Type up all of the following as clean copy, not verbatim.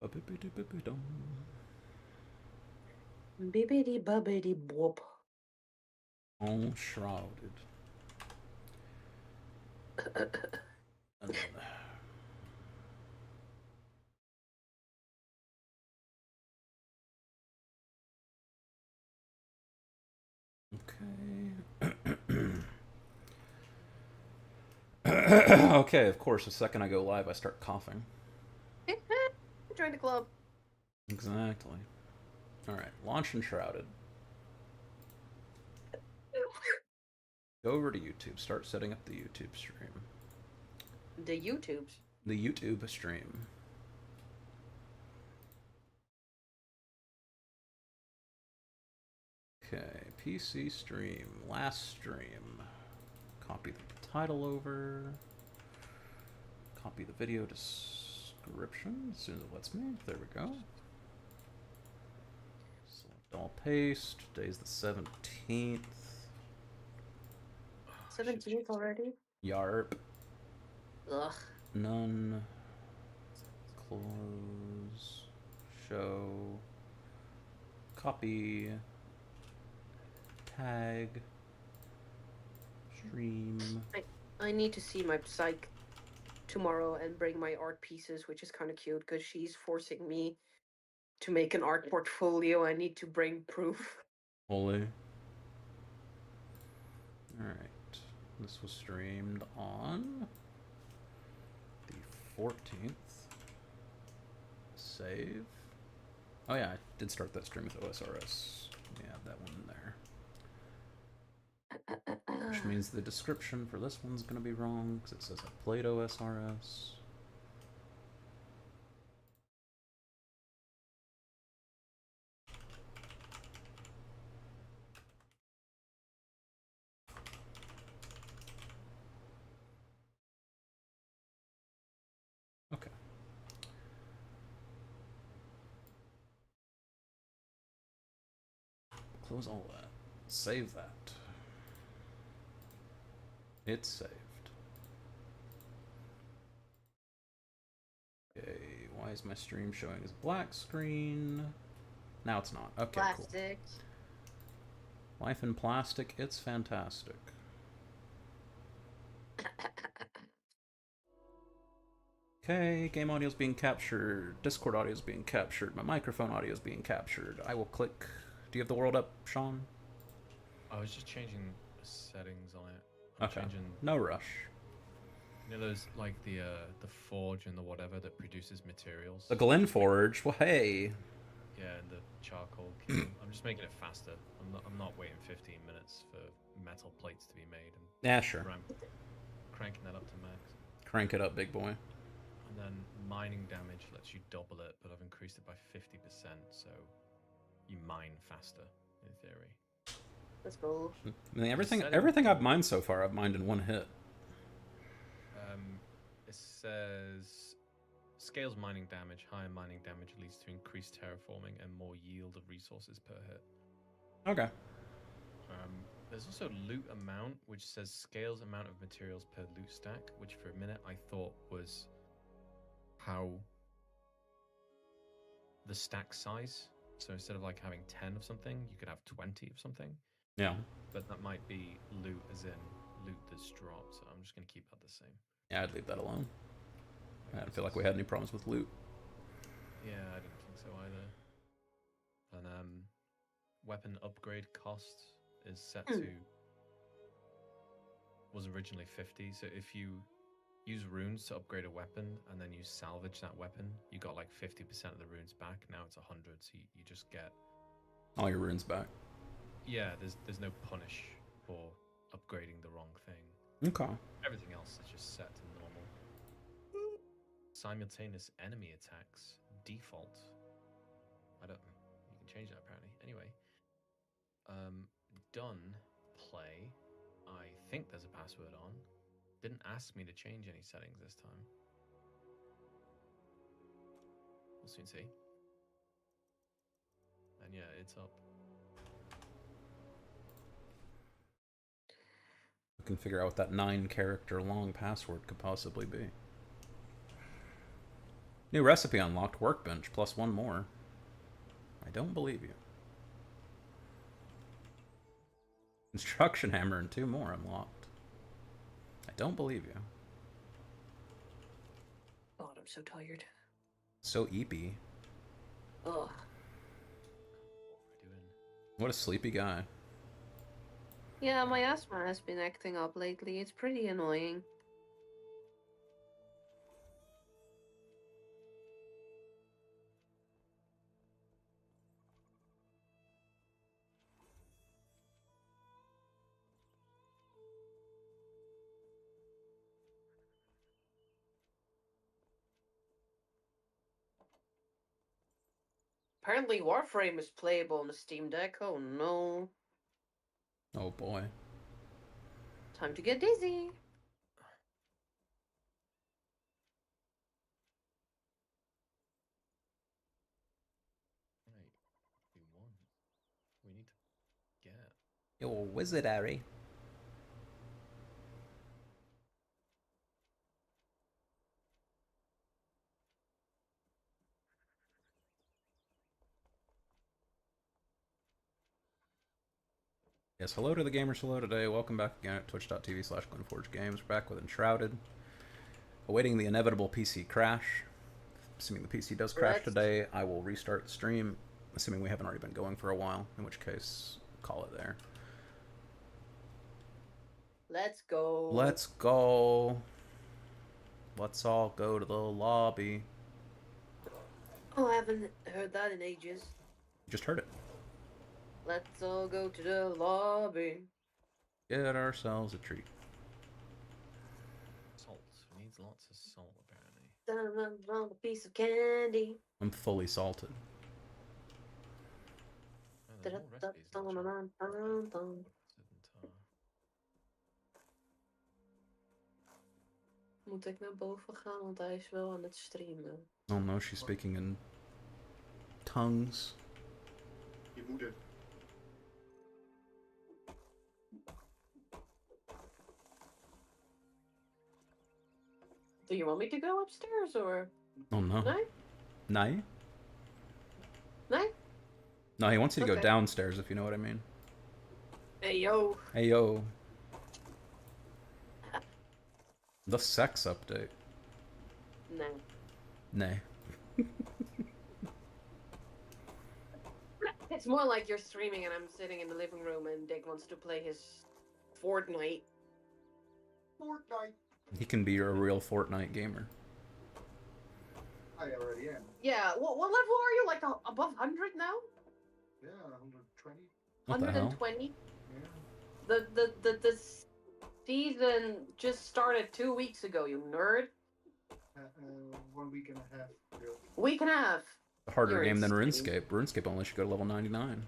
Ba-ba-ba-da-ba-ba-dum. Bibbidi bubbidi boop. Enshrouded. And then, okay. Okay, of course, the second I go live, I start coughing. Join the club. Exactly. Alright, launch Enshrouded. Go over to YouTube, start setting up the YouTube stream. The YouTubes. The YouTube stream. Okay, PC stream, last stream. Copy the title over. Copy the video description as soon as it lets me. There we go. Select all paste. Today's the 17th. 17th already? Yarp. Ugh. None. Close. Show. Copy. Tag. Stream. I need to see my psych tomorrow and bring my art pieces, which is kind of cute because she's forcing me to make an art portfolio. I need to bring proof. Holy. Alright. This was streamed on the 14th. Save. Oh yeah, I did start that stream with OSRS. Yeah, that one in there. Which means the description for this one's gonna be wrong, because it says I played OSRS. Okay. Close all that. Save that. It's saved. Okay, why is my stream showing as black screen? Now it's not. Okay, Plastic. cool. Life in plastic, it's fantastic. Okay, game audio is being captured. Discord audio is being captured. My microphone audio is being captured. I will click. Do you have the world up, Sean? I was just changing settings on it. I'm Okay. changing. No rush. You know those like the forge and the whatever that produces materials. The Glenforge. Well, hey. Yeah, and the charcoal kiln. I'm just making it faster. I'm not waiting 15 minutes for metal plates to be made. And Yeah, sure. cranking that up to max. Crank it up, big boy. And then mining damage lets you double it, but I've increased it by 50%, so you mine faster in theory. Let's go. I mean, everything I've mined so far, I've mined in one hit. It says scales mining damage. Higher mining damage leads to increased terraforming and more yield of resources per hit. Okay. There's also loot amount, which says scales amount of materials per loot stack, which for a minute I thought was how the stack size. So instead of like having 10 of something, you could have 20 of something. Yeah. But that might be loot as in loot that's dropped. So I'm just going to keep that the same. Yeah, I'd leave that alone. I didn't feel like we had any problems with loot. Yeah, I didn't think so either. And weapon upgrade cost is set to was originally 50. So if you use runes to upgrade a weapon and then you salvage that weapon, you got like 50% of the runes back. Now it's 100, so you just get all your runes back. Yeah, there's no punish for upgrading the wrong thing. Okay. Everything else is just set to normal. Simultaneous enemy attacks default. I don't. You can change that apparently. Anyway, done play. I think there's a password on. Didn't ask me to change any settings this time. We'll soon see. And yeah, it's up. We can figure out what that 9-character long password could possibly be. New recipe unlocked. Workbench plus 1 more. I don't believe you. Construction hammer and 2 more unlocked. I don't believe you. God, I'm so tired. So eepy. Ugh. What am I doing? What a sleepy guy. Yeah, my asthma has been acting up lately. It's pretty annoying. Apparently Warframe is playable on the Steam Deck. Oh no. Oh boy. Time to get dizzy. Right. We want. We need to get. Yo, wizardary. Yes, hello to the gamers, hello today. Welcome back again at twitch.tv/Glenforge Games. We're back with Enshrouded. Awaiting the inevitable PC crash. Assuming the PC does crash today, I will restart the stream. Assuming we haven't already been going for a while, in which case, call it there. Let's go. Let's go. Let's all go to the lobby. Oh, I haven't heard that in ages. Just heard it. Let's all go to the lobby. Get ourselves a treat. Salt. We need lots of salt, apparently. On a piece of candy. I'm fully salted. Oh, there's more recipes in the chat. Moet ik naar boven gaan, want hij is wel aan het streamen. Oh no, she's speaking in tongues. Je moeder. Do you want me to go upstairs or? Oh no. Nee? Nee? Nee? No, he wants you to go Okay. downstairs, if you know what I mean. Hey yo. Hey yo. The sex update. Nee. Nay. It's more like you're streaming and I'm sitting in the living room and Dick wants to play his Fortnite. Fortnite. He can be a real Fortnite gamer. I already am. Yeah, what level are you? Like above 100 now? Yeah, 120. What the hell? 120? Yeah. The season just started 2 weeks ago, you nerd. 1 week and a half ago. Week and a half. A harder You're game than insane. RuneScape. RuneScape only should go to level 99.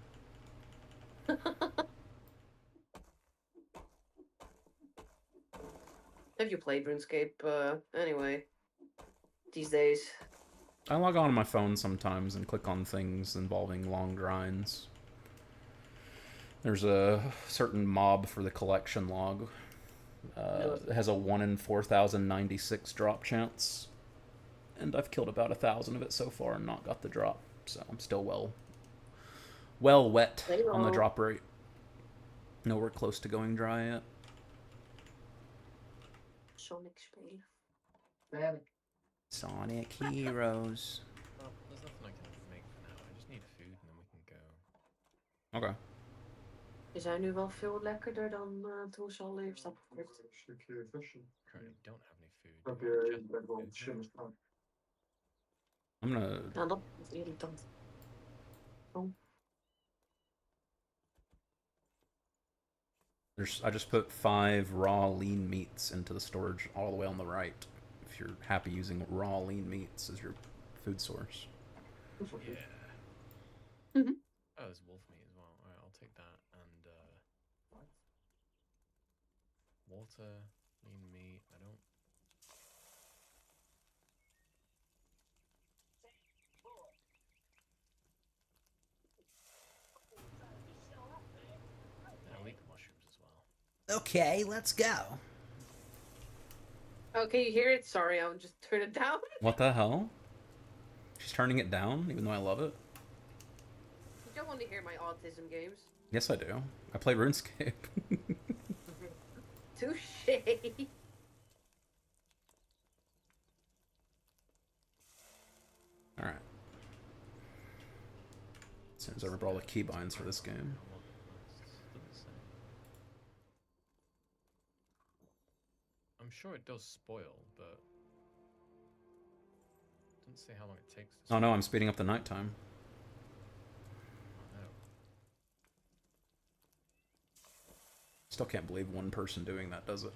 Have you played RuneScape anyway? These days? I log on my phone sometimes and click on things involving long grinds. There's a certain mob for the collection log. It has a 1 in 4,096 drop chance. And I've killed about 1,000 of it so far and not got the drop. So I'm still well wet on the drop rate. Nowhere close to going dry yet. Sonic speel. Panic. Sonic Heroes. Well, there's nothing I can make for now. I just need food and then we can go. Okay. Die zijn nu wel veel lekkerder dan toen ze al eerst afgekocht. Een stukje visje. Currently don't have any food. Heb Do we have je chest bent wel food? slim staan. I'm gonna... Ja, dat is irritant. Oh. I just put 5 raw lean meats into the storage all the way on the right. If you're happy using raw lean meats as your food source. Yeah. Mhm. Oh, there's wolf meat as well. Alright, I'll take that. And, water, lean meat. I don't... I'll eat the mushrooms as well. Okay, let's go. Okay, you hear it? Sorry, I'll just turn it down. What the hell? She's turning it down, even though I love it. You don't want to hear my autism games. Yes, I do. I play RuneScape. Touche. Alright. As soon as I remember all the keybinds for this game. I'm sure it does spoil, but it doesn't say how long it takes. Oh no, I'm speeding up the nighttime. Oh, no. Still can't believe one person doing that, does it?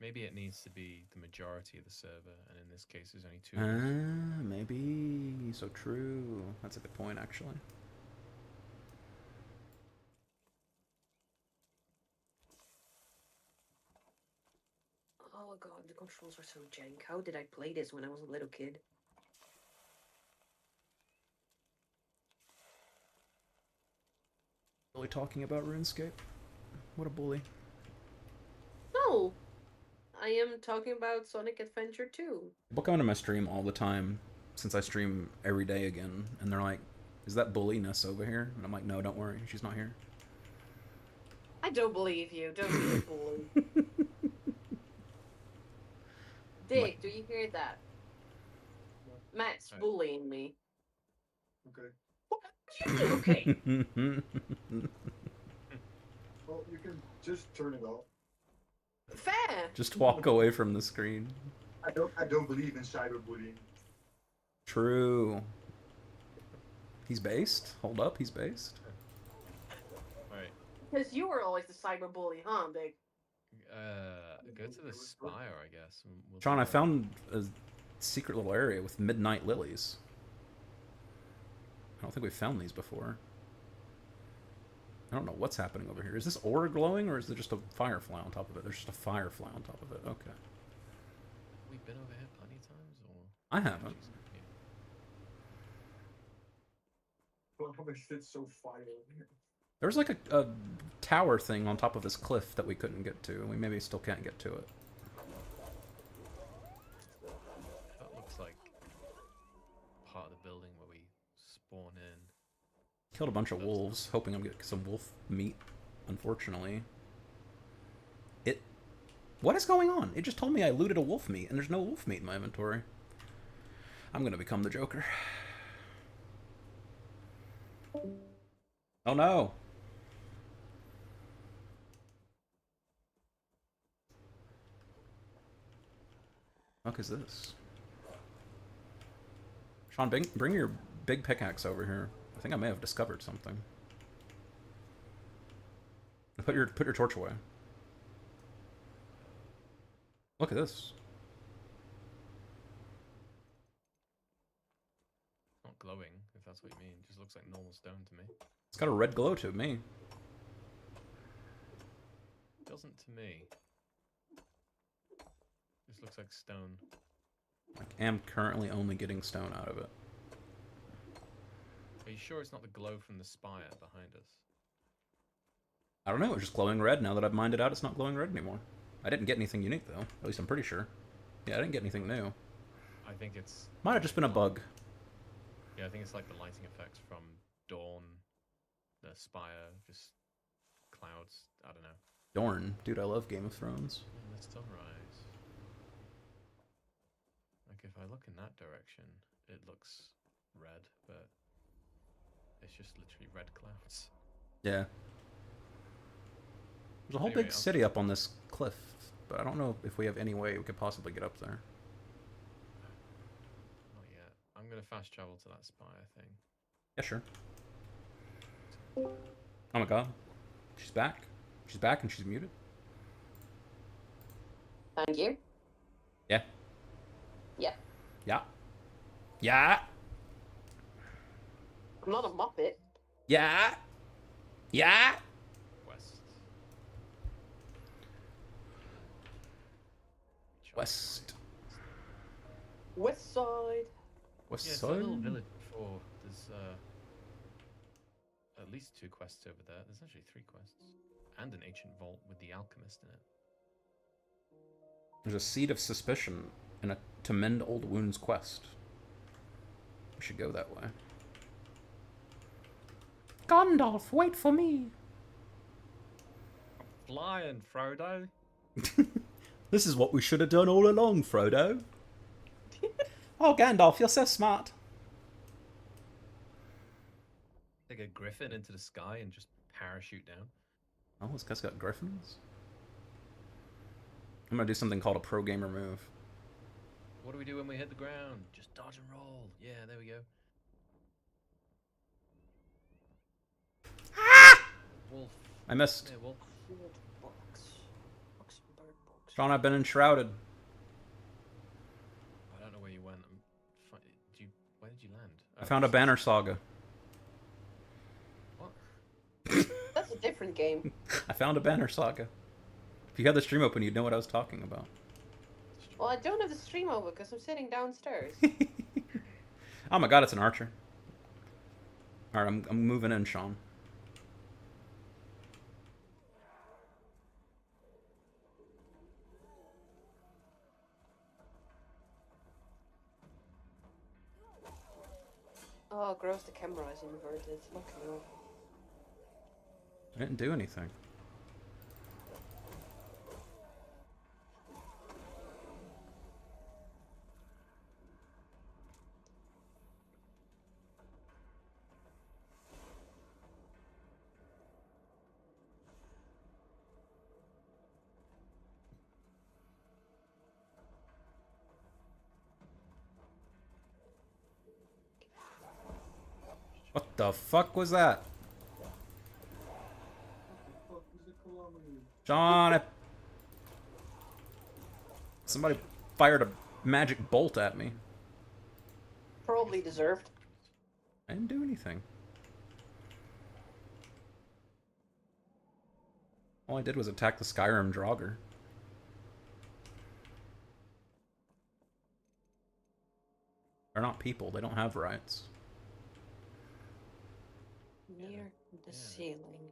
Maybe it needs to be the majority of the server, and in this case, there's only 2. Ah, maybe. So true. That's a good point, actually. Oh god, the controls are so jank. How did I play this when I was a little kid? Really talking about RuneScape? What a bully. No! I am talking about Sonic Adventure 2. People come to my stream all the time, since I stream every day again, and they're like, is that bully Ness over here? And I'm like, no, don't worry, she's not here. I don't believe you. Don't be a bully. Dick, do you hear that? Matt's Right. bullying me. Okay. What did you do? Okay. Well, you can just turn it off. Fair. Just walk away from the screen. I don't believe in cyberbullying. True. He's based? Hold up, he's based? Right. Because you were always the cyber bully, huh, Big? Go to the spire, I guess. And we'll John, do I that. found a secret little area with midnight lilies. I don't think we've found these before. I don't know what's happening over here. Is this ore glowing, or is there just a firefly on top of it? There's just a firefly on top of it. Okay. We've been over here plenty of times, or I haven't. Well, how much it's so fire here? There was like a tower thing on top of this cliff that we couldn't get to, and we maybe still can't get to it. That looks like part of the building where we spawn in. Killed a bunch of wolves, hoping I'm getting some wolf meat. Unfortunately. What is going on? It just told me I looted a wolf meat, and there's no wolf meat in my inventory. I'm gonna become the Joker. Oh no! What the fuck is this? Sean, bring your big pickaxe over here. I think I may have discovered something. Put your torch away. Look at this. Not glowing, if that's what you mean. Just looks like normal stone to me. It's got a red glow to me. Doesn't to me. This looks like stone. I am currently only getting stone out of it. Are you sure it's not the glow from the spire behind us? I don't know, it's just glowing red. Now that I've mined it out, it's not glowing red anymore. I didn't get anything unique, though. At least I'm pretty sure. Yeah, I didn't get anything new. I think it's... Might have just been a bug. Yeah, I think it's like the lighting effects from dawn, the spire, just clouds. I don't know. Dorn. Dude, I love Game of Thrones. And the sunrise. Like, if I look in that direction, it looks red, but it's just literally red clouds. Yeah. There's a whole Anyway, big city up on this cliff, but I don't know if we have any way we could possibly get up there. Not yet. I'm gonna fast travel to that spire thing. Yeah, sure. Oh my god. She's back. She's back and she's muted. Thank you. Yeah. Yeah. Yeah. Yeah. I'm not a muppet. Yeah. Yeah. West. West. West side. West Yeah, it's a little side? village before. There's at least 2 quests over there. There's actually 3 quests. And an ancient vault with the alchemist in it. There's a seed of suspicion in a To Mend Old Wounds quest. We should go that way. Gandalf, wait for me! Flying, Frodo. This is what we should have done all along, Frodo. Oh, Gandalf, you're so smart. Take a griffin into the sky and just parachute down. Oh, this guy's got griffins. I'm gonna do something called a pro gamer move. What do we do when we hit the ground? Just dodge and roll. Yeah, there we go. Wolf. I missed. Yeah, wolf. Box. Box and bird box. Sean, I've been enshrouded. I don't know where you went. Where did you land? I found a banner saga. What? That's a different game. I found a banner saga. If you had the stream open, you'd know what I was talking about. Well, I don't have the stream over because I'm sitting downstairs. Oh my god, it's an archer. Alright, I'm moving in, Sean. Oh, gross, the camera is inverted. Look at it. I didn't do anything. What the fuck was that? John, somebody fired a magic bolt at me. Probably deserved. I didn't do anything. All I did was attack the Skyrim Draugr. They're not people, they don't have rights. Near the ceiling.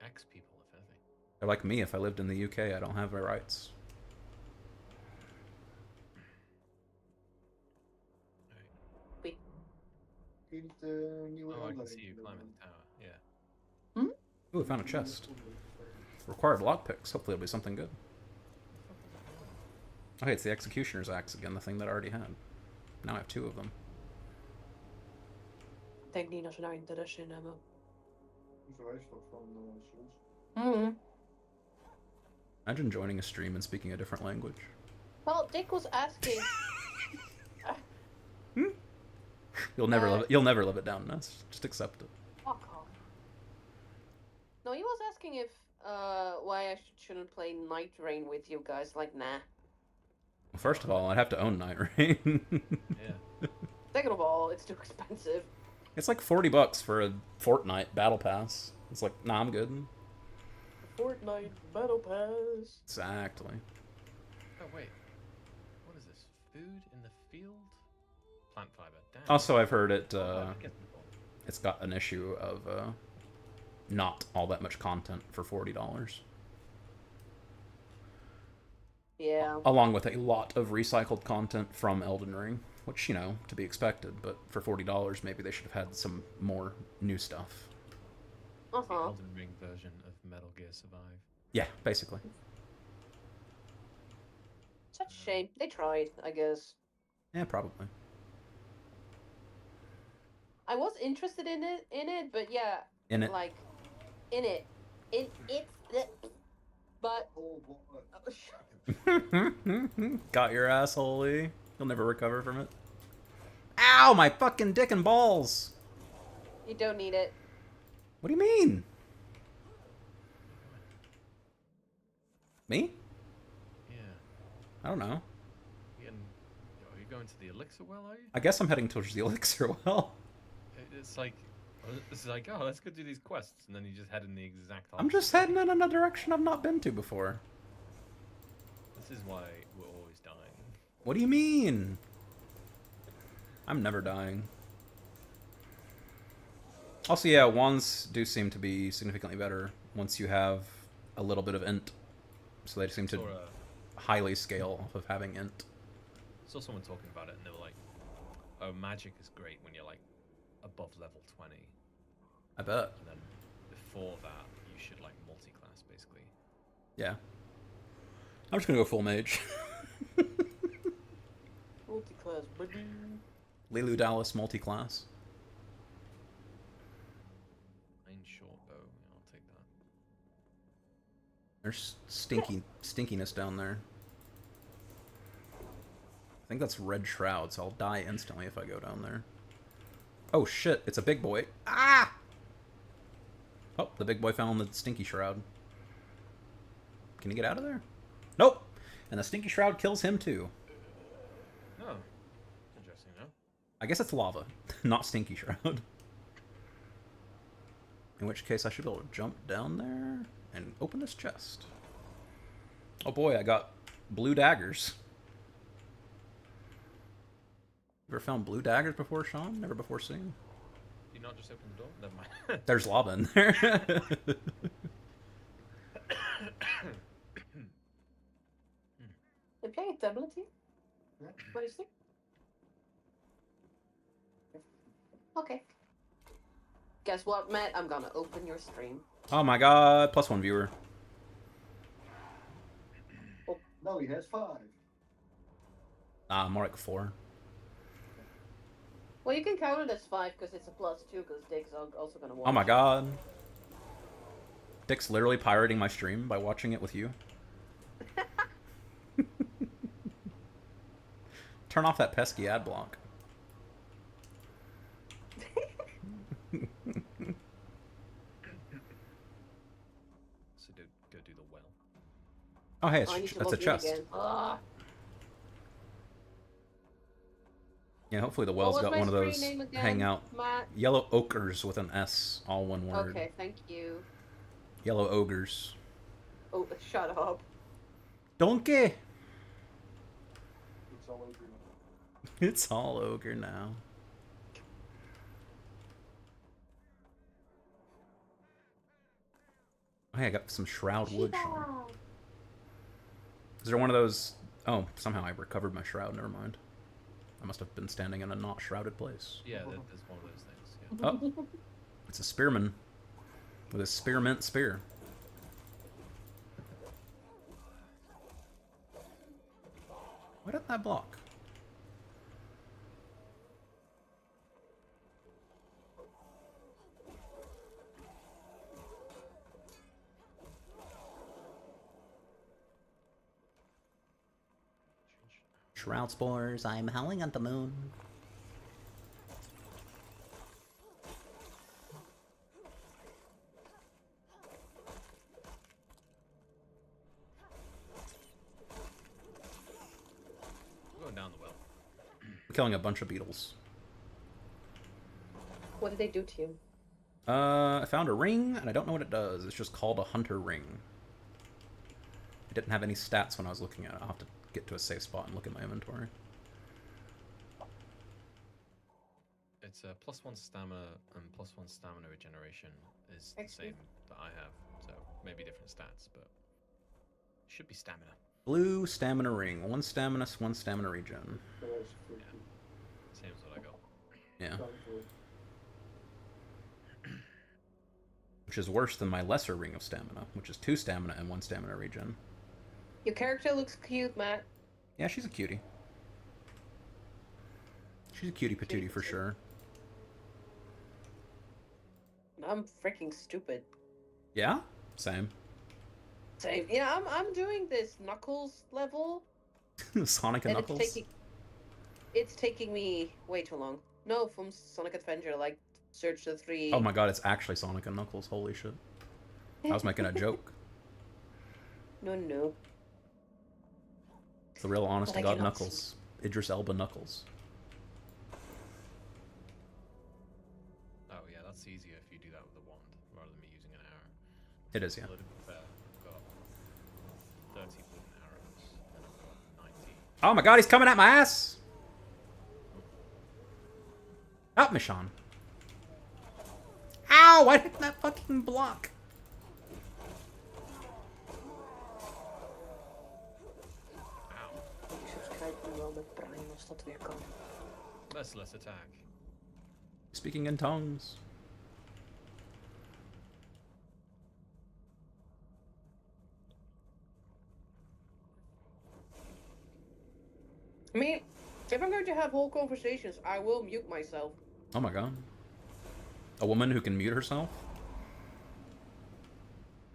Axe people, if anything. They're like me. If I lived in the UK, I don't have my rights. Wait. Oh, I can see you climbing the tower. Yeah. Ooh, I found a chest. Required lockpicks. Hopefully it'll be something good. Okay, it's the Executioner's Axe again, the thing that I already had. Now I have two of them. Denk niet dat we daar interesse in hebben. Hoezo is dat van Soels? Imagine joining a stream and speaking a different language. Well, Dick was asking. You'll never live it down, Ness. Just accept it. Fuck off. No, he was asking if why I shouldn't play Night Rain with you guys. Like, nah. Well, first of all, I'd have to own Night Rain. Yeah. Second of all, it's too expensive. It's like $40 for a Fortnite battle pass. It's like, nah, I'm good. Fortnite Battle Pass. Exactly. Oh wait. What is this? Food in the field? Plant fiber. Damn. Also, I've heard it. It's It's got an issue of not all that much content for $40. Yeah. Along with a lot of recycled content from Elden Ring, which, you know, to be expected, but for $40, maybe they should have had some more new stuff. the Elden Ring version of Metal Gear Survive. Yeah, basically. Such a shame. They tried, I guess. Yeah, probably. I was interested in it, but yeah. In it. Like, in it. But. Oh, what? Got your asshole, Lee. You'll never recover from it. Ow, my fucking dick and balls! You don't need it. What do you mean? Me? Yeah. I don't know. Are you going to the elixir well, are you? I guess I'm heading towards the elixir well. It's like, it's like, oh, let's go do these quests, and then you just head in the exact opposite. I'm just heading in a direction I've not been to before. This is why we're always dying. What do you mean? I'm never dying. Also, yeah, wands do seem to be significantly better once you have a little bit of int. So they seem to highly scale off of having int. saw someone talking about it, and they were like, "Oh, magic is great when you're like above level 20, I bet. and then before that, you should like multi-class basically." Yeah. I'm just gonna go full mage. Multi-class, baby. Lilu Dallas multi-class. Main short bow. Yeah, I'll take that. There's stinkiness down there. I think that's red shroud, so I'll die instantly if I go down there. Oh shit, it's a big boy. Ah! Oh, the big boy found the stinky shroud. Can he get out of there? Nope! And the stinky shroud kills him too. Oh, interesting, no? I guess it's lava, not stinky shroud. In which case I should be able to jump down there and open this chest. Oh boy, I got blue daggers. You ever found blue daggers before, Sean? Never before seen? Did you not just open the door? Never mind. There's lava in there. Okay, ability. What is it? Okay. Guess what, Matt? I'm gonna open your stream. Oh my god, +1 viewer. No, he has 5. More like 4. Well, you can count it as 5 because it's a +2 because Dick's also gonna watch. Oh my god. Dick's literally pirating my stream by watching it with you. Turn off that pesky ad block. So go do the well. Oh hey, I need to that's a log in chest. again. Ah. Yeah, hopefully the What well's was got my one of screen those name again, hangout Matt? yellow ochres with an S, all one word. Okay, thank you. Yellow ogres. Oh, shut up. Donkey! It's all over. It's all ogre now. Oh, hey, I got some shroud wood, Sean. Is there one of those... Oh, somehow I recovered my shroud, never mind. I must have been standing in a not shrouded place. Yeah, there's one of those things. Yeah. Oh, it's a spearman with a spearmint spear. Why didn't that block? Shroud spores, I'm howling at the moon. We're going down the well. I'm killing a bunch of beetles. What did they do to you? I found a ring, and I don't know what it does. It's just called a hunter ring. It didn't have any stats when I was looking at it. I'll have to get to a safe spot and look at my inventory. It's a +1 stamina and +1 stamina regeneration is the Excellent. same that I have. So maybe different stats, but should be stamina. Blue stamina ring. 1 stamina, 1 stamina regen. That's freaky. Same as what I got. Yeah. Done for. Which is worse than my lesser ring of stamina, which is 2 stamina and 1 stamina regen. Your character looks cute, Matt. Yeah, she's a cutie. She's a cutie patootie for sure. I'm freaking stupid. Yeah? Same. Same. Yeah, I'm doing this Knuckles level. Sonic and Knuckles? It's taking me way too long. No, from Sonic Adventure, like Search the 3. Oh my god, it's actually Sonic and Knuckles. Holy shit. I was making a joke. No. It's the real honest But to I God cannot Knuckles. Idris Elba Knuckles. Oh yeah, that's easier if you do that with a wand rather than me using an arrow. It is, yeah. Blood and fair. I've got 30 wooden arrows and I've got 90. Oh my god, he's coming at my ass! Help me, Sean. Ow! Why didn't that fucking block? Ow. You subscribe to me, well. met Brian als dat weer kan. Merciless attack. Speaking in tongues. I mean, if I'm going to have whole conversations, I will mute myself. Oh my god. A woman who can mute herself?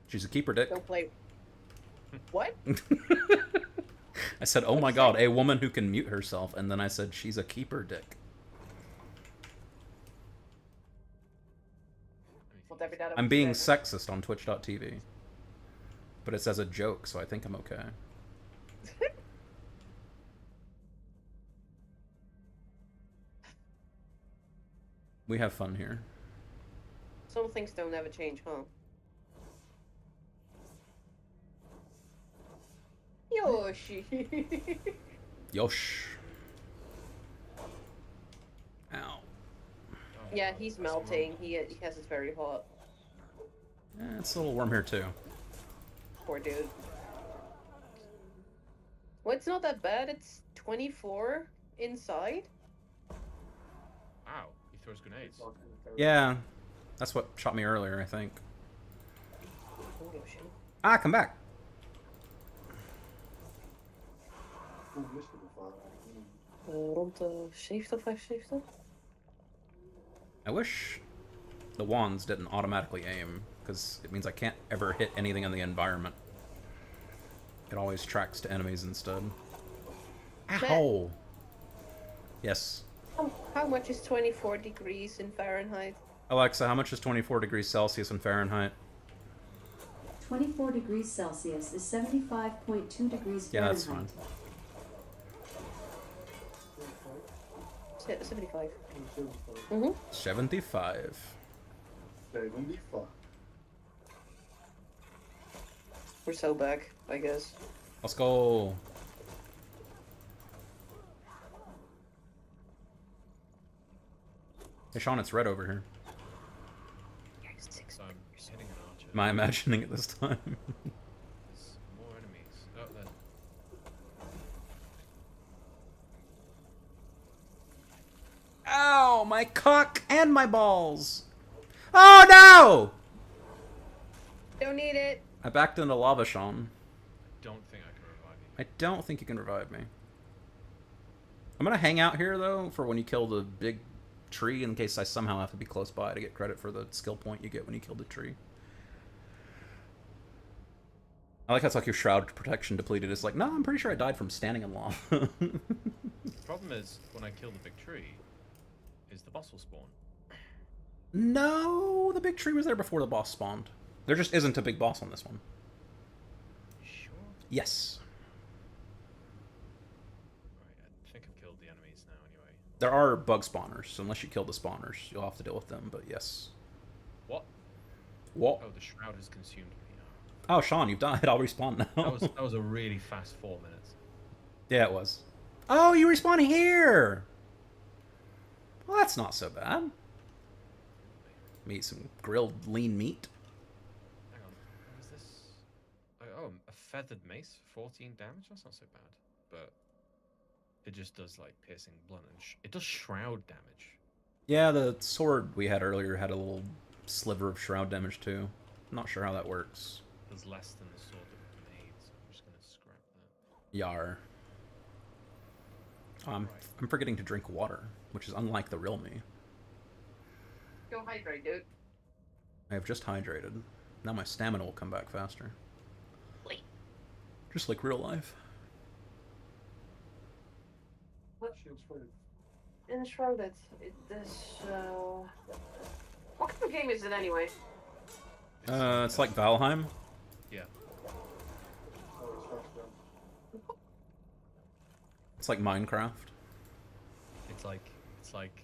She's a keeper dick. Don't play. What? I said, oh my god, a woman who can mute herself, and then I said, she's a keeper dick. I'm being sexist on Twitch.tv. But it's as a joke, so I think I'm okay. We have fun here. Some things don't ever change, huh? Yoshi. Yosh. Ow. Yeah, he's melting. He has it very hot. It's a little warm here too. Poor dude. Well, it's not that bad. It's 24 inside. Wow, he throws grenades. Yeah, that's what shot me earlier, I think. Oh, Yoshi. Ah, come back. Rond de 70, 75? I wish the wands didn't automatically aim, because it means I can't ever hit anything in the environment. It always tracks to enemies instead. Ow! Yes. How much is 24 degrees in Fahrenheit? Alexa, how much is 24 degrees Celsius in Fahrenheit? 24 degrees Celsius is 75.2 degrees Fahrenheit. Yeah, that's fine. 75. 75. 75. We're so back, I guess. Let's go. Hey, Sean, it's red over here. So I'm hitting an archer. Am I imagining it this time? There's more enemies. Oh, there. Ow! My cock and my balls! Oh no! Don't need it. I backed into lava, Sean. Don't think I can revive you. I don't think you can revive me. I'm gonna hang out here, though, for when you kill the big tree, in case I somehow have to be close by to get credit for the skill point you get when you kill the tree. I like how it's like your shroud protection depleted. It's like, no, I'm pretty sure I died from standing in lava. The problem is, when I kill the big tree, is the boss will spawn. No, the big tree was there before the boss spawned. There just isn't a big boss on this one. Sure. Yes. Right, I think I've killed the enemies now anyway. There are bug spawners, so unless you kill the spawners, you'll have to deal with them, but yes. What? What? Oh, the shroud has consumed me. Oh, Sean, you've died. I'll respawn now. That was a really fast 4 minutes. Yeah, it was. Oh, you respawn here! Well, that's not so bad. Eat some grilled lean meat. Hang on, what is this? Oh, a feathered mace, 14 damage? That's not so bad. But it just does, like, piercing blunt and it does shroud damage. Yeah, the sword we had earlier had a little sliver of shroud damage, too. Not sure how that works. It does less than the sword that we made, so I'm just gonna scrap that. Yar. I'm forgetting to drink water, which is unlike the real me. Go hydrate, dude. I have just hydrated. Now my stamina will come back faster. Wait. Just like real life. Shields for Enshrouded. It is, What kind of game is it anyway? It's like Valheim. Yeah. It's like Minecraft. It's like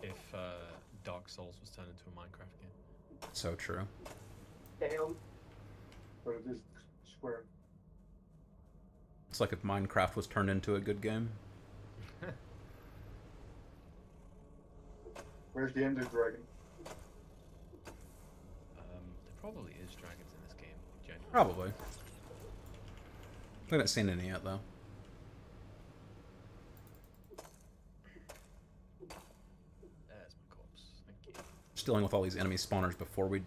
if Dark Souls was turned into a Minecraft game. So true. Damn. But it is square. It's like if Minecraft was turned into a good game. Where's the Ender Dragon? There probably is dragons in this game, genuinely. Probably. We haven't seen any yet, though. just dealing with all these enemy spawners before we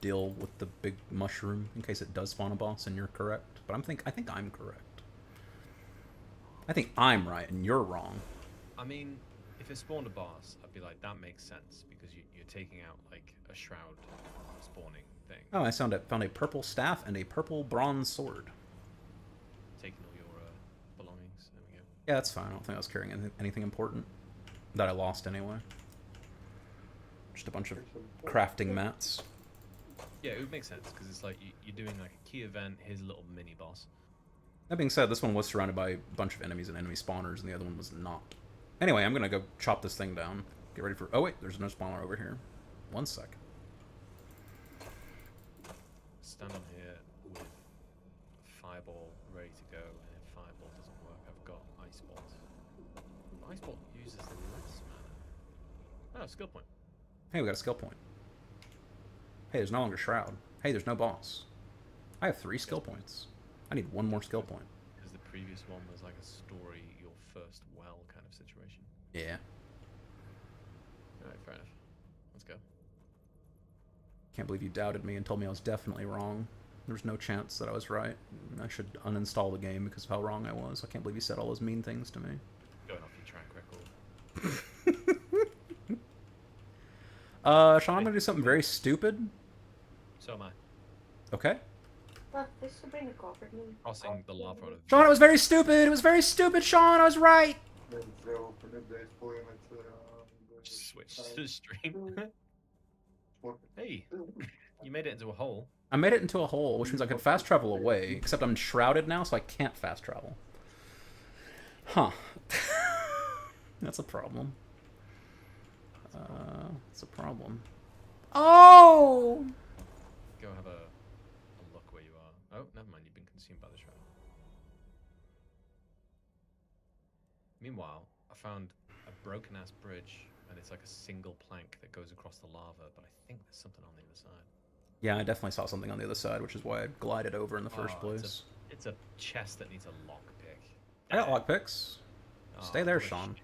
deal with the big mushroom, in case it does spawn a boss and you're correct. But I think I'm correct. I think I'm right and you're wrong. I mean, if it spawned a boss, I'd be like, that makes sense because you're taking out like a shroud spawning thing. Oh, I found a purple staff and a purple bronze sword. Taking all your belongings. There we go. Yeah, that's fine. I don't think I was carrying anything important that I lost anyway. Just a bunch of crafting mats. Yeah, it would make sense because it's like you're doing like a key event. Here's a little mini boss. That being said, this one was surrounded by a bunch of enemies and enemy spawners, and the other one was not. Anyway, I'm gonna go chop this thing down. Get ready for... Oh wait, there's no spawner over here. 1 sec. Stand on here with Fireball ready to go, and if Fireball doesn't work, I've got Ice Bolt. Ice Bolt uses less mana. Oh, skill point. Hey, we got a skill point. Hey, there's no longer Shroud. Hey, there's no boss. I have 3 skill points. I need 1 more skill point. Because the previous one was like a story, your first well kind of situation. Yeah. Alright, fair enough. Let's go. Can't believe you doubted me and told me I was definitely wrong. There was no chance that I was right. I should uninstall the game because of how wrong I was. I can't believe you said all those mean things to me. Going off your track record. Sean, I'm gonna do something very stupid. So am I. Okay. Well, this will bring a coffer. Crossing the lava on a... Sean, it was very stupid. It was very stupid, Sean. I was right. Switch to the stream. Hey, you made it into a hole. I made it into a hole, which means I could fast travel away, except I'm shrouded now, so I can't fast travel. Huh. That's a problem. That's a problem. Oh! Go have a look where you are. Oh, never mind, you've been consumed by the shroud. Meanwhile, I found a broken-ass bridge, and it's like a single plank that goes across the lava, but I think there's something on the other side. Yeah, I definitely saw something on the other side, which is why I glided over in the first place. It's a chest that needs a lockpick. I got lockpicks. Stay there, Sean.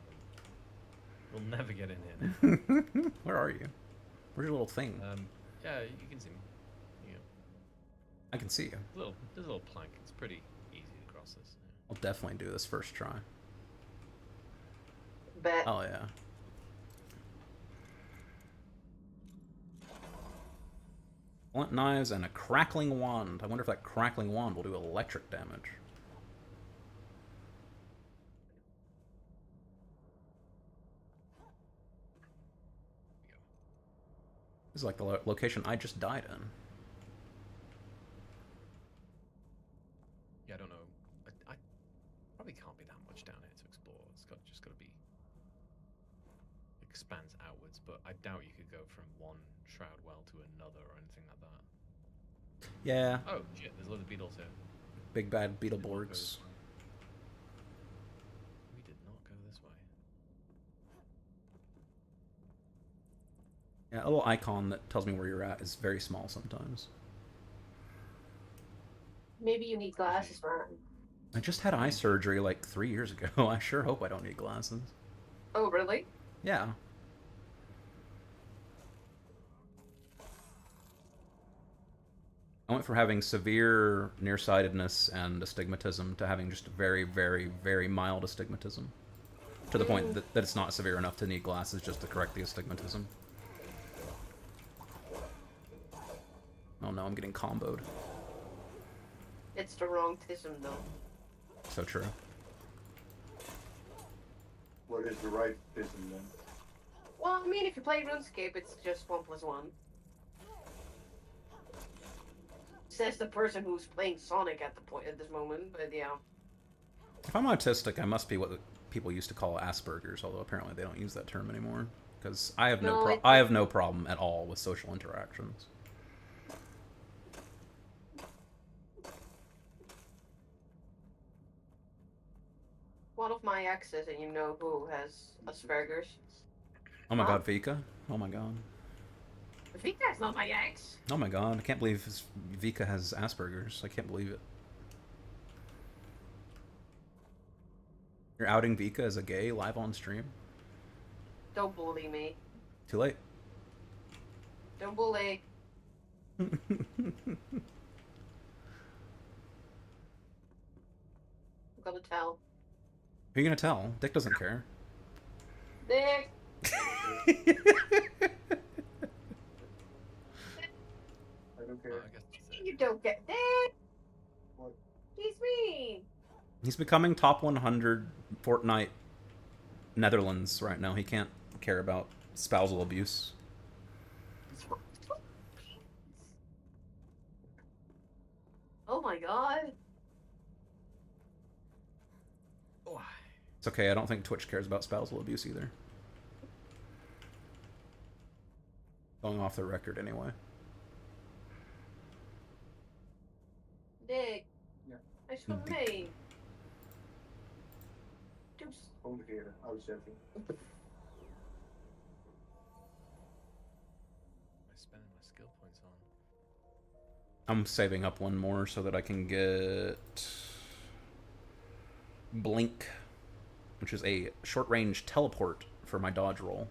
We'll never get in here. Where are you? Where's your little thing? Yeah, you can see me. Yeah. I can see you. There's a little plank. It's pretty easy to cross this. Yeah. I'll definitely do this first try. Bet. Oh, yeah. Blunt knives and a crackling wand. I wonder if that crackling wand will do electric damage. This is like the location I just died in. Yeah, I don't know. I probably can't be that much down here to explore. It's just got to be expands outwards, but I doubt you could go from one shroud well to another or anything like that. Yeah. Oh shit! There's a lot of beetles here. Big bad Beetleborgs. We did not go this way. Yeah, a little icon that tells me where you're at is very small sometimes. Maybe you need glasses, man. I just had eye surgery like 3 years ago. I sure hope I don't need glasses. Oh, really? Yeah. I went from having severe nearsightedness and astigmatism to having just very, very, very mild astigmatism. To the point that it's not severe enough to need glasses just to correct the astigmatism. Oh no, I'm getting comboed. It's the wrong tism, though. So true. What is the right ism then? Well, I mean, if you play RuneScape, it's just 1+1. Says the person who's playing Sonic at this moment, but yeah. If I'm autistic, I must be what people used to call Asperger's, although apparently they don't use that term anymore. Because I have I have no problem at all with social interactions. One of my exes, and you know who, has Asperger's. Oh my god, Vika. Oh my god. Vika's not my ex. Oh my god, I can't believe Vika has Asperger's. I can't believe it. You're outing Vika as a gay live on stream? Don't bully me. Too late. Don't bully. I'm gonna tell. Who are you gonna tell? Dick doesn't care. Nick! I don't Oh, care. I guess that's it. You don't get Nick! What? He's mean! He's becoming top 100 Fortnite Netherlands right now. He can't care about spousal abuse. Oh my god. Oh, It's okay, I don't think Twitch cares about spousal abuse either. Going off the record anyway. Nick. Yeah. Nice for me. Deuce. Omgekeerde. I was joking. am I spending my skill points on? I'm saving up one more so that I can get Blink, which is a short-range teleport for my dodge roll.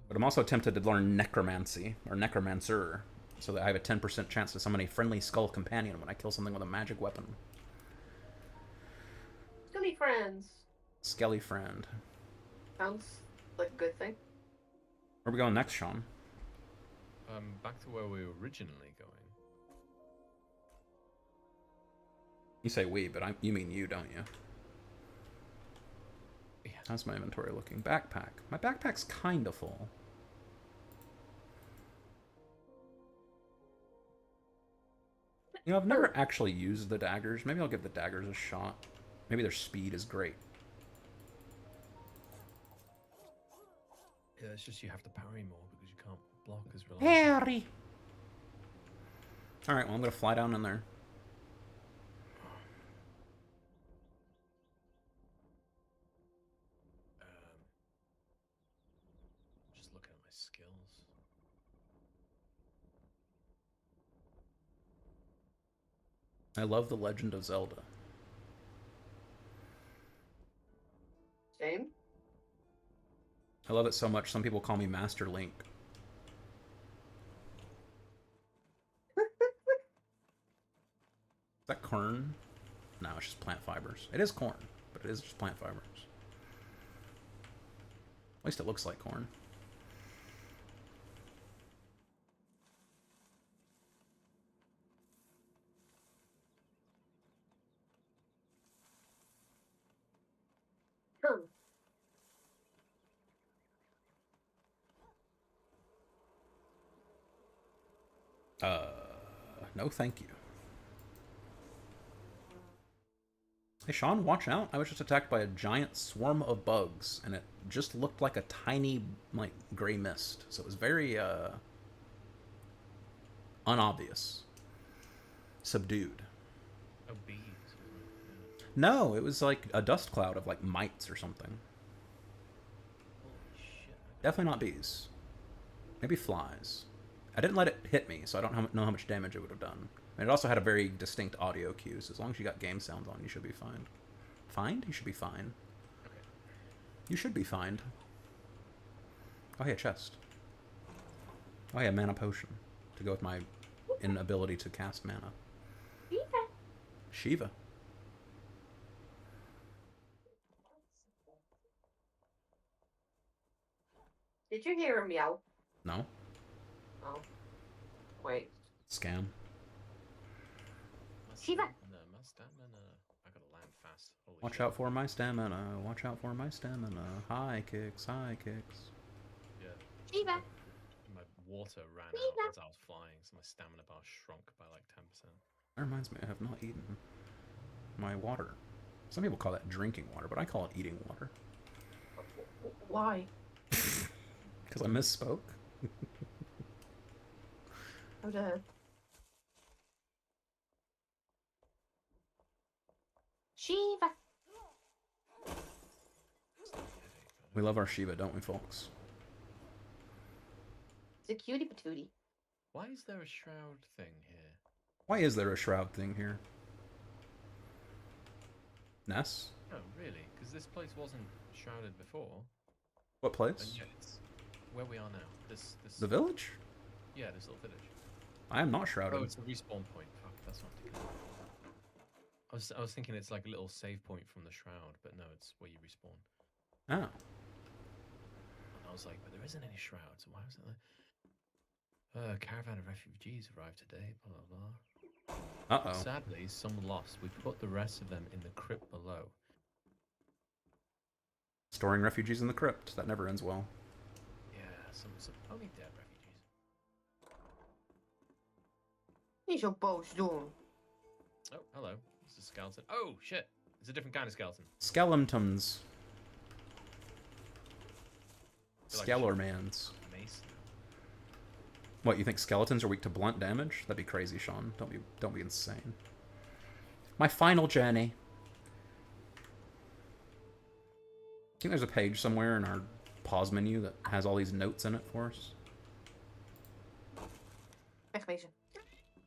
But I'm also tempted to learn Necromancy, or Necromancer, so that I have a 10% chance to summon a friendly skull companion when I kill something with a magic weapon. Silly friends. Skelly friend. Sounds like a good thing. Where are we going next, Sean? Back to where we were originally going. You say we, but you mean you, don't you? Yeah. How's my inventory looking? Backpack. My backpack's kind of full. You know, I've never actually used the daggers. Maybe I'll give the daggers a shot. Maybe their speed is great. Yeah, it's just you have to parry more because you can't block as reliably. Parry! Alright, well, I'm gonna fly down in there. Just looking at my skills. I love The Legend of Zelda. Same. I love it so much, some people call me Master Link. Is that corn? No, it's just plant fibers. It is corn, but it is just plant fibers. At least it looks like corn. No thank you. Hey Sean, watch out. I was just attacked by a giant swarm of bugs, and it just looked like a tiny, like, gray mist. So it was very, unobvious. Subdued. Oh, bees. Wasn't it? No, it was like a dust cloud of, like, mites or something. Holy shit. Definitely not bees. Maybe flies. I didn't let it hit me, so I don't know how much damage it would have done. And it also had a very distinct audio cue, so as long as you got game sounds on, you should be fine. Fined? You should be fine. Okay. You should be fined. Oh, hey, a chest. Oh, yeah, mana potion. To go with my inability to cast mana. Shiva. Did you hear a meow? No? Oh. Wait. Scam. My Shiva. stamina, my stamina. I gotta land fast. Holy Watch shit. out for my stamina. Watch out for my stamina. High kicks, high kicks. Yeah. Shiva. My water ran out as I was flying, so my stamina bar shrunk by like 10%. That reminds me, I have not eaten my water. Some people call that drinking water, but I call it eating water. Why? Because I misspoke. Oh, the. Shiva. We love our Shiva, don't we, folks? It's a cutie patootie. Why is there a shroud thing here? Why is there a shroud thing here? Ness? Oh, really? Because this place wasn't shrouded before. What And place? yet where we are now. This The village? yeah, this little village. I am not shrouded. Oh, it's a respawn point. Fuck, that's not too good. I was thinking it's like a little save point from the shroud, but no, it's where you respawn. Oh. And I was like, but there isn't any shrouds. Why was it like? Caravan of refugees arrived today. Blah blah blah. Uh-oh. Sadly, some lost. We put the rest of them in the crypt below. Storing refugees in the crypt. That never ends well. Yeah, some only dead refugees. Niet zo boos doen. Oh, hello. It's a skeleton. Oh shit! It's a different kind of skeleton. Skeletons. They're like Skellermans. Mace. What, you think skeletons are weak to blunt damage? That'd be crazy, Sean. Don't be insane. My final journey. I think there's a page somewhere in our pause menu that has all these notes in it for us. Wegwezen.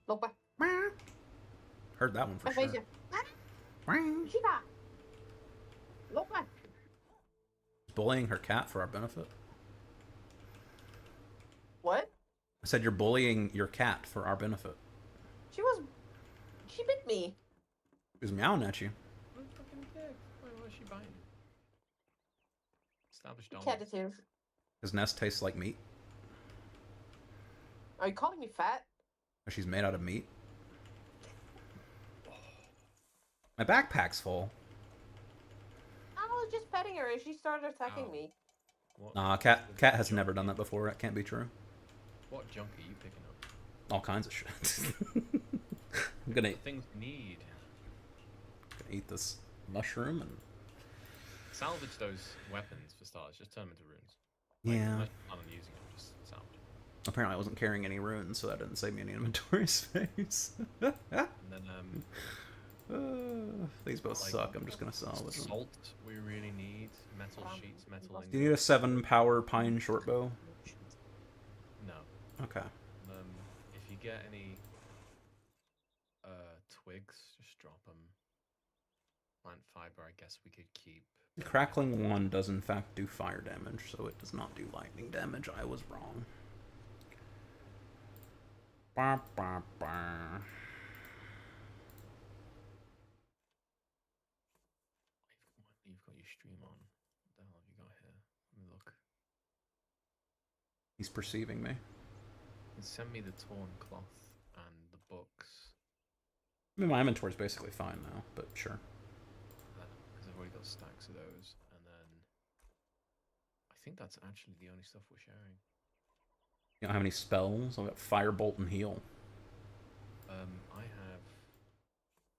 Lopen. Heard that one for sure. Wegwezen. Chica. Lopen. Bullying her cat for our benefit. What? I said you're bullying your cat for our benefit. She bit me. She was meowing at you. What fucking dick? Why was she biting? Established Cat dominance. it is. His nest tastes like meat. Are you calling me fat? She's made out of meat. My backpack's full. I was just petting her and she started attacking Ow. me. What, Nah, cat has never done that before. That can't be true. what junk are you picking up? All kinds of shit. I'm gonna The things we need. eat this mushroom and Salvage those weapons for starters. Just turn them into runes. yeah. Unless you plan on using them, just salvage them. Apparently, I wasn't carrying any runes, so that didn't save me any inventory space. And then These both like, suck. I'm just gonna salvage them. salt we really need. Metal sheets, metal Do you need a ingots. 7 power pine shortbow? No. Okay. If you get any twigs, just drop them. Plant fiber, I guess we could keep. The crackling wand does in fact do fire damage, so it does not do lightning damage. I was wrong. Bah, bah, bah. You've got your stream on. What the hell have you got here? Let me look. He's perceiving me. And send me the torn cloth and the books. I mean, my inventory's basically fine now, but sure. Because I've already got stacks of those. And then I think that's actually the only stuff we're sharing. You don't have any spells? I've got firebolt and heal. I have.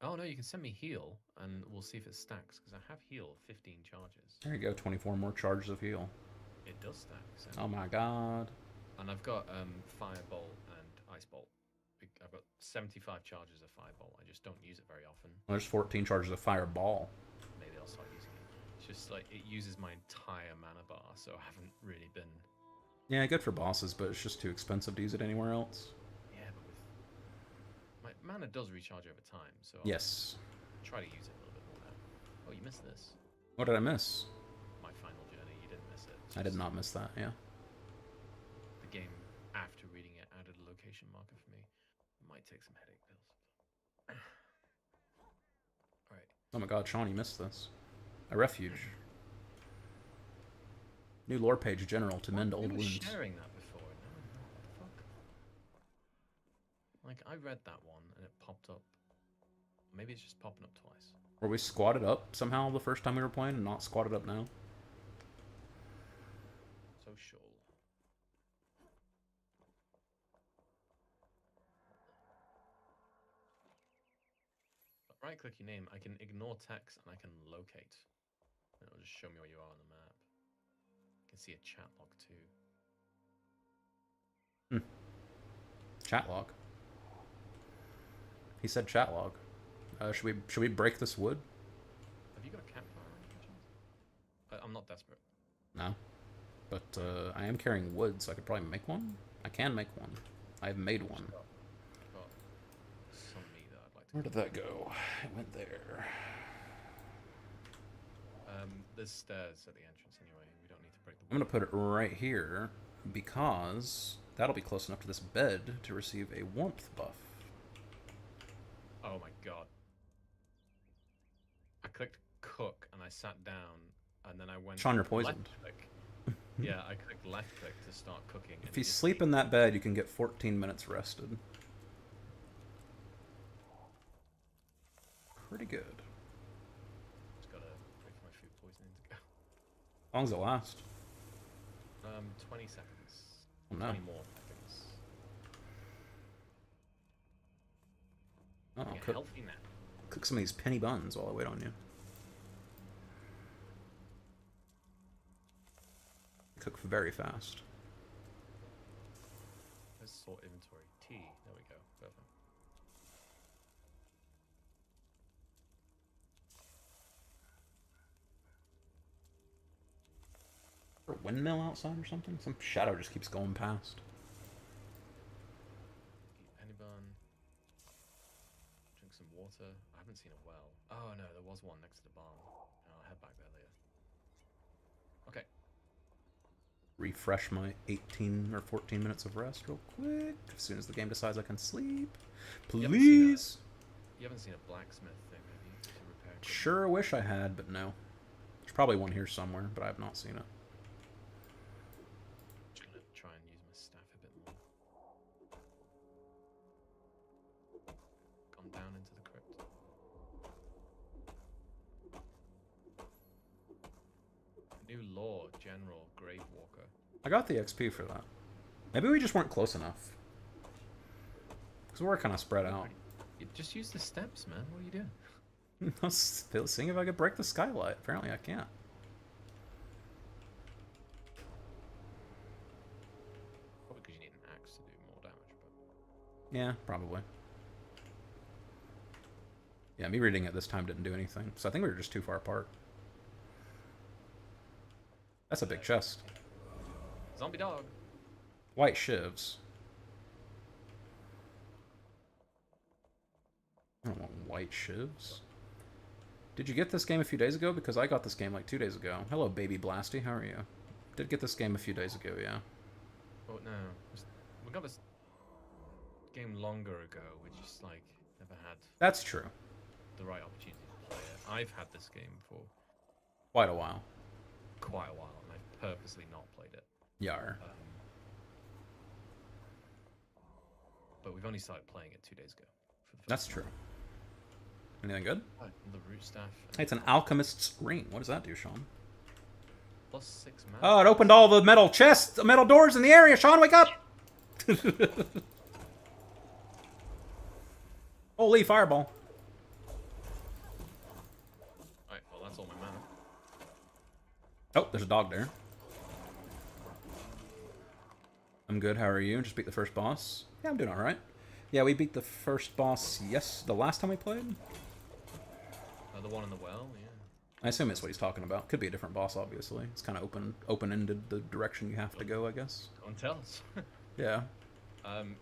Oh no, you can send me heal, and we'll see if it stacks. Because I have heal 15 charges. There you go, 24 more charges of heal. It does stack. So. Oh my god. And I've got firebolt and ice bolt. I've got 75 charges of firebolt. I just don't use it very often. There's 14 charges of fireball. Maybe I'll start using it. It's just like it uses my entire mana bar, so I haven't really been. Yeah, good for bosses, but it's just too expensive to use it anywhere else. Yeah, but with my mana does recharge over time, so Yes. I'll try to use it a little bit more now. Oh, you missed this. What did I miss? My final journey. You didn't miss it. It's I did just not miss that, yeah. The game, after reading it, added a location marker for me. It might take some headache pills. All right. Oh my god, Sean, you missed this. A refuge. New lore page general to mend old We were wounds. sharing that before. No, what the fuck? Like, I read that one and it popped up. Maybe it's just popping up twice. Were we squatted up somehow the first time we were playing and not squatted up now? Social. Right click your name. I can ignore text and I can locate. And it'll just show me where you are on the map. I can see a chat log too. Chat log. He said chat log. Should we break this wood? Have you got a campfire or anything? I'm not desperate. No. But I am carrying wood, so I could probably make one. I can make one. I have made one. I've got some meat that I'd like to. Where did that go? It went there. There's stairs at the entrance anyway. We don't need to break the I'm gonna put it right here. because that'll be close enough to this bed to receive a warmth buff. Oh my god. I clicked cook and I sat down and then I went. Sean, you're poisoned. Left click. Yeah, I clicked left click to start cooking. If you sleep in that bed, you can get 14 minutes rested. Pretty good. Just gotta wait for my food poisoning to go. How long does it last? 20 seconds. Oh, no. 20 more seconds. Oh, Getting a cook, healthy nap. cook some of these penny buns while I wait on you. Cook very fast. Let's sort inventory. T. There we go. Perfect. A windmill outside or something? Some shadow just keeps going past. Eat penny bun. Drink some water. I haven't seen a well. Oh no, there was one next to the barn. I'll head back there later. Okay. Refresh my 18 or 14 minutes of rest real quick. As soon as the game decides I can sleep. Please! You haven't seen a blacksmith thing, have you? To repair equipment? Sure wish I had, but no. There's probably one here somewhere, but I have not seen it. I'm gonna try and use my staff a bit more. Gone down into the crypt. New lore, General Gravewalker. I got the XP for that. Maybe we just weren't close enough. Because we're kind of spread out. You just use the steps, man. What are you doing? I was seeing if I could break the skylight. Apparently I can't. Probably because you need an axe to do more damage, but... Yeah, probably. Yeah, me reading it this time didn't do anything. So I think we were just too far apart. That's a big chest. Zombie dog. White shivs. I don't want white shivs. Did you get this game a few days ago? Because I got this game like 2 days ago. Hello, baby Blasty. How are you? Did get this game a few days ago, yeah. Oh no, we got this game longer ago. We just like never had That's true. the right opportunity to play it. I've had this game for Quite a while. quite a while, and I've purposely not played it. Yar. But we've only started playing it 2 days ago. For the first That's true. Anything good? time. The root staff. Hey, it's an alchemist's ring. What does that do, Sean? +6 mana. Oh, it opened all the metal chests, the metal doors in the area. Sean, wake up! Holy fireball. Alright, well that's all my mana. Oh, there's a dog there. I'm good. How are you? Just beat the first boss. Yeah, I'm doing all right. Yeah, we beat the first boss. Yes, the last time we played. The one in the well, yeah. I assume that's what he's talking about. Could be a different boss, obviously. It's kind of open-ended the direction you have to go, I guess. Go and tell us. Yeah.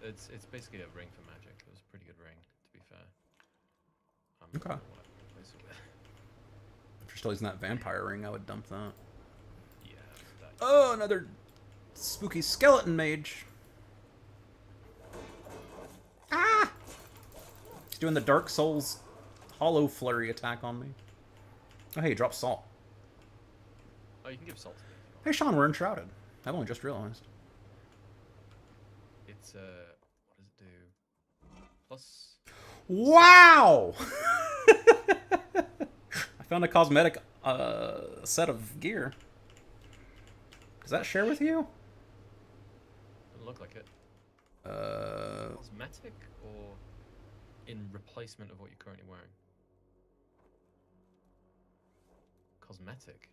It's basically a ring for magic. It was a pretty good ring, to be fair. Okay. What I replace it with. If you're still using that vampire ring, I would dump that. Yeah. That, Oh, another spooky skeleton mage. Ah! He's doing the Dark Souls hollow flurry attack on me. Oh, hey, he dropped salt. oh, you can give salt to me if you want. Hey, Sean, we're enshrouded. I've only just realized. It's what does it do? Plus. Wow! I found a cosmetic set of gear. Does that share with you? Doesn't look like it. Uh, Cosmetic or in replacement of what you're currently wearing? Cosmetic.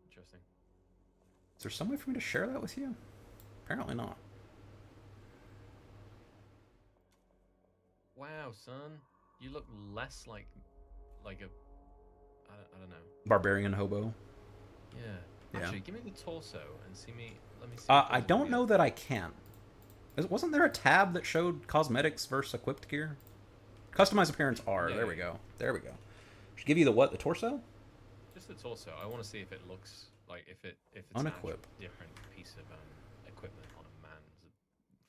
Interesting. is there some way for me to share that with you? Apparently not. Wow, son, you look less like a I don't know. Barbarian hobo. Yeah. Yeah. Actually, give me the torso and see me. Let me see. if I there's a don't weird- know that I can. Wasn't there a tab that showed cosmetics versus equipped gear? Customize appearance R. Yeah, There we yeah. go. There we go. Should give you the what? The torso? Just the torso. I want to see if it looks Like if it's Unequip. a different piece of equipment on a man as a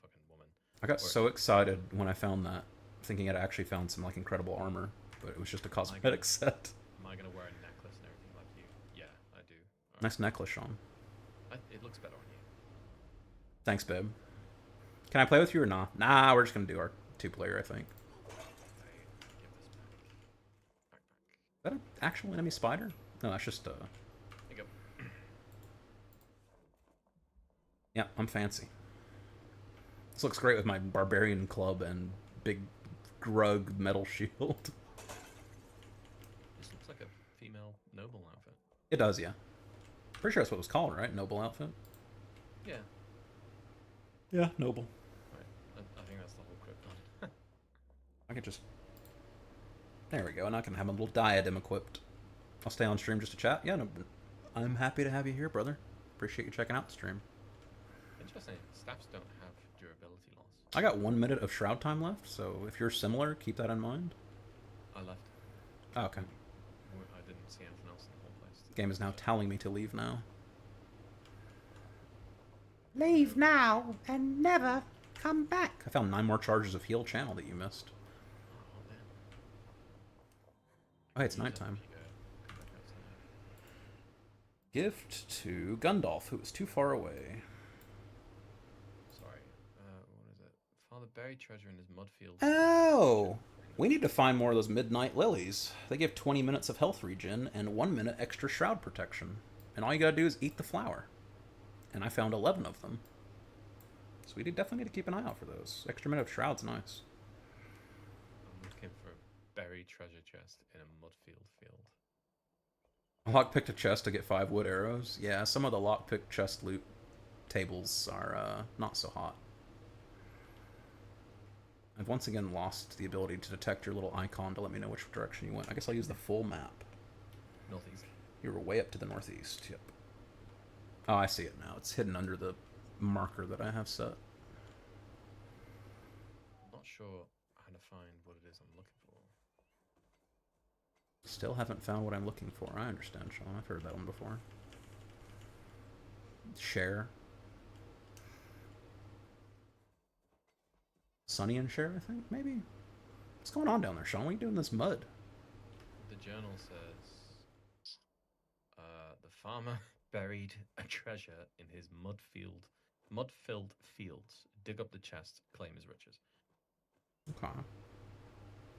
fucking woman. I got Or so excited when I found that, thinking I'd actually found some like incredible armor, but it was just a cosmetic set. Am I gonna wear a necklace and everything like you? Yeah, I do. Nice necklace, Sean. It looks better on you. Thanks, babe. Can I play with you or nah? Nah, we're just gonna do our 2-player, I think. Give this back. Is that an actual enemy spider? No, that's just There you go. Yeah, I'm fancy. This looks great with my barbarian club and big grug metal shield. This looks like a female noble outfit. It does, yeah. Pretty sure that's what it was called, right? Noble outfit? Yeah. Yeah, noble. Right. I think that's the whole Krypton. I could just... There we go, and I can have a little diadem equipped. I'll stay on stream just to chat. Yeah, no, I'm happy to have you here, brother. Appreciate you checking out the stream. Interesting. Staffs don't have durability loss. I got 1 minute of shroud time left, so if you're similar, keep that in mind. I left. Oh, okay. I didn't see anything else in the whole place. The game is now telling me to leave now. Leave now and never come back. I found 9 more charges of heal channel that you missed. Oh, man. Oh, hey, it's nighttime. Gift to Gundalf, who is too far away. Sorry. What is it? Father buried treasure in his mud field. Oh! We need to find more of those midnight lilies. They give 20 minutes of health regen and 1 minute extra shroud protection. And all you gotta do is eat the flower. And I found 11 of them. So we definitely need to keep an eye out for those. Extra minute of shroud's nice. I'm looking for a buried treasure chest in a mud field. Lockpicked a chest to get 5 wood arrows. Yeah, some of the lockpick chest loot tables are not so hot. I've once again lost the ability to detect your little icon to let me know which direction you went. I guess I'll use the full map. Northeast. You were way up to the northeast, yep. Oh, I see it now. It's hidden under the marker that I have set. Not sure how to find what it is I'm looking for. Still haven't found what I'm looking for. I understand, Sean. I've heard that one before. Share. Sunny and Share, I think, maybe? What's going on down there, Sean? What are you doing in this mud? The journal says, the farmer buried a treasure in his mud-filled fields. Dig up the chest, claim his riches. Okay.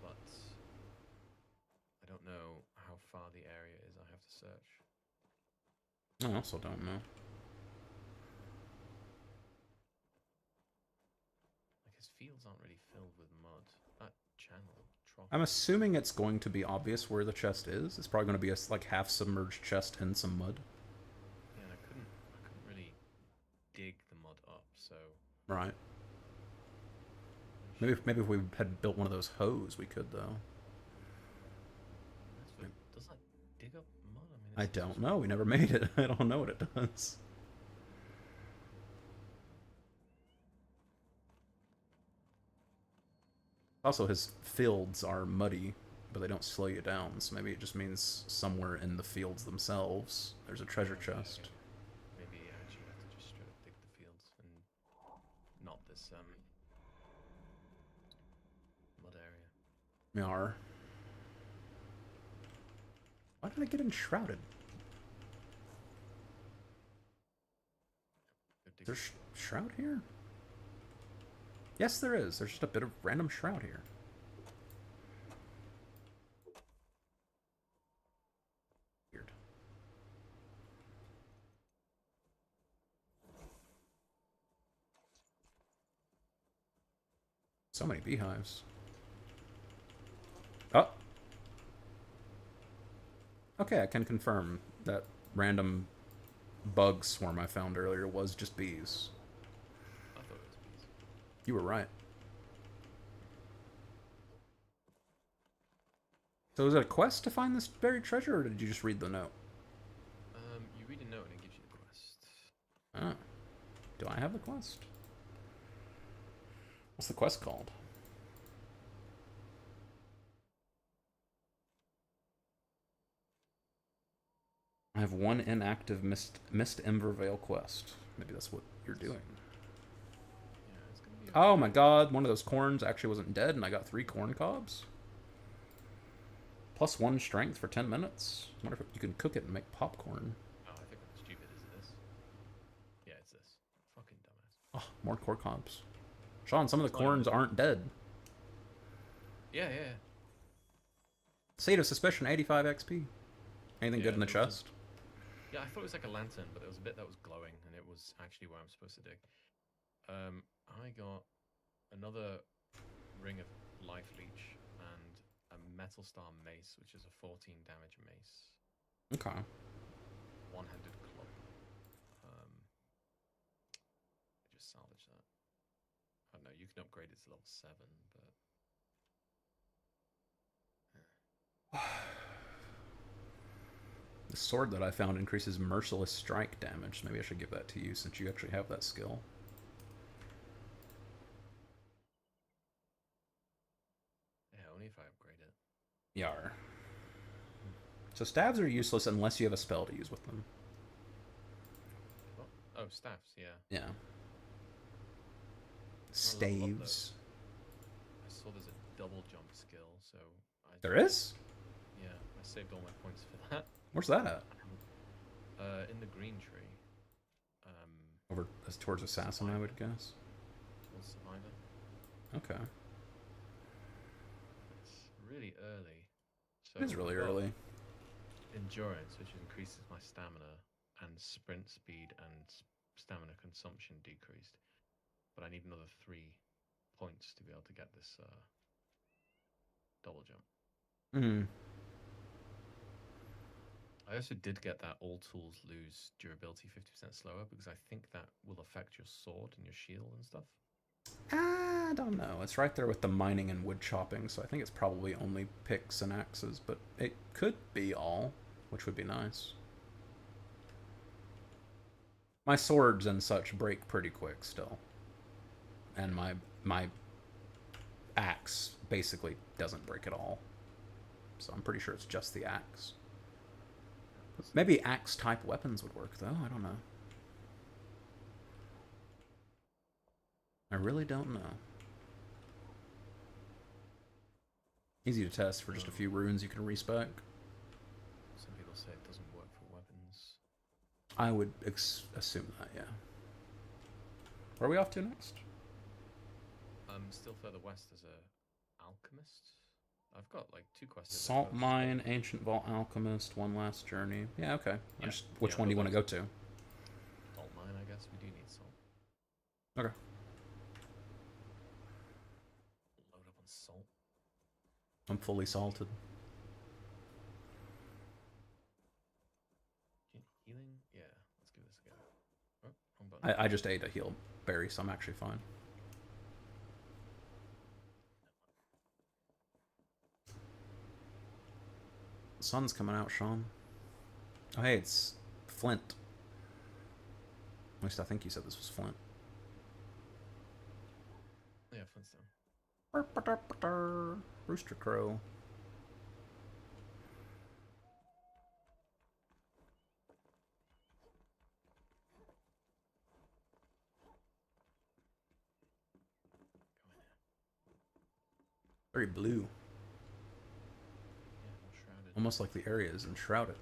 But I don't know how far the area is. I have to search. I also don't know. Like his fields aren't really filled with mud. That channel trough. I'm assuming it's going to be obvious where the chest is. It's probably going to be a like half submerged chest in some mud. Yeah, and I couldn't really dig the mud up, so Right. Maybe if we had built one of those hoes, we could though. does that dig up mud? I mean, I don't know. We never made it. I don't know what it does. Also, his fields are muddy, but they don't slow you down, so maybe it just means somewhere in the fields themselves there's a treasure chest. Maybe I actually have to just straight up dig the fields and not this mud area. Yar. Why did I get enshrouded? There's shroud here? Yes, there is. There's just a bit of random shroud here. Weird. So many beehives. Oh! Okay, I can confirm that random bug swarm I found earlier was just bees. I thought it was bees. You were right. So is it a quest to find this buried treasure, or did you just read the note? You read a note and it gives you the quest. Oh. Do I have the quest? What's the quest called? I have one inactive Mist Ember Vale quest. Maybe that's what you're doing. Yeah, it's gonna be. Oh my god, one of those corns actually wasn't dead and I got 3 corn cobs. Plus 1 strength for 10 minutes. I wonder if you can cook it and make popcorn. Oh, I think I'm stupid. Is it this? Yeah, it's this. Fucking dumbass. Oh, more corn cobs. Sean, some of the corns aren't dead. Yeah, yeah. Seed of Suspicion, 85 XP. Anything Yeah, good in the there was chest? Yeah, I thought it was like a lantern, but there was a bit that was glowing, and it was actually where I'm supposed to dig. I got another ring of life leech and a metal star mace, which is a 14 damage mace. Okay. One-handed club. I just salvage that. I don't know, you can upgrade it to level 7, but... The sword that I found increases merciless strike damage. Maybe I should give that to you since you actually have that skill. Yeah, only if I upgrade it. Yar. So staves are useless unless you have a spell to use with them. What? Oh, staffs, yeah. Yeah. level up Staves. I saw there's a double jump skill, so... There is? Yeah, I saved all my points for that. Where's that at? In the green tree. Over towards Assassin, I would guess. Towards Survivor. Okay. It's really early. So It is really I've got early. Endurance, which increases my stamina, and sprint speed and stamina consumption decreased. But I need another 3 points to be able to get this double jump. Hmm. I also did get that all tools lose durability 50% slower because I think that will affect your sword and your shield and stuff. I don't know. It's right there with the mining and wood chopping, so I think it's probably only picks and axes, but it could be all, which would be nice. My swords and such break pretty quick still. And my axe basically doesn't break at all. So I'm pretty sure it's just the axe. Maybe axe-type weapons would work, though. I don't know. I really don't know. Easy to test for just a few runes you can respec. Some people say it doesn't work for weapons. I would assume that, yeah. Where are we off to next? Still further west as a alchemist. I've got like 2 quests. Salt Mine, Ancient Vault Alchemist, One Last Journey. Yeah, okay. Yeah. Just, which Yeah, one do you want to go to? Salt mine, I guess. We do need salt. Okay. Load up on salt. I'm fully salted. Healing? Yeah, let's give this a go. Oh, wrong button. I just ate a heal berry, so I'm actually fine. The sun's coming out, Sean. Oh, hey, it's Flint. At least I think you said this was Flint. Yeah, Flintstone. Rooster Crow. Very blue. Yeah, Enshrouded. Almost like the area is enshrouded.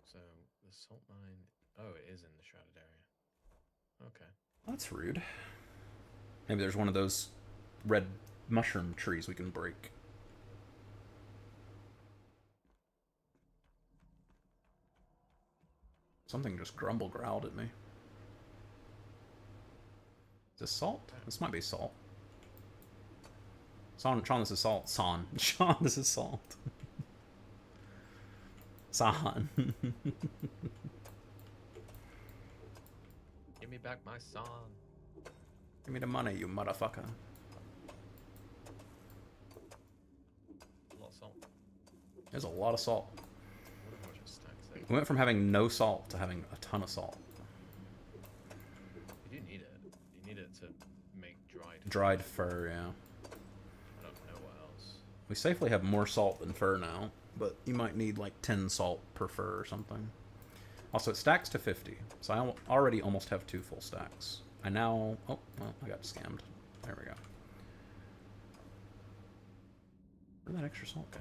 So, the salt mine... Oh, it is in the shrouded area. Okay. That's rude. Maybe there's one of those red mushroom trees we can break. Something just growled at me. Is this salt? This might be salt. Sean, this is salt. Sean, this is salt. San. Give me back my song. Give me the money, you motherfucker. A lot of salt. There's a lot of salt. I wonder how much it stacks there. We went from having no salt to having a ton of salt. You do need it. You need it to make Dried fur, yeah. I don't know what else. We safely have more salt than fur now. but you might need like 10 salt per fur or something. Also, it stacks to 50, so I already almost have 2 full stacks. I now... Oh, well, I got scammed. There we go. Where'd that extra salt go?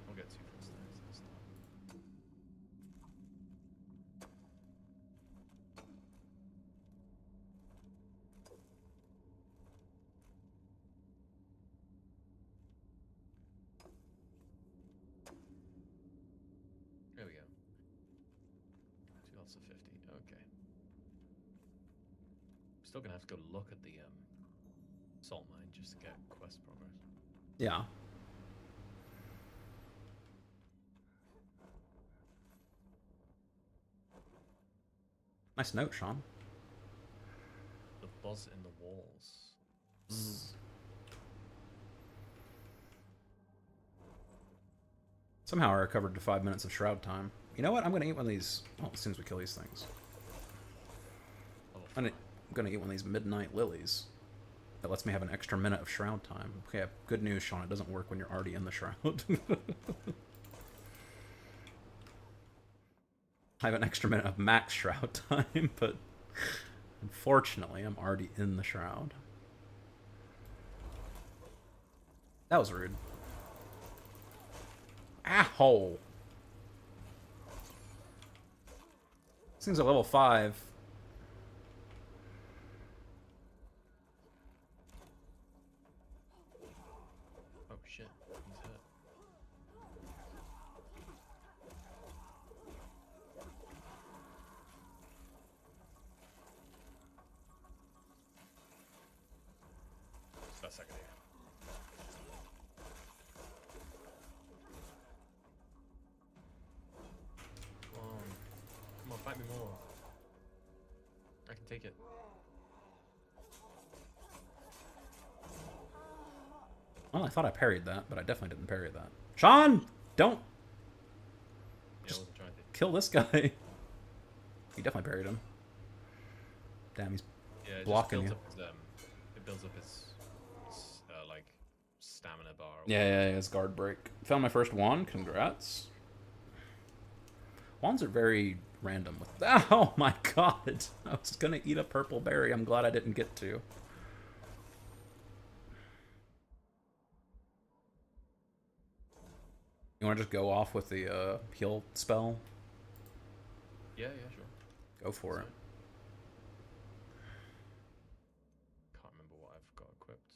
I'll get 2 full stacks this time. There we go. 2 lots of 50. Okay. Still gonna have to go look at the salt mine just to get quest progress. Yeah. Nice note, Sean. The buzz in the walls. Zzz. Somehow I recovered to 5 minutes of shroud time. You know what? I'm gonna eat one of these. Well, as soon as we kill these things, I'm gonna eat one of these midnight lilies. That lets me have an extra minute of shroud time. Okay, good news, Sean. It doesn't work when you're already in the shroud. I have an extra minute of max shroud time, but unfortunately, I'm already in the shroud. That was rude. Asshole. This thing's at level 5. Oh shit, he's hurt. Just that second here. Come on, fight me more. I can take it. Well, I thought I parried that, but I definitely didn't parry that. Sean! Don't Yeah, I Just- wasn't trying to. kill this guy. He definitely parried him. Damn, he's... Yeah, it blocking just you. builds up his, it builds up his like stamina bar. Or Yeah, his guard break. Found my first wand. Congrats. Wands are very random. With oh my god! I was gonna eat a purple berry. I'm glad I didn't get to. You want to just go off with the heal spell? Yeah, sure. Go for it. Can't remember what I've got equipped.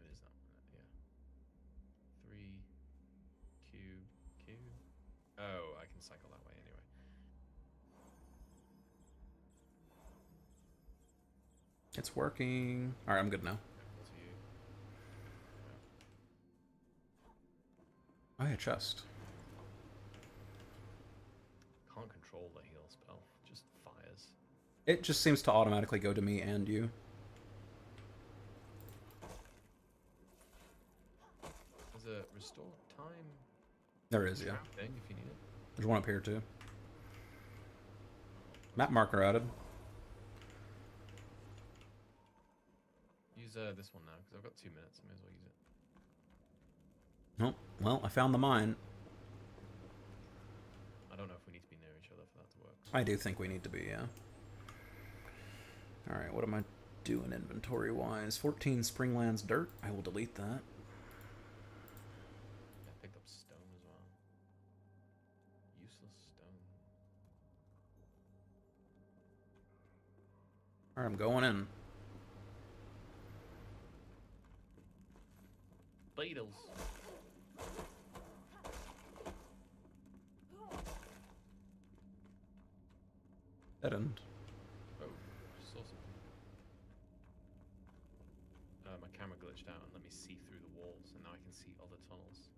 It is that one, yeah. 3 Q. Oh, I can cycle that way anyway. It's working. Alright, I'm good now. To you. Oh yeah, chest. Can't control the heal spell. Just fires. It just seems to automatically go to me and you. There's a restore time There is, yeah. thing if you need it. There's one up here too. Map marker added. Use this one now because I've got 2 minutes. I may as well use it. Nope. Well, I found the mine. I don't know if we need to be near each other for that to work. I do think we need to be, yeah. Alright, what am I doing inventory-wise? 14 Springlands dirt. I will delete that. I picked up stone as well. Useless stone. Alright, I'm going in. Beetles. Dead end. Oh, saw something. My camera glitched out and let me see through the walls, and now I can see other tunnels.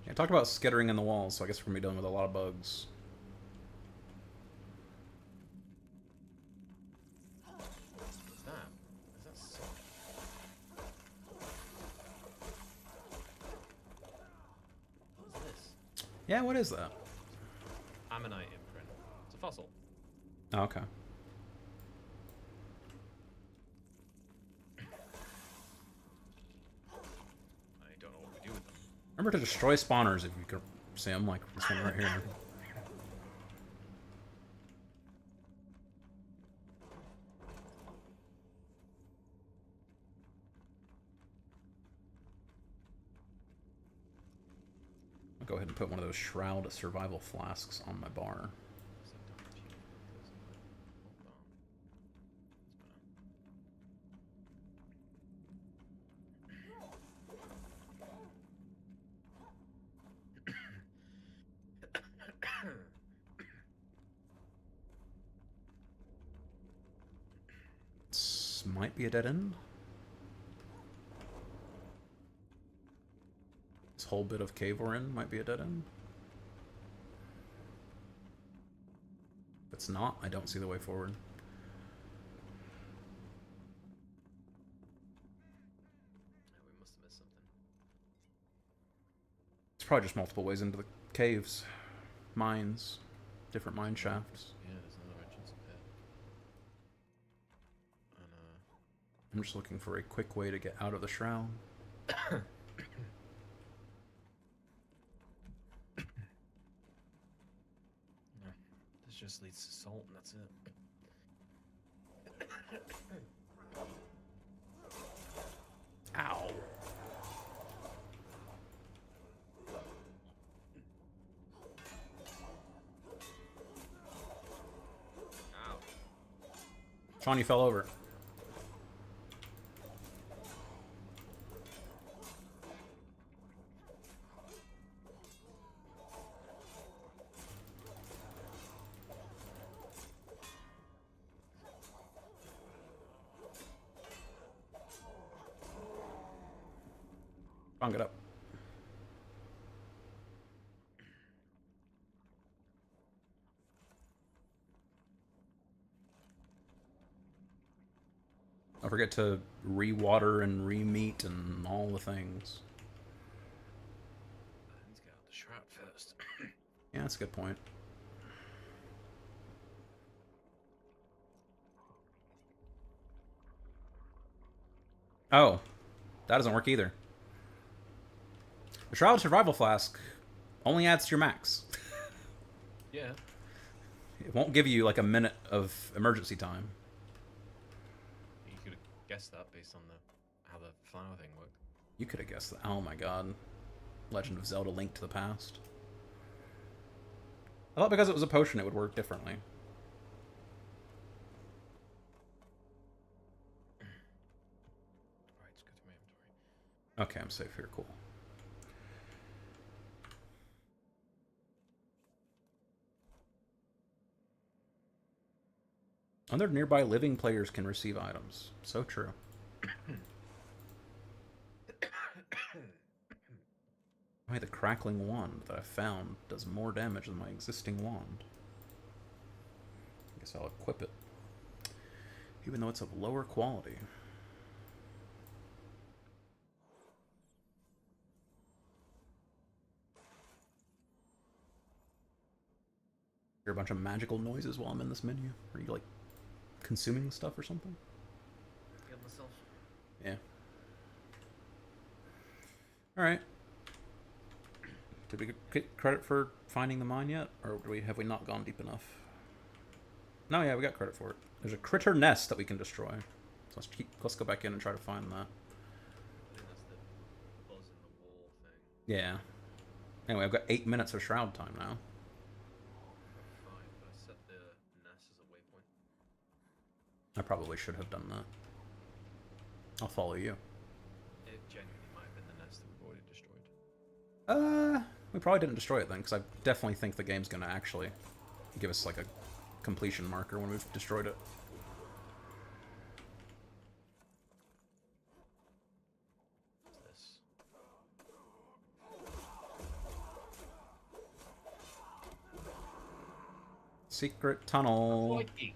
Yeah, I talked about skittering in the walls, so I guess we're going to be dealing with a lot of bugs. What's that? Is that salt? What's this? Yeah, what is that? Ammonite imprint. It's a fossil. Oh, okay. Remember to destroy spawners if you can see them, like this one right here. I'll go ahead and put one of those Shroud survival flasks on my bar. This might be a dead end. This whole bit of cave we're in might be a dead end. If it's not, I don't see the way forward. We must have missed something. It's probably just multiple ways into the caves. Mines. Different mine shafts. Yeah, there's another entrance up here. And, I'm just looking for a quick way to get out of the shroud. no, this just leads to salt and that's it. Ow. Ow. Sean, you fell over. Bung it up. Don't forget to re-water and re-meat and all the things. I need to get out the shroud first. Yeah, that's a good point. Oh, that doesn't work either. The Shroud Survival Flask only adds to your max. Yeah. It won't give you like a minute of emergency time. You could have guessed that based on how the flower thing worked. You could have guessed that. Oh my god. Legend of Zelda: Link to the Past. I thought because it was a potion it would work differently. Alright, let's go through my inventory. Okay, I'm safe here. Cool. Other nearby living players can receive items. So true. Why the crackling wand that I found does more damage than my existing wand. I guess I'll equip it. Even though it's of lower quality. Hear a bunch of magical noises while I'm in this menu? Are you like consuming stuff or something? Get myself. Yeah. Alright. Did we get credit for finding the mine yet? Or have we not gone deep enough? No, yeah, we got credit for it. There's a critter nest that we can destroy. So let's go back in and try to find that. I think that's the buzz in the wall thing. Yeah. Anyway, I've got 8 minutes of shroud time now. Fine, but I set the nest as a waypoint. I probably should have done that. I'll follow you. It genuinely might have been the nest that we've already destroyed. We probably didn't destroy it then, because I definitely think the game's gonna actually give us like a completion marker when we've destroyed it. What's this? Secret tunnel. Mikey.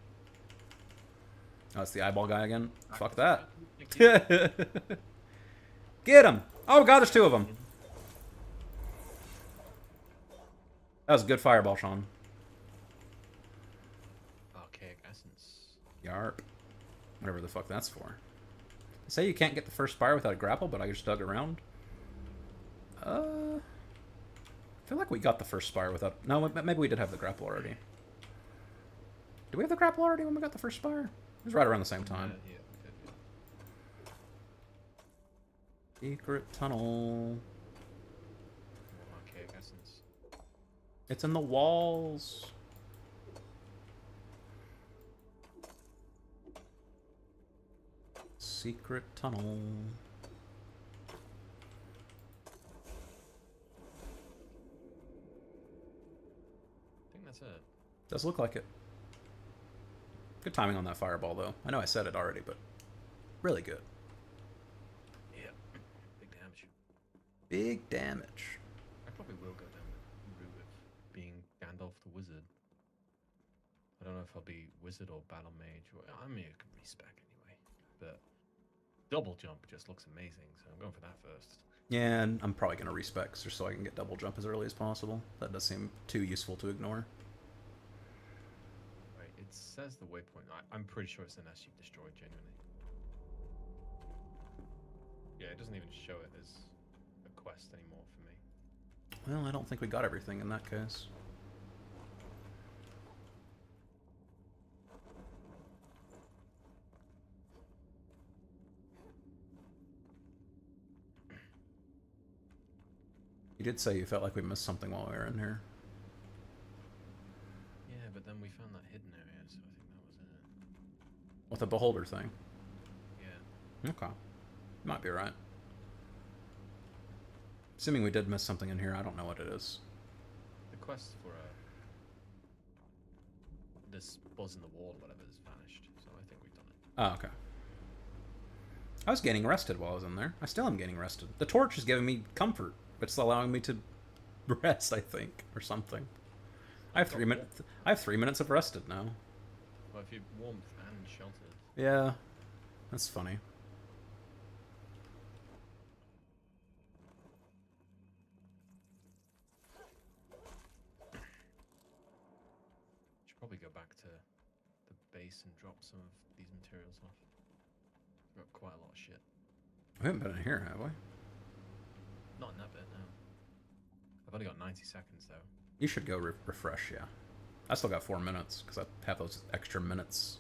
Oh, it's the eyeball guy again? Fuck that. Mikey. Get him! Oh god, there's 2 of them. That was a good fireball, Sean. Archaic essence. Yarp. Whatever the fuck that's for. They say you can't get the first spire without a grapple, but I just dug around. I feel like we got the first spire without... No, maybe we did have the grapple already. Did we have the grapple already when we got the first spire? It was right around the same time. Yeah, good, yeah. Secret tunnel. More archaic essence. It's in the walls. Secret tunnel. I think that's it. Does look like it. Good timing on that fireball, though. I know I said it already, but really good. Yeah. Big damage. Big damage. I probably will go down the route of being Gandalf the Wizard. I don't know if I'll be Wizard or Battle Mage. Or, I mean, I can respec anyway. But double jump just looks amazing, so I'm going for that first. Yeah, and I'm probably going to respec just so I can get double jump as early as possible. That does seem too useful to ignore. Right, it says the waypoint. I'm pretty sure it's unless you've destroyed genuinely. Yeah, it doesn't even show it as a quest anymore for me. Well, I don't think we got everything in that case. You did say you felt like we missed something while we were in here. Yeah, but then we found that hidden area, so I think that was it. With the beholder thing. Yeah. Okay. Might be right. Assuming we did miss something in here, I don't know what it is. The quest for this buzz in the wall or whatever has vanished, so I think we've done it. Oh, okay. I was gaining rested while I was in there. I still am gaining rested. The torch is giving me comfort. It's allowing me to rest, I think, or something. I have 3 minutes. I have 3 minutes of rested now. Well, if you're warmth and sheltered. Yeah, that's funny. Should probably go back to the base and drop some of these materials off. We've got quite a lot of shit. We haven't been in here, have we? Not in that bit, no. I've only got 90 seconds, though. You should go refresh, yeah. I still got 4 minutes, because I have those extra minutes.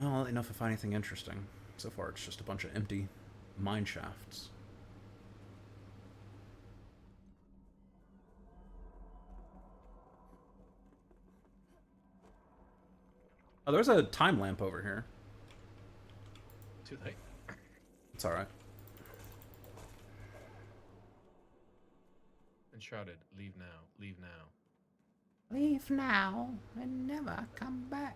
Well, I'll let you know if I find anything interesting. So far, it's just a bunch of empty mine shafts. Oh, there's a time lamp over here. Too late. It's alright. Enshrouded, leave now, leave now. Leave now and never come back.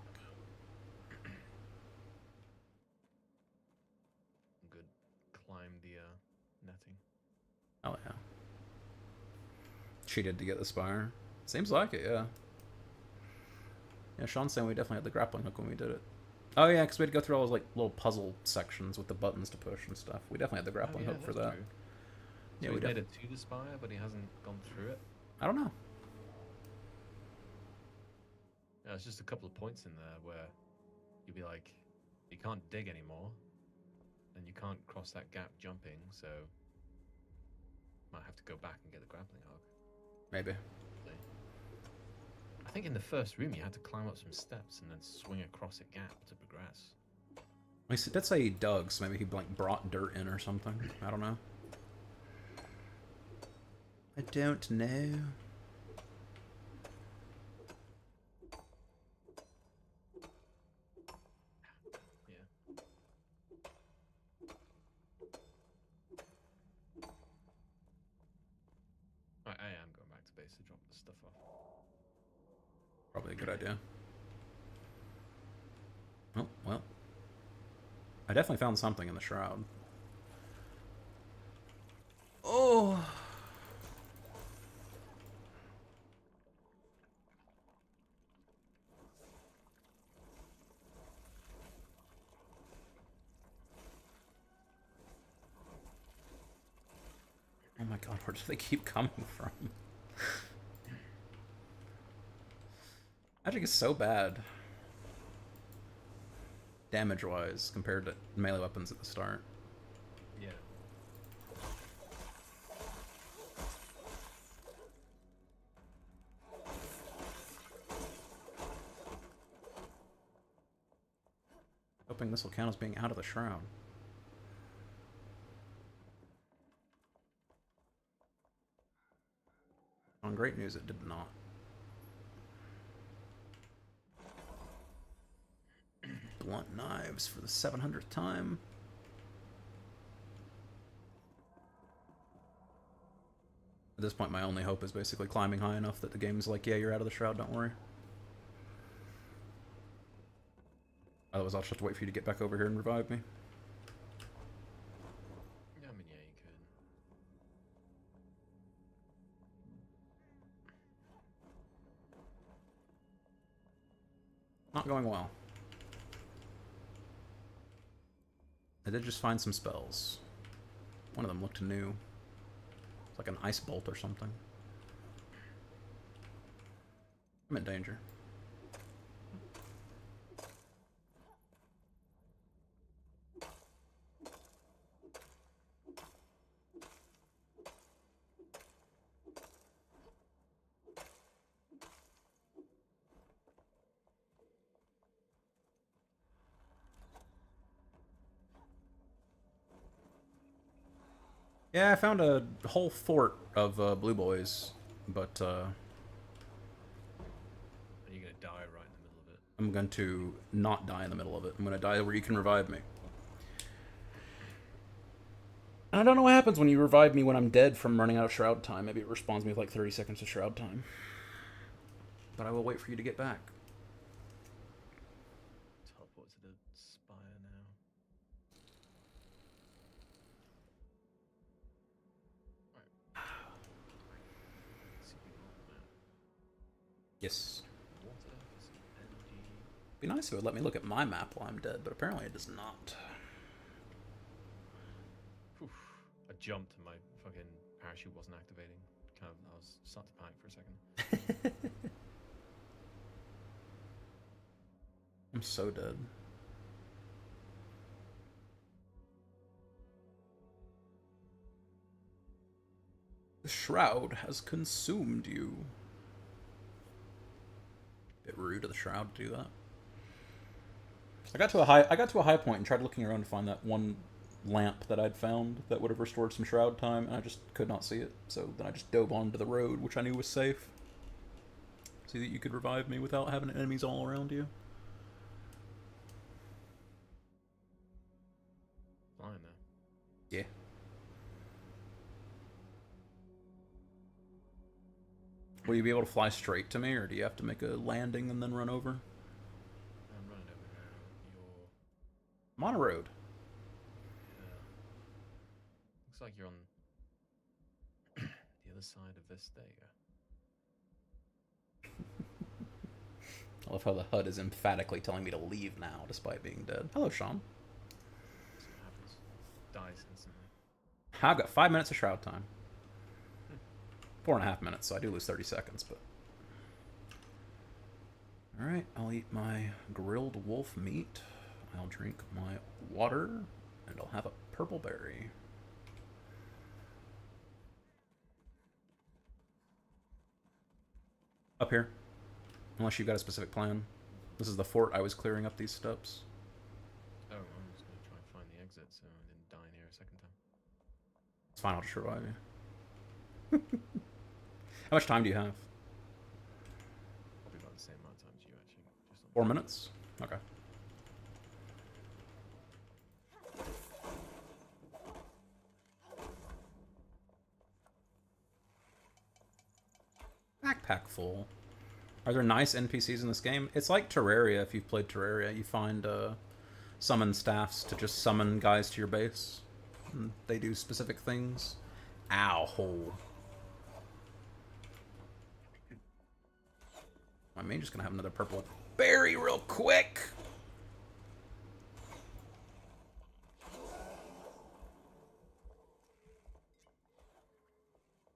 Good. Climb the netting. Oh, yeah. Cheated to get the spire. Seems like it, yeah. Yeah, Sean's saying we definitely had the grappling hook when we did it. Oh, yeah, because we had to go through all those like little puzzle sections with the buttons to push and stuff. We definitely had the grappling hook for that. True. Yeah, So we he made did. it to the spire, but he hasn't gone through it. I don't know. Yeah, there's just a couple of points in there where you'd be like, you can't dig anymore, and you can't cross that gap jumping, so might have to go back and get the grappling hook. Maybe. I think in the first room you had to climb up some steps and then swing across a gap to progress. He did say he dug, so maybe he like brought dirt in or something. I don't know. I don't know. Yeah. I am going back to base to drop the stuff off. Probably a good idea. Oh, well. I definitely found something in the shroud. Oh! Oh my god, where do they keep coming from? Magic is so bad. Damage-wise, compared to melee weapons at the start. Yeah. hoping this will count as being out of the shroud. On great news, it did not. Blunt knives for the 700th time. At this point, my only hope is basically climbing high enough that the game's like, yeah, you're out of the shroud, don't worry. Otherwise, I'll just have to wait for you to get back over here and revive me. Yeah, I mean, yeah, you could. Not going well. I did just find some spells. One of them looked new. It's like an ice bolt or something. I'm in danger. Yeah, I found a whole fort of blue boys, but Are you gonna die right in the middle of it? I'm going to not die in the middle of it. I'm going to die where you can revive me. And I don't know what happens when you revive me when I'm dead from running out of shroud time. Maybe it respawns me with like 30 seconds of shroud time. But I will wait for you to get back. Teleport to the spire now. Right. See you on the map. Yes. Water for some energy. Be nice if it would let me look at my map while I'm dead, but apparently it does not. Oof. I jumped and my fucking parachute wasn't activating. Kind of, I was starting to panic for a second. I'm so dead. The shroud has consumed you. Bit rude of the shroud to do that. I got to a high point and tried looking around to find that one lamp that I'd found that would have restored some shroud time, and I just could not see it. So then I just dove onto the road, which I knew was safe. See that you could revive me without having enemies all around you. Flying there. Yeah. Will you be able to fly straight to me, or do you have to make a landing and then run over? I'm running over now. You're... I'm on a road. Yeah. Looks like you're on the other side of this. There you go. I love how the HUD is emphatically telling me to leave now, despite being dead. Hello, Sean. That's what happens. Dies instantly. I've got 5 minutes of shroud time. 4.5 minutes, so I do lose 30 seconds, but... Alright, I'll eat my grilled wolf meat. I'll drink my water, and I'll have a purple berry. Up here. Unless you've got a specific plan. This is the fort I was clearing up these steps. Oh, I'm just gonna try and find the exit so I didn't die in here a second time. It's fine, I'll just revive you. How much time do you have? Probably about the same amount of time as you actually. Just on 4 minutes? Okay. Backpack full. Are there nice NPCs in this game? It's like Terraria. If you've played Terraria, you find summon staffs to just summon guys to your base. And they do specific things. Ow, hole. I mean, just gonna have another purple berry real quick.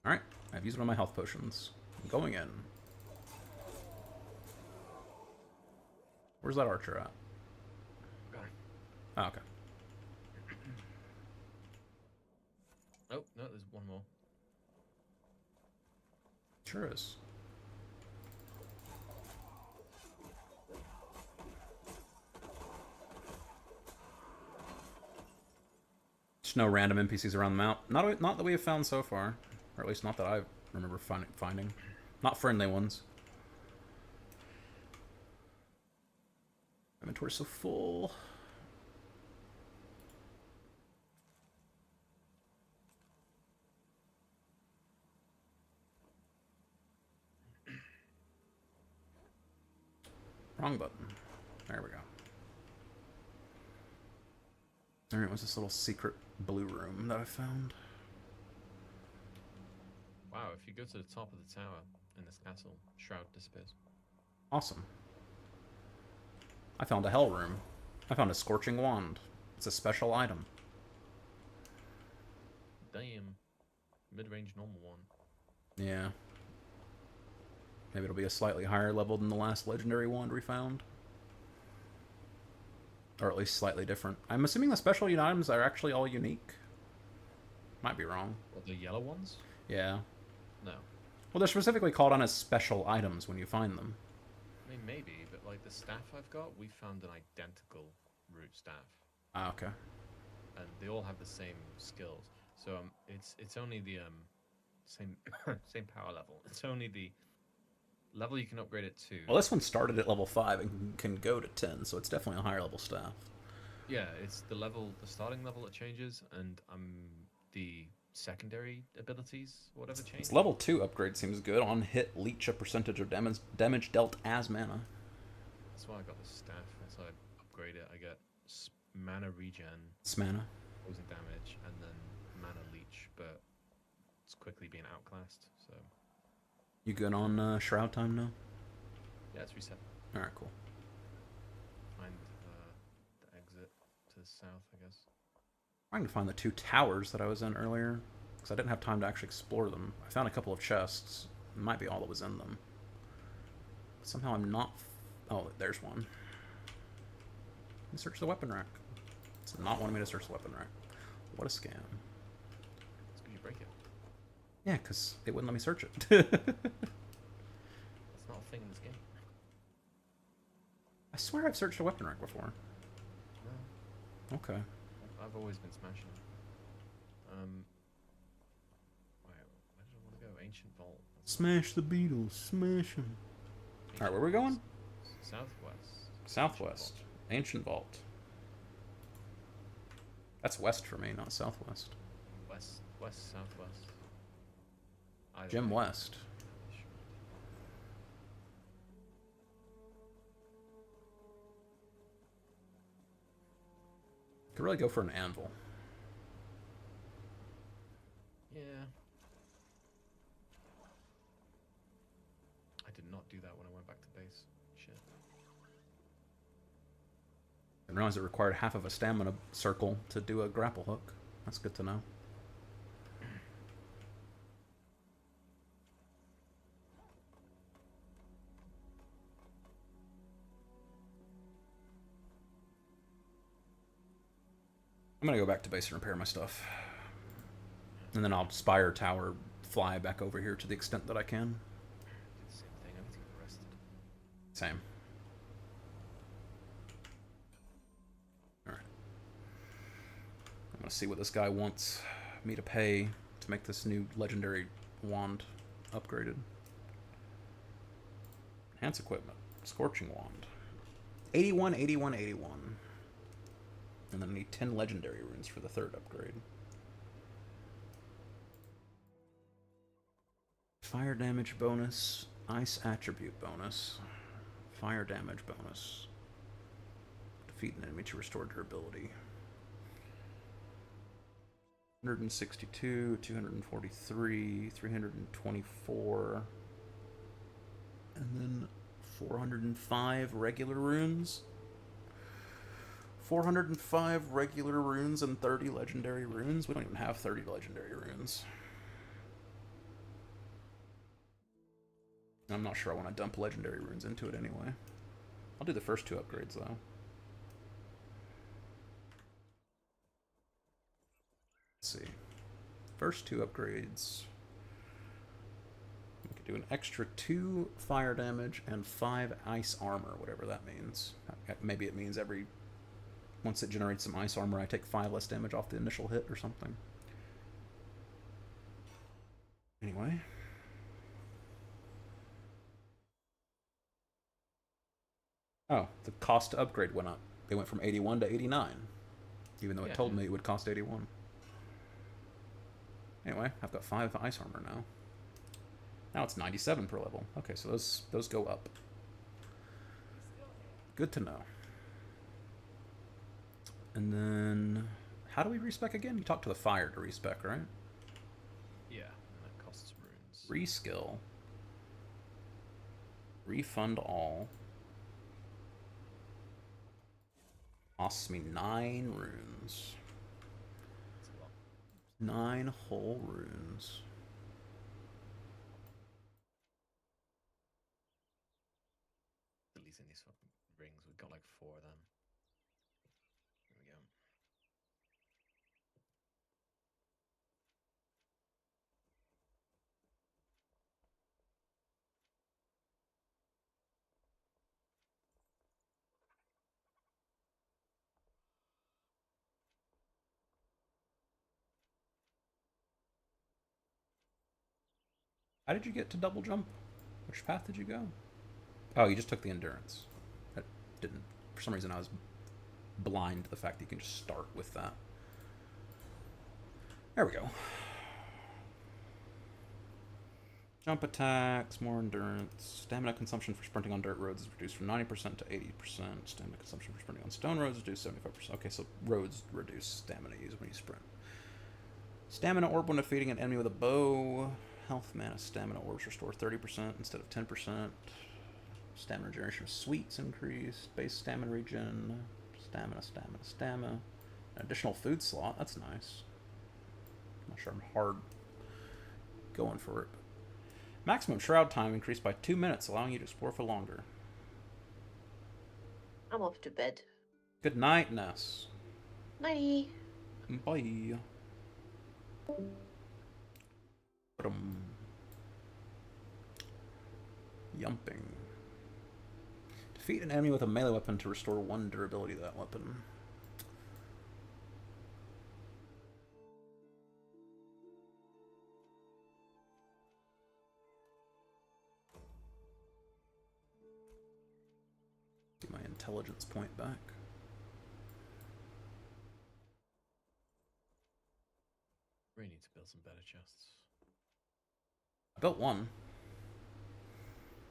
Alright, I've used one of my health potions. I'm going in. Where's that archer at? Okay. Oh, okay. Oh, no, there's one more. Sure is. There's no random NPCs around the map. Not that we have found so far. Or at least not that I remember finding. Not friendly ones. Inventory's so full. Wrong button. There we go. There it was, this little secret blue room that I found. Wow, if you go to the top of the tower in this castle, Shroud disappears. Awesome. I found a hell room. I found a scorching wand. It's a special item. Damn. Mid-range normal one. Yeah. Maybe it'll be a slightly higher level than the last legendary wand we found. Or at least slightly different. I'm assuming the special items are actually all unique. Might be wrong. What, the yellow ones? Yeah. No. Well, they're specifically called on as special items when you find them. I mean, maybe, but like the staff I've got, we found an identical root staff. Ah, okay. And they all have the same skills. So it's only the same same power level. It's only the level you can upgrade it to. Well, this one started at level 5 and can go to 10, so it's definitely a higher level staff. Yeah, it's the starting level that changes, and the secondary abilities, whatever changes. Its level 2 upgrade seems good. On hit, leech a percentage of damage dealt as mana. That's why I got the staff. As I upgrade it, I get mana regen, Smana. poison damage, and then mana leech, but it's quickly being outclassed, so... You good on Shroud time now? Yeah, it's reset. Alright, cool. Find the exit to the south, I guess. I'm trying to find the 2 towers that I was in earlier, because I didn't have time to actually explore them. I found a couple of chests. It might be all that was in them. But somehow I'm not... Oh, there's one. Let me search the weapon rack. It's not wanting me to search the weapon rack. What a scam. It's because you break it. Yeah, because it wouldn't let me search it. That's not a thing in this game. I swear I've searched a weapon rack before. No. Okay. I've always been smashing it. Where did I want to go? Ancient Vault. Smash the Beatles. Smash them. Alright, where are we going? Southwest. Southwest. Ancient Vault. That's west for me, not southwest. West, southwest. Either Jim way. West. Could really go for an anvil. Yeah. I did not do that when I went back to base. Shit. I didn't realize it required half of a stamina circle to do a grapple hook. That's good to know. I'm gonna go back to base and repair my stuff. And then I'll spire tower fly back over here to the extent that I can. Did the same thing. I need to get rested. Same. Alright. I'm gonna see what this guy wants me to pay to make this new legendary wand upgraded. Enhance equipment. Scorching wand. 81, 81, 81. And then I need 10 legendary runes for the third upgrade. Fire damage bonus. Ice attribute bonus. Fire damage bonus. Defeat an enemy to restore durability. 162, 243, 324. And then 405 regular runes. 405 regular runes and 30 legendary runes. We don't even have 30 legendary runes. I'm not sure I want to dump legendary runes into it anyway. I'll do the first 2 upgrades though. Let's see. First 2 upgrades. We could do an extra 2 fire damage and 5 ice armor, whatever that means. Maybe it means every once it generates some ice armor, I take 5 less damage off the initial hit or something. Anyway. Oh, the cost to upgrade went up. They went from 81 to 89. Even though it told me it would cost 81. Anyway, I've got 5 ice armor now. Now it's 97 per level. Okay, so those go up. Good to know. And then, how do we respec again? You talk to the fire to respec, right? Yeah, and that costs runes. Reskill. Refund all. Costs me 9 runes. That's a lot. 9 whole runes. Deleting these fucking rings. We've got like 4 of them. There we go. How did you get to double jump? Which path did you go? Oh, you just took the endurance. That didn't. For some reason, I was blind to the fact that you can just start with that. There we go. Jump attacks, more endurance. Stamina consumption for sprinting on dirt roads is reduced from 90% to 80%. Stamina consumption for sprinting on stone roads is reduced 75%. Okay, so roads reduce stamina used when you sprint. Stamina orb when defeating an enemy with a bow. Health, mana, stamina orbs restore 30% instead of 10%. Stamina generation of sweets increased. Base stamina regen. Stamina. An additional food slot. That's nice. I'm not sure I'm hard going for it. Maximum shroud time increased by 2 minutes, allowing you to explore for longer. I'm off to bed. Good night, Ness. Nighty. Bye. Yumping. Defeat an enemy with a melee weapon to restore 1 durability to that weapon. Get my intelligence point back. We need to build some better chests. I built one.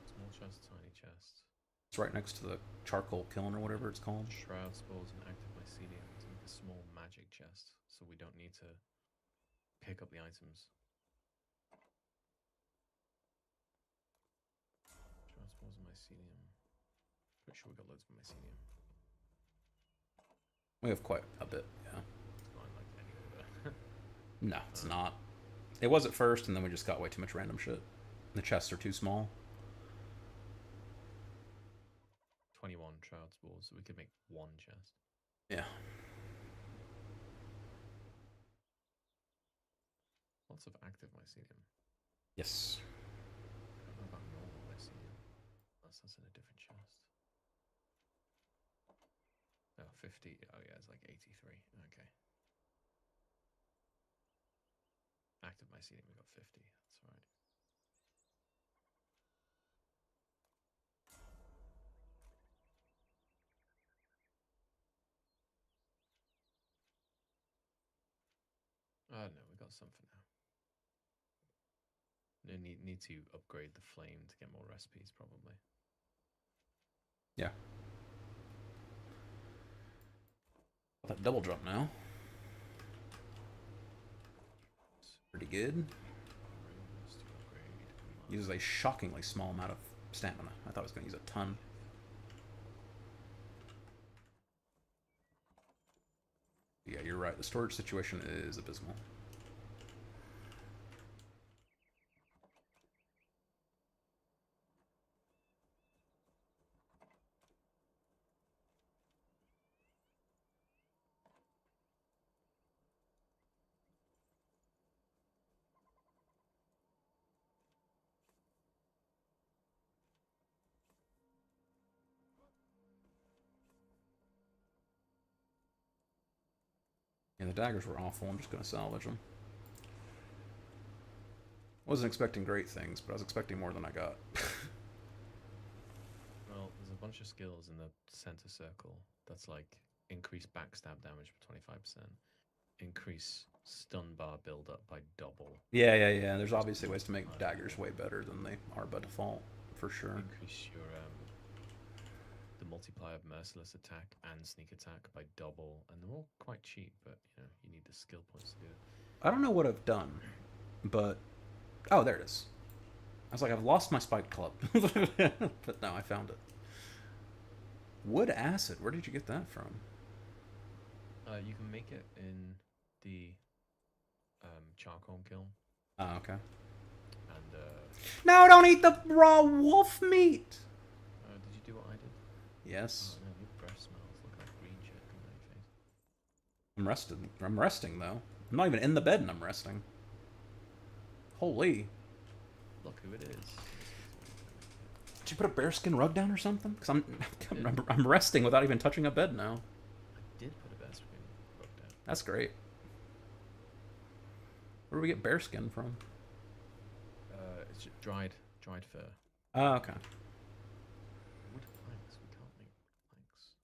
Small chest, tiny chest. It's right next to the charcoal kiln or whatever it's called. Shroud spores and active mycelium to make a small magic chest, so we don't need to pick up the items. Shroud spores and mycelium. Pretty sure we got loads of mycelium. We have quite a bit, yeah. It's not in like any order. No, it's not. It was at first, and then we just got way too much random shit. The chests are too small. 21 shroud spores, so we could make 1 chest. Yeah. Lots of active mycelium. Yes. I don't know about normal mycelium. Unless that's in a different chest. Oh, 50. Oh, yeah, it's like 83. Okay. Active mycelium, we got 50. That's right. No, we got some for now. Need to upgrade the flame to get more recipes, probably. Yeah. Got that double jump now. Pretty good. Runes to upgrade. Uses a shockingly small amount of stamina. I thought I was going to use a ton. Yeah, you're right. The storage situation is abysmal. Yeah, the daggers were awful. I'm just gonna salvage them. Wasn't expecting great things, but I was expecting more than I got. Well, there's a bunch of skills in the center circle that's like increase backstab damage by 25%, increase stun bar build up by double, Yeah. There's obviously ways to make daggers way better than they are by default, for sure. increase your the multiplier of merciless attack and sneak attack by double, and they're all quite cheap, but you know you need the skill points to do it. I don't know what I've done, but oh, there it is. I was like, I've lost my spike club, but no, I found it. Wood acid. Where did you get that from? You can make it in the charcoal kiln, Oh, okay. and No, don't eat the raw wolf meat. did you do what I did? Yes. Oh, no, your breath smells look like green shit coming out your face. I'm rested. I'm resting though. I'm not even in the bed and I'm resting. Holy. Look who it is. Did you put a bearskin rug down or something? Because I'm resting without even touching a bed now. I did put a bear screen rug down. That's great. Where do we get bearskin from? It's just dried fur. Oh, okay. Wood planks. We can't make planks.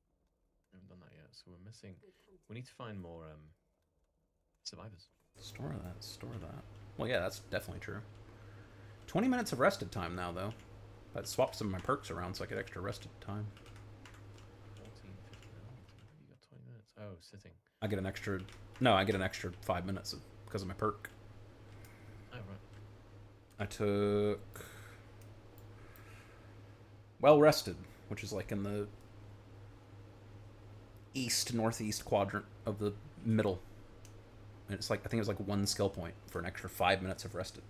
We haven't done that yet, so we're missing. We need to find more survivors. Store that. Store that. Well, yeah, that's definitely true. 20 minutes of rested time now, though. I'd swap some of my perks around so I get extra rested time. 14, 15 minutes. You got 20 minutes. Oh, sitting. I get an extra... No, I get an extra 5 minutes because of my perk. Oh, right. I took... Well rested, which is like in the northeast quadrant of the middle. And it's like, I think it was like 1 skill point for an extra 5 minutes of rested.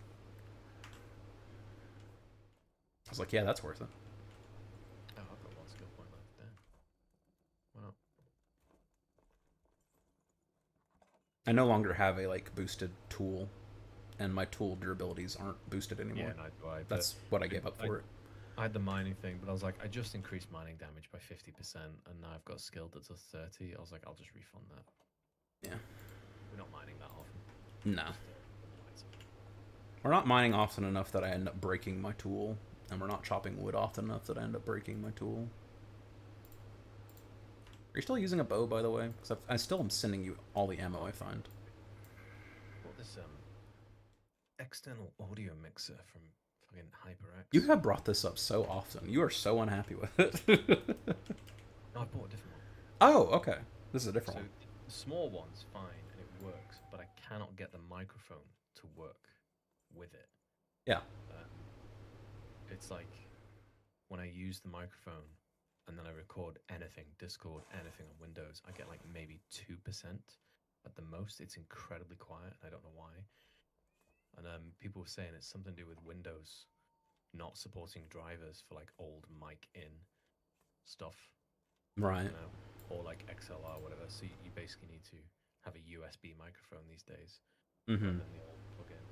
I was like, yeah, that's worth it. Oh, I've got 1 skill point left. Damn. Why not? I no longer have a like boosted tool, and my tool durabilities aren't boosted anymore. Yeah, neither do I. That's what I gave up for it. I had the mining thing, but I was like, I just increased mining damage by 50%, and now I've got a skill that's a 30. I was like, I'll just refund that. Yeah. We're not mining that often. No. We're not mining often enough that I end up breaking my tool, and we're not chopping wood often enough that I end up breaking my tool. Are you still using a bow, by the way? Because I still am sending you all the ammo I find. What this external audio mixer from fucking HyperX. You have brought this up so often. You are so unhappy with it. No, I bought a different one. Oh, okay. This is a different So one. the small one's fine and it works, but I cannot get the microphone to work with it. Yeah. It's like when I use the microphone and then I record anything, Discord, anything on Windows, I get like maybe 2% at the most. It's incredibly quiet. I don't know why. And people were saying it's something to do with Windows not supporting drivers for like old mic in stuff. Right. You know, or like XLR or whatever. So you basically need to have a USB microphone these days. Mm-hmm. Rather than the old plug-in.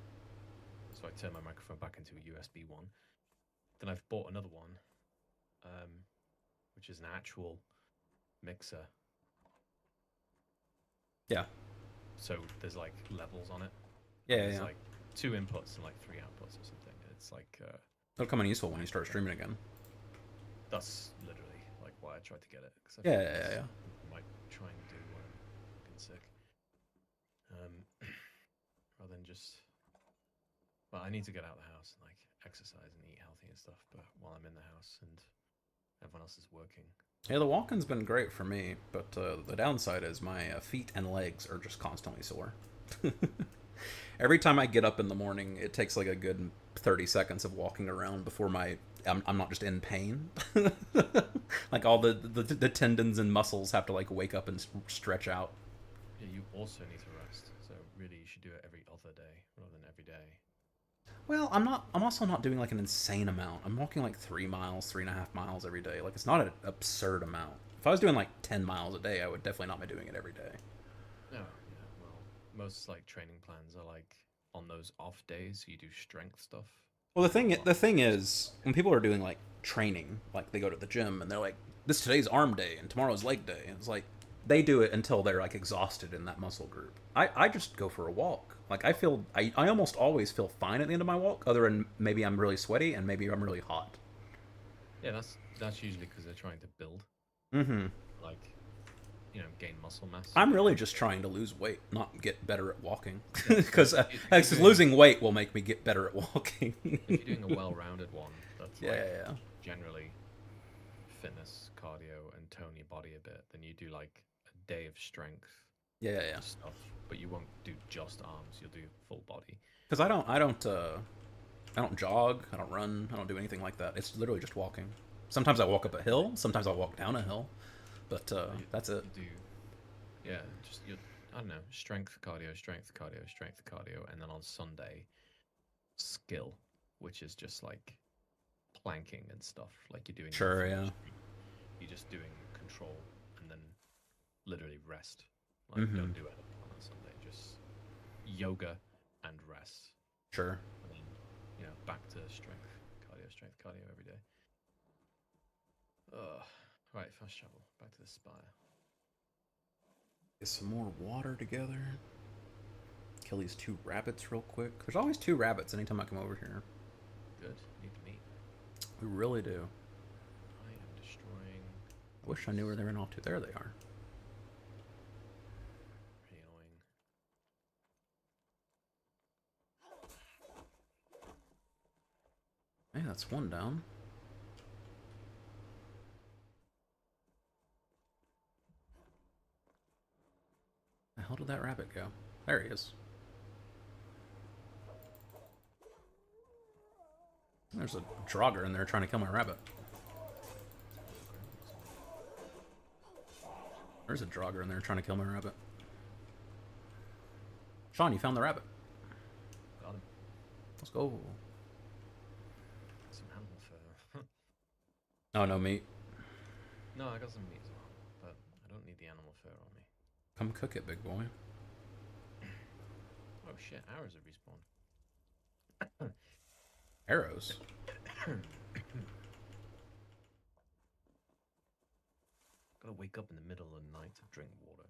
So I turn my microphone back into a USB one. Then I've bought another one, which is an actual mixer. Yeah. So there's like levels on it. Yeah, There's yeah. like 2 inputs and like 3 outputs or something. It's like It'll come in useful when you start streaming again. that's literally like why I tried to get it. Cause I Yeah. I might try and do when I'm fucking sick. Rather than just. Well, I need to get out of the house and like exercise and eat healthy and stuff. But while I'm in the house and everyone else is working. Yeah, the walking's been great for me, but the downside is my feet and legs are just constantly sore. Every time I get up in the morning, it takes like a good 30 seconds of walking around before I'm not just in pain. Like all the tendons and muscles have to like wake up and stretch out. Yeah, you also need to rest. So really, you should do it every other day rather than every day. Well, I'm also not doing like an insane amount. I'm walking like 3 miles, 3.5 miles every day. Like it's not an absurd amount. If I was doing like 10 miles a day, I would definitely not be doing it every day. Oh, yeah. Well, most like training plans are like on those off days you do strength stuff. Well, the thing is, when people are doing like training, like they go to the gym and they're like, today's arm day and tomorrow's leg day. And it's like, they do it until they're like exhausted in that muscle group. I just go for a walk. Like I almost always feel fine at the end of my walk, other than maybe I'm really sweaty and maybe I'm really hot. Yeah, that's usually because they're trying to build, Mm-hmm. like, you know, gain muscle mass. I'm really just trying to lose weight, not get better at walking. Yeah, Because if you're doing- losing weight will make me get better at walking. If you're doing a well-rounded one, that's Yeah, like yeah. generally fitness, cardio, and tone your body a bit, then you do like a day of strength Yeah. stuff, but you won't do just arms. You'll do full body. Because I don't jog, I don't run, I don't do anything like that. It's literally just walking. Sometimes I walk up a hill, sometimes I walk down a hill, but that's it. You do, yeah, just I don't know, strength, cardio, strength, cardio, strength, cardio, and then on Sunday, skill, which is just like planking and stuff, like you're doing. Sure, nothing, yeah. You're just doing control and then literally rest. Like don't do anything on a Sunday, just yoga and rest. Sure. And then, you know, back to strength, cardio every day. Right, fast travel. Back to the spire. Get some more water together. Kill these 2 rabbits real quick. There's always 2 rabbits anytime I come over here. Good. Need meat. We really do. I am destroying. I wish I knew where they ran off to. There they are. Pretty annoying. Hey, that's 1 down. The hell did that rabbit go? There he is. There's a Draugr in there trying to kill my rabbit. There's a Draugr in there trying to kill my rabbit. Sean, you found the rabbit. Got him. Let's go. Some animal fur. Oh, no meat. No, I got some meat as well, but I don't need the animal fur on me. Come cook it, big boy. Oh shit, arrows have respawned. Arrows. Gotta wake up in the middle of the night to drink water.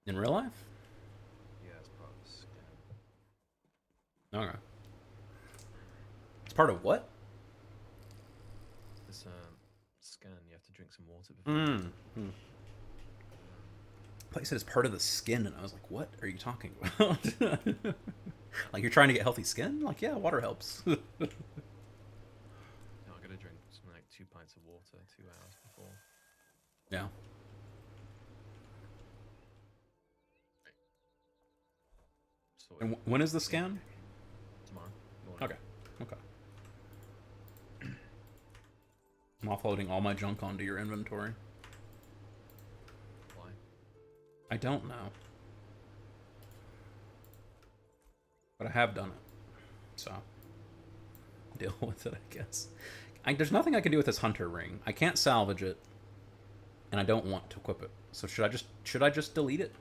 In real life? Yeah, it's part of the skin. Okay. It's part of what? This scan, you have to drink some water before. I thought you said it's part of the skin, and I was like, what are you talking about? Like, you're trying to get healthy skin? Like, yeah, water helps. No, I gotta drink something like 2 pints of water 2 hours before. Yeah. So And when is the scan? tomorrow morning. Okay. I'm offloading all my junk onto your inventory. Why? I don't know. But I have done it. So, deal with it, I guess. There's nothing I can do with this hunter ring. I can't salvage it, and I don't want to equip it. So should I just delete it?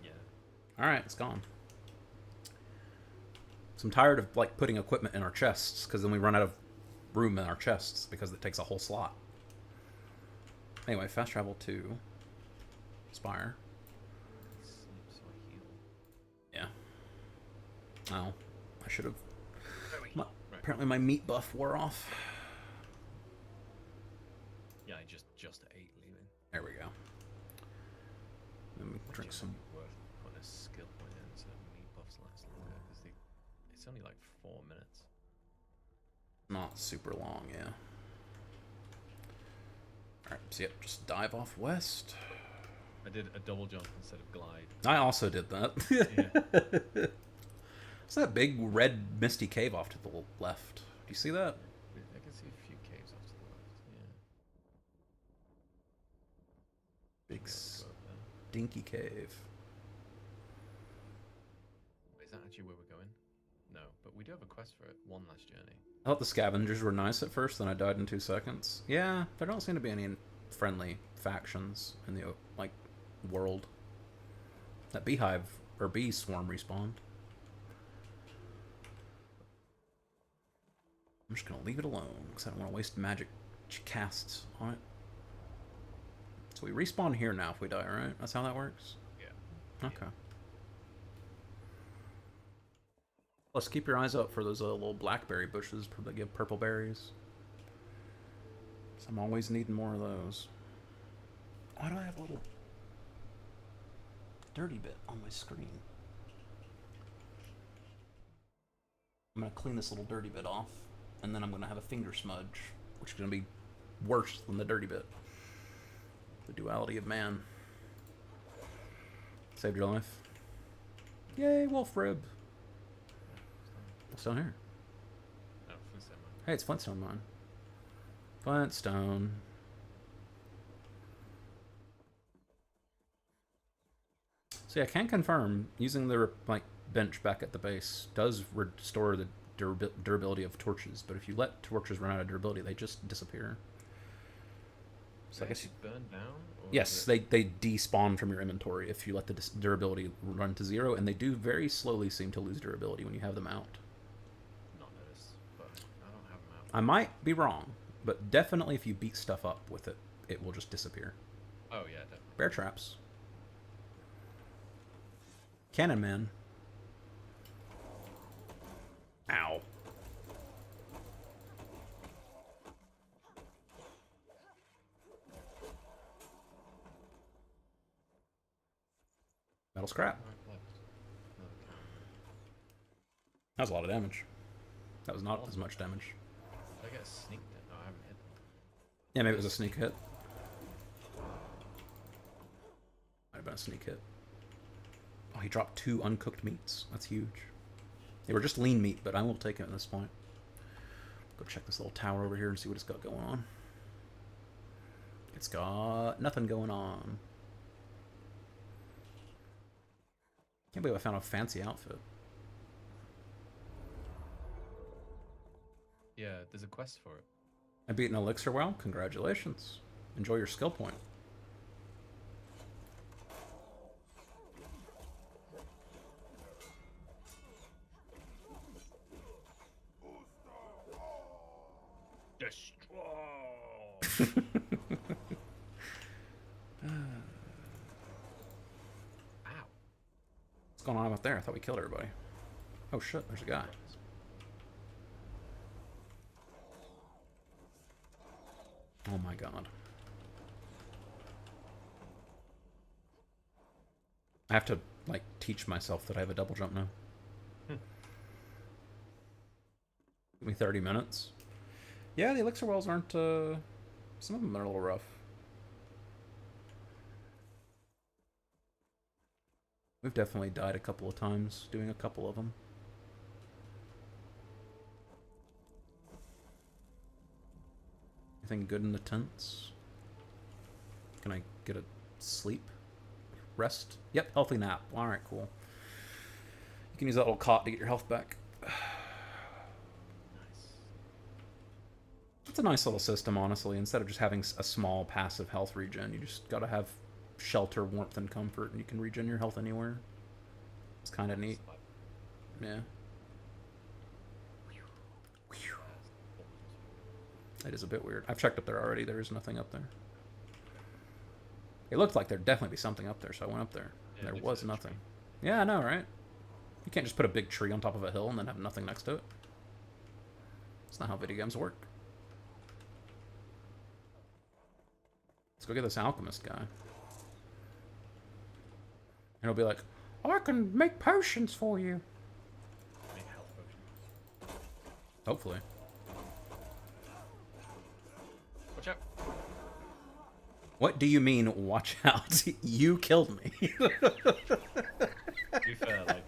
Yeah. All right, it's gone. So I'm tired of like putting equipment in our chests, because then we run out of room in our chests because it takes a whole slot. Anyway, fast travel to Spire. Sleep so I heal. Yeah. Oh, I should have. Right. Apparently my meat buff wore off. Yeah, I just ate leaving. There we go. Let me drink Actually, some. might be worth putting a skill point in so meat buffs last longer, because it's only like 4 minutes. Not super long, yeah. Alright, so yep, just dive off west. I did a double jump instead of glide. I also did that. Yeah. It's that big red misty cave off to the left. Do you see that? I can see a few caves off to the left. Yeah. Big Let's go up there. stinky cave. Is that actually where we're going? No, but we do have a quest for it. One last journey. I thought the scavengers were nice at first, then I died in 2 seconds. Yeah, there don't seem to be any friendly factions in the like world. That beehive or bee swarm respawned. I'm just gonna leave it alone because I don't want to waste magic casts on it. So we respawn here now if we die, right? That's how that works? Yeah. Okay. Plus, keep your eyes out for those little blackberry bushes that give purple berries. So I'm always needing more of those. Why do I have a little dirty bit on my screen? I'm going to clean this little dirty bit off, and then I'm going to have a finger smudge, which is going to be worse than the dirty bit. The duality of man. Saved your life. Yay, wolf rib. What's down here? Oh, Flintstone mine. Hey, it's Flintstone mine. Flintstone. So yeah, I can confirm using the bench back at the base does restore the durability of torches, but if you let torches run out of durability, they just disappear. So I guess you burn down. Or yes, they despawn from your inventory if you let the durability run to 0, and they do very slowly seem to lose durability when you have them out. Not noticed, but I don't have them out. I might be wrong, but definitely if you beat stuff up with it, it will just disappear. Oh yeah, definitely. Bear traps. Cannon man. Ow. Metal scrap. That was a lot of damage. That was not as much damage. Did I get a sneak hit? No, I haven't hit them. Yeah, maybe it was a sneak hit. Might have been a sneak hit. Oh, he dropped 2 uncooked meats. That's huge. They were just lean meat, but I will take it at this point. Go check this little tower over here and see what it's got going on. It's got nothing going on. Can't believe I found a fancy outfit. Yeah, there's a quest for it. I beat an elixir well. Congratulations. Enjoy your skill point. Destroy! Ow. What's going on out there? I thought we killed everybody. Oh shit, there's a guy. Oh my god. I have to, like, teach myself that I have a double jump now. Give me 30 minutes. Yeah, the elixir wells aren't, some of them are a little rough. We've definitely died a couple of times doing a couple of them. Anything good in the tents? Can I get a sleep? Rest? Yep, healthy nap. Alright, cool. You can use that little cot to get your health back. It's a nice little system, honestly. Instead of just having a small passive health regen, you just gotta have shelter, warmth, and comfort, and you can regen your health anywhere. It's kind of neat. Yeah. That is a bit weird. I've checked up there already. There is nothing up there. It looked like there'd definitely be something up there, so I went up there. Yeah, There was nothing. Yeah, I know, right? You can't just put a big tree on top of a hill and then have nothing next to it. That's not how video games work. Let's go get this alchemist guy. And he'll be like, I can make potions for you. Make health potion. Hopefully. Watch out! What do you mean, watch out? You killed me. To be fair, like...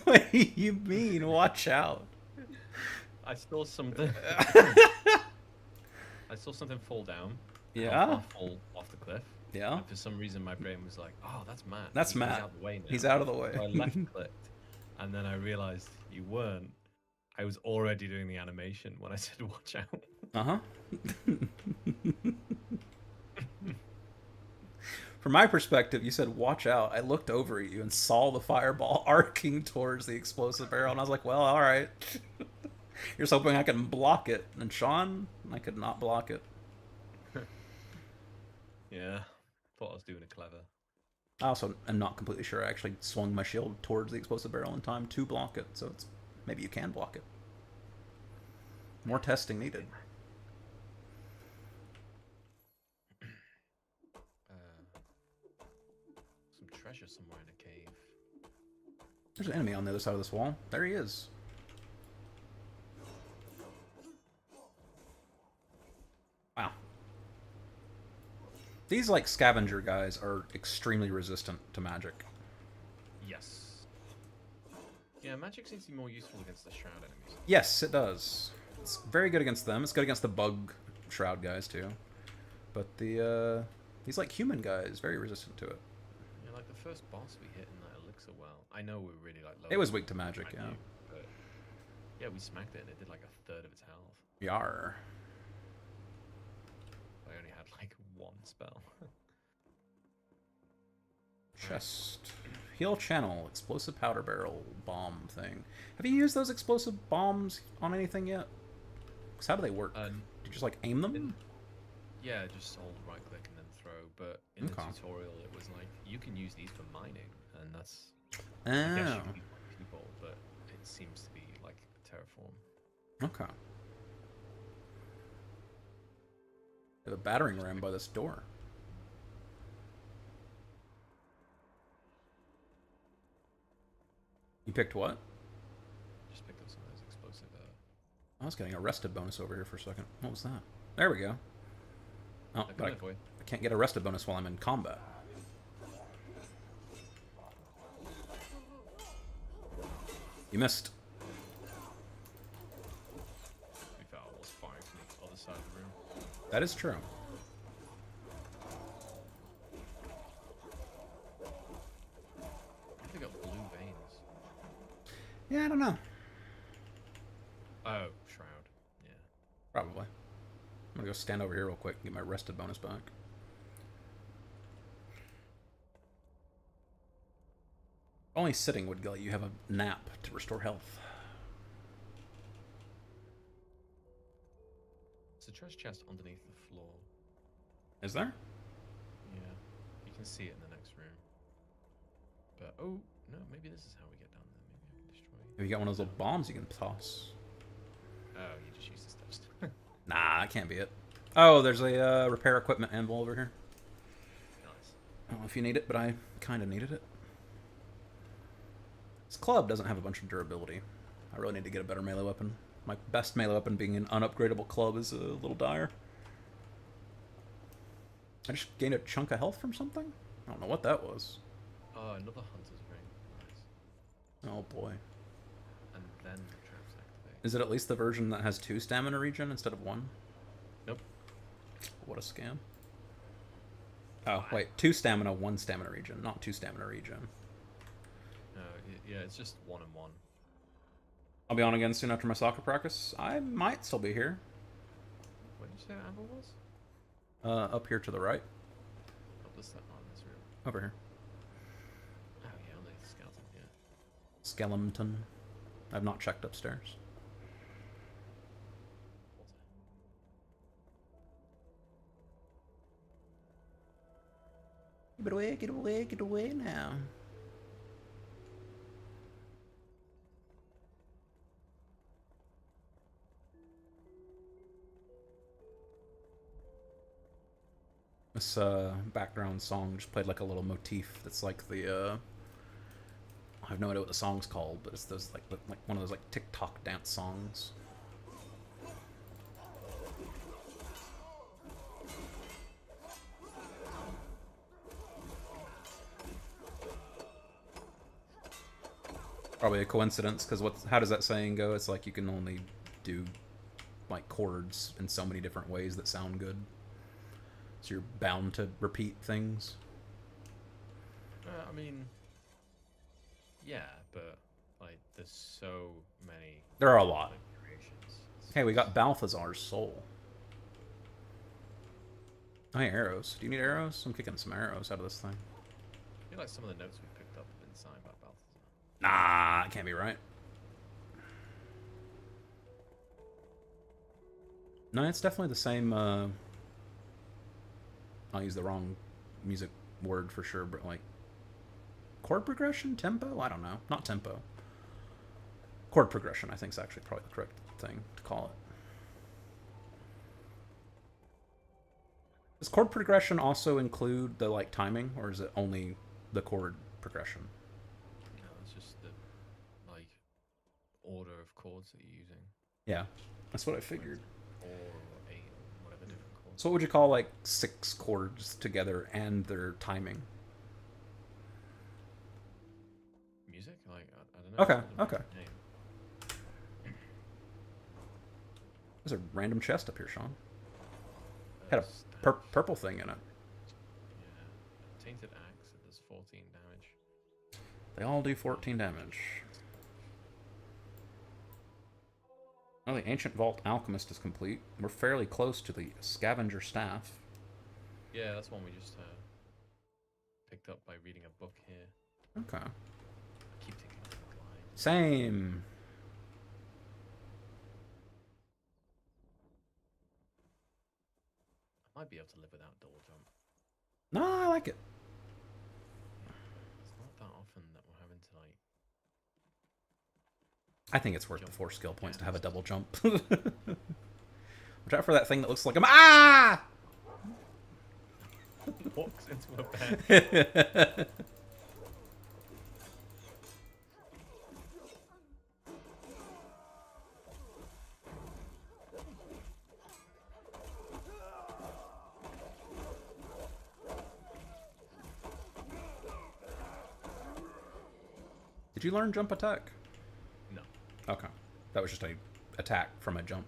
What do you mean, watch out? I saw something... I saw something fall down. Yeah? Fall off the cliff. Yeah? And for some reason, my brain was like, oh, that's Matt. That's Matt. He's out of the way now. He's out of the way. So I left-clicked, and then I realized you weren't. I was already doing the animation when I said watch out. Uh-huh. From my perspective, you said watch out. I looked over at you and saw the fireball arcing towards the explosive barrel, and I was like, well, alright. You're just hoping I can block it. And Sean, I could not block it. Yeah. Thought I was doing it clever. I also am not completely sure I actually swung my shield towards the explosive barrel in time to block it, so it's maybe you can block it. More testing needed. Some treasure somewhere in a cave. There's an enemy on the other side of this wall. There he is. Wow. These, like, scavenger guys are extremely resistant to magic. Yes. Yeah, magic seems to be more useful against the shroud enemies. Yes, it does. It's very good against them. It's good against the bug shroud guys, too. But these, like, human guys, very resistant to it. Yeah, like the first boss we hit in that elixir well. I know we're really, like, low. It was weak to magic, yeah. But yeah, we smacked it and it did, like, a third of its health. Yar. I only had, like, one spell. Chest. Heal channel. Explosive powder barrel bomb thing. Have you used those explosive bombs on anything yet? Because how do they work? Do you just, like, aim them? Yeah, just hold right click and then throw. But in the tutorial, it was like, you can use these for mining. And that's... I guess you can use people, but it seems to be, like, terraform. Okay. There's a battering ram by this door. You picked what? Just picked up some of those explosive. I was getting a arrested bonus over here for a second. What was that? There we go. Oh, but I can't get a arrested bonus while I'm in combat. You missed. We found I was firing from the other side of the room. That is true. They got blue veins. Yeah, I don't know. Oh, shroud. Yeah. Probably. I'm gonna go stand over here real quick and get my arrested bonus back. Only sitting would let you have a nap to restore health. It's a treasure chest underneath the floor. Is there? Yeah. You can see it in the next room. But, oh, no, maybe this is how we get down there. Maybe I can destroy it. Have you got one of those little bombs you can toss? Oh, you just use this dust. Nah, that can't be it. Oh, there's a repair equipment anvil over here. Nice. I don't know if you need it, but I kind of needed it. This club doesn't have a bunch of durability. I really need to get a better melee weapon. My best melee weapon being an unupgradable club is a little dire. I just gained a chunk of health from something? I don't know what that was. Oh, another hunter's ring. Nice. Oh boy. And then the traps activate. Is it at least the version that has 2 stamina regen instead of 1? Nope. What a scam. Oh, wait. 2 stamina, 1 stamina regen, not 2 stamina regen. No, yeah, it's just 1 and 1. I'll be on again soon after my soccer practice. I might still be here. Where did you say Amber was? Up here to the right. Up this on this room. Over here. Oh yeah, on the skeleton, yeah. Skeleton. I've not checked upstairs. Get away now. This background song just played like a little motif that's like the I have no idea what the song's called, but it's those like one of those like TikTok dance songs. Probably a coincidence, because how does that saying go? It's like you can only do like chords in so many different ways that sound good. So you're bound to repeat things. I mean, yeah, but like there's so many. There are a lot. Creations. Hey, we got Balthazar's soul. Oh, hey, arrows. Do you need arrows? I'm kicking some arrows out of this thing. I feel like some of the notes we picked up have been signed by Balthazar. Nah, it can't be right. No, it's definitely the same. I'll use the wrong music word for sure, but like chord progression, tempo. I don't know, not tempo. Chord progression, I think, is actually probably the correct thing to call it. Does chord progression also include the like timing, or is it only the chord progression? No, it's just the like order of chords that you're using. Yeah, that's what I figured. 4 or 8 or whatever different chords. So what would you call like 6 chords together and their timing? Music? Like I don't know. Okay, it's got a okay. name. There's a random chest up here, Sean. Had a Stash. purple thing in it. Yeah. Tainted axe. It does 14 damage. They all do 14 damage. Oh, the Ancient Vault Alchemist is complete. We're fairly close to the Scavenger Staff. Yeah, that's one we just picked up by reading a book here. Okay. I keep thinking of the glide. Same. I might be able to live without double jump. No, I like it. It's not that often that we're having to like. I think it's worth the Jump 4 skill points to against. have a double jump. Watch out for that thing that looks like a... Ah! Walks into a bed. Did you learn jump attack? No. Okay. That was just a attack from a jump.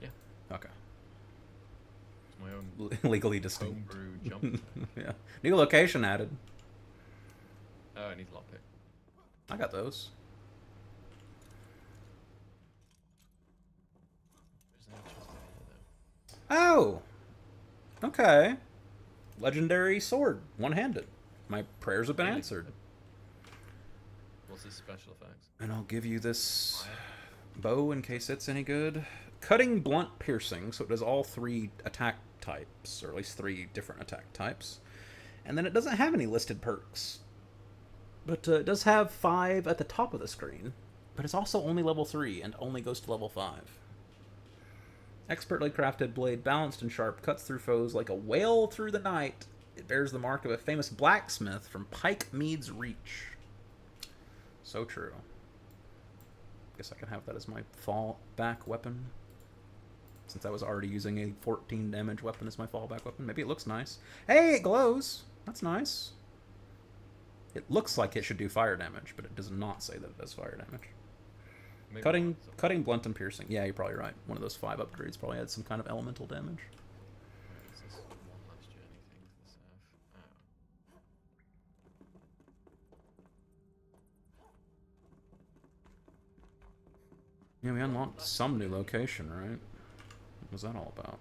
Yeah. Okay. It's my own Legally distinct. homebrew jump. Yeah. New location added. Oh, I need a lockpick. I got those. There's no chest in here though. Oh! Okay. Legendary sword. One-handed. My prayers have been Really? answered. What's his special effects? And I'll give you this bow in case it's any good. Cutting, blunt, piercing, so it does all 3 attack types, or at least 3 different attack types. And then it doesn't have any listed perks. But it does have 5 at the top of the screen. But it's also only level 3 and only goes to level 5. Expertly crafted blade, balanced and sharp, cuts through foes like a whale through the night. It bears the mark of a famous blacksmith from Pike Mead's Reach. So true. Guess I can have that as my fallback weapon. Since I was already using a 14 damage weapon as my fallback weapon. Maybe it looks nice. Hey, it glows! That's nice. It looks like it should do fire damage, but it does not say that it does fire damage. Maybe Cutting, blunt, and piercing. Yeah, you're probably right. One of those 5 upgrades probably had some kind of elemental damage. Where is this one last journey thing to the south? Oh. Yeah, we unlocked some new location, right? What was that all about?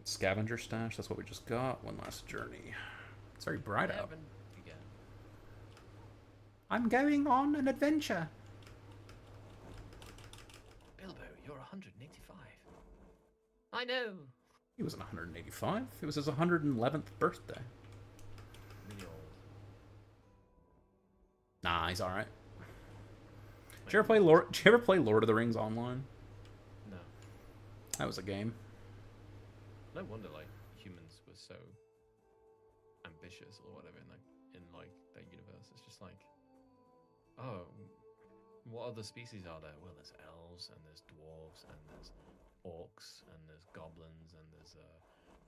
Scavenger stash, that's what we just got. One last journey. It's very bright out. Heaven again. I'm going on an adventure. Bilbo, you're 185. I know. He wasn't 185. It was his 111th birthday. Really old. Nah, he's alright. Did you ever play Lord of the Rings Online? No. That was a game. No wonder like humans were so ambitious or whatever in that universe. It's just like, oh, what other species are there? Well, there's elves and there's dwarves and there's orcs and there's goblins and there's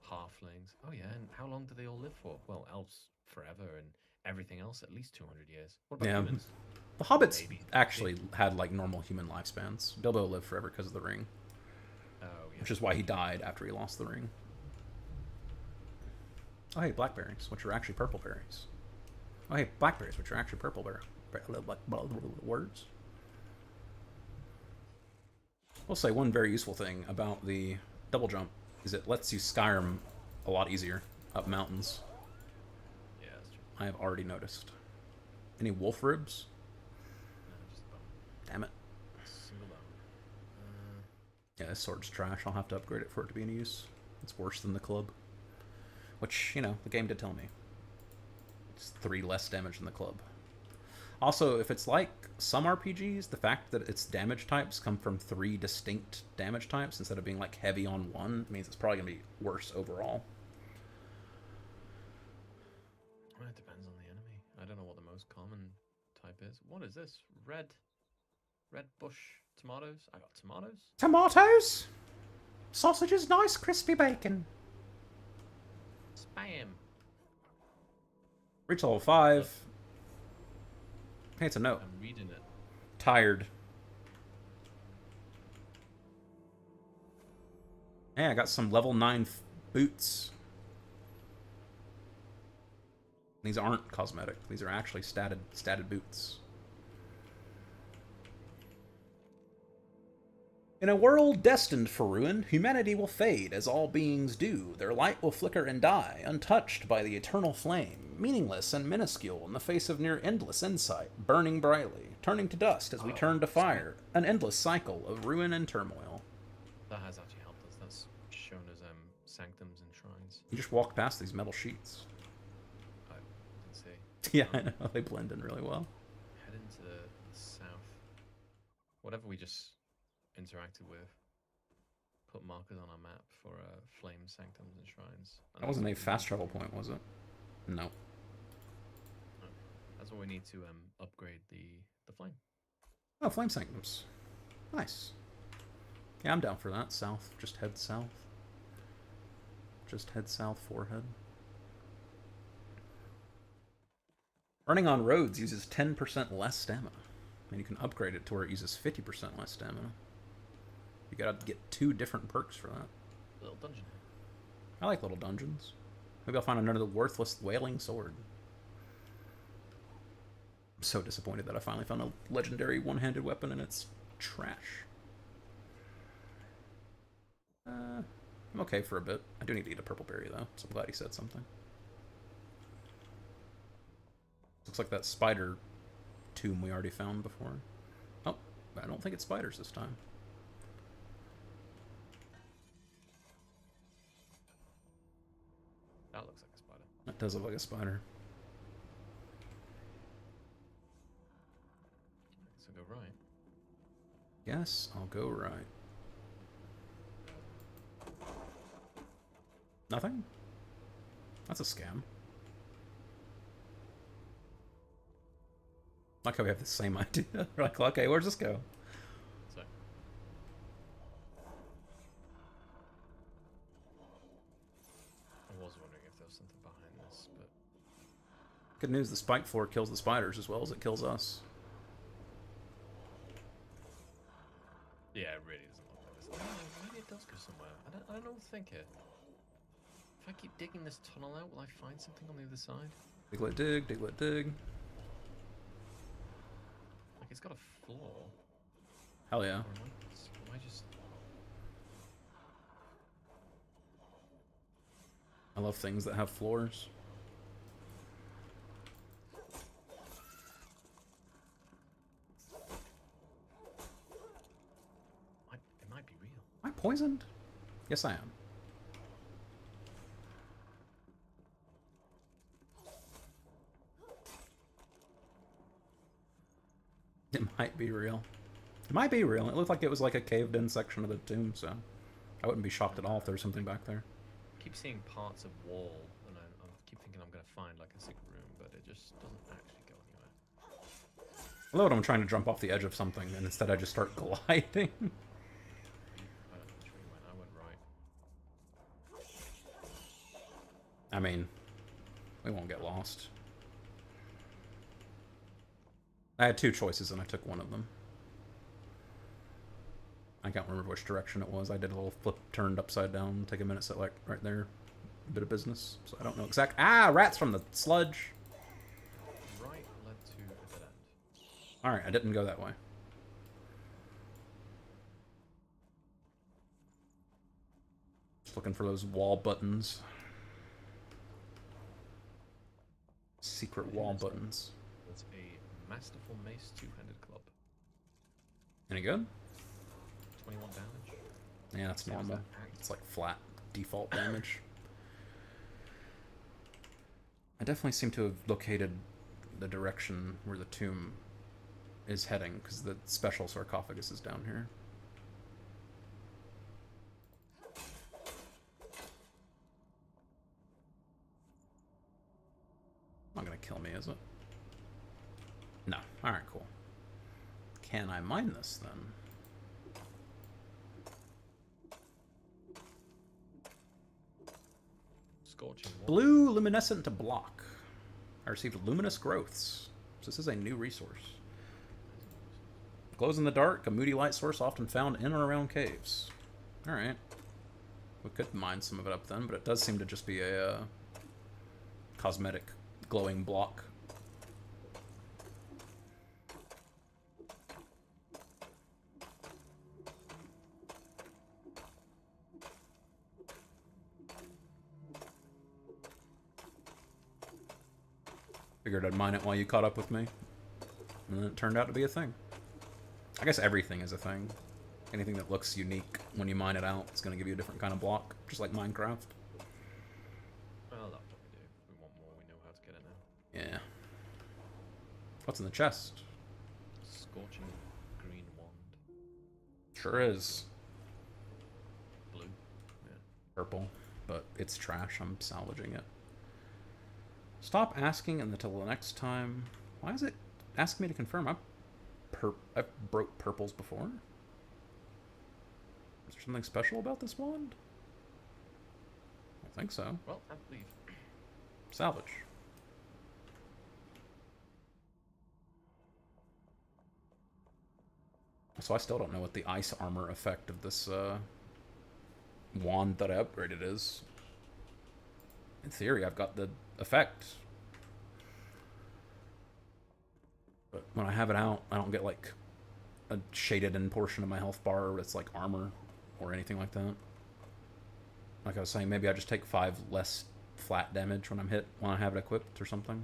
halflings. Oh yeah, and how long do they all live for? Well, elves forever and everything else at least 200 years. What about Yeah. humans? The hobbits Maybe. actually had like normal human lifespans. Bilbo lived forever because of the ring, Oh yeah. which is why he died after he lost the ring. Oh hey, blackberries, which are actually purple berries. Oh hey, blackberries, which are actually purple words. I'll say one very useful thing about the double jump is it lets you Skyrim a lot easier up mountains. Yeah, that's true. I have already noticed. Any wolf ribs? No, just a bone. Damn it. Single bone. Yeah, this sword's trash. I'll have to upgrade it for it to be in use. It's worse than the club. Which, you know, the game did tell me. It's 3 less damage than the club. Also, if it's like some RPGs, the fact that its damage types come from 3 distinct damage types instead of being like heavy on one means it's probably going to be worse overall. Well, it depends on the enemy. I don't know what the most common type is. What is this? Red bush tomatoes? I got tomatoes? Tomatoes? Sausages, nice crispy bacon. Spam. Reach level 5. Hey, it's a note. I'm reading it. Tired. Hey, I got some level 9 boots. These aren't cosmetic. These are actually statted boots. In a world destined for ruin, humanity will fade as all beings do. Their light will flicker and die, untouched by the eternal flame, meaningless and minuscule in the face of near endless insight, burning brightly, turning to dust as we turn to fire, an endless cycle of ruin and turmoil. That has actually helped us. That's shown as sanctums and shrines. You just walk past these metal sheets. I didn't see. Yeah, I know. They blend in really well. Head into the south. Whatever we just interacted with. Put markers on our map for flame sanctums and shrines. And That wasn't a fast travel point, was it? No. No. That's what we need to upgrade the flame. Oh, flame sanctums. Nice. Yeah, I'm down for that. South. Just head south. Just head south, forehead. Running on roads uses 10% less stamina. And you can upgrade it to where it uses 50% less stamina. You gotta get 2 different perks for that. Little dungeon. I like little dungeons. Maybe I'll find another worthless wailing sword. I'm so disappointed that I finally found a legendary one-handed weapon and it's trash. I'm okay for a bit. I do need to eat a purple berry though, so I'm glad he said something. Looks like that spider tomb we already found before. Oh, I don't think it's spiders this time. That looks like a spider. That does look like a spider. So go right. Yes, I'll go right. Nothing? That's a scam. Like how we have the same idea. We're like, okay, where's this go? So. I was wondering if there was something behind this, but Good news, the spike floor kills the spiders as well as it kills us. yeah, it really doesn't look like this. Oh, maybe it does go somewhere. I don't think it. If I keep digging this tunnel out, will I find something on the other side? Diglet dig, diglet dig. Like it's got a floor. Hell yeah. Or am I just... I love things that have floors. It might be real. Am I poisoned? Yes, I am. It might be real. It might be real. It looked like it was like a caved-in section of the tomb, so I wouldn't be shocked at all if there was something back there. I keep seeing parts of wall, and I keep thinking I'm going to find like a secret room, but it just doesn't actually go anywhere. I love it, I'm trying to jump off the edge of something, and instead I just start gliding. I don't know which way you went. I went right. I mean, we won't get lost. I had 2 choices, and I took one of them. I can't remember which direction it was. I did a little flip, turned upside down, take a minute select right there. A bit of business, so I don't know exact. Ah, rats from the sludge. Right led to a dead end. All right, I didn't go that way. Just looking for those wall buttons. Secret wall buttons. That's a masterful mace two-handed club. Any good? 21 damage. Yeah, that's See, how's normal. that act? It's like flat default damage. I definitely seem to have located the direction where the tomb is heading, because the special sarcophagus is down here. Not gonna kill me, is it? No. Alright, cool. Can I mine this, then? Scorching water. Blue luminescent to block. I received luminous growths. So this is a new resource. Glows in the dark, a moody light source often found in or around caves. Alright. We could mine some of it up then, but it does seem to just be a cosmetic glowing block. Figured I'd mine it while you caught up with me. And then it turned out to be a thing. I guess everything is a thing. Anything that looks unique when you mine it out, it's going to give you a different kind of block, just like Minecraft. Well, that's what we do. If we want more, we know how to get it now. Yeah. What's in the chest? Scorching green wand. Sure is. Blue. Yeah. Purple, but it's trash. I'm salvaging it. Stop asking until the next time. Why is it asking me to confirm? I've broke purples before. Is there something special about this wand? I think so. Well, I believe. Salvage. So I still don't know what the ice armor effect of this wand that I upgraded is. In theory, I've got the effect. But when I have it out, I don't get like a shaded in portion of my health bar where it's like armor or anything like that. Like I was saying, maybe I just take 5 less flat damage when I'm hit when I have it equipped or something.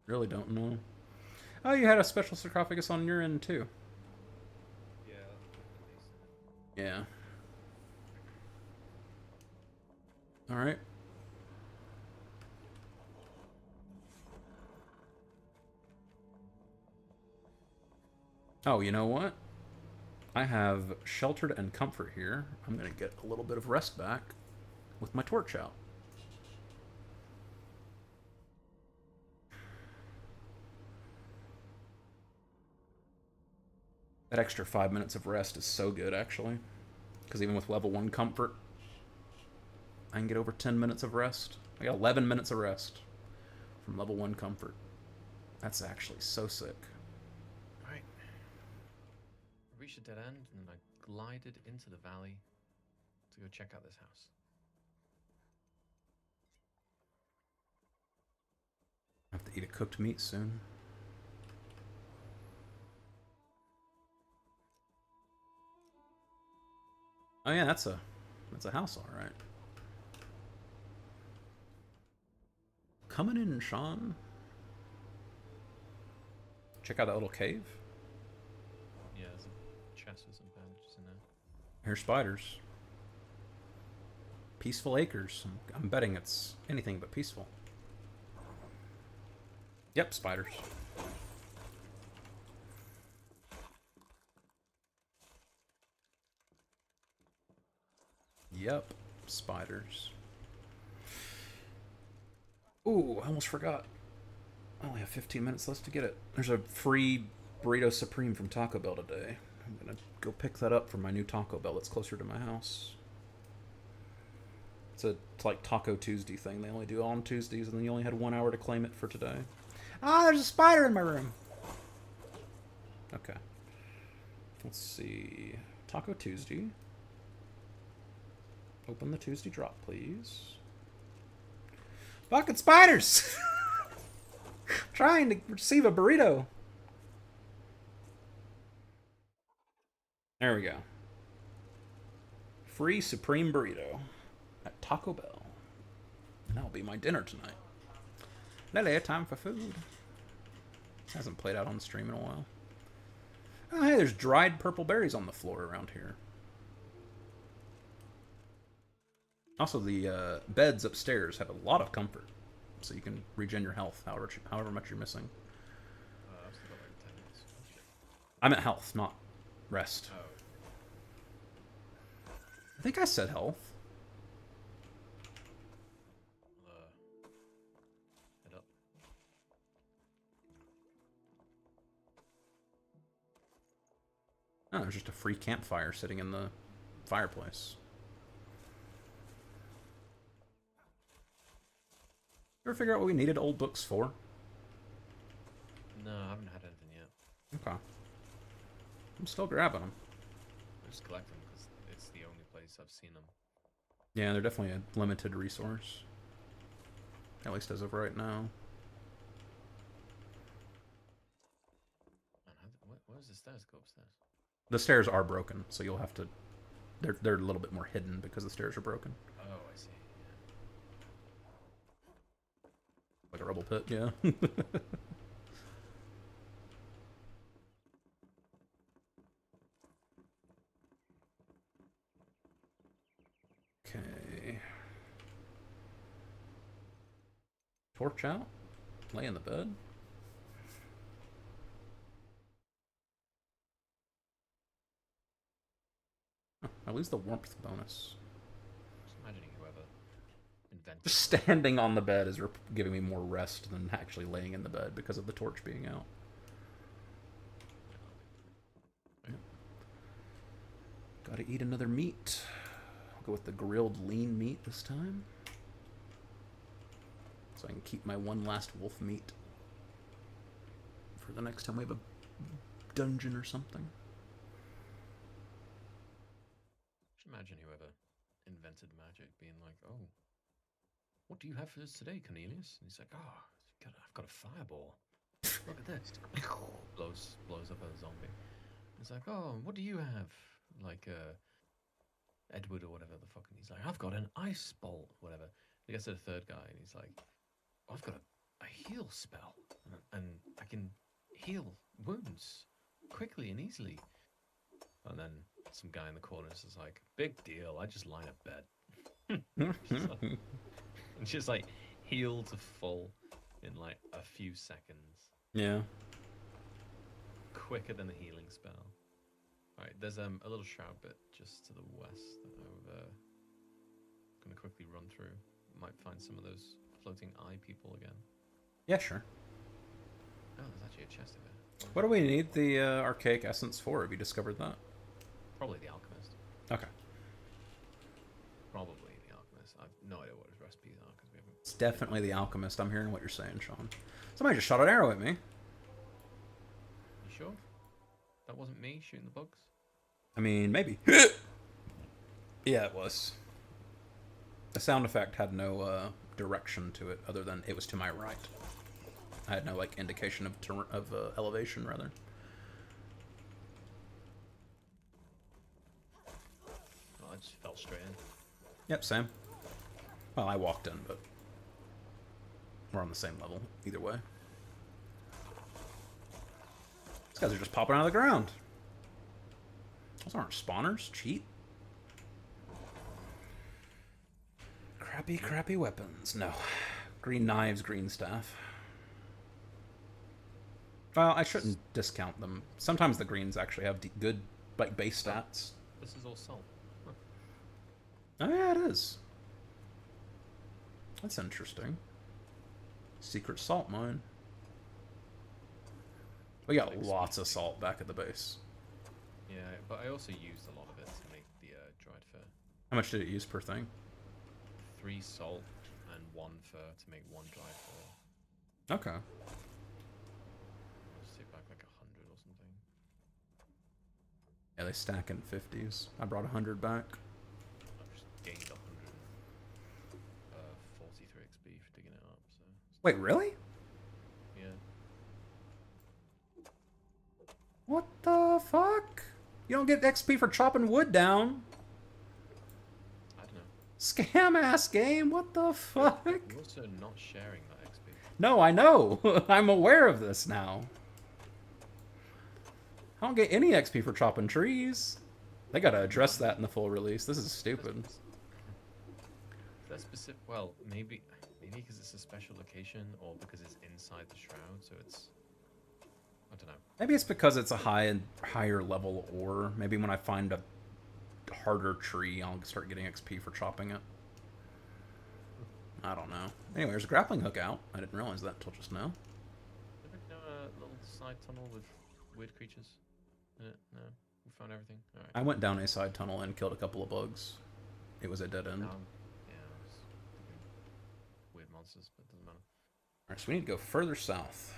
Really don't know. Oh, you had a special sarcophagus on your end too. Yeah. Yeah. Alright. Oh, you know what? I have sheltered and comfort here. I'm going to get a little bit of rest back with my torch out. That extra 5 minutes of rest is so good, actually. Because even with level 1 comfort, I can get over 10 minutes of rest. I got 11 minutes of rest from level 1 comfort. That's actually so sick. Right. I reached a dead end and I glided into the valley to go check out this house. I have to eat a cooked meat soon. Oh yeah, that's a house, all right. Coming in, Sean. Check out that little cave. Yeah, there's a chest with some bandages in there. Here's spiders. Peaceful acres. I'm betting it's anything but peaceful. Yep, spiders. Yep, spiders. Ooh, I almost forgot. I only have 15 minutes left to get it. There's a free Burrito Supreme from Taco Bell today. I'm gonna go pick that up from my new Taco Bell that's closer to my house. It's like Taco Tuesday thing. They only do it on Tuesdays, and then you only had 1 hour to claim it for today. Ah, there's a spider in my room. Okay. Let's see. Taco Tuesday. Open the Tuesday drop, please. Fucking spiders! Trying to receive a burrito. There we go. Free Supreme Burrito at Taco Bell. And that'll be my dinner tonight. Lele, time for food. Hasn't played out on stream in a while. Oh, hey, there's dried purple berries on the floor around here. Also, the beds upstairs have a lot of comfort, so you can regen your health however much you're missing. I've still got like 10 minutes. Oh, shit. I'm at health, not rest. Oh, I think I said health. head up. Oh, there's just a free campfire sitting in the fireplace. Ever figure out what we needed old books for? No, I haven't had anything yet. Okay. I'm still grabbing them. I just collect them because it's the only place I've seen them. Yeah, they're definitely a limited resource. At least as of right now. Man, where does the stairs go upstairs? The stairs are broken, so you'll have to... They're a little bit more hidden because the stairs are broken. Oh, I see. Like a rubble pit, yeah. Okay. Torch out. Lay in the bed. Oh, I lose the warmth bonus. Just imagining whoever invented Just standing on the bed is giving me more rest than actually laying in the bed because of the torch being out. Yep. Gotta eat another meat. I'll go with the grilled lean meat this time. So I can keep my one last wolf meat for the next time we have a dungeon or something. Just imagine whoever invented magic being like, "Oh, what do you have for us today, Cornelius?" And he's like, "Oh, I've got a fireball. Look at this." blows up a zombie. He's like, "Oh, what do you have?" Like Edward or whatever the fuck. And he's like, "I've got an ice bolt, whatever." He gets to the third guy and he's like, "I've got a heal spell, and I can heal wounds quickly and easily." And then some guy in the corner is just like, "Big deal, I just lie in a bed." And just like heal to full in like a few seconds. Yeah. Quicker than the healing spell. Alright, there's a little shroud bit just to the west that I'm gonna quickly run through. Might find some of those floating eye people again. Yeah, sure. Oh, there's actually a chest over there. What do we need the archaic essence for? Have you discovered that? Probably the alchemist. Okay. Probably the alchemist. I've no idea what his recipes are because we haven't. It's definitely the alchemist. I'm hearing what you're saying, Sean. Somebody just shot an arrow at me. You sure? That wasn't me shooting the bugs? I mean, maybe. Yeah, it was. The sound effect had no direction to it other than it was to my right. I had no like indication of elevation, rather. Oh, I just fell straight in. Yep, same. Well, I walked in, but we're on the same level either way. These guys are just popping out of the ground. Those aren't spawners. Cheat. Crappy weapons. No. Green knives, green staff. Well, I shouldn't discount them. Sometimes the greens actually have good like base stats. This is all salt. Huh. Oh yeah, it is. That's interesting. Secret salt mine. We got lots of salt back at the base. Yeah, but I also used a lot of it to make the dried fur. How much did it use per thing? 3 salt and 1 fur to make 1 dried fur. Okay. I'll just take back like 100 or something. Yeah, they stack in 50s. I brought 100 back. I've just gained 143 XP for digging it up. So Wait, really? yeah. What the fuck? You don't get XP for chopping wood down. I don't know. Scam ass game. What the fuck? You're also not sharing that XP. No, I know. I'm aware of this now. I don't get any XP for chopping trees. They gotta address that in the full release. This is stupid. That's specific. Well, maybe because it's a special location, or because it's inside the shroud, so it's. I don't know. Maybe it's because it's a higher level ore. Maybe when I find a harder tree, I'll start getting XP for chopping it. I don't know. Anyway, there's a grappling hook out. I didn't realize that until just now. Did we know a little side tunnel with weird creatures in it? No, we found everything. All right. I went down a side tunnel and killed a couple of bugs. It was a dead end. Yeah, I was thinking weird monsters, but it doesn't matter. Alright, so we need to go further south.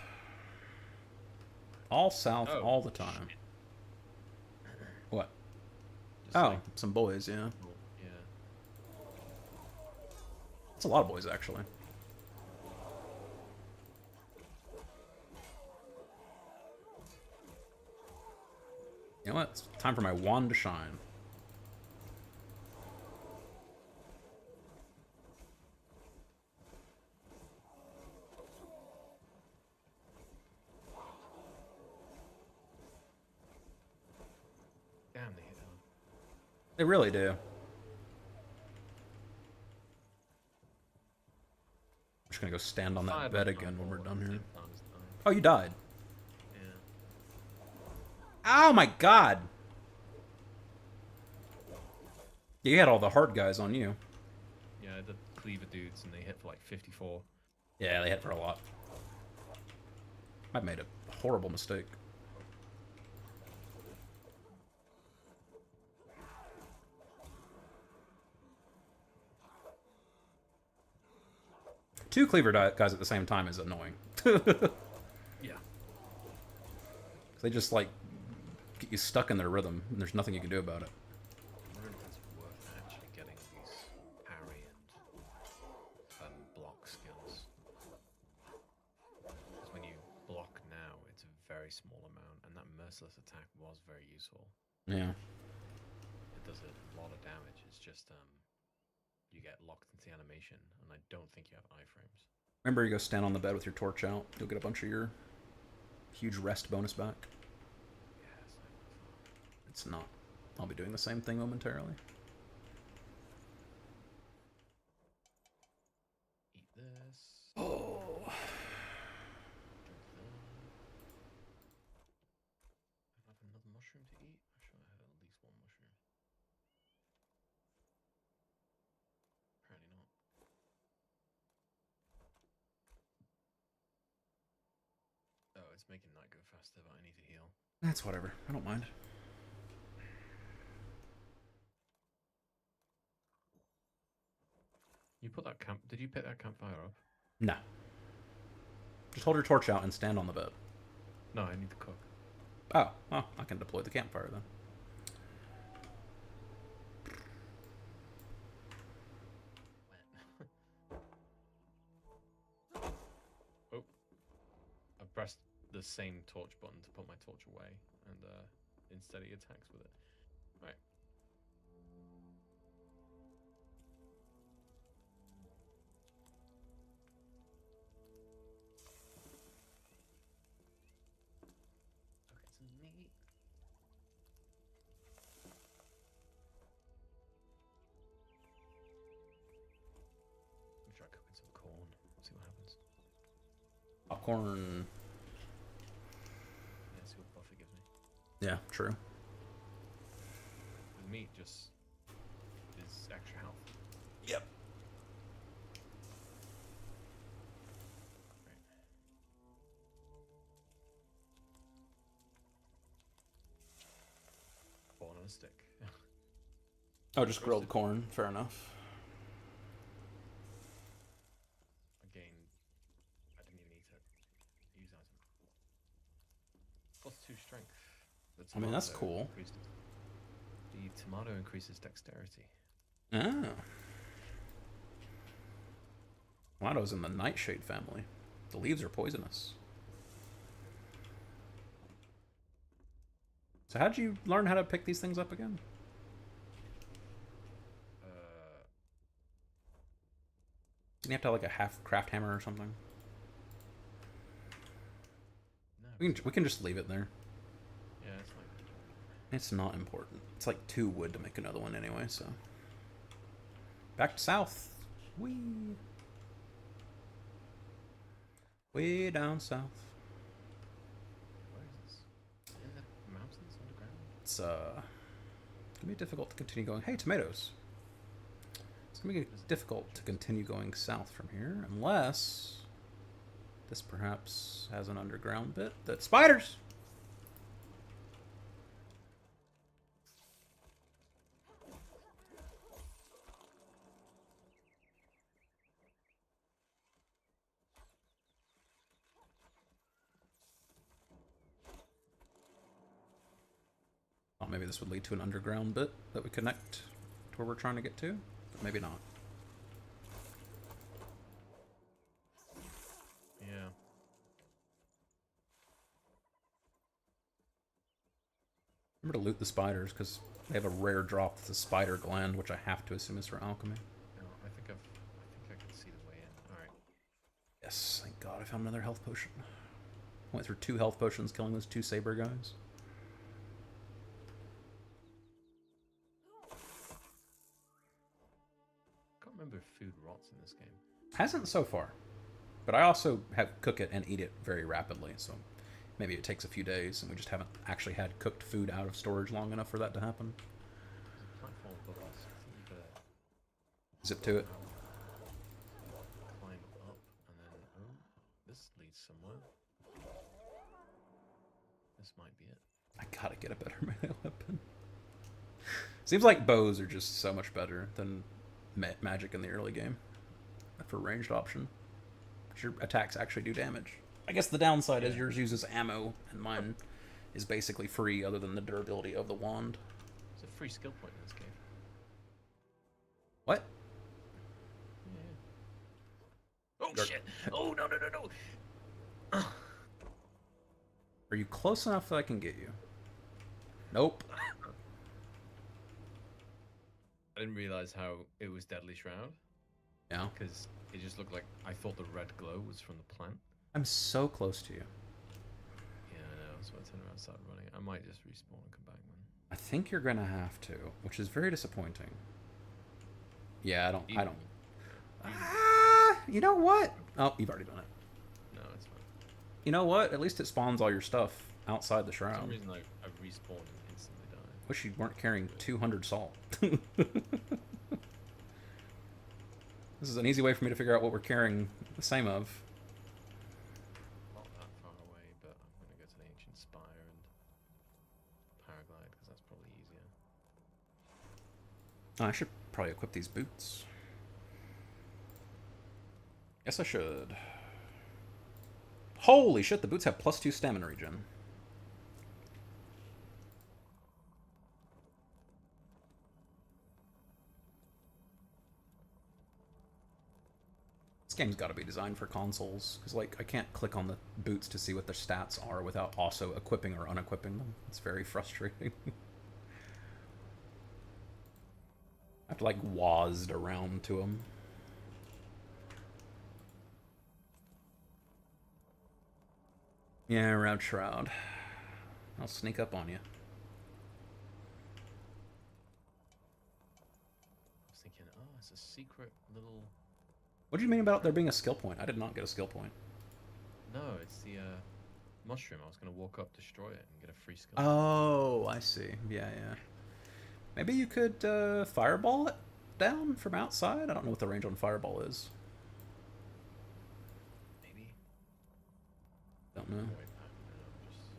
All south, Oh, all the time. shit. What? Just Oh, like, some boys, yeah. yeah. It's a lot of boys, actually. You know what? It's time for my wand to shine. Damn, they hit hard. They really do. I'm just gonna go stand on that Fired bed on again when we're Nightfall done at the here. same time as the knife. Oh, you died. Yeah. Oh my god! Yeah, you had all the hard guys on you. Yeah, the cleaver dudes, and they hit for like 54. Yeah, they hit for a lot. I made a horrible mistake. Two cleaver guys at the same time is annoying. Yeah. They just, like, get you stuck in their rhythm, and there's nothing you can do about it. I wonder if it's worth actually getting these parry and block skills. Because when you block now, it's a very small amount, and that merciless attack was very useful. Yeah. It does a lot of damage. It's just you get locked into the animation, and I don't think you have iframes. Remember, you go stand on the bed with your torch out. You'll get a bunch of your huge rest bonus back. Yeah, it's not that far. It's not. I'll be doing the same thing momentarily. Eat this. Oh. Drink that. I have another mushroom to eat. I'm sure I had at least one mushroom. Apparently not. Oh, it's making night go faster, but I need to heal. That's whatever. I don't mind. You put that camp. Did you pick that campfire up? No. Just hold your torch out and stand on the bed. No, I need to cook. Oh, well, I can deploy the campfire then. Oh, I pressed the same torch button to put my torch away, and instead he attacks with it. Right. Okay, some meat. Let me try cooking some corn. See what happens. Popcorn. Yeah, see what buff it gives me. Yeah, true. The meat just is extra health. Yep. Right. Corn on a stick. Oh, just grilled corn. Fair enough. Again, I didn't even eat it. Use item. +2 strength. The I mean, that's tomato cool. The tomato increases dexterity. Oh. Tomatoes in the nightshade family. The leaves are poisonous. So how'd you learn how to pick these things up again? Didn't you have to have like a half craft hammer or something? No. We can just leave it there. Yeah, it's like It's not important. It's like 2 wood to make another one anyway, so. Back to south. Whee. Way down south. Where is this? In the mountains underground? It's gonna be difficult to continue going. Hey, tomatoes. It's gonna be difficult to continue going south from here unless this perhaps has an underground bit. That spiders. Oh, maybe this would lead to an underground bit that we connect to where we're trying to get to, but maybe not. Yeah. Remember to loot the spiders, because they have a rare drop that's a spider gland, which I have to assume is for alchemy. No, I think I can see the way in. Alright. Yes, thank God I found another health potion. Went through 2 health potions killing those 2 saber guys. I can't remember if food rots in this game. Hasn't so far. But I also cook it and eat it very rapidly, so maybe it takes a few days and we just haven't actually had cooked food out of storage long enough for that to happen. There's a platform above us. I think you better Zip to it. climb up and then... Oh, this leads somewhere. This might be it. I gotta get a better melee weapon. Seems like bows are just so much better than magic in the early game. For ranged option. Your attacks actually do damage. I guess the downside is yours uses ammo, and mine is basically free other than the durability of the wand. There's a free skill point in this game. What? Yeah. Oh, shit! Oh, no, no, no, no! Are you close enough that I can get you? Nope. I didn't realize how it was Deadly Shroud. Yeah. Because it just looked like... I thought the red glow was from the plant. I'm so close to you. Yeah, I know. So I turned around and started running. I might just respawn and come back, man. I think you're gonna have to, which is very disappointing. Yeah, I don't. Ah, you know what? Oh, you've already done it. No, it's fine. You know what? At least it spawns all your stuff outside the For some shroud. reason, I respawned and instantly died. Wish you weren't carrying 200 salt. This is an easy way for me to figure out what we're carrying the same of. Not that far away, but I'm going to go to the Ancient Spire and paraglide, because that's probably easier. I should probably equip these boots. Yes, I should. Holy shit, the boots have +2 stamina regen. This game's got to be designed for consoles, because like I can't click on the boots to see what their stats are without also equipping or unequipping them. It's very frustrating. I have to like WASD around to them. Yeah, around Shroud. I'll sneak up on you. I was thinking, oh, it's a secret little... What do you mean about there being a skill point? I did not get a skill point. No, it's the mushroom. I was going to walk up, destroy it, and get a free skill. Oh, I see. Yeah, yeah. Maybe you could fireball it down from outside? I don't know what the range on fireball is. Maybe. Don't know. Way back. No, just...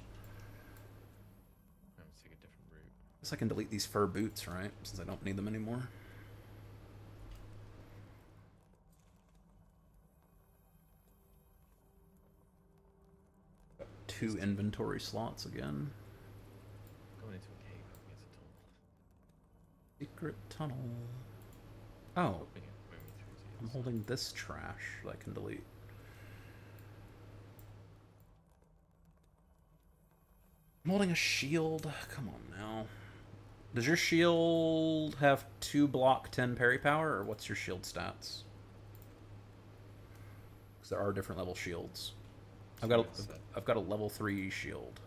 I'm going to take a different route. Guess I can delete these fur boots, right? Since I don't need them anymore. Got 2 inventory slots again. Going into a cave, I think it's a tunnel. Secret tunnel. Oh, Hoping it won't be through to the I'm other holding this trash that I can delete. I'm holding a shield. Come on now. Does your shield have 2 block 10 parry power, or what's your shield stats? Because there are different level shields. I've got a level 3 shield.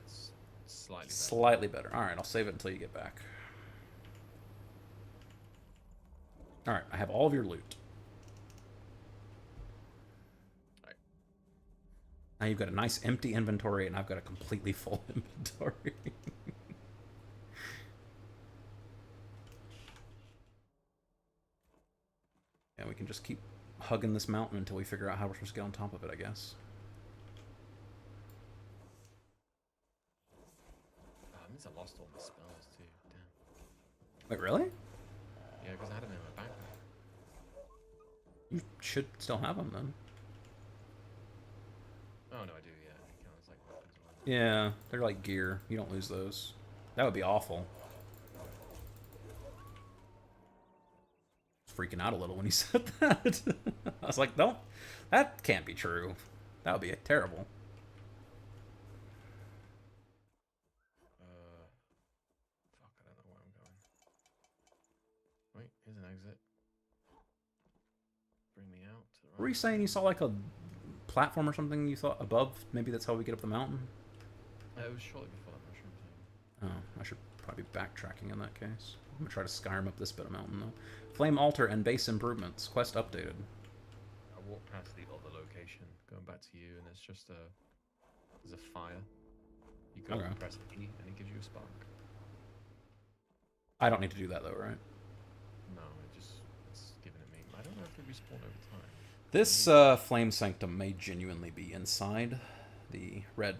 It's Slightly better. Slightly better. Alright, I'll save it until you get back. Alright, I have all of your loot. Right. Now you've got a nice empty inventory, and I've got a completely full inventory. Yeah, we can just keep hugging this mountain until we figure out how we're supposed to get on top of it, I guess. That means I lost all my spells too. Damn. Wait, really? Yeah, because I had them in my backpack. You should still have them, then. Oh no, I do. Yeah, it counts like weapons. Or whatever. Yeah, they're like gear. You don't lose those. That would be awful. Freaking out a little when he said that. I was like, no, that can't be true. That would be terrible. Fuck, I don't know where I'm going. Wait, here's an exit. Bring me out to the right. Were you saying you saw like a platform or something you thought above? Maybe that's how we get up the mountain? It was shortly before that mushroom thing. Oh, I should probably be backtracking in that case. I'm gonna try to Skyrim up this bit of mountain though. Flame altar and base improvements. Quest updated. I walked past the other location, going back to you, and it's just there's a fire. You go Okay. and press E, and it gives you a spark. I don't need to do that though, right? No, it's giving it me. I don't know if they respawn over time. This flame sanctum may genuinely be inside the red.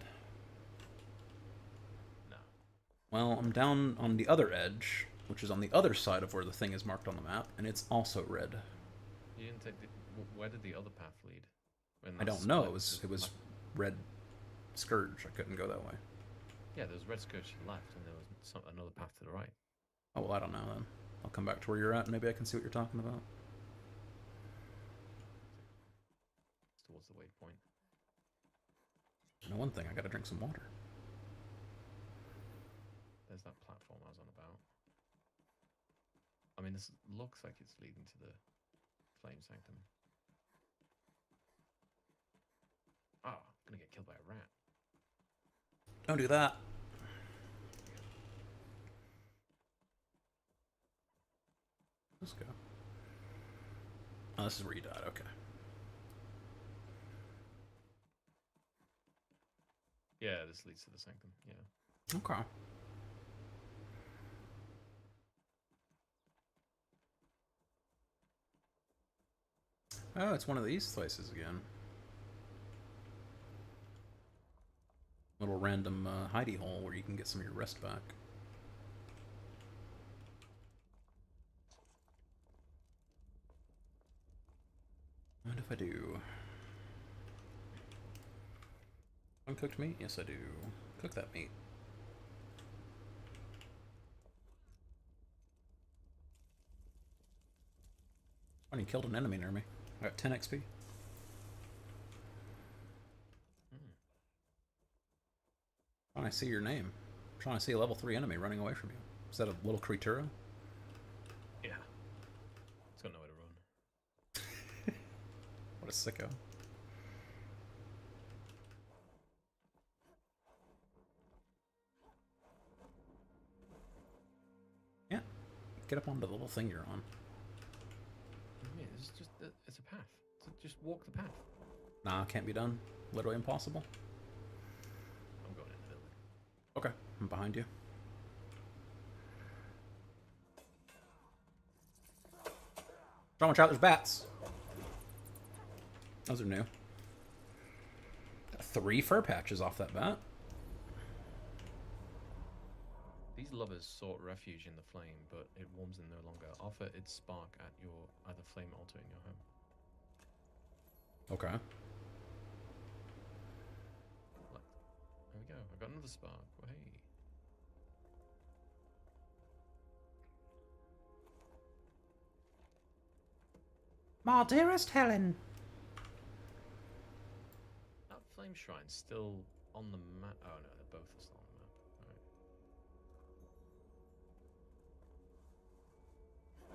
No. Well, I'm down on the other edge, which is on the other side of where the thing is marked on the map, and it's also red. You didn't take the. Where did the other path lead? When I that don't know. split It was left- red scourge. I couldn't go that way. Yeah, there was red scourge to the left, and there was another path to the right. Oh well, I don't know then. I'll come back to where you're at, and maybe I can see what you're talking about. It's towards the waypoint. I know one thing. I gotta drink some water. There's that platform I was on about. I mean, this looks like it's leading to the flame sanctum. Oh, I'm gonna get killed by a rat. Don't do that. Let's go. Oh, this is where you died. Okay. Yeah, this leads to the sanctum. Yeah. Okay. Oh, it's one of these places again. Little random hidey hole where you can get some of your rest back. What if I do? Uncooked meat? Yes, I do. Cook that meat. Funny, killed an enemy near me. I got 10 XP. Trying to see your name. Trying to see a level 3 enemy running away from you. Is that a little creatura? Yeah. It's got nowhere to run. What a sicko. Yeah. Get up onto the little thing you're on. Yeah, it's just it's a path. So just walk the path. Nah, can't be done. Literally impossible. I'm going in the building. Okay, I'm behind you. Don't watch out, there's bats. Those are new. Got 3 fur patches off that bat. These lovers sought refuge in the flame, but it warms them no longer. Offer its spark at your other flame altar in your home. Okay. Look, there we go. I got another spark. Well, hey. My dearest Helen. That flame shrine's still on the map. Oh no, they're both still on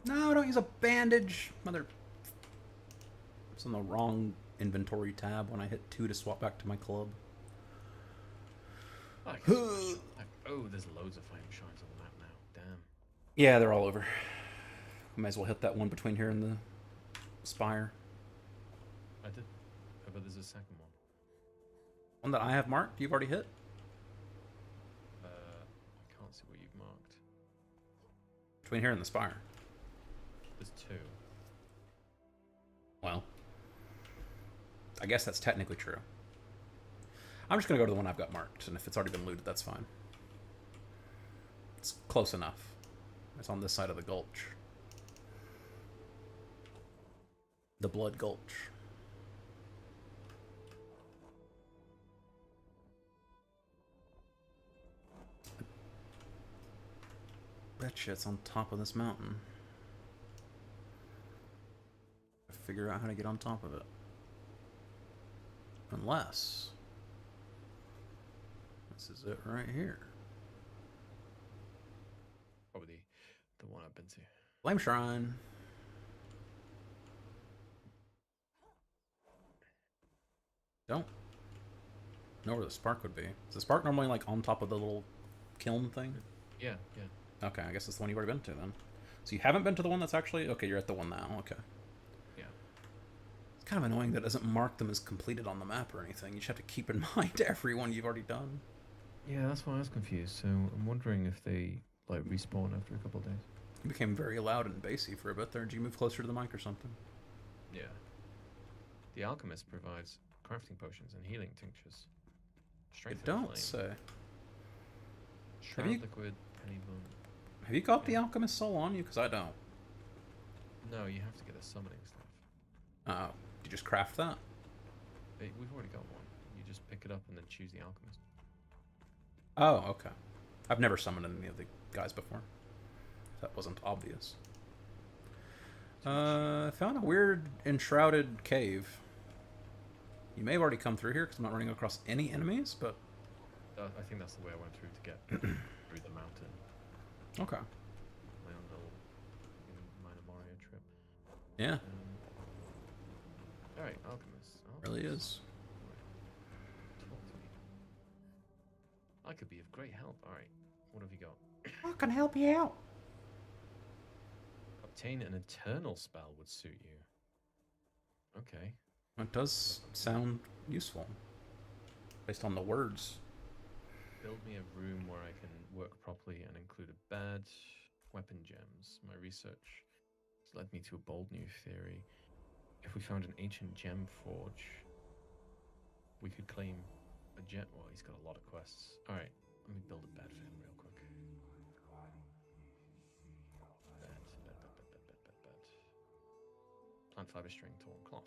the map. Alright. No, don't use a bandage. Mother. It's on the wrong inventory tab when I hit 2 to swap back to my club. Oh, I can switch. Oh, there's loads of flame shrines on the map now. Damn. Yeah, they're all over. Might as well hit that one between here and the spire. I did. Oh, but there's a second one. One that I have marked, you've already hit? I can't see what you've marked. Between here and the spire. There's two. Well, I guess that's technically true. I'm just going to go to the one I've got marked, and if it's already been looted, that's fine. It's close enough. It's on this side of the gulch. The Blood Gulch. Betcha it's on top of this mountain. Figure out how to get on top of it. Unless this is it right here. Probably the one I've been to. Flame Shrine. Don't know where the spark would be. Is the spark normally like on top of the little kiln thing? Yeah, yeah. Okay, I guess it's the one you've already been to then. So you haven't been to the one that's actually... Okay, you're at the one now. Okay. Yeah. It's kind of annoying that it doesn't mark them as completed on the map or anything. You just have to keep in mind every one you've already done. Yeah, that's why I was confused. So I'm wondering if they like respawn after a couple of days. You became very loud and bassy for a bit there. Did you move closer to the mic or something? Yeah. The alchemist provides crafting potions and healing tinctures. You Strength of don't flame. say. Shroud you- liquid, penny bone. Have you got the alchemist soul on you? Because I don't. No, you have to get the summoning stuff. Did you just craft that? We've already got one. You just pick it up and then choose the alchemist. Oh, okay. I've never summoned any of the guys before. That wasn't obvious. I found a weird enshrouded cave. You may have already come through here because I'm not running across any enemies, but... I think that's the way I went through to get through the mountain. Okay. My own little minor Mario trip. Yeah, Alright, alchemist. really is. Talk to me. I could be of great help. Alright, what have you got? I can help you out. Obtain an eternal spell would suit you. Okay. It does sound useful. Based on the words. Build me a room where I can work properly and include a bed, weapon gems. My research has led me to a bold new theory. If we found an ancient gem forge, we could claim a gem. Well, he's got a lot of quests. All right, let me build a bed for him real quick. Bed. Plant fiber string, torn cloth.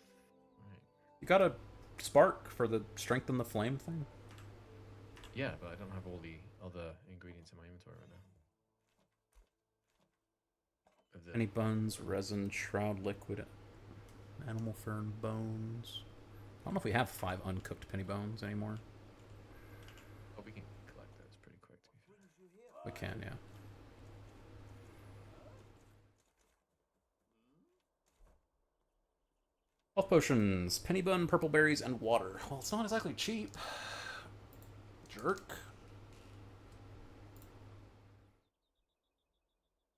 All right. You got a spark for the strength and the flame thing? Yeah, but I don't have all the other ingredients in my inventory right now. Penny buns, resin, shroud liquid, animal fern bones. I don't know if we have 5 uncooked penny bones anymore. Oh, we can collect those pretty quick, to be fair. We can, yeah. Health potions, penny bun, purple berries, and water. Well, it's not exactly cheap. Jerk.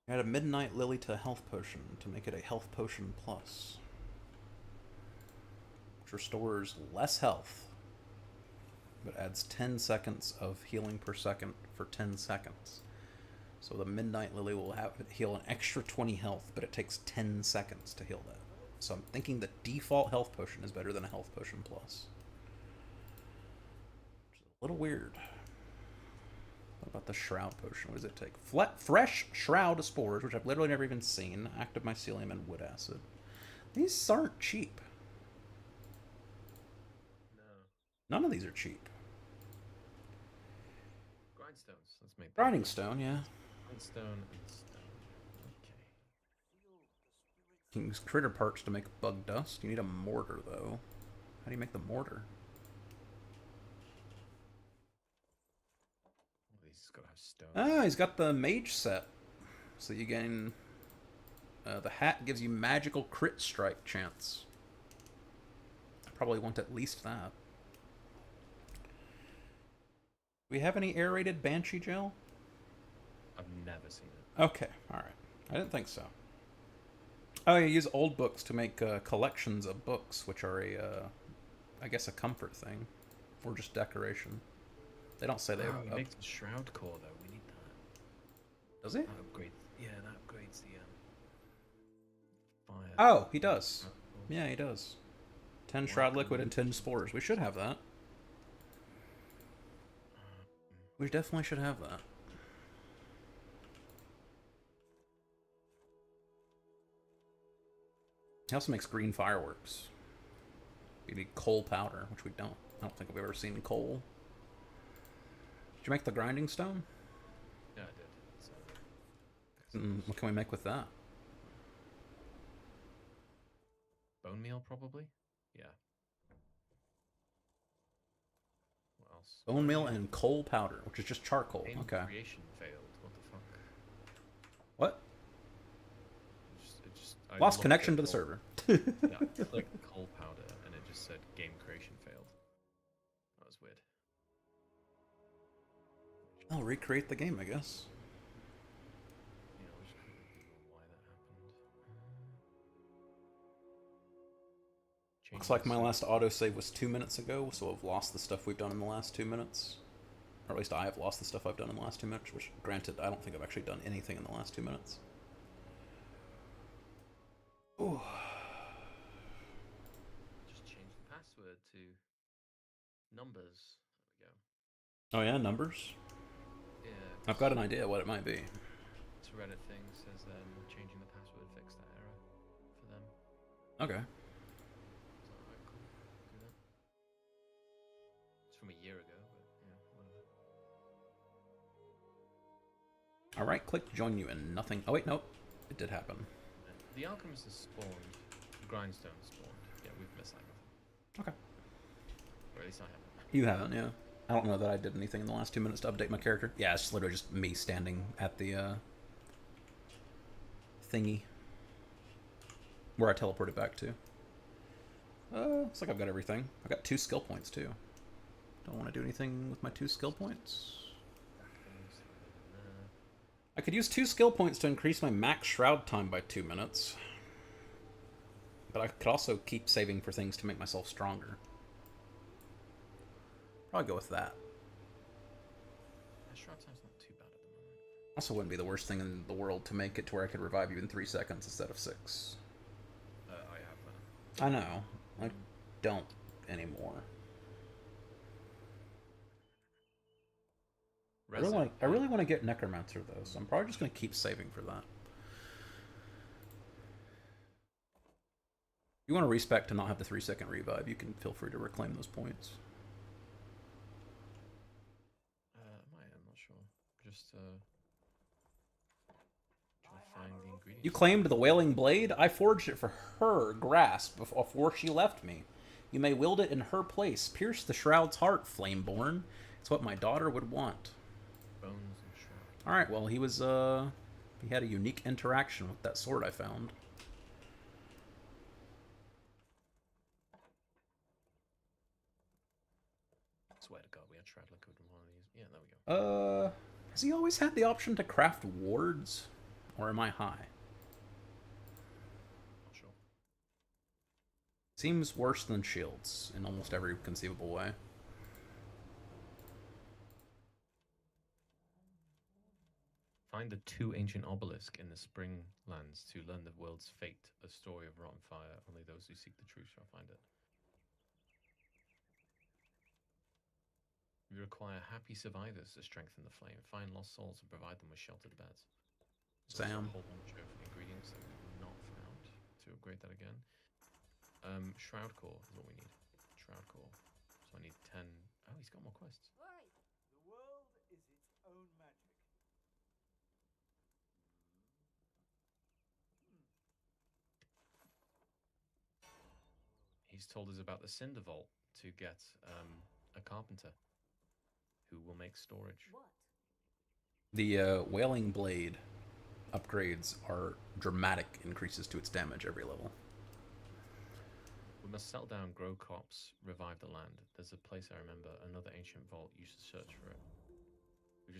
Add a midnight lily to a health potion to make it a health potion plus. Which restores less health, but adds 10 seconds of healing per second for 10 seconds. So the midnight lily will have it heal an extra 20 health, but it takes 10 seconds to heal that. So I'm thinking the default health potion is better than a health potion plus. Which is a little weird. What about the shroud potion? What does it take? Fresh shroud spores, which I've literally never even seen. Active mycelium and wood acid. These aren't cheap. No. None of these are cheap. Grindstones. Let's make that. Grinding stone, yeah. Grindstone and stone. Okay. You can use critter parts to make bug dust. You need a mortar, though. How do you make the mortar? Well, he's got to have stone. Ah, he's got the mage set. So you gain... the hat gives you magical crit strike chance. I probably want at least that. we have any aerated Banshee gel? I've never seen it. Okay, alright. I didn't think so. Oh, you use old books to make collections of books, which are I guess a comfort thing. Or just decoration. They don't say they... Oh, he makes a shroud core, though. We need that. Does he? That upgrades... Yeah, that upgrades the, fire. Oh, he does. Yeah, he does. 10 shroud liquid and 10 spores. We should have that. We definitely should have that. He also makes green fireworks. You need coal powder, which we don't. I don't think we've ever seen coal. Did you make the grinding stone? Yeah, I did. So, What can we make with that? bone meal, probably? Yeah. What else? Bone meal and coal powder, which is just charcoal. Game Okay. creation failed. What the fuck? What? I Lost looked connection at to the coal- server. Yeah, I clicked coal powder and it just said game creation failed. That was weird. I'll recreate the game, I guess. Yeah, I'll just quickly Google why that happened. Looks like my last autosave was 2 minutes ago, so I've lost the stuff we've done in the last 2 minutes. Or at least I have lost the stuff I've done in the last 2 minutes, which, granted, I don't think I've actually done anything in the last 2 minutes. Ooh. Just change the password to numbers. There we go. Oh yeah, numbers? Yeah. I've got an idea what it might be. This Reddit thing says changing the password fixed that error for them. Okay. Is that right? Cool. Do that. It's from a year ago, but yeah, whatever. Alright, click to join you and nothing. Oh wait, nope. It did happen. The alchemist has spawned. The grindstone spawned. Yeah, we've missed that. Okay. Or at least I haven't. You haven't, yeah. I don't know that I did anything in the last 2 minutes to update my character. Yeah, it's literally just me standing at the thingy where I teleported back to. Looks like I've got everything. I've got 2 skill points too. Don't want to do anything with my 2 skill points. I could use 2 skill points to increase my max shroud time by 2 minutes. But I could also keep saving for things to make myself stronger. Probably go with that. Shroud time's not too bad at the moment. Also wouldn't be the worst thing in the world to make it to where I could revive you in 3 seconds instead of 6. I have that. I know. I don't anymore. I really want to get Necromancer though, so I'm probably just going to keep saving for that. If you want to respec to not have the 3-second revive, you can feel free to reclaim those points. I'm not sure. Just trying to find the ingredients. You claimed the Wailing Blade? I forged it for her grasp before she left me. You may wield it in her place. Pierce the Shroud's heart, Flameborn. It's what my daughter would want. Bones and shroud. Alright, well, he had a unique interaction with that sword I found. Swear to God, we had shroud liquid in one of these. Yeah, there we go. Has he always had the option to craft wards? Or am I high? Not sure. Seems worse than shields in almost every conceivable way. Find the 2 ancient obelisk in the spring lands to learn the world's fate. A story of rotten fire. Only those who seek the truth shall find it. We require happy survivors to strengthen the flame. Find lost souls and provide them with sheltered beds. There's also Sam. a whole bunch of ingredients that we've not found to upgrade that again. Shroud core is what we need. Shroud core. So I need 10. Oh, he's got more quests. The world is its own magic. He's told us about the Cinder Vault to get a carpenter who will make storage. The Wailing Blade upgrades are dramatic increases to its damage every level. We must settle down, grow crops, revive the land. There's a place I remember, another ancient vault. You should search for it.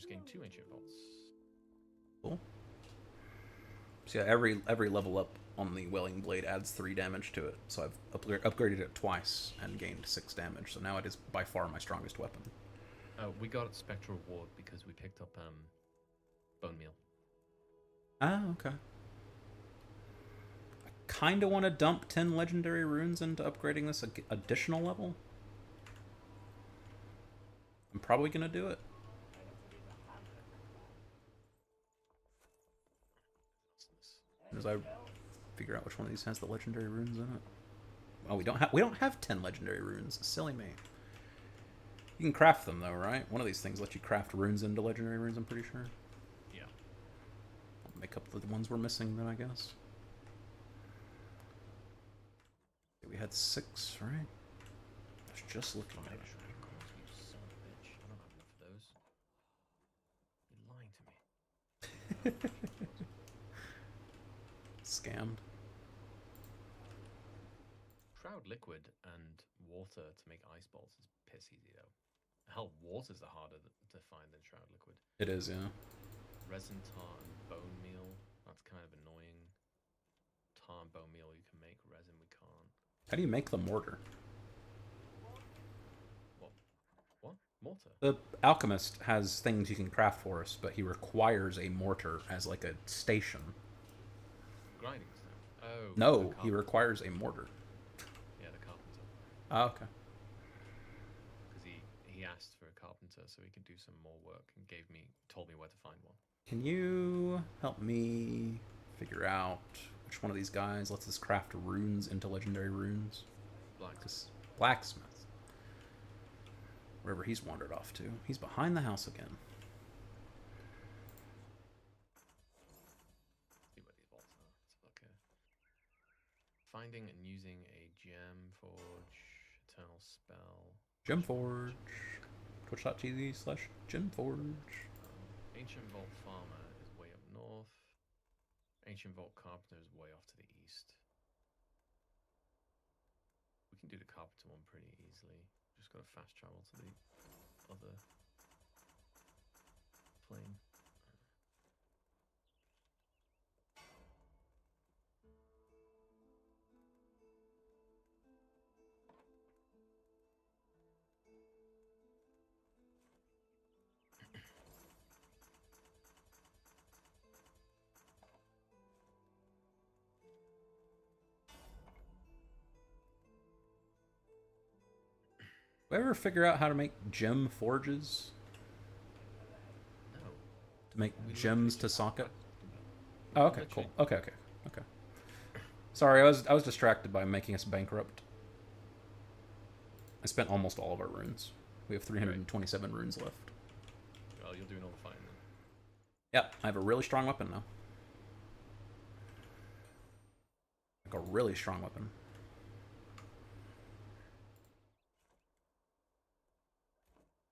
just gained 2 ancient bolts. Cool. So yeah, every level up on the Welling Blade adds 3 damage to it. So I've upgraded it twice and gained 6 damage. So now it is by far my strongest weapon. We got Spectral Ward because we picked up Bone Meal. Ah, okay. I kind of want to dump 10 legendary runes into upgrading this additional level. I'm probably going to do it. As I figure out which one of these has the legendary runes in it. Oh, we don't have 10 legendary runes. Silly me. You can craft them though, right? One of these things lets you craft runes into legendary runes, I'm pretty sure. Yeah. I'll make up the ones we're missing then, I guess. We had 6, right? I was just looking at it. You son of a bitch. I don't have enough of those. You're lying to me. Scammed. Shroud Liquid and water to make ice bolts is piss easy though. Hell, water's the harder to find than Shroud Liquid. It is, yeah. Resin tar and bone meal, that's kind of annoying. Tar and bone meal you can make, resin we can't. How do you make the mortar? What? Mortar? The alchemist has things you can craft for us, but he requires a mortar as like a station. Grinding stone. Oh. No, he requires a mortar. Yeah, the carpenter. Oh, okay. Because he asked for a carpenter so he could do some more work and told me where to find one. Can you help me figure out which one of these guys lets us craft runes into legendary runes? Blacksmith. Wherever he's wandered off to. He's behind the house again. See where these bolts are. Let's look here. Finding and using a gem forge, eternal spell. Gemforge. Twitch.tv/Gemforge. Ancient Vault Farmer is way up north. Ancient Vault Carpenter is way off to the east. We can do the Carpenter one pretty easily. Just got to fast travel to the other plane. Do I ever figure out how to make gem forges? No. To make We gems literally to just- socket? we Oh, okay, literally- cool. Okay. Sorry, I was distracted by making us bankrupt. I spent almost all of our runes. We have 327 runes left. Well, you're doing all the fighting then. Yep, I have a really strong weapon now. Like a really strong weapon.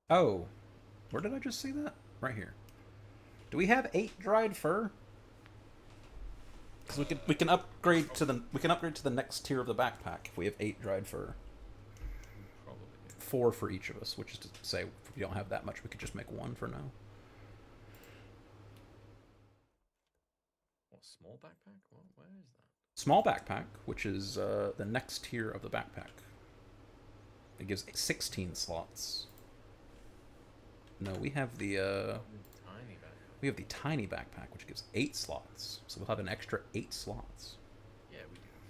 Oh, where did I just see that? Right here. Do we have 8 dried fur? Because we can upgrade to the next tier of the backpack if we have 8 dried fur. Probably. 4 for each of us, which is to say, if we don't have that much, we could just make 1 for now. What, small backpack? Where is that? Small backpack, which is the next tier of the backpack. It gives 16 slots. No, we have the Tiny backpack. we have the tiny backpack, which gives 8 slots. So we'll have an extra 8 slots. Yeah, we do have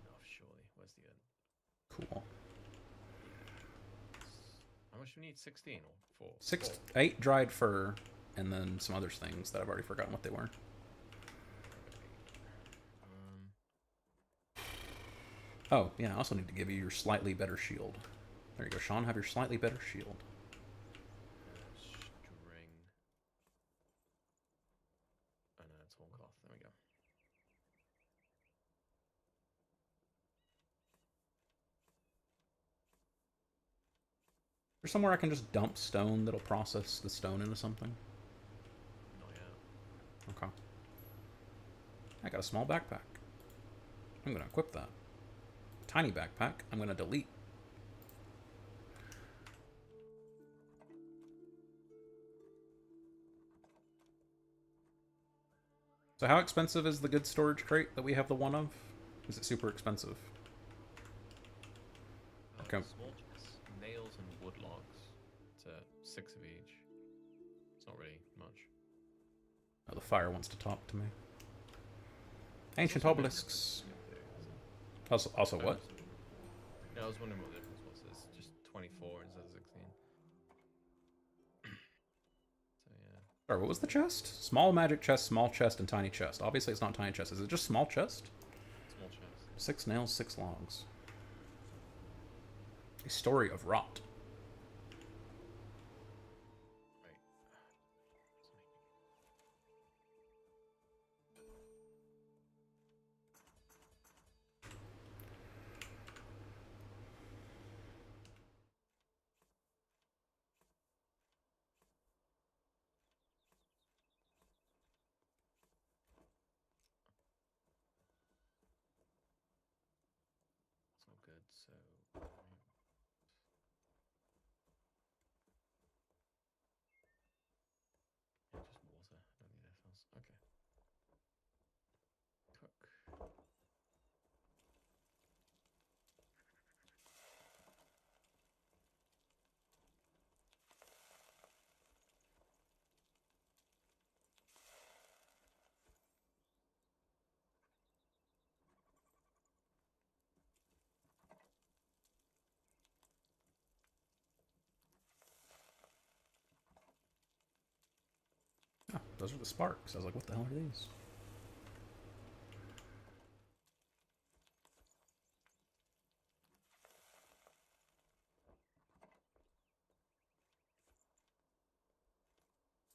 enough, surely. Where's the end? Cool. How much do we need? 16 or 4? 8 dried fur, and then some other things that I've already forgotten what they were. Oh, yeah, I also need to give you your slightly better shield. There you go, Sean, have your slightly better shield. String. Oh no, it's all cloth. There we go. There's somewhere I can just dump stone that'll process the stone into something. Not yet. Okay. I got a small backpack. I'm going to equip that. Tiny backpack, I'm going to delete. So how expensive is the good storage crate that we have the one of? Is it super expensive? Okay. Small chests, nails and wood logs to 6 of each. It's not really much. Oh, the fire wants to talk to me. Ancient Also, obelisks. yeah, Also what? Yeah, I was wondering what the difference was. It's just 24 instead of 16. So yeah. Sorry, what was the chest? Small magic chest, small chest, and tiny chest. Obviously it's not tiny chest. Is it just small chest? Small chest. 6 nails, 6 logs. A story of rot. Right. It's all good. So. Yeah, just water. Don't need anything else. Okay. Cook. Oh, those are the sparks. I was like, what the hell are these?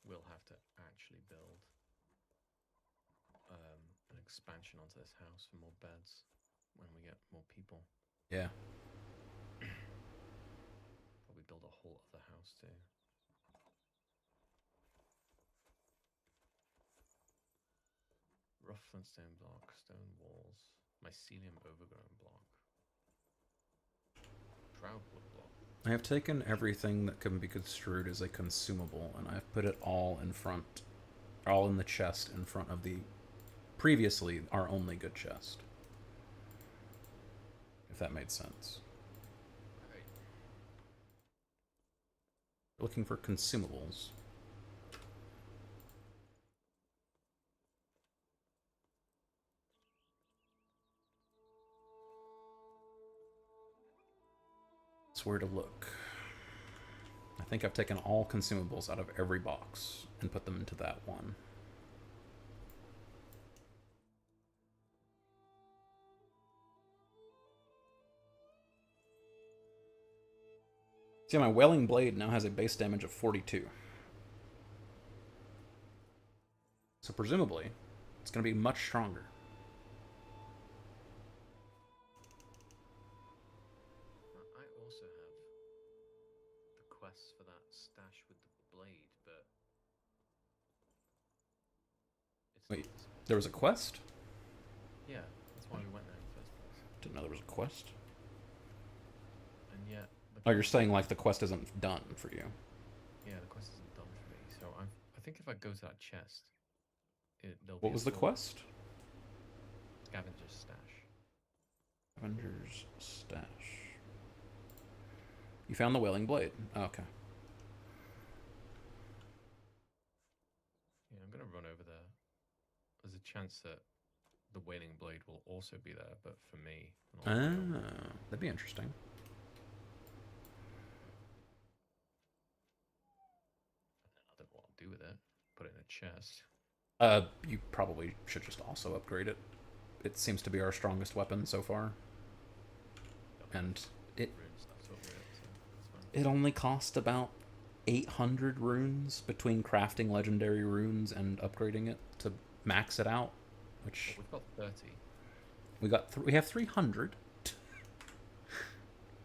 We'll have to actually build an expansion onto this house for more beds when we get more people. Yeah. Probably build a whole other house too. Rough flintstone block, stone walls, mycelium overgrown block, shroud wood block. I have taken everything that can be construed as a consumable, and I've put it all in front, all in the chest in front of the previously our only good chest. If that made sense. Right. Looking for consumables. It's where to look. I think I've taken all consumables out of every box and put them into that one. See, my Wailing Blade now has a base damage of 42. So presumably, it's going to be much stronger. I also have the quests for that stash with the blade, but it's Wait, not. there was a quest? Yeah, that's why we went there in the first place. Didn't know there was a quest. And yet, Oh, you're saying like the quest isn't done for you. yeah, the quest isn't done for me. So I think if I go to that chest, there'll be What was the quest? Scavenger's stash. Avengers stash. You found the Wailing Blade. Oh, okay. Yeah, I'm gonna run over there. There's a chance that the Wailing Blade will also be there, but for me. Not That'd be interesting. I don't know what I'll do with it. Put it in a chest. You probably should just also upgrade it. It seems to be our strongest weapon so far. And it Runes, that sort of it, so that's fine. it only cost about 800 runes between crafting legendary runes and upgrading it to max it out, which We've got 30. we have 300.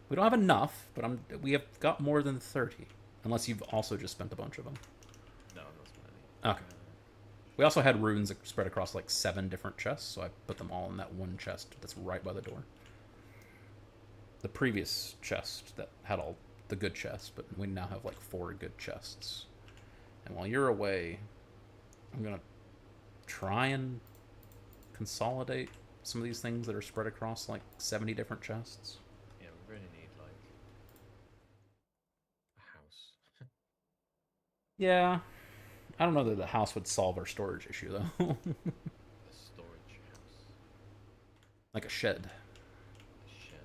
We don't have enough, but we have got more than 30, unless you've also just spent a bunch of them. No, I'm not spending any. Okay. We also had runes that spread across like 7 different chests, so I put them all in that one chest that's right by the door. The previous chest that had all the good chests, but we now have like 4 good chests. And while you're away, I'm gonna try and consolidate some of these things that are spread across like 70 different chests. Yeah, we really need like a house. Yeah. I don't know that the house would solve our storage issue, though. A storage house. Like a shed. A shed.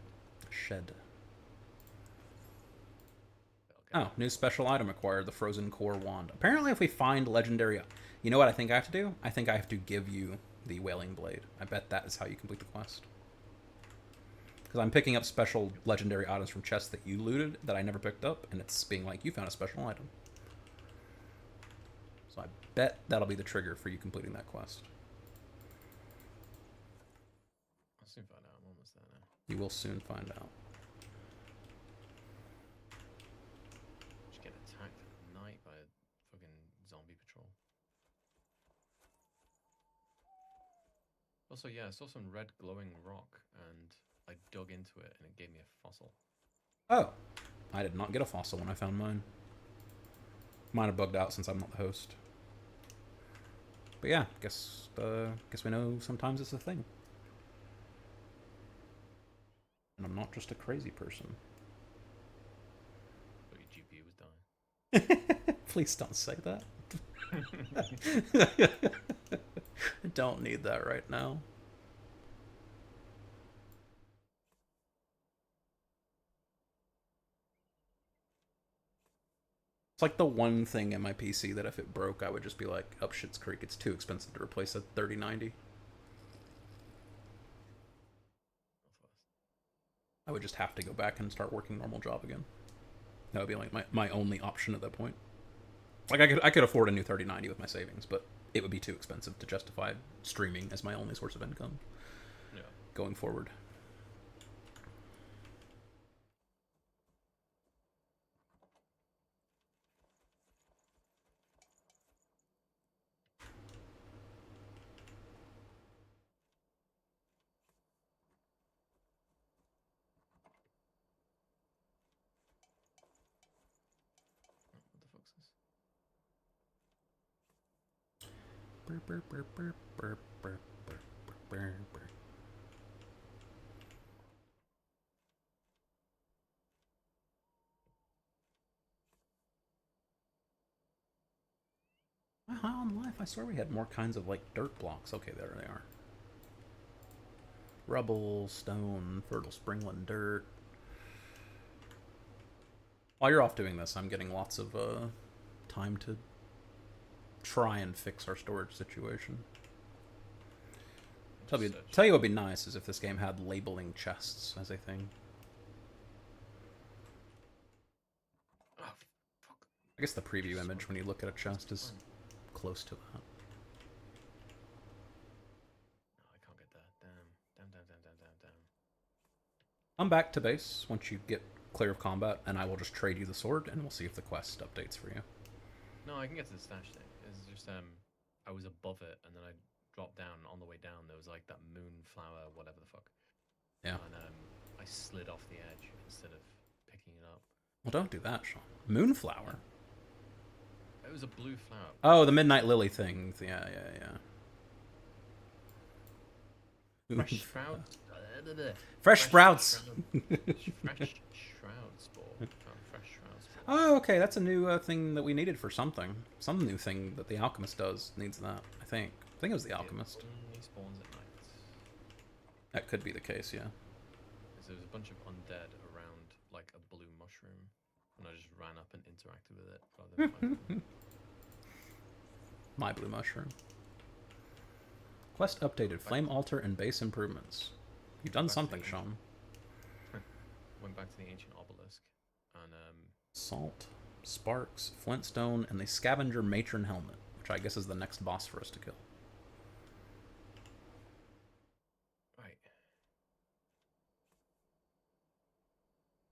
A shed. Okay. Oh, new special item acquired, the Frozen Core Wand. Apparently if we find legendary... You know what I think I have to do? I think I have to give you the Wailing Blade. I bet that is how you complete the quest. Because I'm picking up special legendary items from chests that you looted that I never picked up, and it's being like, you found a special item. So I bet that'll be the trigger for you completing that quest. I'll soon find out. I'm almost there now. You will soon find out. Just get attacked at night by a fucking zombie patrol. Also, yeah, I saw some red glowing rock, and I dug into it, and it gave me a fossil. Oh, I did not get a fossil when I found mine. Mine have bugged out since I'm not the host. But yeah, guess we know sometimes it's a thing. And I'm not just a crazy person. But your GPU was dying. Please don't say that. I don't need that right now. It's like the one thing in my PC that if it broke, I would just be like, up shit's creek, it's too expensive to replace a 3090. I would just have to go back and start working normal job again. That would be like my only option at that point. Like I could afford a new 3090 with my savings, but it would be too expensive to justify streaming as my only source of income. Yeah. Going forward. What the fuck's this? High on life, I swear we had more kinds of like dirt blocks. Okay, there they are. Rubble, stone, fertile springland dirt. While you're off doing this, I'm getting lots of time to try and fix our storage situation. Tell you what would be nice is if this game had labeling chests as a thing. Oh, fuck. I guess the preview image when you look at a chest is close to that. No, I can't get that. Damn. Damn. I'm back to base once you get clear of combat, and I will just trade you the sword, and we'll see if the quest updates for you. No, I can get to the stash thing. It's just I was above it, and then I dropped down. On the way down, there was like that moonflower, whatever the fuck. Yeah. And I slid off the edge instead of picking it up. Well, don't do that, Sean. Moonflower? It was a blue flower. Oh, the Midnight Lily thing. Yeah. Fresh shroud. Fresh sprouts. Fresh shroud spore. Fresh shroud spore. Oh, okay. That's a new thing that we needed for something. Some new thing that the alchemist does needs that. I think it was the alchemist. It only spawns at night. That could be the case, yeah. There's a bunch of undead around like a blue mushroom, and I just ran up and interacted with it rather than fighting them. My blue mushroom. Quest updated. Flame altar and base improvements. You've done something, Sean. Went back to the ancient obelisk, and Salt, sparks, flintstone, and the scavenger matron helmet, which I guess is the next boss for us to kill. right.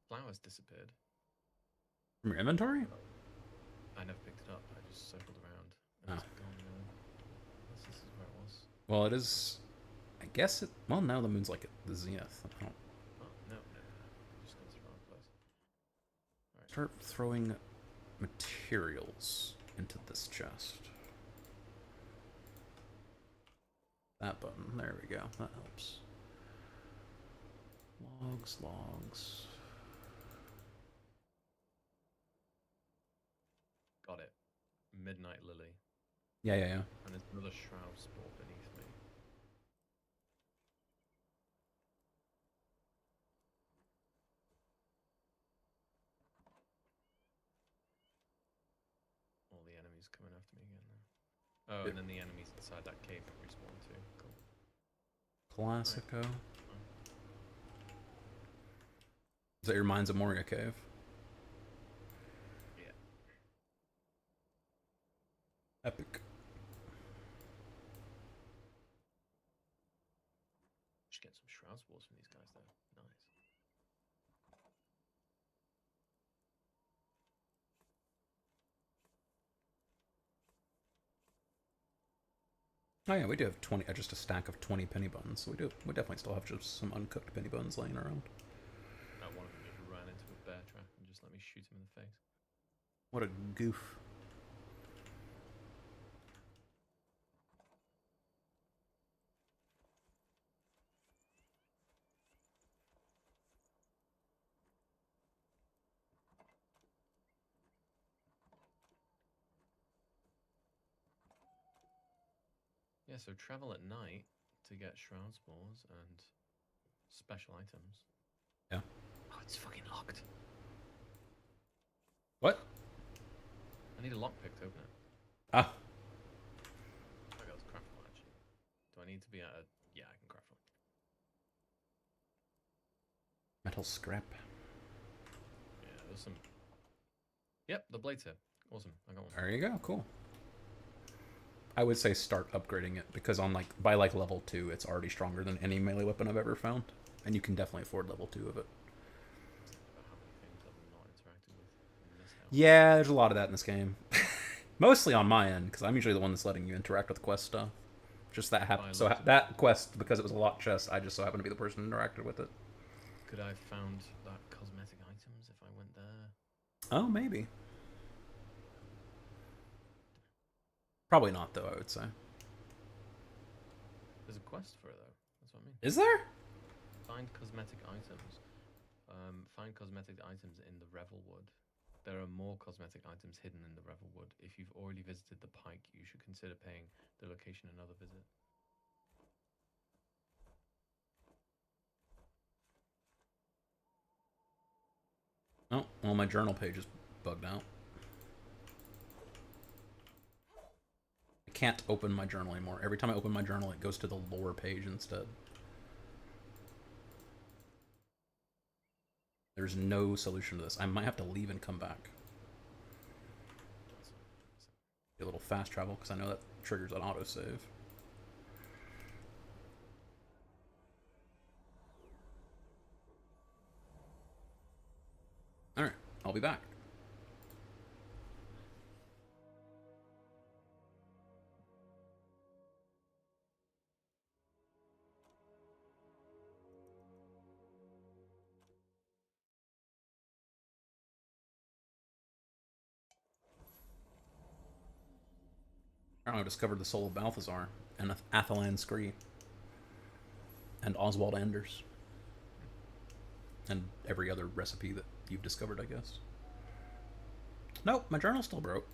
Flowers disappeared. From your inventory? I never picked it up. I just circled around. Oh. And it's gone now. This is where it was. Well, it is. I guess it. Well, now the moon's like at the zenith. I don't. Oh, no. Just gone to the wrong place. Right. Start throwing materials into this chest. That button. There we go. That helps. Logs, logs. Got it. Midnight Lily. Yeah, yeah, yeah. And there's another shroud spore beneath me. All the enemies coming after me again now. Oh, and then the enemies inside that cave that respawn too. Cool. Classico. Right. Is that your Mines of Moria cave? Yeah. Epic. Just get some shroud spores from these guys though. Nice. Oh yeah, we do have 20, just a stack of 20 penny buns. So we definitely still have just some uncooked penny buns laying around. One of them just ran into a bear trap and just let me shoot him in the face. What a goof. Yeah, so travel at night to get shroud spores and special items. Yeah. Oh, it's fucking locked. What? I need a lockpick to open it. Ah. I got to craft one actually. Do I need to be at a... Yeah, I can craft one. Metal scrap. Yeah, there's some... Yep, the blade's here. Awesome, I got one. There you go, cool. I would say start upgrading it, because on by level 2, it's already stronger than any melee weapon I've ever found. And you can definitely afford level 2 of it. About how many things I've not interacted with in this house. Yeah, there's a lot of that in this game. Mostly on my end, because I'm usually the one that's letting you interact with quest stuff. Just that happened. So that quest, because it was a locked chest, I just so happened to be the person who interacted with it. Could I have found that cosmetic items if I went there? Oh, maybe. Probably not, though, I would say. There's a quest for it, though. That's what I mean. Is there? Find cosmetic items. Find cosmetic items in the Revelwood. There are more cosmetic items hidden in the Revelwood. If you've already visited the Pike, you should consider paying the location another visit. Oh, well, my journal page is bugged out. I can't open my journal anymore. Every time I open my journal, it goes to the lore page instead. There's no solution to this. I might have to leave and come back. A little fast travel, because I know that triggers an autosave. Alright, I'll be back. I discovered the soul of Balthazar and Athalan Scree and Oswald Anders and every other recipe that you've discovered, I guess. Nope, my journal still broke.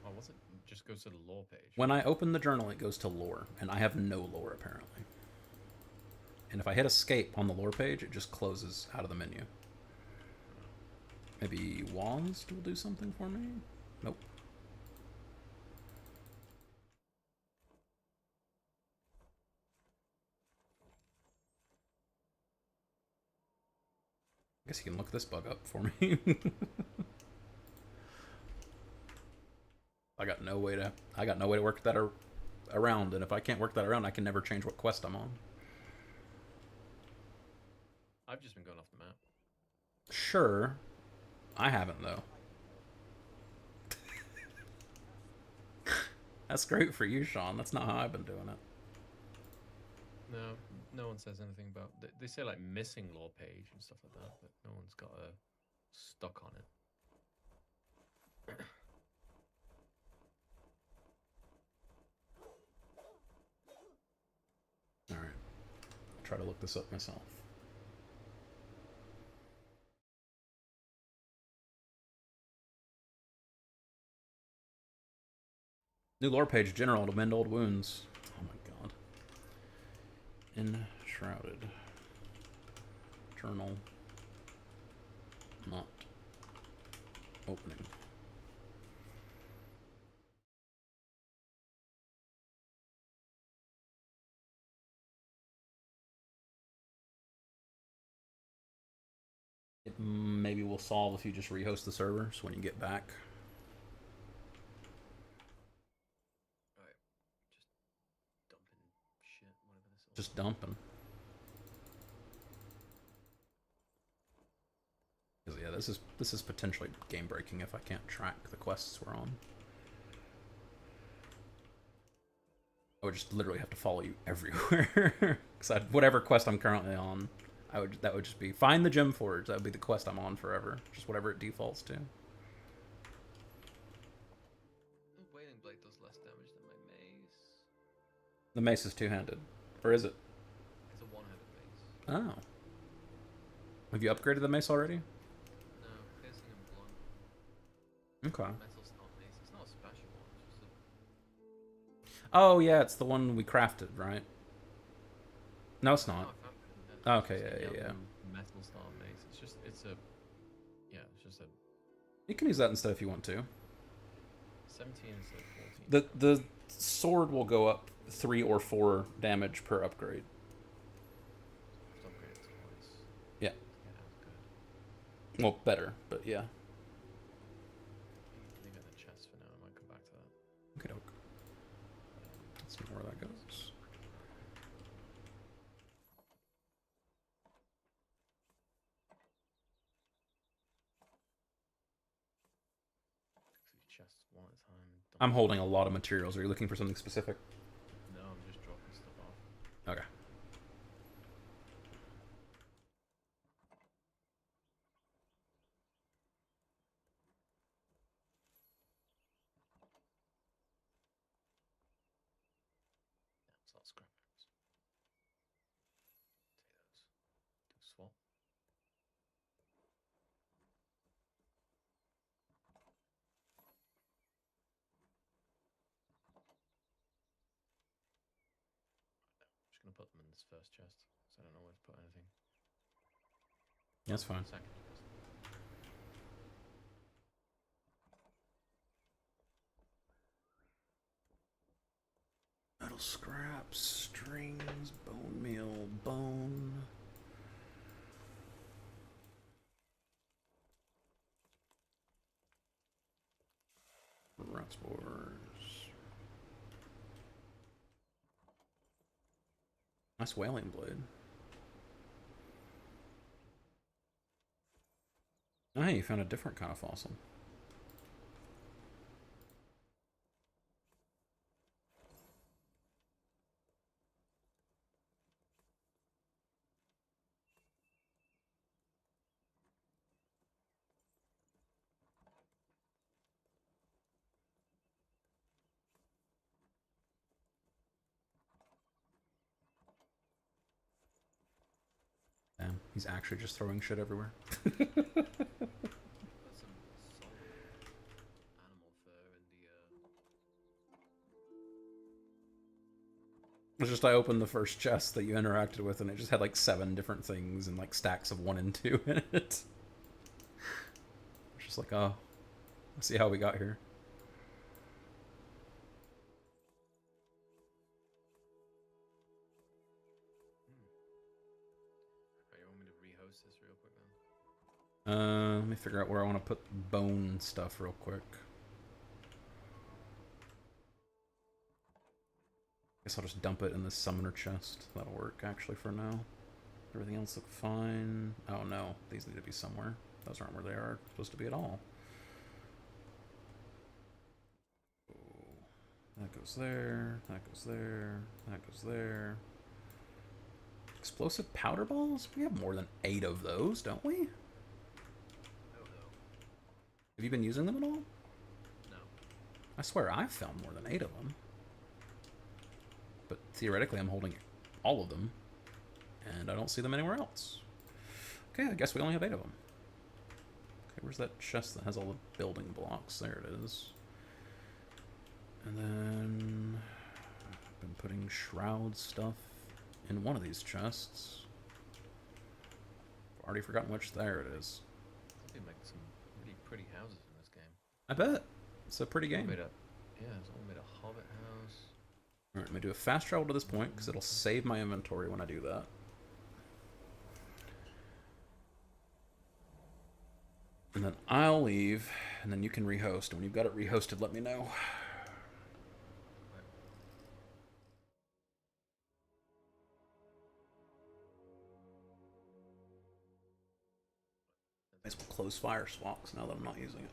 Oh, what's it? It just goes to the lore page. When I open the journal, it goes to lore, and I have no lore apparently. And if I hit escape on the lore page, it just closes out of the menu. Maybe WASD will do something for me? Nope. I guess you can look this bug up for me. I got no way to work that around, and if I can't work that around, I can never change what quest I'm on. I've just been going off the map. Sure. I haven't, though. That's great for you, Sean. That's not how I've been doing it. No, no one says anything about... They say, like, missing lore page and stuff like that, but no one's got a stuck on it. try to look this up myself. New lore page, general, to mend old wounds. Oh my god. Enshrouded. Journal. Not opening. It maybe will solve if you just rehost the servers when you get back. Alright. Just dumping shit, whatever this is. Just dumping. Yeah, this is potentially game breaking if I can't track the quests we're on. I would just literally have to follow you everywhere. Because whatever quest I'm currently on, that would just be find the Glenforge. That would be the quest I'm on forever. Just whatever it defaults to. The Wailing Blade does less damage than my mace. The mace is two-handed. Or is it? It's a one-handed mace. Oh. Have you upgraded the mace already? No, piercing and blunt. Okay. Metal's not mace. It's not a special one. It's just a... Oh, yeah, it's the one we crafted, right? No, it's not. No, Okay, yeah. Metal style mace. It's just a. You can use that instead if you want to. 17 instead of 14. The sword will go up 3 or 4 damage per upgrade. Just upgrade it twice. Yeah. Yeah, good. Well, better, but yeah. Leave it in the chest for now. I might come back to that. Okay, doke. Let's see where that goes. Chests one at a time. I'm holding a lot of materials. Are you looking for something specific? No, I'm just dropping stuff off. Okay. Yeah, it's not scrap arrows. Take those. Do a swap. I'm just gonna put them in this first chest, so I don't know where to put anything. That's fine. Second chest. Metal scraps, strings, bone meal, bone. Rat spores. Nice whaling blade. Oh, hey, you found a different kind of fossil. Damn, he's actually just throwing shit everywhere. Got some solid animal fur in the. It's just I opened the first chest that you interacted with, and it just had like 7 different things and like stacks of 1 and 2 in it. It's just like, oh, let's see how we got here. Alright, you want me to rehost this real quick then? Let me figure out where I want to put bone stuff real quick. Guess I'll just dump it in the summoner chest. That'll work actually for now. Everything else look fine. Oh no, these need to be somewhere. Those aren't where they are supposed to be at all. That goes there, that goes there, that goes there. Explosive powder balls? We have more than 8 of those, don't we? Oh no. Have you been using them at all? No. I swear I've found more than 8 of them. But theoretically I'm holding all of them. And I don't see them anywhere else. Okay, I guess we only have 8 of them. Okay, where's that chest that has all the building blocks? There it is. And then I've been putting shroud stuff in one of these chests. I've already forgotten which. There it is. They make some really pretty houses in this game. I bet. It's a pretty It's all game. made up. Yeah, it's all made a hobbit house. Alright, I'm going to do a fast travel to this point because it'll save my inventory when I do that. And then I'll leave, and then you can rehost. And when you've got it rehosted, let me know. Might as well close fire swaps now that I'm not using it.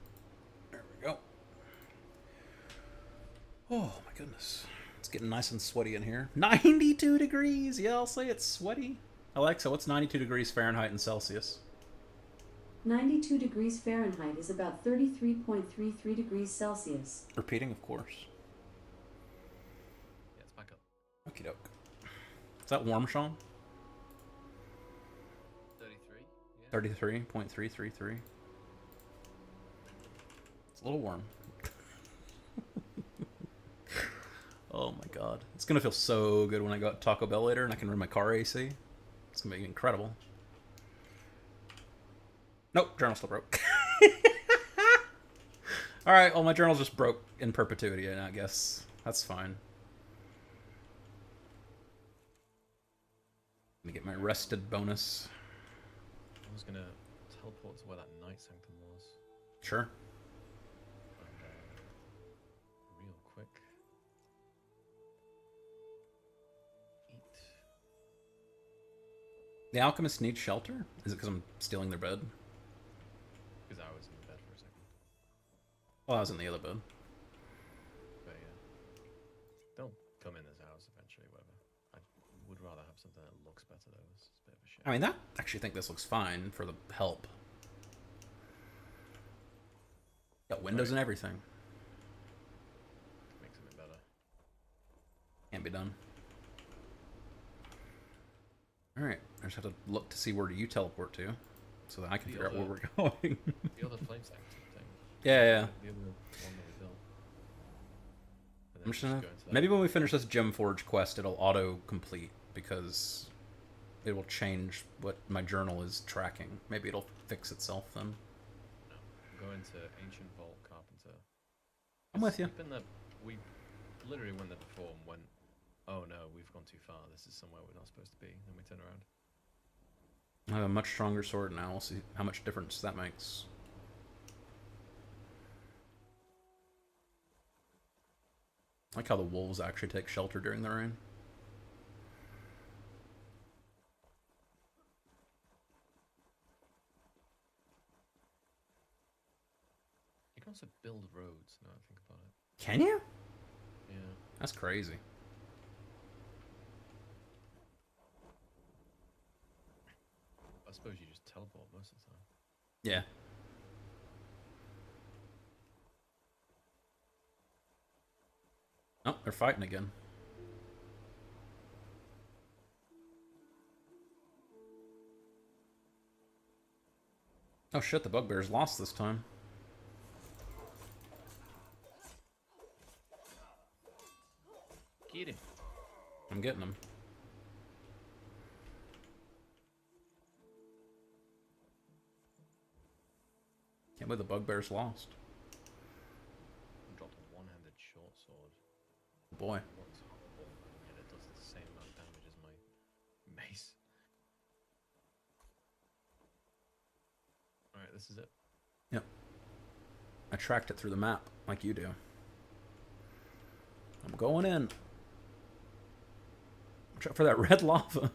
There we go. Oh my goodness. It's getting nice and sweaty in here. 92 degrees! Yeah, I'll say it's sweaty. Alexa, what's 92 degrees Fahrenheit and Celsius? 92 degrees Fahrenheit is about 33.33 degrees Celsius. Repeating, of course. Yeah, it's back up. Okie doke. Is that warm, Sean? 33? Yeah. 33.333. It's a little warm. Oh my god. It's gonna feel so good when I go to Taco Bell later and I can run my car AC. It's gonna be incredible. Nope, journal still broke. Alright, well my journal just broke in perpetuity, and I guess that's fine. Let me get my rested bonus. I was gonna teleport to where that night sanctum was. Sure. Real quick. Eat. The alchemists need shelter? Is it because I'm stealing their bed? Because I was in bed for a second. Well, I was in the other bed. But yeah. They'll come in this house eventually, whatever. I would rather have something that looks better though. It's a bit of a shame. I mean, I actually think this looks fine for the help. Got windows and everything. Makes it a bit better. Can't be done. Alright, I just have to look to see where do you teleport to, so that I can The figure out where other- we're going. The other flame sanctum thing. Yeah. The other one that we built. And then I'm just gonna, go into that. maybe when we finish this Gemforge quest, it'll auto-complete, because it will change what my journal is tracking. Maybe it'll fix itself then. Go into Ancient Vault Carpenter. I'm with you. We literally went there before and went, oh no, we've gone too far. This is somewhere we're not supposed to be. Then we turn around. I have a much stronger sword now. We'll see how much difference that makes. I like how the wolves actually take shelter during the rain. You can also build roads now I think about it. Can you? Yeah. That's crazy. I suppose you just teleport most of the time. Yeah. Oh, they're fighting again. Oh shit, the bugbear's lost this time. Get him. I'm getting him. Can't believe the bugbear's lost. Dropped a one-handed short sword. Boy. What's horrible, and yet it does the same amount of damage as my mace. Alright, this is it. Yep. I tracked it through the map, like you do. I'm going in. Watch out for that red lava.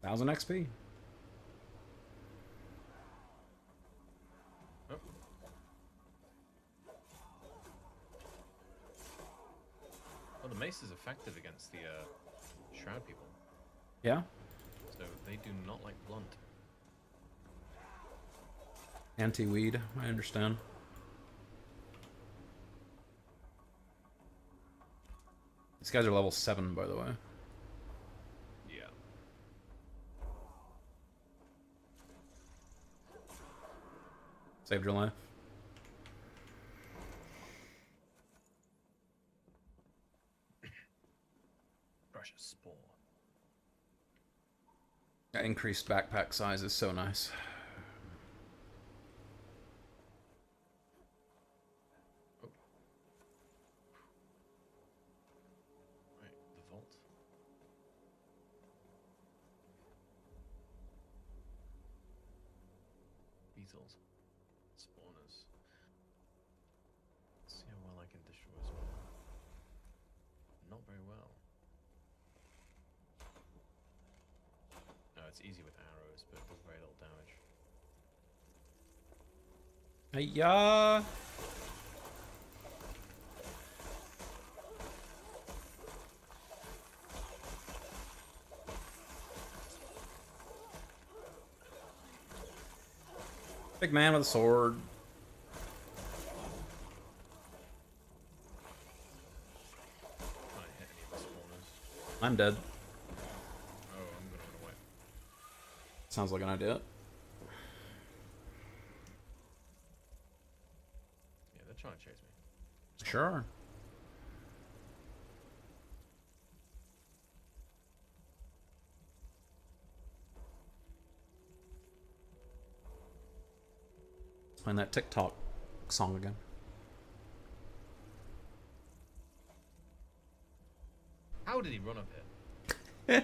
Thousand XP. Oh. Well, the mace is effective against the shroud people. Yeah? So they do not like blunt. Anti-weed, I understand. These guys are level 7, by the way. Yeah. Saved your life. Precious spore. That increased backpack size is so nice. Oh. Right, the vault. Beetles. Spawners. Let's see how well I can destroy spawn. Not very well. No, it's easy with arrows, but it does very little damage. Hiya! Big man with a sword. Can't hit any of the spawners. I'm dead. Oh, I'm gonna run away. Sounds like an idea. Yeah, they're trying to chase me. Sure. Playing that TikTok song again. How did he run up here?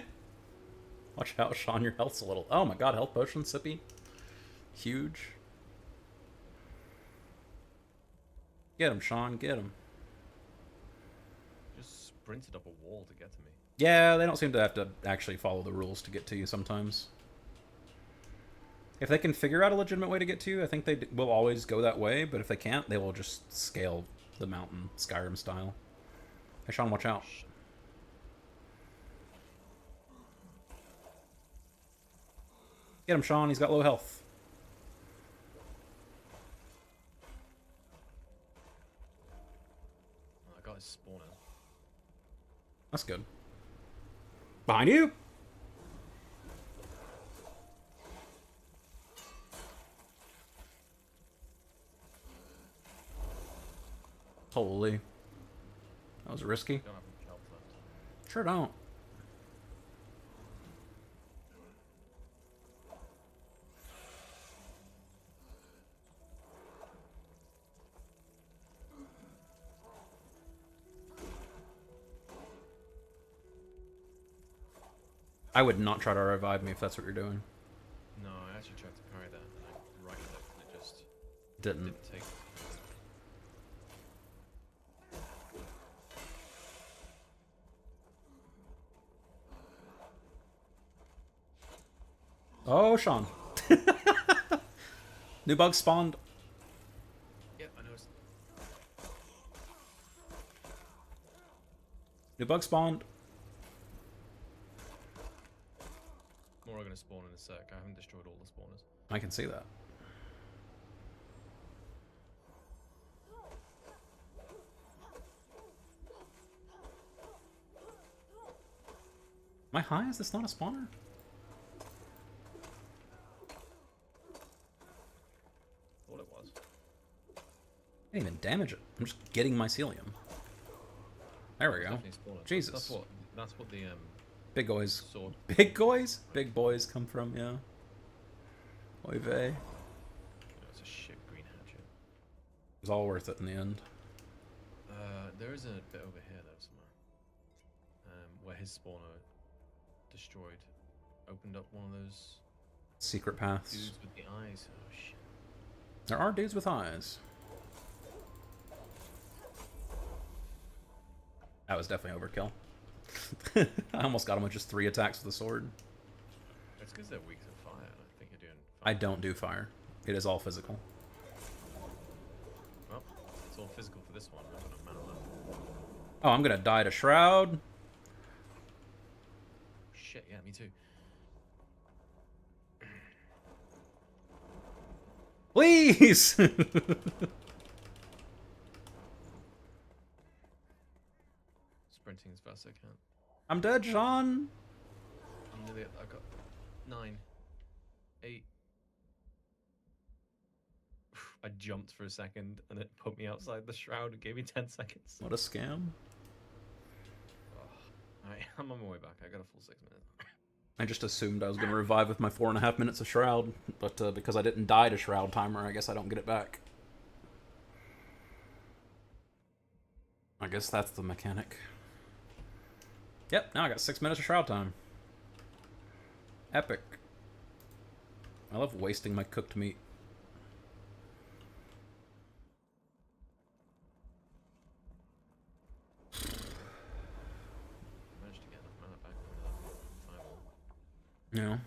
Watch out, Sean, your health's a little... Oh my god, health potion, sippy. Huge. Get him, Sean, get him. Just sprinted up a wall to get to me. Yeah, they don't seem to have to actually follow the rules to get to you sometimes. If they can figure out a legitimate way to get to you, I think they will always go that way, but if they can't, they will just scale the mountain, Skyrim style. Hey, Sean, watch out. Get him, Sean, he's got low health. Oh, I got his spawner. That's good. Behind you! Holy. That was risky. Don't have much health left. Sure don't. I would not try to revive me if that's what you're doing. No, I actually tried to parry that, and I right-clicked, and it just Didn't. didn't take. Oh, Sean. New bug spawned. Yep, I noticed. New bug spawned. More are gonna spawn in a sec. I haven't destroyed all the spawners. I can see that. Am I high? Is this not a spawner? Thought it was. I didn't even damage it. I'm just getting mycelium. There we go. Definitely spawners. Jesus. That's what the Big boys. sword. Big boys? Big boys come from, yeah. Oy vey. It It's a shit green hatchet. was all worth it in the end. There is a bit over here though somewhere, where his spawner destroyed, opened up one of those Secret paths. dudes with the eyes. Oh shit! There are dudes with eyes. That was definitely overkill. I almost got him with just 3 attacks with the sword. It's because they're weak to fire. And I think you're doing. I don't do fire. It is all physical. Well, it's all physical for this one. I'm gonna man left. Oh, I'm gonna die to Shroud. shit, yeah, me too. Please! Sprinting as fast as I can. I'm dead, Sean! I'm nearly. I got 9, 8. I jumped for a second and it put me outside the shroud and gave me 10 seconds. What a scam. Alright, I'm on my way back. I got a full 6 minutes. I just assumed I was going to revive with my 4.5 minutes of Shroud, but because I didn't die to Shroud timer, I guess I don't get it back. I guess that's the mechanic. Yep, now I got 6 minutes of Shroud time. Epic. I love wasting my cooked meat. Managed to get enough mana back from the fireball. Yeah.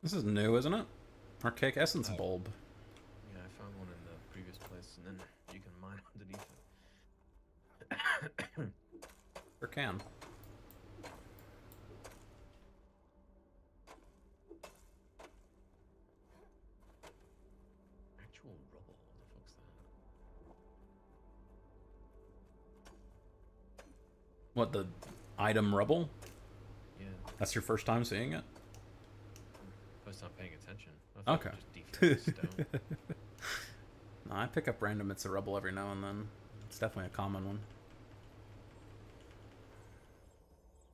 This is new, isn't it? Archaic Essence Bulb. Yeah, I found one in the previous place, and then you can mine underneath it. Or can. Actual rubble, what the fuck's that? What, the item rubble? Yeah, That's your first time seeing it? first time paying attention. I thought Okay. it just default stone. No, I pick up random bits of rubble every now and then. It's definitely a common one.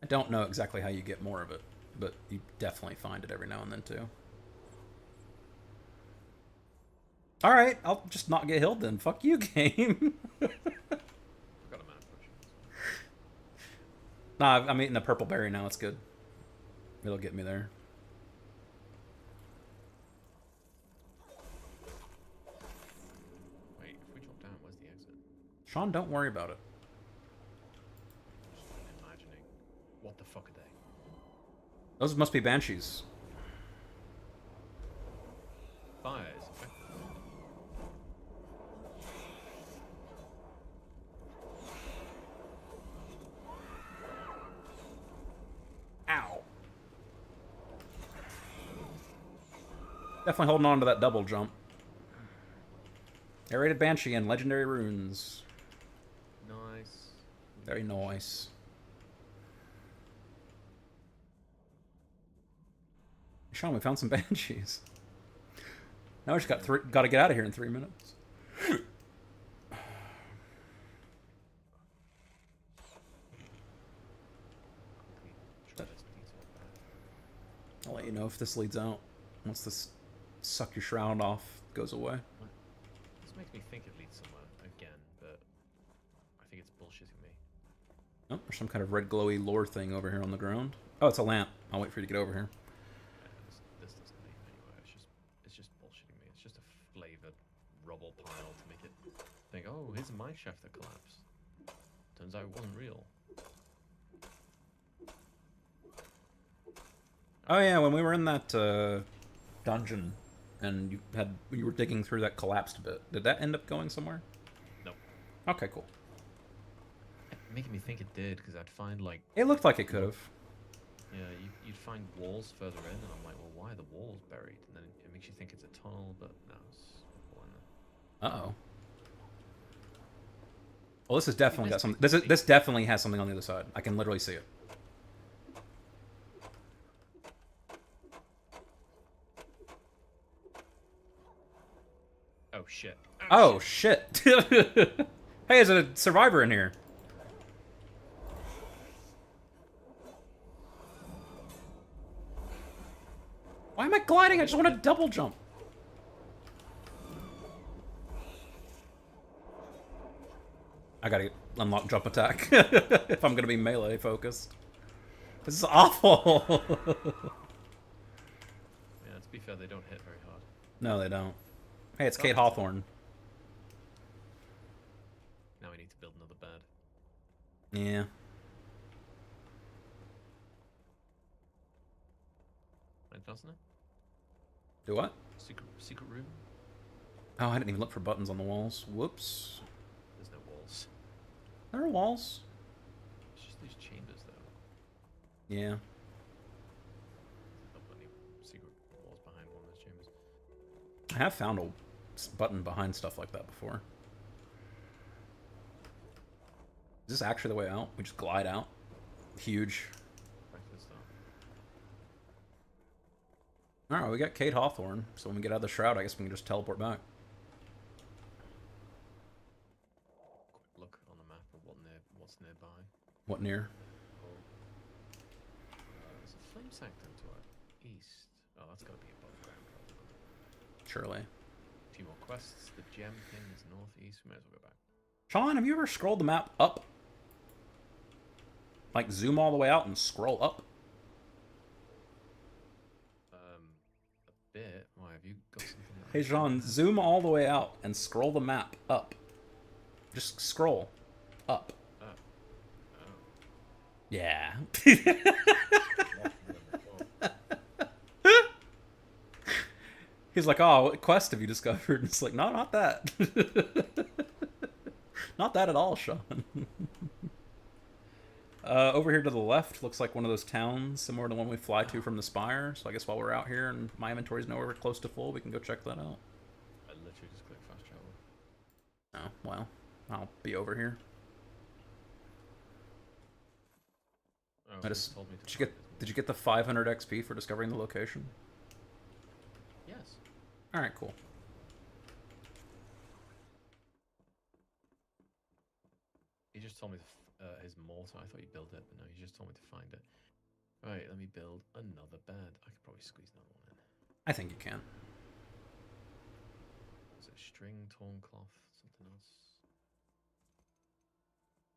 I don't know exactly how you get more of it, but you definitely find it every now and then too. Alright, I'll just not get healed then. Fuck you, game. I've got a mana potion. Nah, I'm eating a purple berry now. It's good. It'll get me there. Wait, if we drop down, where's the exit? Sean, don't worry about it. Just imagining. What the fuck are they? Those must be banshees. Fires. Okay. Ow. Definitely holding on to that double jump. Aerated Banshee and Legendary Runes. Nice. Very nice. Sean, we found some banshees. Now we just got to get out of here in 3 minutes. Try this detail back. I'll let you know if this leads out. Once this suck your shroud off goes away. This makes me think it leads somewhere again, but I think it's bullshitting me. Oh, there's some kind of red glowy lore thing over here on the ground. Oh, it's a lamp. I'll wait for you to get over here. This doesn't lead anywhere. It's just bullshitting me. It's just a flavored rubble pile to make it think, oh, here's a mine shaft that collapsed. Turns out it wasn't real. Oh yeah, when we were in that dungeon and you were digging through that collapsed bit, did that end up going somewhere? Nope. Okay, cool. Making me think it did, because I'd find like, It looked like it could have. yeah, you'd find walls further in, and I'm like, well, why are the walls buried? And then it makes you think it's a tunnel, but no, it's all in there. Uh-oh. Well, this has definitely got something. This definitely has something on the other side. I can literally see it. Oh shit. Oh shit! Hey, there's a survivor in here. Why am I gliding? I just want to double jump. I gotta unlock jump attack if I'm gonna be melee focused. This is awful. Yeah, to be fair, they don't hit very hard. No, they don't. Hey, it's Kate Hawthorne. Now we need to build another bed. Yeah. doesn't it? Do what? Secret room? Oh, I didn't even look for buttons on the walls. Whoops. There's no walls. There are walls. It's just these chambers, though. Yeah. There's not any secret walls behind one of those chambers. I have found a button behind stuff like that before. Is this actually the way out? We just glide out? Huge. Back to the start. Alright, we got Kate Hawthorne, so when we get out of the shroud, I guess we can just teleport back. Quick look on the map of what's nearby. What near? There's a flame sanctum to our east. Oh, that's got to be above ground, probably. Surely. A few more quests. The gem thing is northeast. We may as well go back. Sean, have you ever scrolled the map up? Like, zoom all the way out and scroll up? A bit. Why, have you got something? Hey, Sean, zoom all the way out and scroll the map up. Just scroll up. Oh. Yeah. He's like, oh, what quest have you discovered? And it's like, no, not that. Not that at all, Sean. Over here to the left looks like one of those towns, similar to the one we fly to from the Spire. So I guess while we're out here and my inventory's nowhere close to full, we can go check that out. I literally just clicked fast travel. Oh, well, I'll be over here. Oh, I so just, you told me to did you get the 500 XP for discovering the location? Yes. All right, cool. He just told me his mortar. I thought you built it, but no, he just told me to find it. Right, let me build another bed. I could probably squeeze another one in. I think you can. Is it string, torn cloth, something else?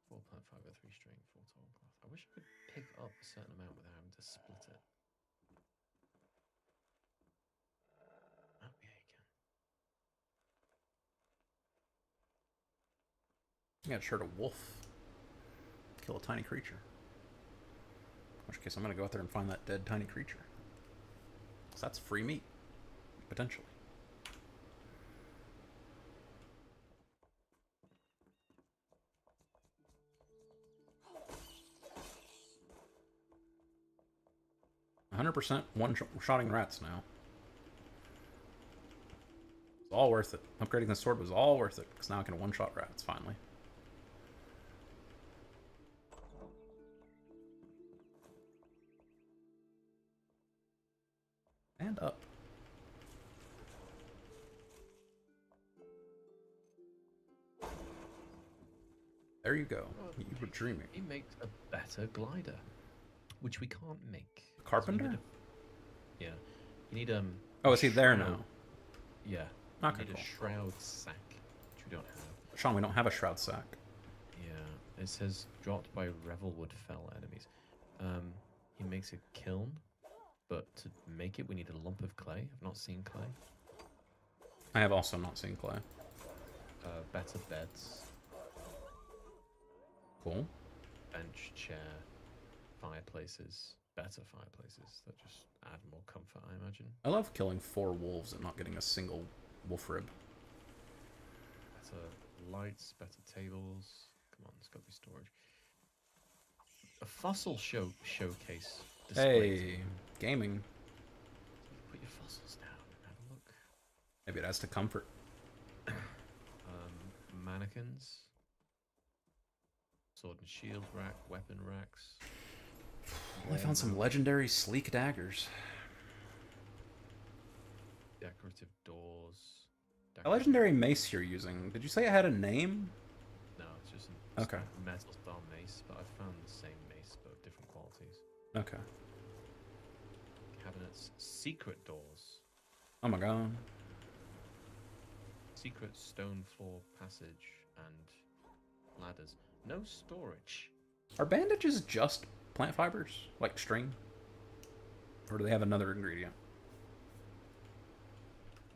4 plant fiber, 3 string, 4 torn cloth. I wish I could pick up a certain amount without having to split it. Oh, yeah, you can. You got a shirt of wolf. Kill a tiny creature. In which case, I'm going to go out there and find that dead tiny creature. So that's free meat. Potentially. %, one-shotting rats now. It's all worth it. Upgrading the sword was all worth it, because now I can one-shot rats, finally. And up. There you go. You were dreaming. He makes a better glider, which we can't make. Carpenter? So yeah. You need Oh, is he there shroud. now? Yeah. Okay, You need cool. a shroud sack, which we don't have. Sean, we don't have a shroud sack. Yeah. It says dropped by Revelwood Fell enemies. He makes a kiln, but to make it we need a lump of clay. I've not seen clay. I have also not seen clay. Better beds, Cool. bench, chair, fireplaces. Better fireplaces that just add more comfort, I imagine. I love killing 4 wolves and not getting a single wolf rib. Better lights, better tables. Come on, there's got to be storage. A fossil showcase display. Hey, gaming. Put your fossils down and have a look. Maybe it adds to comfort. Mannequins. Sword and shield rack, weapon racks. I found some legendary sleek daggers. Decorative doors. A legendary mace you're using. Did you say it had a name? No, it's just Okay. a metal style mace, but I've found the same mace, but different qualities. Okay. Cabinets, secret doors, Oh my god. secret stone floor passage, and ladders. No storage. Are bandages just plant fibers? Like string? Or do they have another ingredient?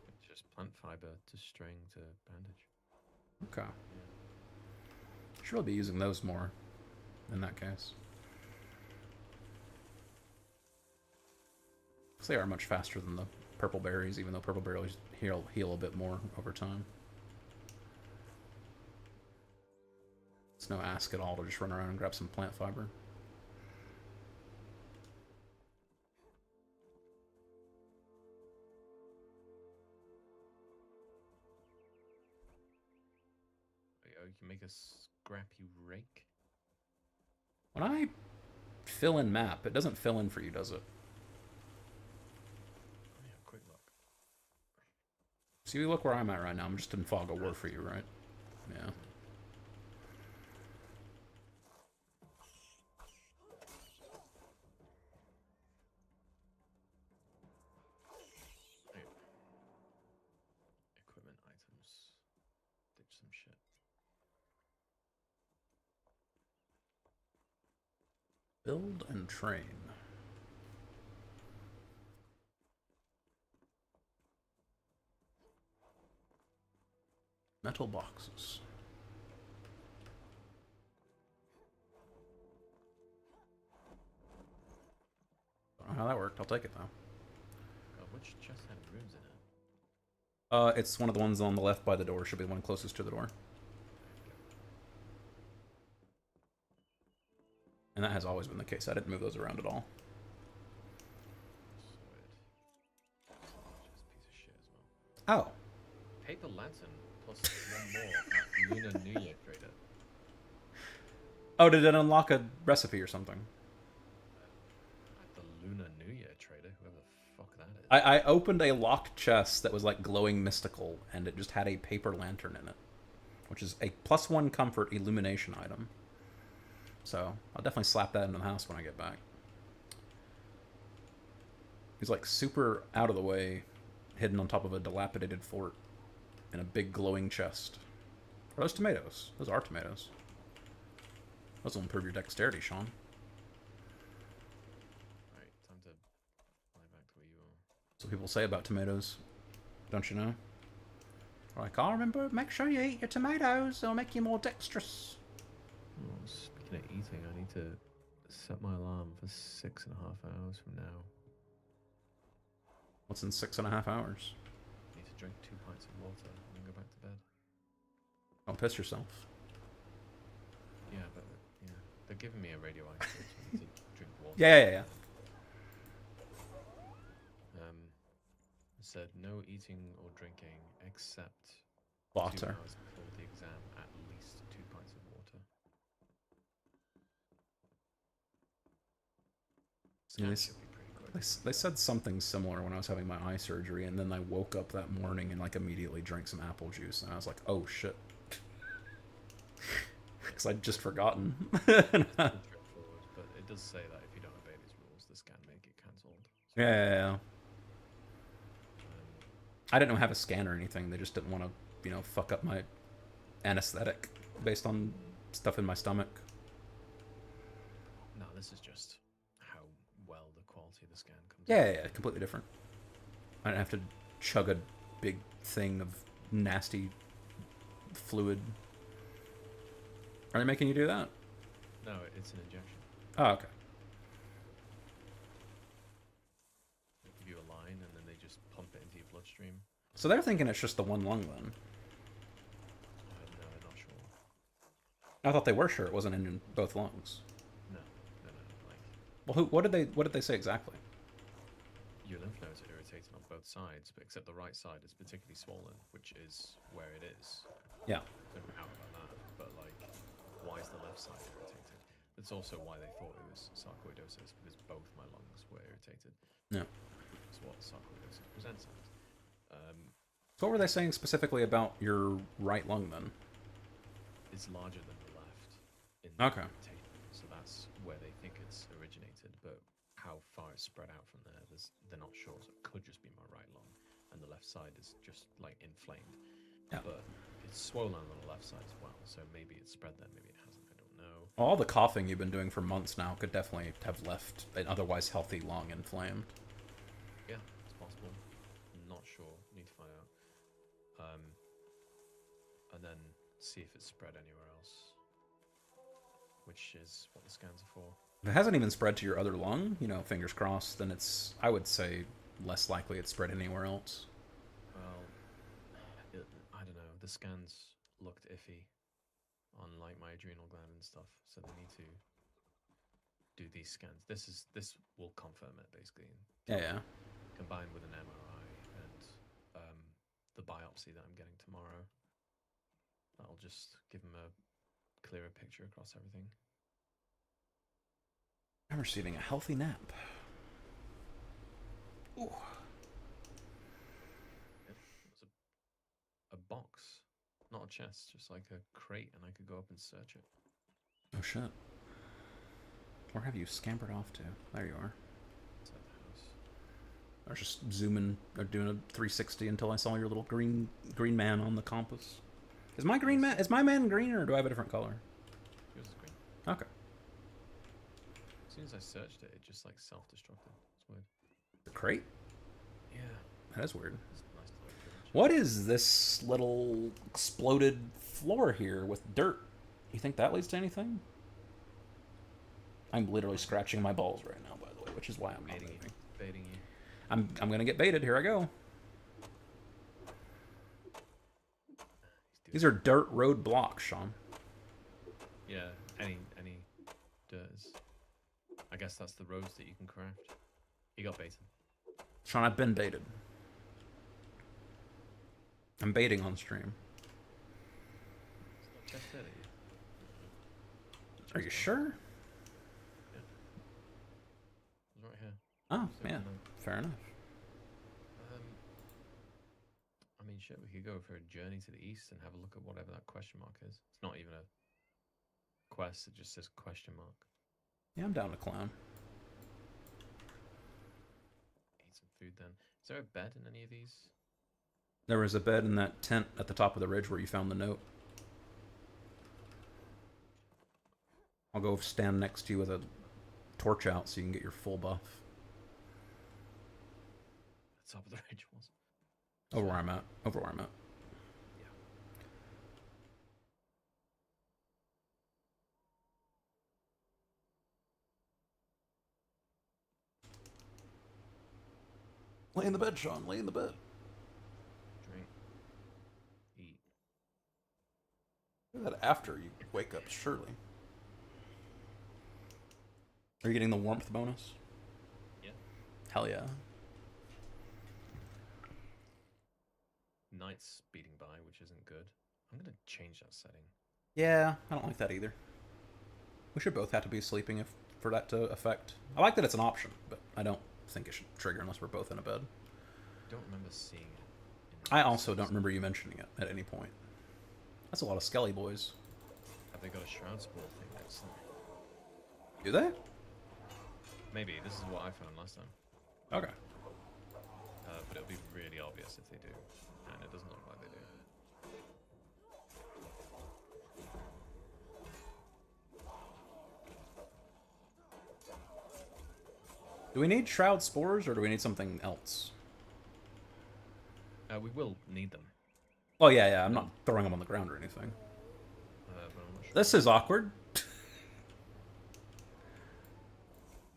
It's just plant fiber to string to bandage. Okay. Should really be using those more in that case. 'Cause they are much faster than the purple berries, even though purple berries heal a bit more over time. It's no ask at all to just run around and grab some plant fiber. You can make a scrappy rake. When I fill in map, it doesn't fill in for you, does it? Oh, yeah, quick look. See, look where I'm at right now. I'm just in fog of war for you, right? Yeah. Equipment items. Ditch some shit. Build and train. Metal boxes. Don't know how that worked. I'll take it though. God, which chest had runes in it? It's one of the ones on the left by the door. Should be the one closest to the door. And that has always been the case. I didn't move those around at all. Just piece of shit as well. Oh. Paper lantern plus one more at Lunar New Year trader. Oh, did it unlock a recipe or something? At the Lunar New Year trader, whoever the fuck that is. I opened a locked chest that was like glowing mystical, and it just had a paper lantern in it, which is a +1 comfort illumination item. So I'll definitely slap that into the house when I get back. He's like super out of the way, hidden on top of a dilapidated fort in a big glowing chest. Are those tomatoes? Those are tomatoes. Those will improve your dexterity, Sean. Right, time to fly back to where you are. That's what people say about tomatoes. Don't you know? Like, oh, remember, make sure you eat your tomatoes. It'll make you more dexterous. Oh, speaking of eating, I need to set my alarm for 6.5 hours from now. What's in 6.5 hours? I need to drink 2 pints of water and then go back to bed. Don't piss yourself. Yeah, but yeah, they're giving me a radioactive, so I need to drink water. Yeah. It said no eating or drinking except 2 Water. hours before the exam, at least 2 pints of water. Yeah, Scan should be pretty quick. They said something similar when I was having my eye surgery, and then I woke up that morning and like immediately drank some apple juice, and I was like, oh shit. Because I'd just forgotten. It's pretty straightforward, but it does say that if you don't obey these rules, the scan may get cancelled. So, Yeah. I didn't have a scan or anything. They just didn't want to, fuck up my anesthetic based on stuff in my stomach. No, this is just how well the quality of the scan comes out. Yeah, completely different. I didn't have to chug a big thing of nasty fluid. Are they making you do that? No, it's an injection. Oh, okay. They give you a line and then they just pump it into your bloodstream. So they're thinking it's just the one lung then. No, they're not sure. I thought they were sure it wasn't in both lungs. No. Like, Well, what did they say exactly? your lymph nodes are irritated on both sides, but except the right side is particularly swollen, which is where it is. Yeah. Don't know how about that, but like, why is the left side irritated? That's also why they thought it was sarcoidosis, because both my lungs were irritated. Yeah. That's what sarcoidosis presents as. So what were they saying specifically about your right lung then? It's larger than the left. In Okay. irritation, so that's where they think it's originated, but how far it's spread out from there, they're not sure. So it could just be my right lung, and the left side is just like inflamed. Yeah. But it's swollen on the left side as well, so maybe it's spread there, maybe it hasn't. I don't know. All the coughing you've been doing for months now could definitely have left an otherwise healthy lung inflamed. Yeah, it's possible. Not sure. Need to find out. And then see if it's spread anywhere else. which is what the scans are for. If it hasn't even spread to your other lung, you know, fingers crossed, then it's, I would say, less likely it's spread anywhere else. Well, I don't know. The scans looked iffy on like my adrenal gland and stuff, so they need to do these scans. This will confirm it basically. Yeah. Combined with an MRI and the biopsy that I'm getting tomorrow, that'll just give them a clearer picture across everything. I'm receiving a healthy nap. Ooh. It was a box, not a chest, just like a crate, and I could go up and search it. Oh shit. Where have you scampered off to? There you are. Inside the house. I was just zooming, or doing a 360 until I saw your little green man on the compass. Is my man green, or do I have a different color? Yours is green. Okay. As soon as I searched it, it just like self-destructed. It's weird. The crate? Yeah. That is weird. It's nice to look at. What is this little exploded floor here with dirt? You think that leads to anything? I'm literally scratching my balls right now, by the way, which is why I'm not moving. Baiting you. I'm gonna get baited. Here I go. These are dirt road blocks, Sean. Yeah, any dirt is. I guess that's the roads that you can craft. You got baited. Sean, I've been baited. I'm baiting on stream. It's not just there, Are you sure? It's right here. Oh, So, yeah. Fair enough. I mean, shit, we could go for a journey to the east and have a look at whatever that question mark is. It's not even a quest, it just says question mark. Yeah, I'm down to clown. Eat some food then. Is there a bed in any of these? There was a bed in that tent at the top of the ridge where you found the note. I'll go stand next to you with a torch out so you can get your full buff. The top of the ridge was. Over where I'm at. Over where I'm at. Yeah. Lay in the bed, Sean. Lay in the bed. Drink. Eat. Do that after you wake up, surely. Are you getting the warmth bonus? Yeah. Hell yeah. Night's speeding by, which isn't good. I'm gonna change that setting. Yeah, I don't like that either. We should both have to be sleeping if for that to affect. I like that it's an option, but I don't think it should trigger unless we're both in a bed. I don't remember seeing it. I also don't remember you mentioning it at any point. That's a lot of Skelly boys. Have they got a shroud spore thing next time? Do they? Maybe. This is what I found last time. Okay. But it'll be really obvious if they do. And it doesn't look like they do. Do we need shroud spores or do we need something else? We will need them. Oh yeah, I'm not throwing them on the ground or anything. But I'm not sure. This is awkward.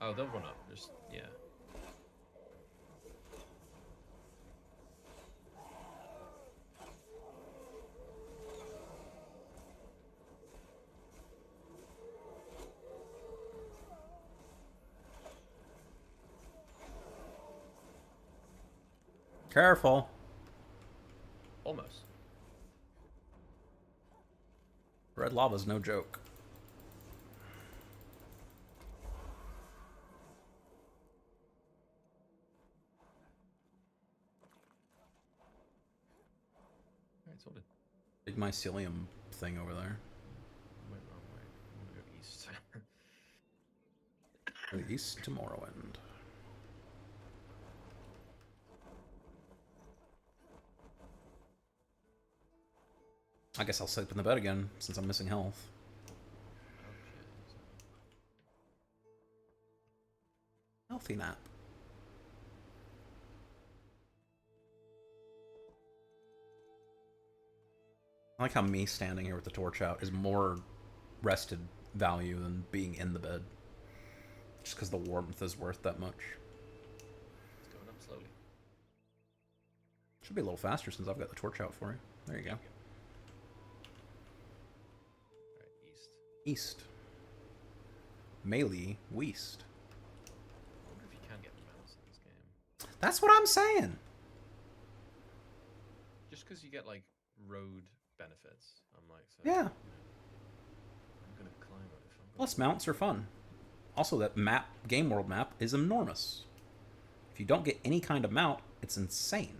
Oh, they'll run up. Just, yeah. Careful. Almost. Red lava's no joke. Alright, sorted. Big mycelium thing over there. Went wrong way. I'm gonna go east. The east to Morrowind. I guess I'll sleep in the bed again since I'm missing health. Healthy nap. I like how me standing here with the torch out is more rested value than being in the bed. Just because the warmth is worth that much. It's going up slowly. Should be a little faster since I've got the torch out for you. There you go. Right, east. East. Melee, west. I wonder if you can get mounts in this game. That's what I'm saying. Just because you get like road benefits, I'm like, so, Yeah. you know, I'm gonna climb it if I'm Plus, mounts are fun. Also, that map, game world map, is enormous. If you don't get any kind of mount, it's insane.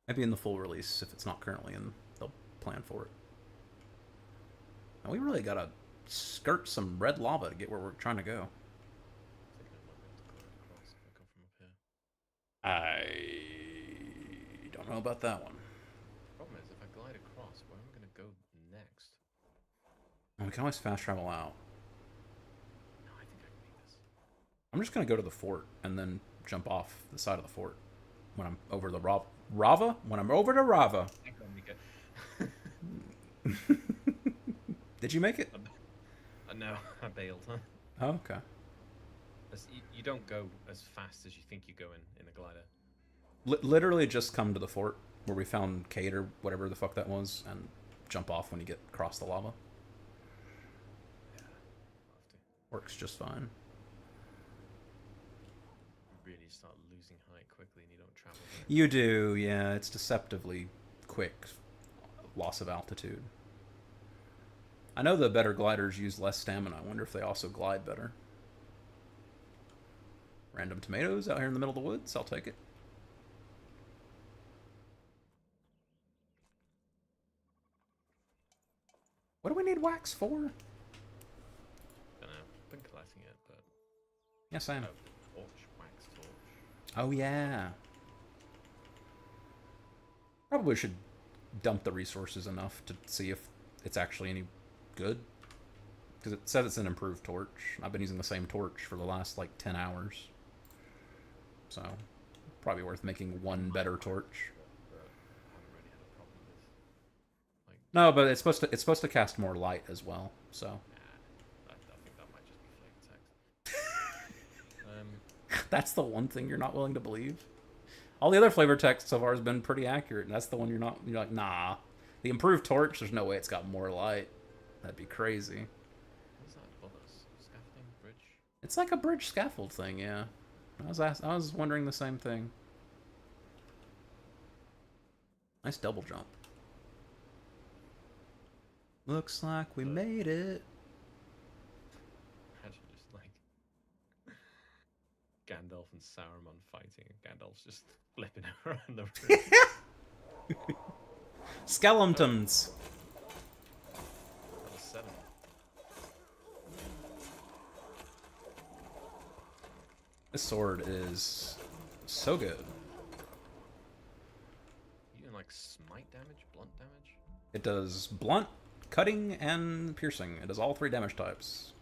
Maybe in the full release, if it's not currently in, they'll plan for it. And we really gotta skirt some red lava to get where we're trying to go. I think I might be able to go across if I come from up here. I don't know about that one. Problem is, if I glide across, where am I gonna go next? We can always fast travel out. No, I think I can make this. I'm just gonna go to the fort and then jump off the side of the fort when I'm over the Rava? When I'm over to Rava. I can make it. Did you make it? No, I bailed, huh? Oh, okay. You don't go as fast as you think you go in a glider. Literally just come to the fort where we found Kate or whatever the fuck that was and jump off when you get across the lava. Yeah, I'll have to. Works just fine. You really start losing height quickly and you don't travel very You do, yeah. It's deceptively quick loss of altitude. I know the better gliders use less stamina. I wonder if they also glide better. Random tomatoes out here in the middle of the woods. I'll take it. What do we need wax for? don't know. I've been collecting it, but Yes, I am. torch, wax torch. Oh, yeah. Probably should dump the resources enough to see if it's actually any good. Because it says it's an improved torch. I've been using the same torch for the last, like, 10 hours. So, probably worth making one better torch. But I haven't really had a problem with like. No, but it's supposed to cast more light as well, so. Nah, I think that might just be flavor text. That's the one thing you're not willing to believe. All the other flavor text so far has been pretty accurate, and that's the one you're like, nah. The improved torch, there's no way it's got more light. That'd be crazy. What's that above us? Scaffolding bridge? It's like a bridge scaffold thing, yeah. I was wondering the same thing. Nice double jump. Looks like we made it. Imagine just like Gandalf and Saruman fighting, and Gandalf's just flipping around the room. Skeletons. That was 7. This sword is so good. You doing like smite damage, blunt damage? It does blunt, cutting, and piercing. It does all 3 damage types.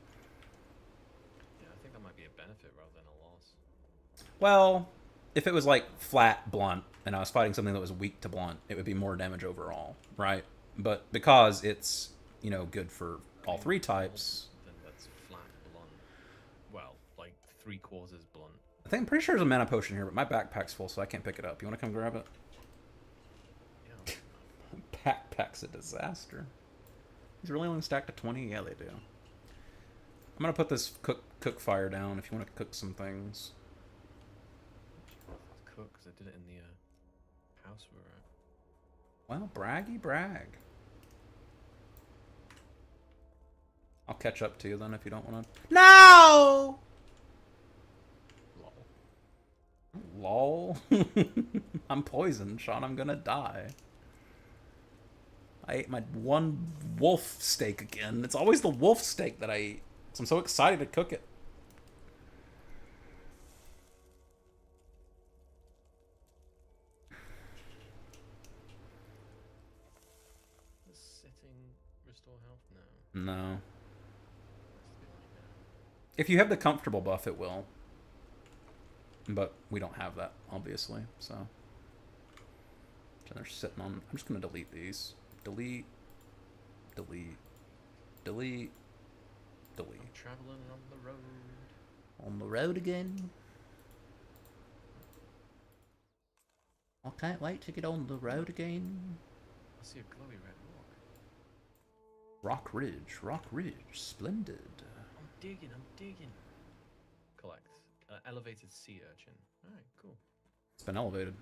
Yeah, I think that might be a benefit rather than a loss. Well, if it was like flat blunt and I was fighting something that was weak to blunt, it would be more damage overall, right? But because it's, you know, good for all 3 types. Then that's flat blunt. Well, like 3/4 blunt. I'm pretty sure there's a mana potion here, but my backpack's full, so I can't pick it up. You want to come grab it? Yeah. Backpack's a disaster. These really only stacked to 20? Yeah, they do. I'm gonna put this cook fire down if you want to cook some things. Let's cook, because I did it in the house we were at. Well, braggy brag. I'll catch up to you then if you don't want to. No! Lol. Lol. I'm poisoned, Sean. I'm gonna die. I ate my one wolf steak again. It's always the wolf steak that I eat. So I'm so excited to cook it. Does sitting restore health? No. No. Has to be like that. If you have the comfortable buff, it will. But we don't have that, obviously, so. So they're sitting on. I'm just going to delete these. Delete. delete, delete, delete. I'm traveling on the road. On the road again. I can't wait to get on the road again. I see a glowy red rock. Rock Ridge, splendid. I'm digging. Collect. Elevated sea urchin. Alright, cool. It's been elevated.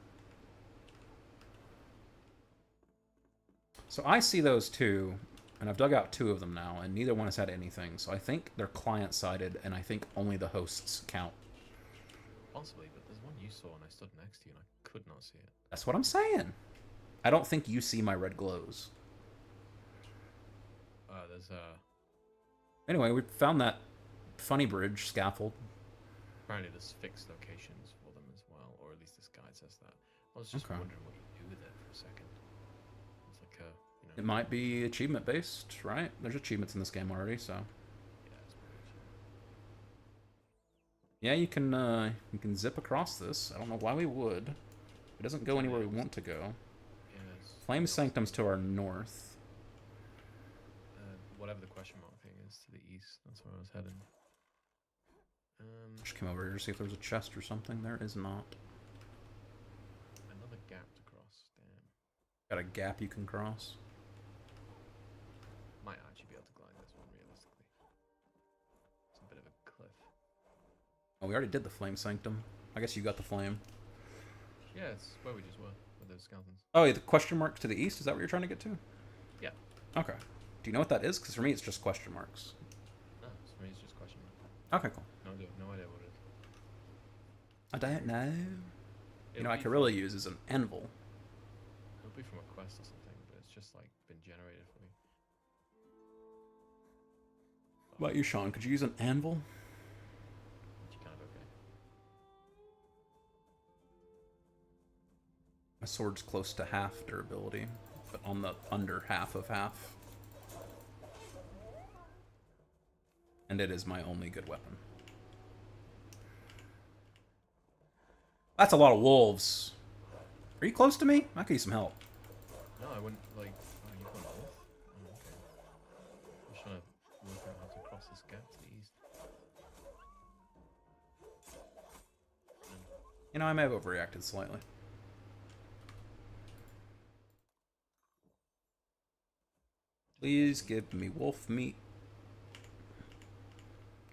So I see those two, and I've dug out 2 of them now, and neither one has had anything. So I think they're client-sided, and I think only the hosts count. Possibly, but there's one you saw and I stood next to you and I could not see it. That's what I'm saying. I don't think you see my red glows. There's Anyway, we found that funny bridge scaffold. apparently there's fixed locations for them as well, or at least this guide says that. I was just Okay. wondering what you do with it for a second. It's like It might be achievement based, right? There's achievements in this game already, so yeah, it's pretty achievement. yeah, you can zip across this. I don't know why we would. It doesn't go anywhere we want to go. Yeah, Flame Sanctum's to our north. Whatever the question mark thing is to the east, that's where I was heading. Just came over here to see if there was a chest or something. There is not. Another gap to cross. Damn. Got a gap you can cross. Might actually be able to glide this one realistically. It's a bit of a cliff. Oh, we already did the Flame Sanctum. I guess you got the flame. Yeah, it's where we just were with those skeletons. Oh, yeah, the question mark to the east? Is that what you're trying to get to? Yeah. Okay. Do you know what that is? Because for me, it's just question marks. No, for me it's just question mark. Okay, cool. No idea what it is. I don't know. You know, I It'll could be really use is an anvil. It'll be from a quest or something, but it's just like been generated for me. What about you, Sean? Could you use an anvil? Which kind of okay. My sword's close to half durability, but on the under half of half. And it is my only good weapon. That's a lot of wolves. Are you close to me? I could use some help. No, I wouldn't like. Oh, you've gone north? Oh, okay. I'm just trying to work out how to cross this gap to the east. You know, I may have overreacted slightly. Please give me wolf meat.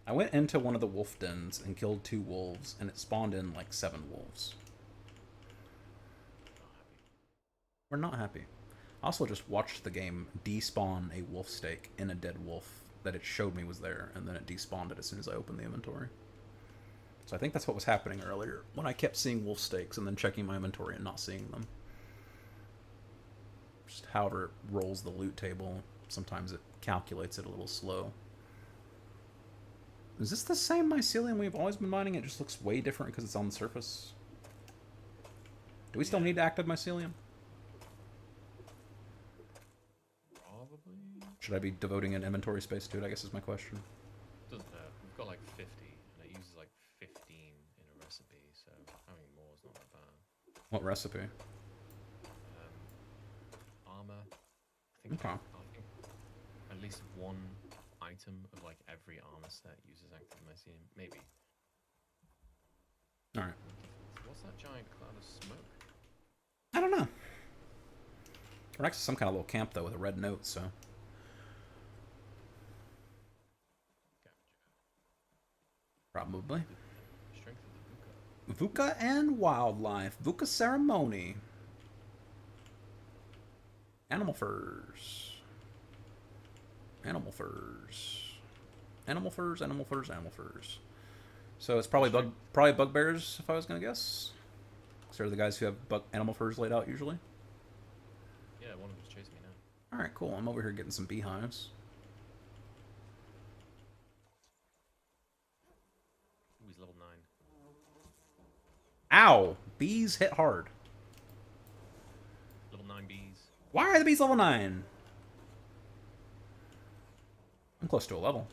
I went into one of the wolf dens and killed 2 wolves, and it spawned in like 7 wolves. We're not happy. I also just watched the game despawn a wolf steak in a dead wolf that it showed me was there, and then it despawned it as soon as I opened the inventory. So I think that's what was happening earlier, when I kept seeing wolf steaks and then checking my inventory and not seeing them. Just however it rolls the loot table, sometimes it calculates it a little slow. Is this the same mycelium we've always been mining? It just looks way different because it's on the surface. Do we still need active mycelium? Probably. Should I be devoting an inventory space to it, I guess is my question. Doesn't hurt. We've got like 50, and it uses like 15 in a recipe, so having more is not that bad. What recipe? Armor. I think at least one item of like every armor set uses active mycelium. Maybe. Alright. What's that giant cloud of smoke? I don't know. We're next to some kind of little camp, though, with a red note, so... Probably. Strength of the Vuka and wildlife. Vuka ceremony. Animal furs. Animal furs. Animal furs, animal furs, animal furs. So it's probably bugbears, if I was gonna guess. Because they're the guys who have animal furs laid out usually. Yeah, one of them's chasing me now. Alright, cool. I'm over here getting some beehives. Ooh, he's level 9. Ow! Bees hit hard. Level 9 bees. Why are the bees level 9? I'm close to a level.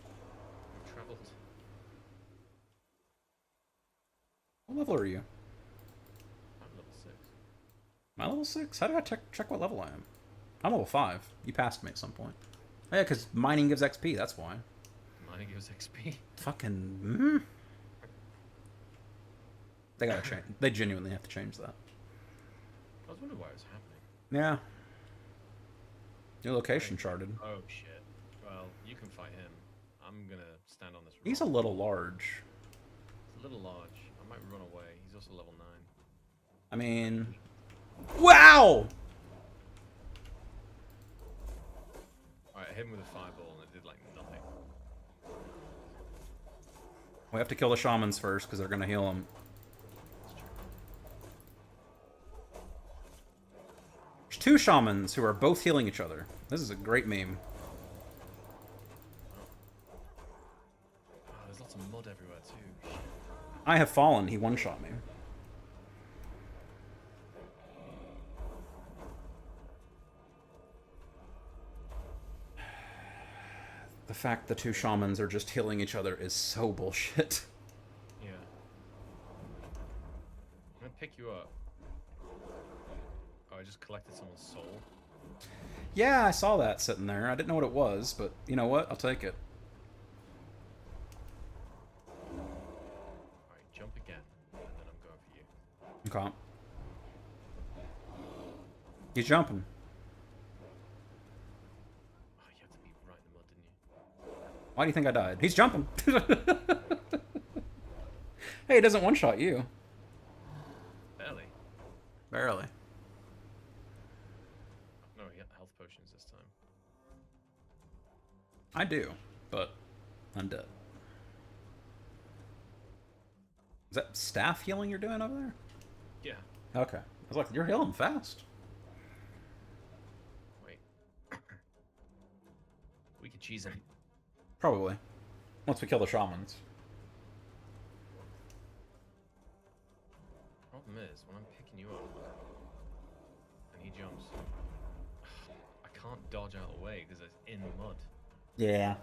We've travelled. What level are you? I'm level 6. Am I level 6? How do I check what level I am? I'm level 5. You passed me at some point. Oh, yeah, because mining gives XP, that's why. Mining gives XP. Fucking... They gotta change. They genuinely have to change that. I was wondering why it was happening. Yeah. New location charted. Oh shit. Well, you can fight him. I'm gonna stand on this rock. He's a little large. It's a little large. I might run away. He's also level 9. I mean... Wow! Alright, I hit him with a fireball and it did like nothing. We have to kill the shamans first, because they're gonna heal him. That's true. There's 2 shamans who are both healing each other. This is a great meme. Oh, there's lots of mud everywhere too. Shit. I have fallen. He one-shot me. The fact the 2 shamans are just healing each other is so bullshit. Yeah. I'm gonna pick you up. Oh, I just collected someone's soul. Yeah, I saw that sitting there. I didn't know what it was, but you know what? I'll take it. Alright, jump again, and then I'm going for you. Okay. He's jumping. Oh, you have to be right in the mud, didn't you? Why do you think I died? He's jumping. Hey, it doesn't one-shot you. Barely. Barely. No, he got health potions this time. I do, but I'm dead. Is that staff healing you're doing over there? Yeah. Okay. I was like, you're healing fast. Wait. We could cheese him. Probably. Once we kill the shamans. Problem is, when I'm picking you up, and he jumps, I can't dodge out of the way because it's in the mud. Yeah.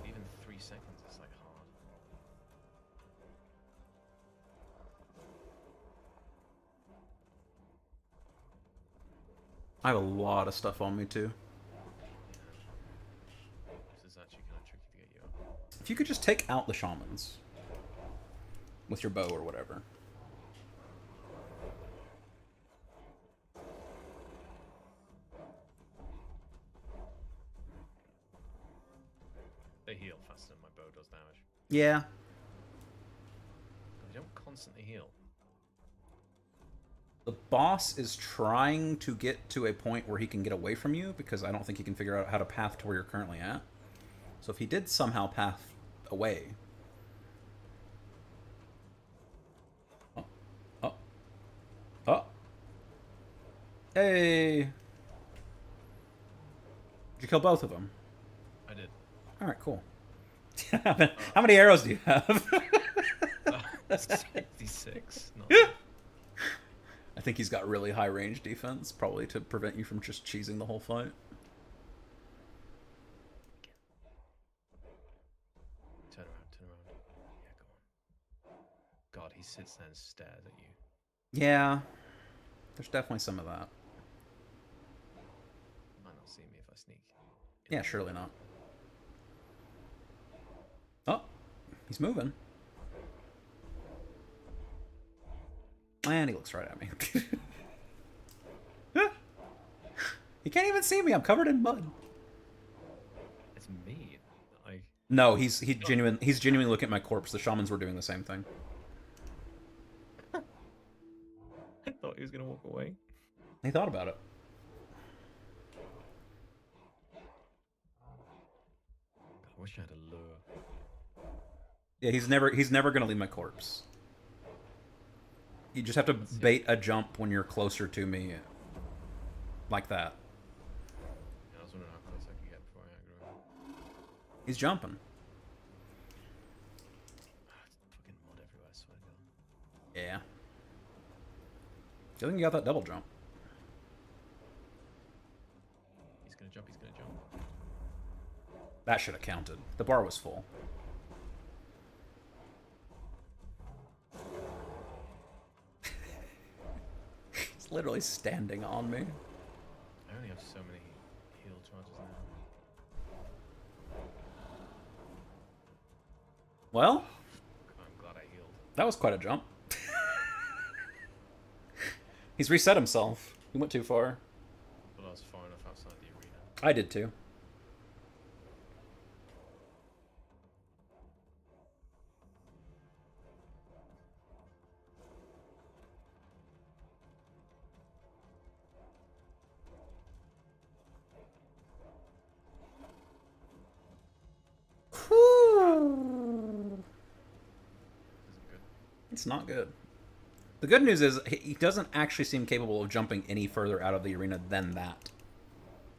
Even 3 seconds is like hard. I have a lot of stuff on me, too. This is actually kind of tricky to get you up. If you could just take out the shamans. With your bow or whatever. They heal faster than my bow does damage. Yeah. They don't constantly heal. The boss is trying to get to a point where he can get away from you, because I don't think he can figure out how to path to where you're currently at. So if he did somehow path away... Oh. Oh. Oh. Hey! Did you kill both of them? I did. Alright, cool. How many arrows do you have? 66. Not I think he's got really high range defense, probably to prevent you from just cheesing the whole fight. Turn around, turn around. Yeah, go on. God, he sits there and stares at you. Yeah, there's definitely some of that. Might not see me if I sneak. Yeah, surely not. Oh, he's moving. And he looks right at me. He can't even see me. I'm covered in mud. It's me. No, he's genuinely looking at my corpse. The shamans were doing the same thing. I thought he was gonna walk away. He thought about it. I wish I had a lure. Yeah, he's never gonna leave my corpse. You just have to bait a jump when you're closer to me, like that. I was wondering how close I could get before I aggro. He's jumping. It's fucking mud everywhere, I swear to God. Yeah. I think you got that double jump. He's gonna jump, he's gonna jump. That should have counted. The bar was full. He's literally standing on me. I only have so many heal charges now. Well, I'm glad I healed. that was quite a jump. He's reset himself. He went too far. But I was far enough outside the arena. I did too. Isn't good. It's not good. The good news is he doesn't actually seem capable of jumping any further out of the arena than that.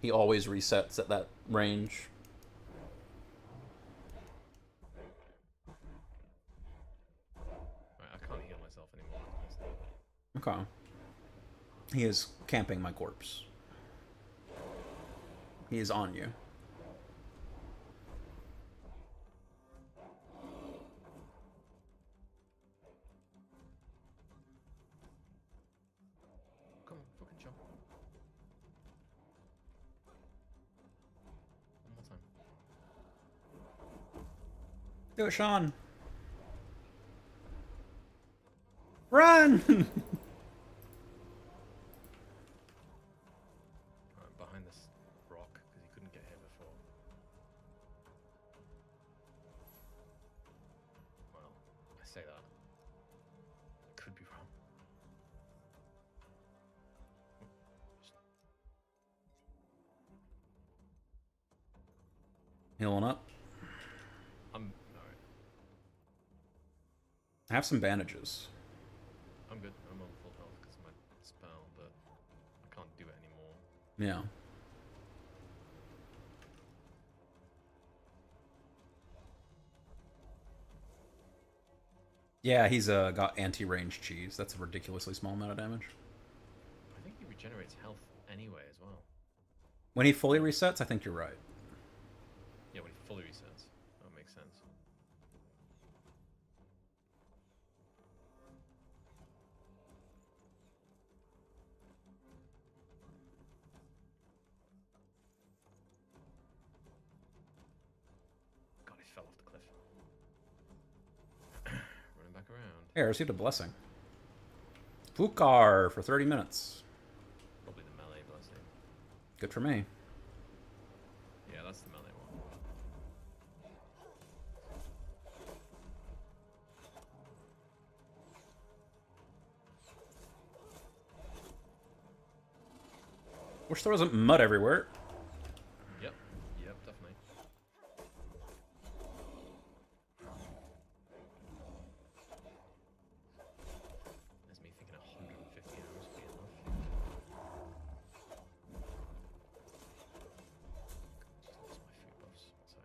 He always resets at that range. Right, I can't heal myself anymore. Okay. He is camping my corpse. He is on you. Come on, fucking jump. One more time. Do it, Sean. Run! I'm behind this rock because he couldn't get here before. Well, I say that. Could be wrong. Healing up. I'm alright. I have some bandages. I'm good. I'm on full health because of my spell, but I can't do it anymore. Yeah. Yeah, he's got anti-range cheese. That's a ridiculously small amount of damage. I think he regenerates health anyway as well. When he fully resets, I think you're right. Yeah, when he fully resets. That makes sense. God, he fell off the cliff. Running back around. Hey, I received a blessing. Fukar for 30 minutes. Probably the melee blessing. Good for me. Yeah, that's the melee one. Wish there wasn't mud everywhere. Yep, definitely. There's me thinking 150 hours would be enough. Just lost my food buffs. One sec.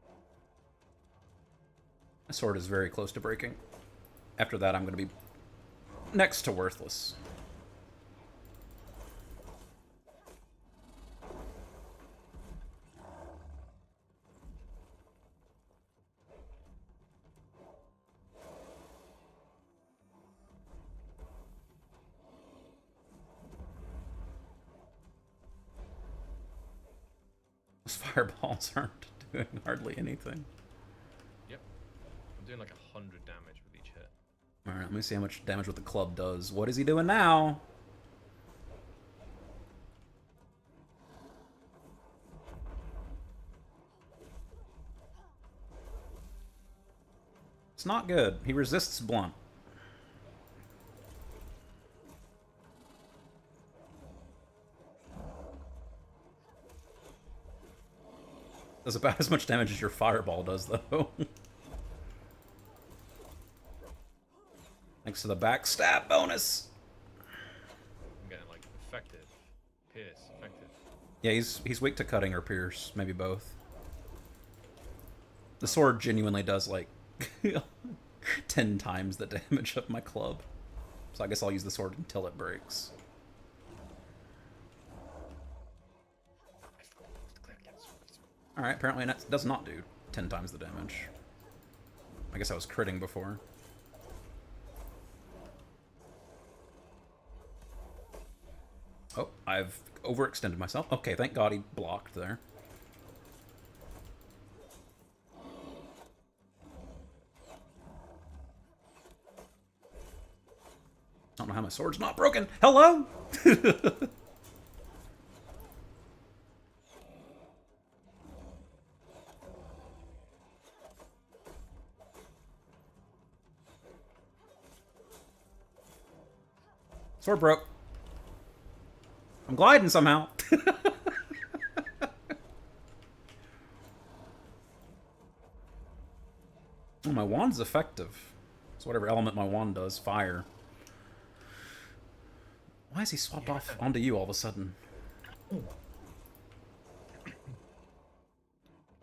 My sword is very close to breaking. After that, I'm going to be next to worthless. Those fireballs aren't doing hardly anything. Yep. I'm doing like 100 damage with each hit. Alright, let me see how much damage what the club does. What is he doing now? It's not good. He resists blunt. Does about as much damage as your fireball does, though. Thanks to the backstab bonus. I'm getting like effective, pierce, effective. Yeah, he's weak to cutting or pierce, maybe both. The sword genuinely does like 10 times the damage of my club. So I guess I'll use the sword until it breaks. Alright, apparently it does not do 10 times the damage. I guess I was critting before. Oh, I've overextended myself. Okay, thank God he blocked there. I don't know how my sword's not broken. Hello? Sword broke. I'm gliding somehow. Oh, my wand's effective. So whatever element my wand does, fire. Why is he swapped off onto you all of a sudden?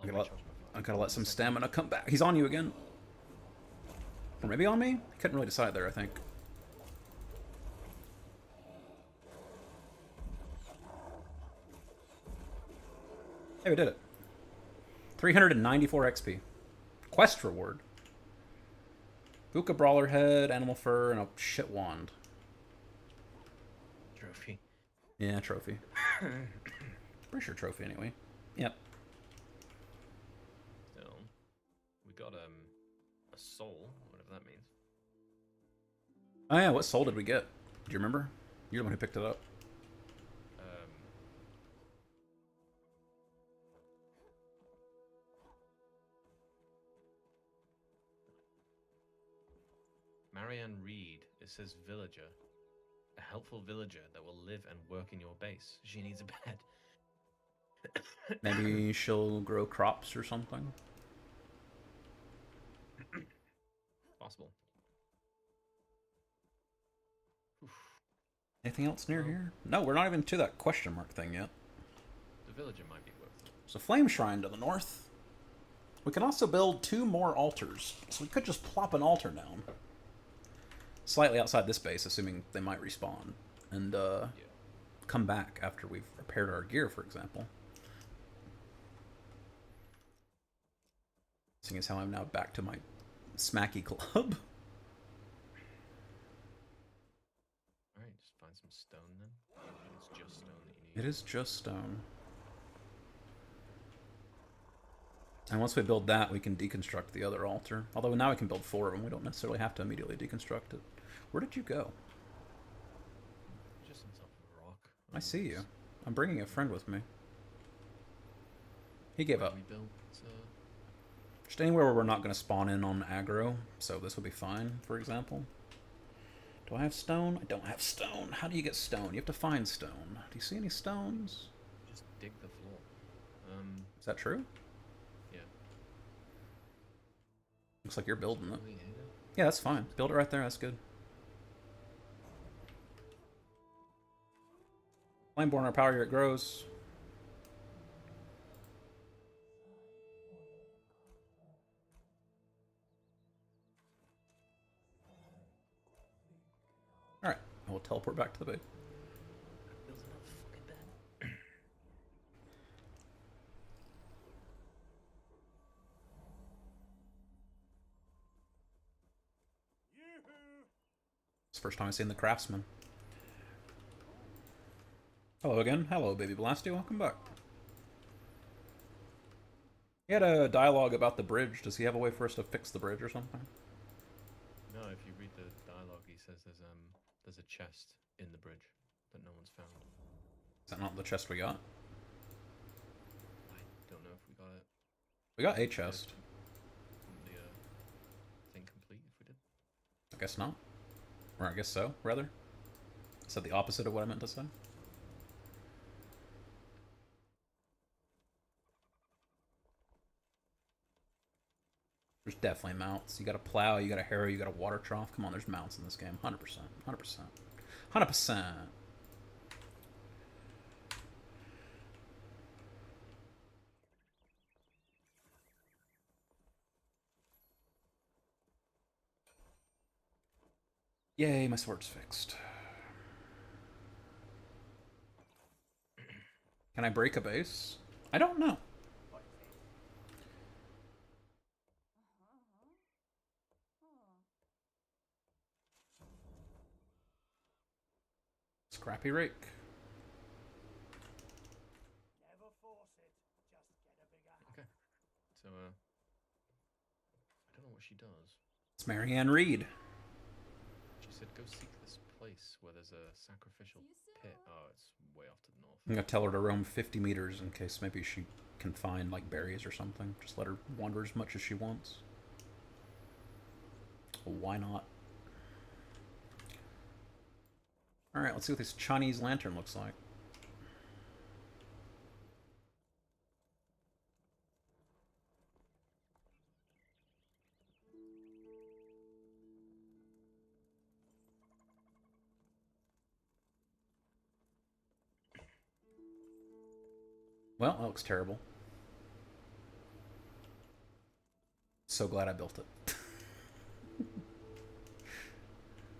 I gotta let some stamina come back. He's on you again. Or maybe on me? He couldn't really decide there, I think. Hey, we did it. 394 XP. Quest reward. Buka Brawler Head, Animal Fur, and a shit wand. Trophy. Yeah, trophy. Pretty sure trophy anyway. Yep. Still, we got a soul, whatever that means. Oh yeah, what soul did we get? Do you remember? You're the one who picked it up. Marianne Reed, it says villager. A helpful villager that will live and work in your base. She needs a bed. Maybe she'll grow crops or something. Possible. Oof. Anything else near here? No, we're not even to that question mark thing yet. The villager might be worth it. There's a flame shrine to the north. We can also build 2 more altars. So we could just plop an altar down. Slightly outside this base, assuming they might respawn. And come back after we've repaired our gear, for example. Seeing as how I'm now back to my smacky club. Alright, just find some stone then. It's just stone that you need. It is just stone. And once we build that, we can deconstruct the other altar. Although now we can build 4 of them. We don't necessarily have to immediately deconstruct it. Where did you go? Just on top of a rock. I see you. I'm bringing a friend with me. He gave up. We built, Just anywhere where we're not going to spawn in on aggro. So this will be fine, for example. Do I have stone? I don't have stone. How do you get stone? You have to find stone. Do you see any stones? just dig the floor. Is that true? Yeah. Looks like you're building it. Really, yeah. Yeah, that's fine. Build it right there. That's good. Flameborn, our power here, it grows. Alright, I will teleport back to the base. Build another fucking bed. It's the first time I've seen the craftsman. Hello again. Hello, baby Blasty. Welcome back. He had a dialogue about the bridge. Does he have a way for us to fix the bridge or something? No, if you read the dialogue, he says there's a chest in the bridge that no one's found. Is that not the chest we got? I don't know if we got it. We got a chest. The thing complete if we did. I guess not. Or I guess so, rather. I said the opposite of what I meant to say. There's definitely mounts. You got a plow, you got a harrow, you got a water trough. Come on, there's mounts in this game. 100%. 100%. 100%. Yay, my sword's fixed. Can I break a base? I don't know. Scrappy rake. So, I don't know what she does. It's Marianne Reed. She said, go seek this place where there's a sacrificial pit. Oh, it's way off to the north. I'm gonna tell her to roam 50 meters in case maybe she can find like berries or something. Just let her wander as much as she wants. Why not? Alright, let's see what this Chinese lantern looks like. Well, that looks terrible. So glad I built it.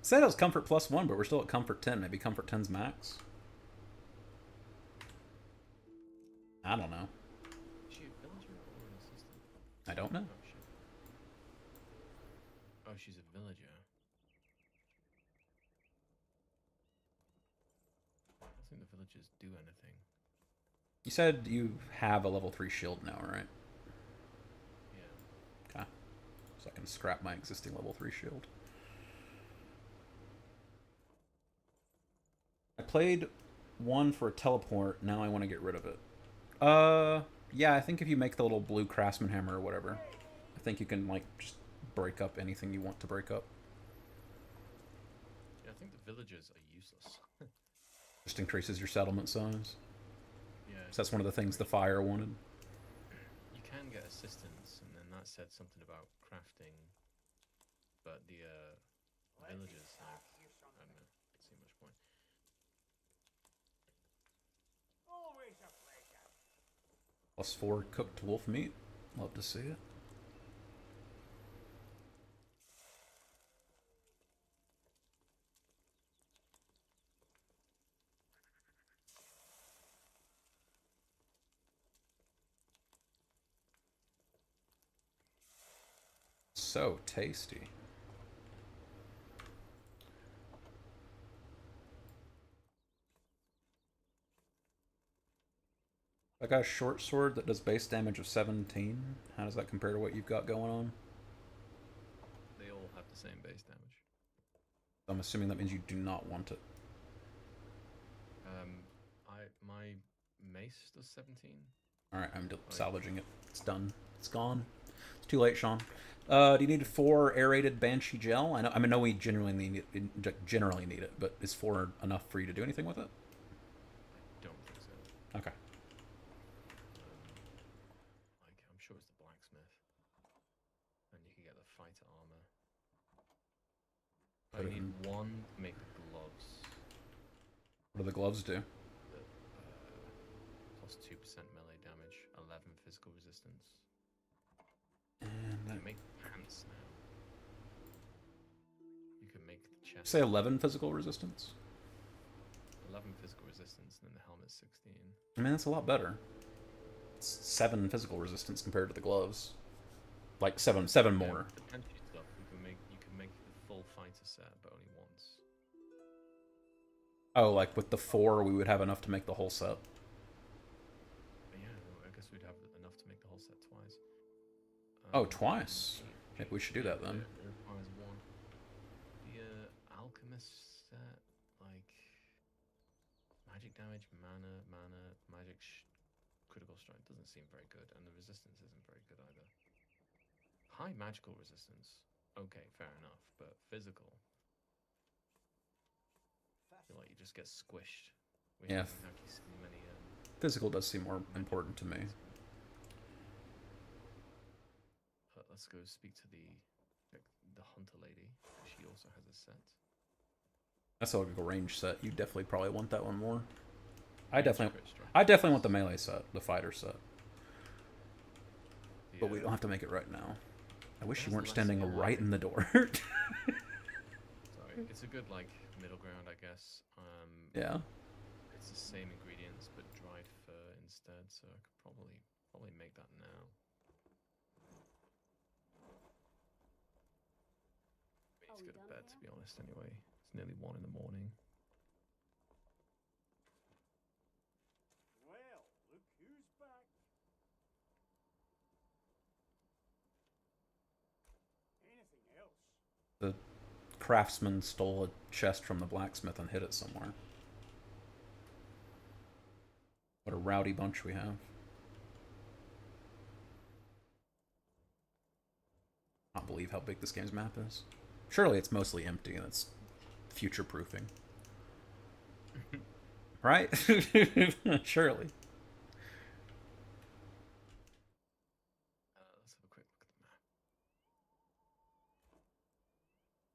Said it was comfort +1, but we're still at comfort 10. Maybe comfort 10's max? I don't know. Is she a villager or an assistant? I don't know. Oh, shit. Oh, she's a villager. I don't think the villagers do anything. You said you have a level 3 shield now, right? Yeah. Okay. So I can scrap my existing level 3 shield. I played one for a teleport, now I want to get rid of it. Yeah, I think if you make the little blue craftsman hammer or whatever, I think you can, like, just break up anything you want to break up. Yeah, I think the villagers are useless. Just increases your settlement size. Yeah. So that's one of the things the fire wanted. You can get assistance, and then that said something about crafting, but the villagers, like, I don't know, don't see much point. Always a pleasure. +4 cooked wolf meat. Love to see it. So tasty. I got a short sword that does base damage of 17. How does that compare to what you've got going on? They all have the same base damage. I'm assuming that means you do not want it. My mace does 17. Alright, I'm salvaging it. It's done. It's gone. It's too late, Sean. Do you need 4 aerated Banshee gel? I know we generally need it, but is 4 enough for you to do anything with it? I don't think so. Okay. Like, I'm sure it's the blacksmith. And you can get the fighter armor. I need 1 to make the gloves. What do the gloves do? Plus 2% melee damage, 11 physical resistance. And You can make pants now. You can make the chest. say 11 physical resistance? 11 physical resistance, and then the helmet's 16. I mean, that's a lot better. It's 7 physical resistance compared to the gloves. Like 7 more. The Banshee stuff, you can make the full fighter set, but only once. Oh, like with the 4, we would have enough to make the whole set. But yeah, I guess we'd have enough to make the whole set twice. Oh, twice? Maybe we should do that then. It requires 1. The alchemist set, like magic damage, mana, magic, critical strike doesn't seem very good, and the resistance isn't very good either. High magical resistance, okay, fair enough, but physical, I feel like you just get squished. We Yeah. haven't actually seen many. Physical does seem more important to me. Let's go speak to the hunter lady. She also has a set. That's like a range set. You definitely probably want that one more. I definitely Crit strike. want the melee set, the fighter set. But we don't have to make it right now. I wish It you has weren't less standing skill right in the door. Sorry, it's a good like middle ground, I guess. Yeah. It's the same ingredients but dried fur instead, so I could probably make that now. We need to go to bed, to be honest. Anyway, it's nearly 1 in the morning. Well, look who's back. craftsman stole a chest from the blacksmith and hid it somewhere. What a rowdy bunch we have. I can't believe how big this game's map is. Surely it's mostly empty and it's future-proofing. Right? Surely. Let's have a quick look at the map.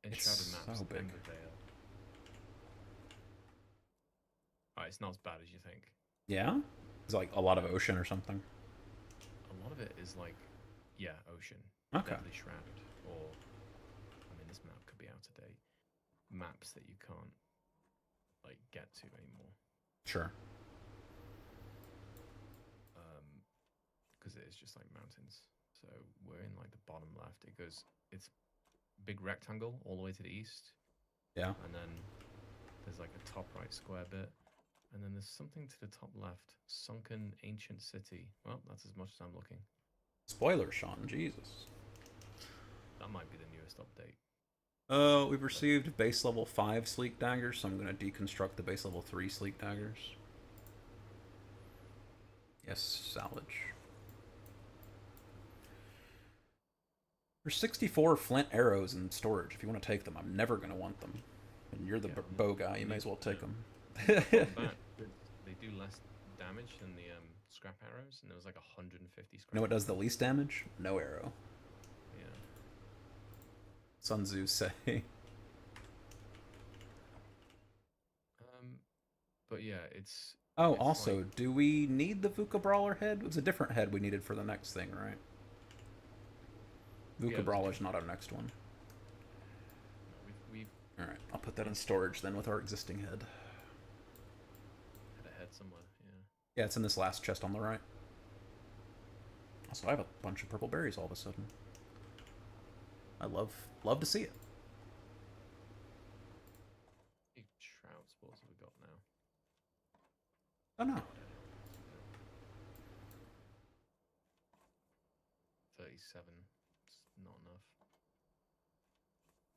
Enshrouded It's maps. so big. Embervale. Alright, it's not as bad as you think. Yeah? It's like a lot of ocean or something. A lot of it is like, yeah, ocean. Okay. Deadly Shroud. Or, I mean, this map could be out of date. Maps that you can't, like, get to anymore. Sure. Because it is just like mountains. So we're in like the bottom left. It goes, it's big rectangle all the way to the east. Yeah. And then there's like a top right square bit. And then there's something to the top left. Sunken ancient city. Well, that's as much as I'm looking. Spoilers, Sean. Jesus. That might be the newest update. We've received base level 5 sleek daggers, so I'm going to deconstruct the base level 3 sleek daggers. Yes, salvage. There's 64 flint arrows in storage. If you want to take them, I'm never going to want them. And you're the bow guy, you may as well take them. They do less damage than the scrap arrows, and there was like 150 scrap. You know what does the least damage? No arrow. Yeah. Sun Tzu say. But yeah, it's. Oh, it's also, like, do we need the VUCA Brawler head? It was a different head we needed for the next thing, right? VUCA Yeah, Brawler's not our next one. we've Alright, I'll put that in storage then with our existing head. had a head somewhere. Yeah. Yeah, it's in this last chest on the right. Also, I have a bunch of purple berries all of a sudden. I love to see it. How many shroud spores have we got now? Oh no. 37. It's not enough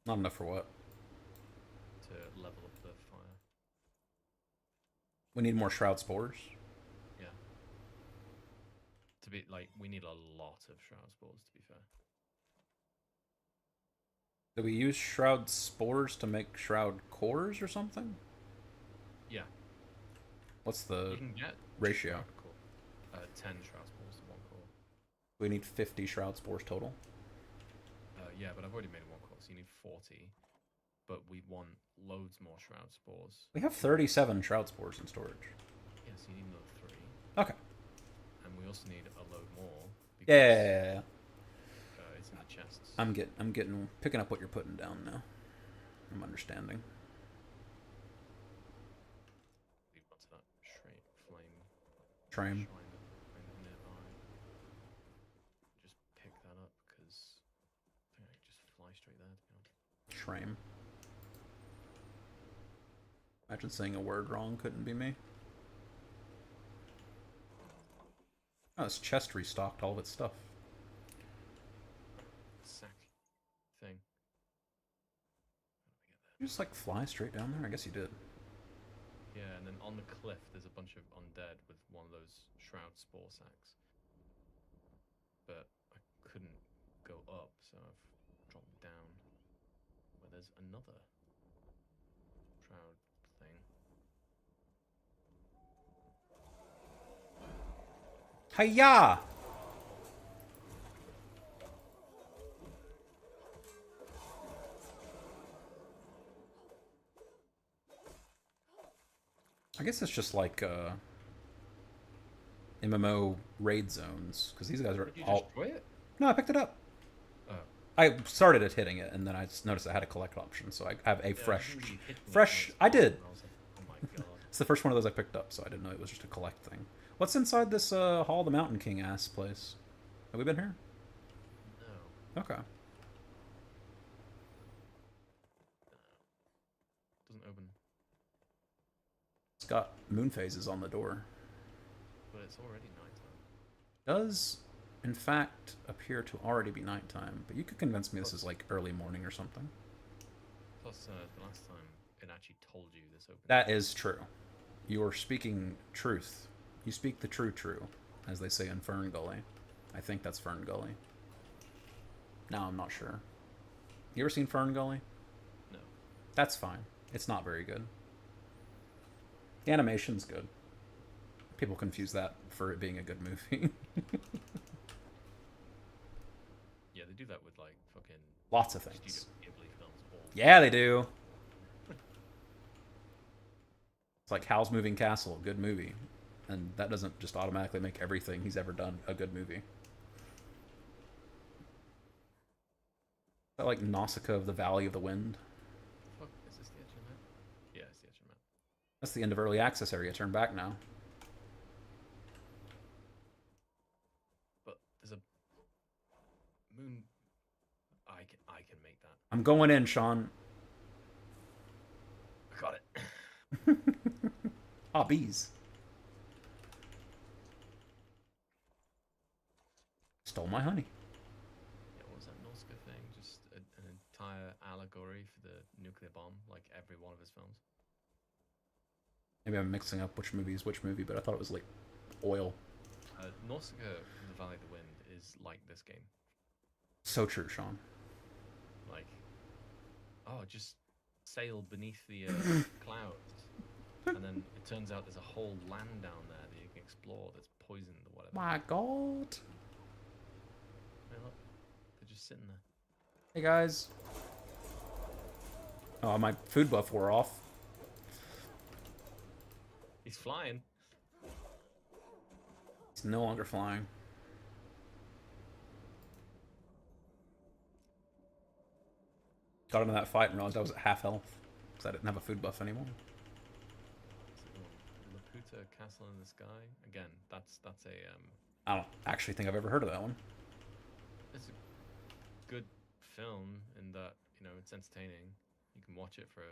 Not enough for what? to level up the fire. We need more shroud spores. Yeah. To be like, we need a lot of shroud spores. To be fair. Do we use shroud spores to make shroud cores or something? Yeah. What's the You can get ratio? shroud core. 10 shroud spores to 1 core. We need 50 shroud spores total. Yeah, but I've already made 1 core, so you need 40. But we want loads more shroud spores. We have 37 shroud spores in storage. Yeah, so you need another 3. Okay. And we also need a load more. Yeah. It's in the chests. I'm picking up what you're putting down now. I'm understanding. Leave onto that flame. Tram. Shrine kind of nearby. Just pick that up because I think I can just fly straight there. To be honest. Shram. Imagine saying a word wrong couldn't be me. Oh, this chest restocked all of its stuff. Sack thing. You just like fly straight down there? I guess you did. Yeah, and then on the cliff there's a bunch of undead with one of those shroud spore sacks. But I couldn't go up, so I've dropped down where there's another shroud thing. Hiya! I guess it's just like MMO raid zones because these guys are Did you all. destroy it? No, I picked it up. Oh. I started at hitting it, and then I just noticed I had a collect option, so I have a Yeah, fresh. I think you hit me fresh- once I did. and I was like, oh my god. It's the first one of those I picked up, so I didn't know it was just a collect thing. What's inside this Hall of the Mountain King ass place? Have we been here? No. Okay. Doesn't open. It's got moon phases on the door. But it's already nighttime. Does, in fact, appear to already be nighttime, but you could convince me this is like early morning or something. Plus, the last time it actually told you this open. That is true. You are speaking truth. You speak the true, as they say in Fern Gully. I think that's Fern Gully. No, I'm not sure. You ever seen Fern Gully? No. That's fine. It's not very good. The animation's good. People confuse that for it being a good movie. Yeah, they do that with like fucking Lots of Studio things. Ghibli films. Yeah, they do. It's like Howl's Moving Castle, good movie. And that doesn't just automatically make everything he's ever done a good movie. Is that like Nausicaa of the Valley of the Wind? Fuck, is this the edge of the map? Yeah, it's the edge of the map. That's the end of early access area. Turn back now. But there's a moon. I can make that. I'm going in, Sean. I got it. Ah, bees. Stole my honey. Yeah, what was that Nausicaa thing? Just an entire allegory for the nuclear bomb, like every one of his films. Maybe I'm mixing up which movie is which movie, but I thought it was like oil. Nausicaa, the Valley of the Wind, is like this game. So true, Sean. Like, oh, just sail beneath the clouds, and then it turns out there's a whole land down there that you can explore that's poisoned or whatever. My God. Hey, look, they're just sitting there. Hey guys. Oh, my food buff wore off. He's flying. He's no longer flying. Got into that fight and realized I was at half health because I didn't have a food buff anymore. Laputa Castle in the Sky. Again, that's a I don't actually think I've ever heard of that one. it's a good film in that, you know, it's entertaining. You can watch it for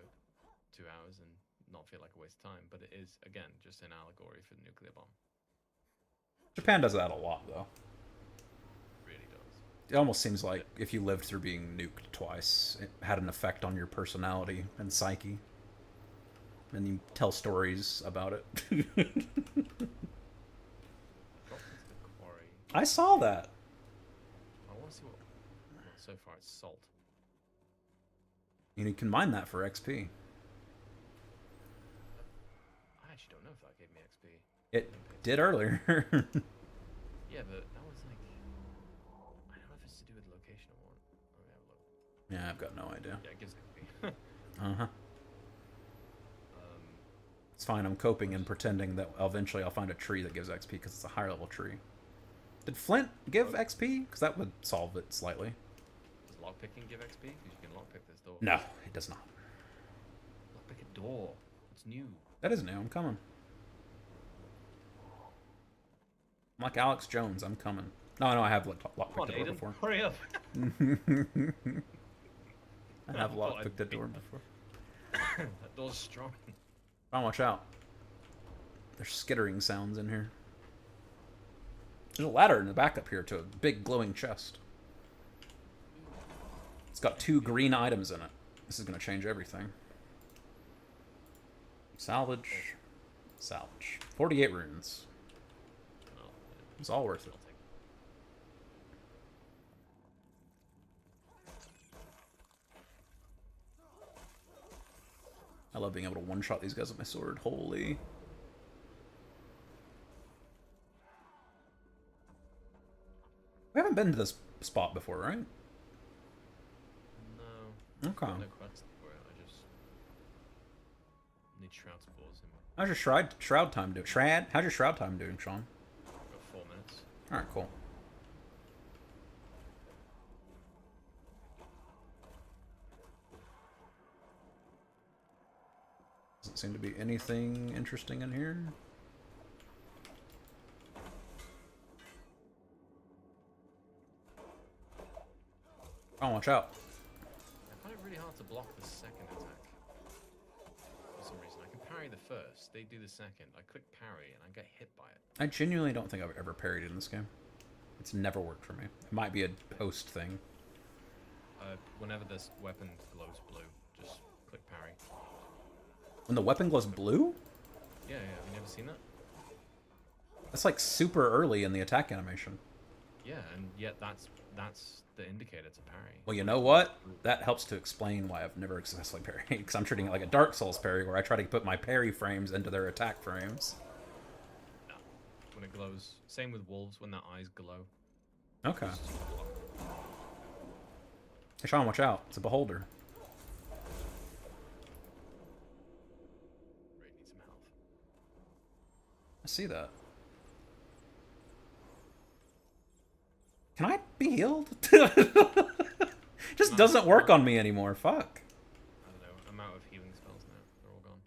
2 hours and not feel like a waste of time, but it is, again, just an allegory for the nuclear bomb. Japan does that a lot, though. Really does. It almost seems like if you lived through being nuked twice, it had an effect on your personality and psyche. And you tell stories about it. Dropped into the quarry. I saw that. I want to see what. Well, so far it's salt. You can mine that for XP. I actually don't know if that gave me XP. It did earlier. Yeah, but that was like. I don't know if it's to do with location or what. Let me have a look. Yeah, I've got no idea. Yeah, it gives XP. Uh-huh. It's fine, I'm coping and pretending that eventually I'll find a tree that gives XP because it's a higher level tree. Did Flint give XP? Because that would solve it slightly. Does lockpicking give XP? Because you can lockpick this door. No, it does not. Lockpick a door. It's new. That is new, I'm coming. I'm like Alex Jones, I'm coming. No, I have lockpicked the door before. Hurry up. I have lockpicked the door before. That door's strong. Oh, watch out. There's skittering sounds in here. There's a ladder in the back up here to a big glowing chest. It's got 2 green items in it. This is going to change everything. Salvage. Salvage. 48 runes. Oh, It's all worth it. I'll take I love being able to one-shot these guys with my sword. Holy. We haven't been to this spot before, right? No. Okay. No quests for it. I just need shroud spores in my. How's your shroud time doing? How's your shroud time doing, Sean? I've got 4 minutes. Alright, cool. Doesn't seem to be anything interesting in here. Oh, watch out. I find it really hard to block the second attack. For some reason. I can parry the first. They do the second. I click parry and I get hit by it. I genuinely don't think I've ever parried in this game. It's never worked for me. It might be a post thing. Whenever this weapon glows blue, just click parry. When the weapon glows blue? Yeah, yeah. Have you never seen that? That's like super early in the attack animation. Yeah, and yet that's the indicator to parry. Well, you know what? That helps to explain why I've never successfully parried, because I'm treating it like a Dark Souls parry, where I try to put my parry frames into their attack frames. No. When it glows. Same with wolves when their eyes glow. Okay. It's just a block. Hey, Sean, watch out. It's a beholder. Ray needs some health. I see that. Can I be healed? Just doesn't work on me anymore. Fuck. I don't know. I'm out of healing spells now. They're all gone.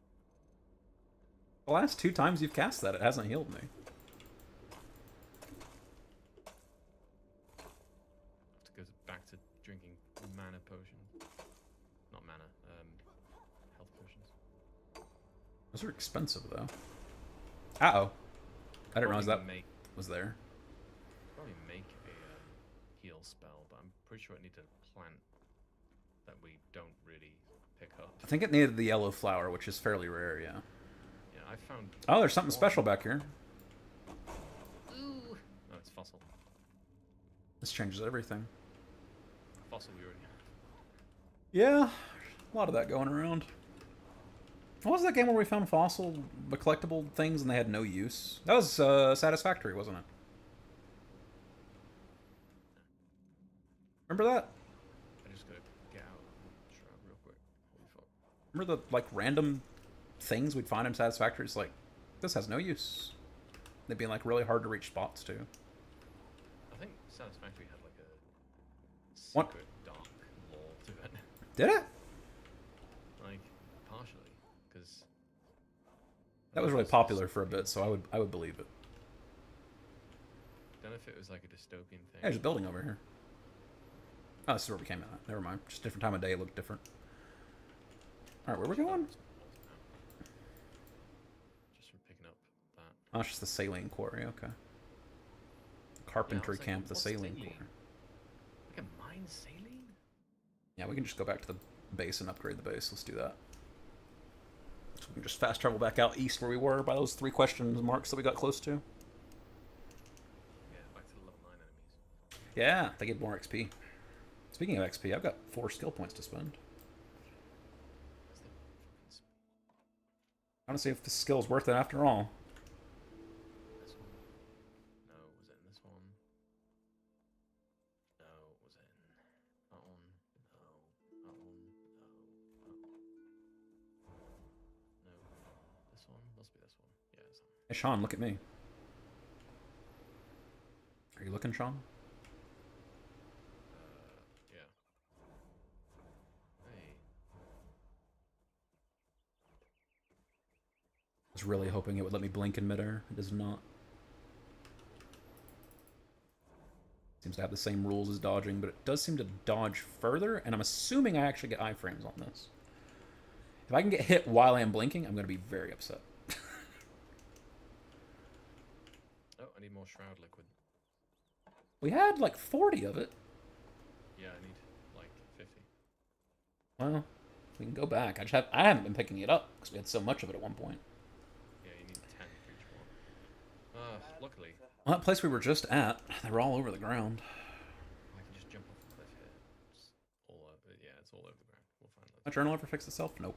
The last 2 times you've cast that, it hasn't healed me. Have to go back to drinking mana potions. Not mana, health potions. Those are expensive, though. Uh-oh. I didn't realize that was there. Probably make a heal spell, but I'm pretty sure it needs a plant that we don't really pick up. I think it needed the yellow flower, which is fairly rare, yeah. Yeah, I found... Oh, there's something special back here. Ooh. No, it's fossil. This changes everything. Fossil we already have. Yeah, a lot of that going around. What was that game where we found fossil, the collectible things, and they had no use? That was Satisfactory, wasn't it? Remember that? I just gotta get out of Shroud real quick. Holy fuck. Remember the, like, random things we'd find in Satisfactory? It's like, this has no use. They'd be in, like, really hard to reach spots, too. I think Satisfactory had like a What? secret dark lore to it. Did it? Like, partially. Because... That was really popular for a bit, so I would believe it. Don't know if it was like a dystopian thing. Yeah, there's a building over here. Oh, this is where we came in at. Never mind. Just different time of day, it looked different. Alright, where we going? Just from picking up that. Oh, it's just the saline quarry, okay. Carpentry Yeah, I was camp, like, the what's saline saline? quarry. Like a mine saline? Yeah, we can just go back to the base and upgrade the base. Let's do that. So we can just fast travel back out east where we were by those 3 question marks that we got close to. Yeah, back to the level 9 enemies. Yeah, they get more XP. Speaking of XP, I've got 4 skill points to spend. Where's the fucking I want to see if this skill's worth it after all. this one? No, was it in this one? No, was it in that one? No, that one? No, that no. This one? Must be this one. Yeah, it's that one. Hey, Sean, look at me. Are you looking, Sean? Yeah. Hey. I was really hoping it would let me blink in midair. It does not. Seems to have the same rules as dodging, but it does seem to dodge further, and I'm assuming I actually get iframes on this. If I can get hit while I am blinking, I'm going to be very upset. Oh, I need more shroud liquid. We had like 40 of it. Yeah, I need like 50. Well, we can go back. I haven't been picking it up because we had so much of it at one point. Yeah, you need 10 for each one. Luckily, Well, that place we were just at, they were all over the ground. I can just jump off the cliff here. It's all over. Yeah, it's all over the ground. We'll find My those. journal ever fixed itself? Nope.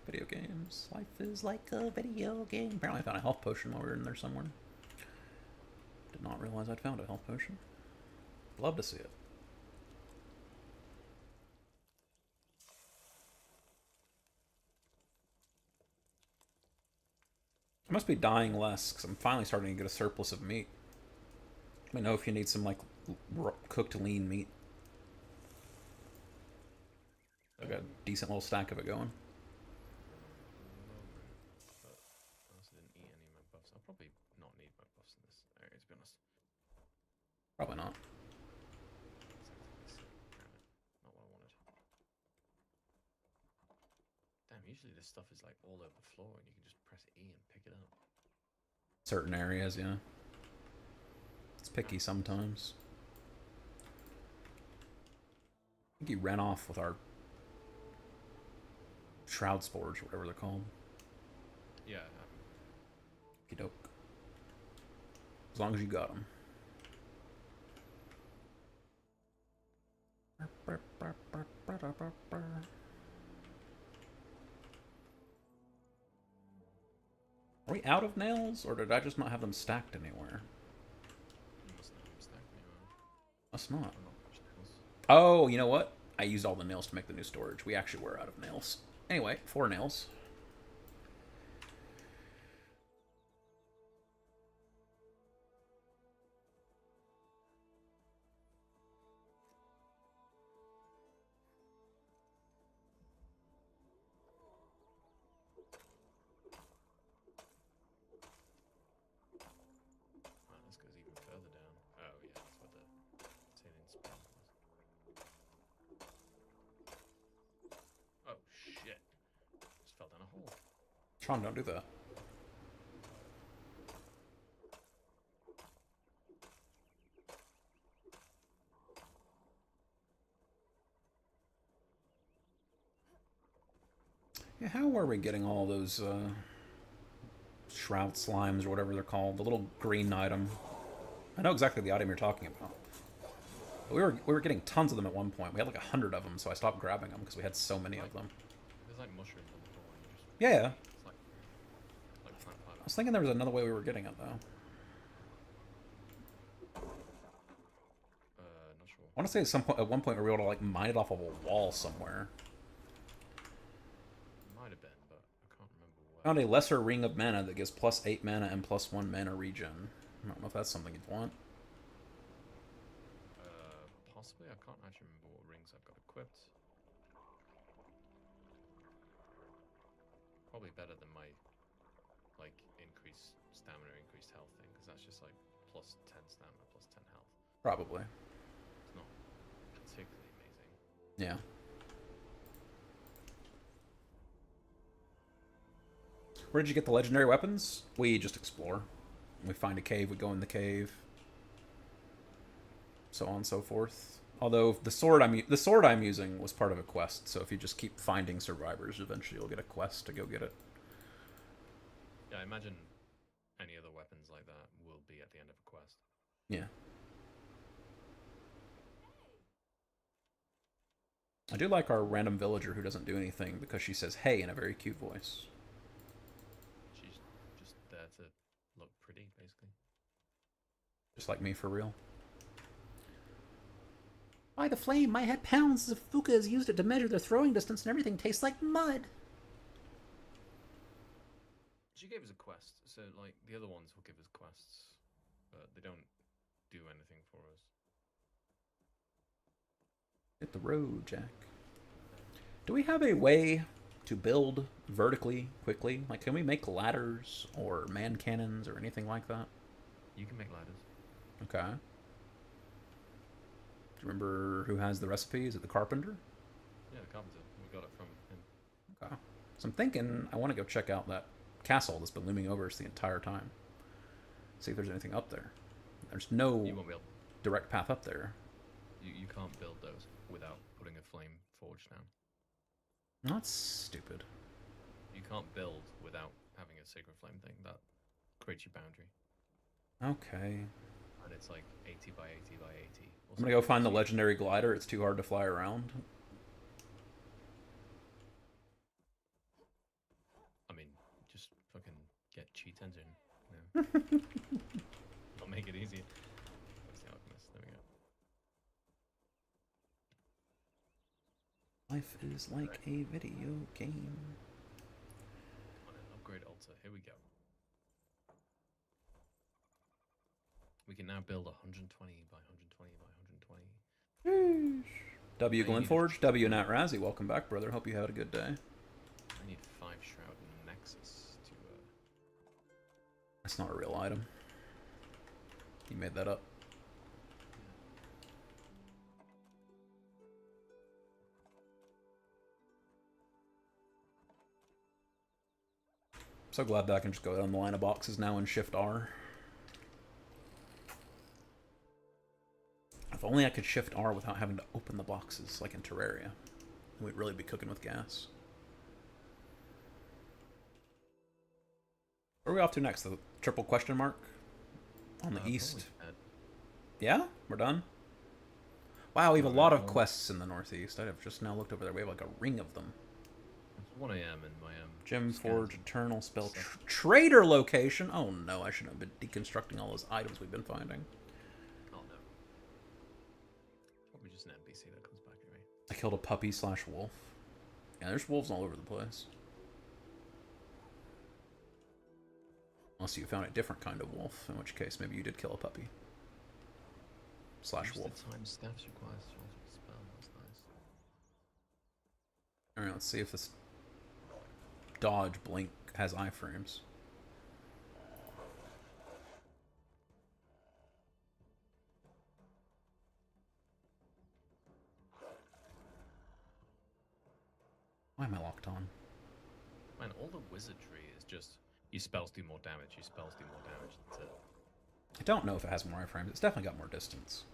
Video games. Life is like a video game. Apparently I found a health potion while we were in there somewhere. Did not realize I'd found a health potion. Love to see it. I must be dying less because I'm finally starting to get a surplus of meat. Let me know if you need some like cooked lean meat. I've got a decent little stack of it going. But I also didn't eat any of my buffs. I'll probably not need my buffs in this area, to be honest. Probably not. Not what I wanted. Damn, usually this stuff is like all over the floor and you can just press E and pick it up. Certain areas, yeah. It's picky sometimes. think he ran off with our shroud spores, whatever they're called. Yeah. Okey doke. As long as you got them. Are we out of nails, or did I just not have them stacked anywhere? You must not have stacked anywhere. Must not. I'm not much nails. Oh, you know what? I used all the nails to make the new storage. We actually were out of nails. Anyway, 4 nails. Wow, this goes even further down. Oh yeah, that's where the tin spot was. Oh shit! Just fell down a hole. Tron, don't do that. Yeah, how are we getting all those shroud slimes or whatever they're called? The little green item. I know exactly the item you're talking about. But we were getting tons of them at one point. We had like 100 of them, so I stopped grabbing them because we had so many of them. There's like mushrooms on the floor. And you just, Yeah. it's like plant I fiber. was thinking there was another way we were getting it though. Not sure. I want to say at one point we were able to like mine it off of a wall somewhere. Might have been, but I can't remember where. Found a lesser ring of mana that gives +8 mana and +1 mana regen. I don't know if that's something you'd want. Possibly. I can't actually remember what rings I've got equipped. Probably better than my like increased stamina, increased health thing, because that's just like +10 stamina, +10 health. Probably. It's not particularly amazing. Yeah. Where did you get the legendary weapons? We just explore. We find a cave, we go in the cave. So on and so forth. Although the sword I'm using was part of a quest, so if you just keep finding survivors, eventually you'll get a quest to go get it. Yeah, I imagine any other weapons like that will be at the end of a quest. Yeah. I do like our random villager who doesn't do anything because she says hey in a very cute voice. She's just there to look pretty, basically. Just like me for real. By the flame, I had pounds of fuka has used it to measure their throwing distance and everything tastes like mud. She gave us a quest, so like the other ones will give us quests, but they don't do anything for us. Hit the road, Jack. Do we have a way to build vertically quickly? Like, can we make ladders or man cannons or anything like that? You can make ladders. Okay. Do you remember who has the recipe? Is it the carpenter? Yeah, the carpenter. We got it from him. Okay. So I'm thinking I want to go check out that castle that's been looming over us the entire time. See if there's anything up there. There's no You won't be able. direct path up there. You can't build those without putting a flame forge down. That's stupid. You can't build without having a sacred flame thing. That creates your boundary, Okay. and it's like 80 by 80 by 80. I'm gonna go find the legendary glider. It's too hard to fly around. I mean, just fucking get cheat engine. You know? I'll make it easy. Where's the alchemist? There we go. Life is like a video game. On an upgrade altar. Here we go. We can now build 120 by 120 by 120. W Glenforge, W Nat Razzie, welcome back, brother. Hope you had a good day. I need 5 shroud nexus to. That's not a real item. You made that up. I'm so glad that I can just go down the line of boxes now and Shift R. If only I could shift R without having to open the boxes like in Terraria. We'd really be cooking with gas. Where are we off to next? The triple question mark? On the east? Yeah? We're done? Wow, we have a lot of quests in the northeast. I have just now looked over there. We have like a ring of them. It's 1 a.m. in my Glenforge, Eternal Spell, Trader location. Oh no, I shouldn't have been deconstructing all those items we've been finding. Oh no. Probably just an NPC that comes back anyway. I killed a puppy / wolf. Yeah, there's wolves all over the place. Unless you found a different kind of wolf, in which case maybe you did kill a puppy. / wolf. The time staffs requires spell. That's nice. Alright, let's see if this dodge blink has iframes. Why am I locked on? Man, all the wizardry is just your spells do more damage, your spells do more damage. That's it. I don't know if it has more iframes. It's definitely got more distance.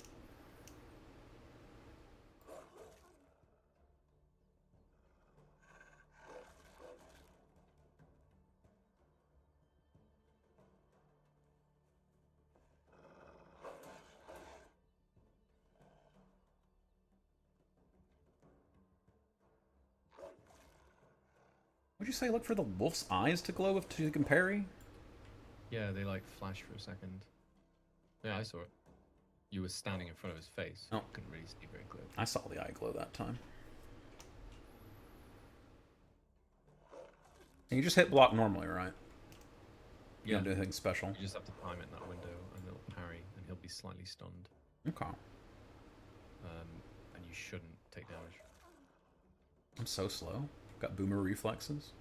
Would you say look for the wolf's eyes to glow if you can parry? Yeah, they like flash for a second. Yeah, I saw it. You were standing in front of his face. Oh. Couldn't really see very clearly. I saw the eye glow that time. And you just hit block normally, right? You don't do anything special. You just have to time it in that window and it'll parry and he'll be slightly stunned. Okay. And you shouldn't take damage. I'm so slow. Got boomer reflexes.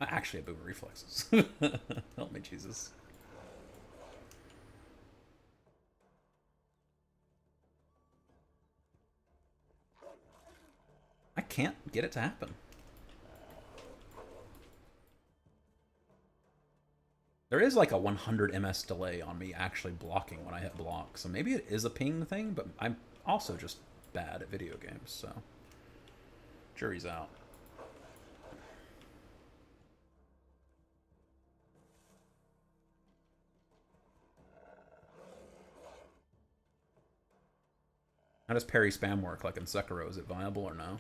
I actually have boomer reflexes. Help me, Jesus. I can't get it to happen. There is like a 100 ms delay on me actually blocking when I hit block, so maybe it is a ping thing, but I'm also just bad at video games, so jury's out. How does parry spam work, like in Sekiro? Is it viable or no?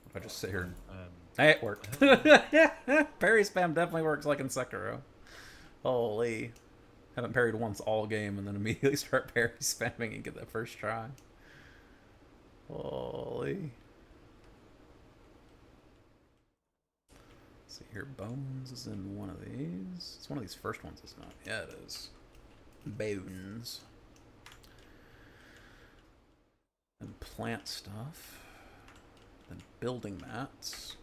If I just sit here and... Hey, it worked. Parry spam definitely works like in Sekiro. Holy. Haven't parried once all game and then immediately start parry spamming and get that first try. Holy. Let's see here. Bones is in one of these. It's one of these first ones, isn't it? Yeah, it is. Bones. And plant stuff. Then building mats.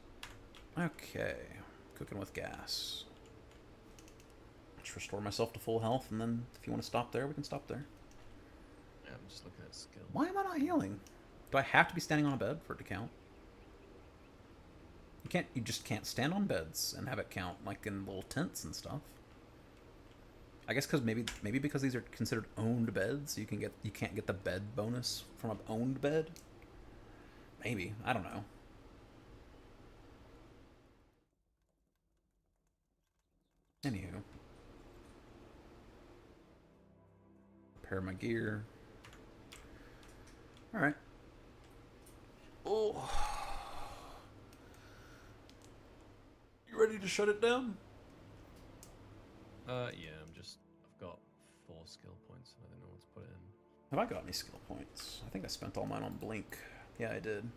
Okay. Cooking with gas. Just restore myself to full health, and then if you want to stop there, we can stop there. Yeah, I'm just looking at skills. Why am I not healing? Do I have to be standing on a bed for it to count? You just can't stand on beds and have it count, like in little tents and stuff. I guess because maybe because these are considered owned beds, you can't get the bed bonus from an owned bed. Maybe, I don't know. Anywho. Repair my gear. Alright. Oh. You ready to shut it down? Yeah, I've got 4 skill points and I don't know what to put it in. Have I got any skill points? I think I spent all mine on blink. Yeah, I did.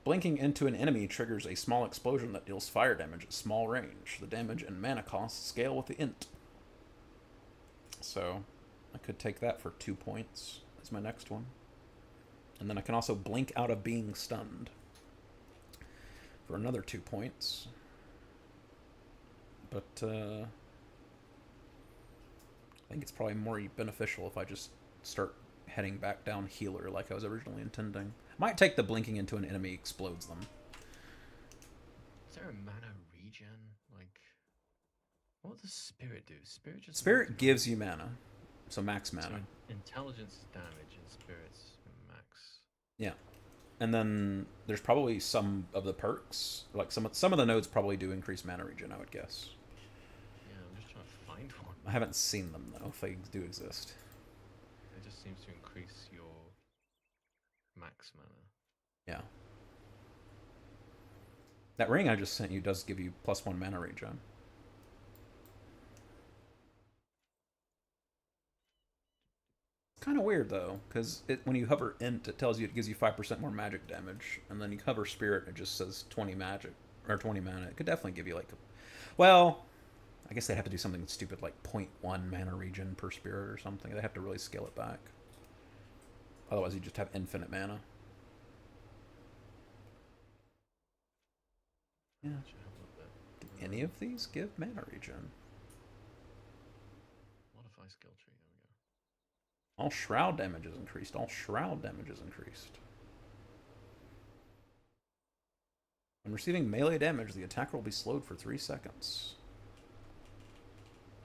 Blinking into an enemy triggers a small explosion that deals fire damage at small range. The damage and mana costs scale with the int. So, I could take that for 2 points as my next one. And then I can also blink out of being stunned for another 2 points. But, I think it's probably more beneficial if I just start heading back down healer like I was originally intending. Might take the blinking into an enemy explodes them. Is there a mana regen? Like, What does spirit do? Spirit just Spirit gives you mana, so max so mana. intelligence is damage and spirits max. Yeah. And then there's probably some of the perks, like some of the nodes probably do increase mana regen, I would guess. Yeah, I'm just trying to find one. I haven't seen them though, if they do exist. It just seems to increase your max mana. Yeah. That ring I just sent you does give you +1 mana regen. Kind of weird though, because when you hover int, it tells you it gives you 5% more magic damage, and then you hover spirit, it just says 20 magic or 20 mana. It could definitely give you like, well, I guess they'd have to do something stupid like 0.1 mana regen per spirit or something. They have to really scale it back. Otherwise, you just have infinite mana. Yeah. Do any of these give mana regen? Modify skill tree. There we go. All shroud damage is increased. All shroud damage is increased. When receiving melee damage, the attacker will be slowed for 3 seconds.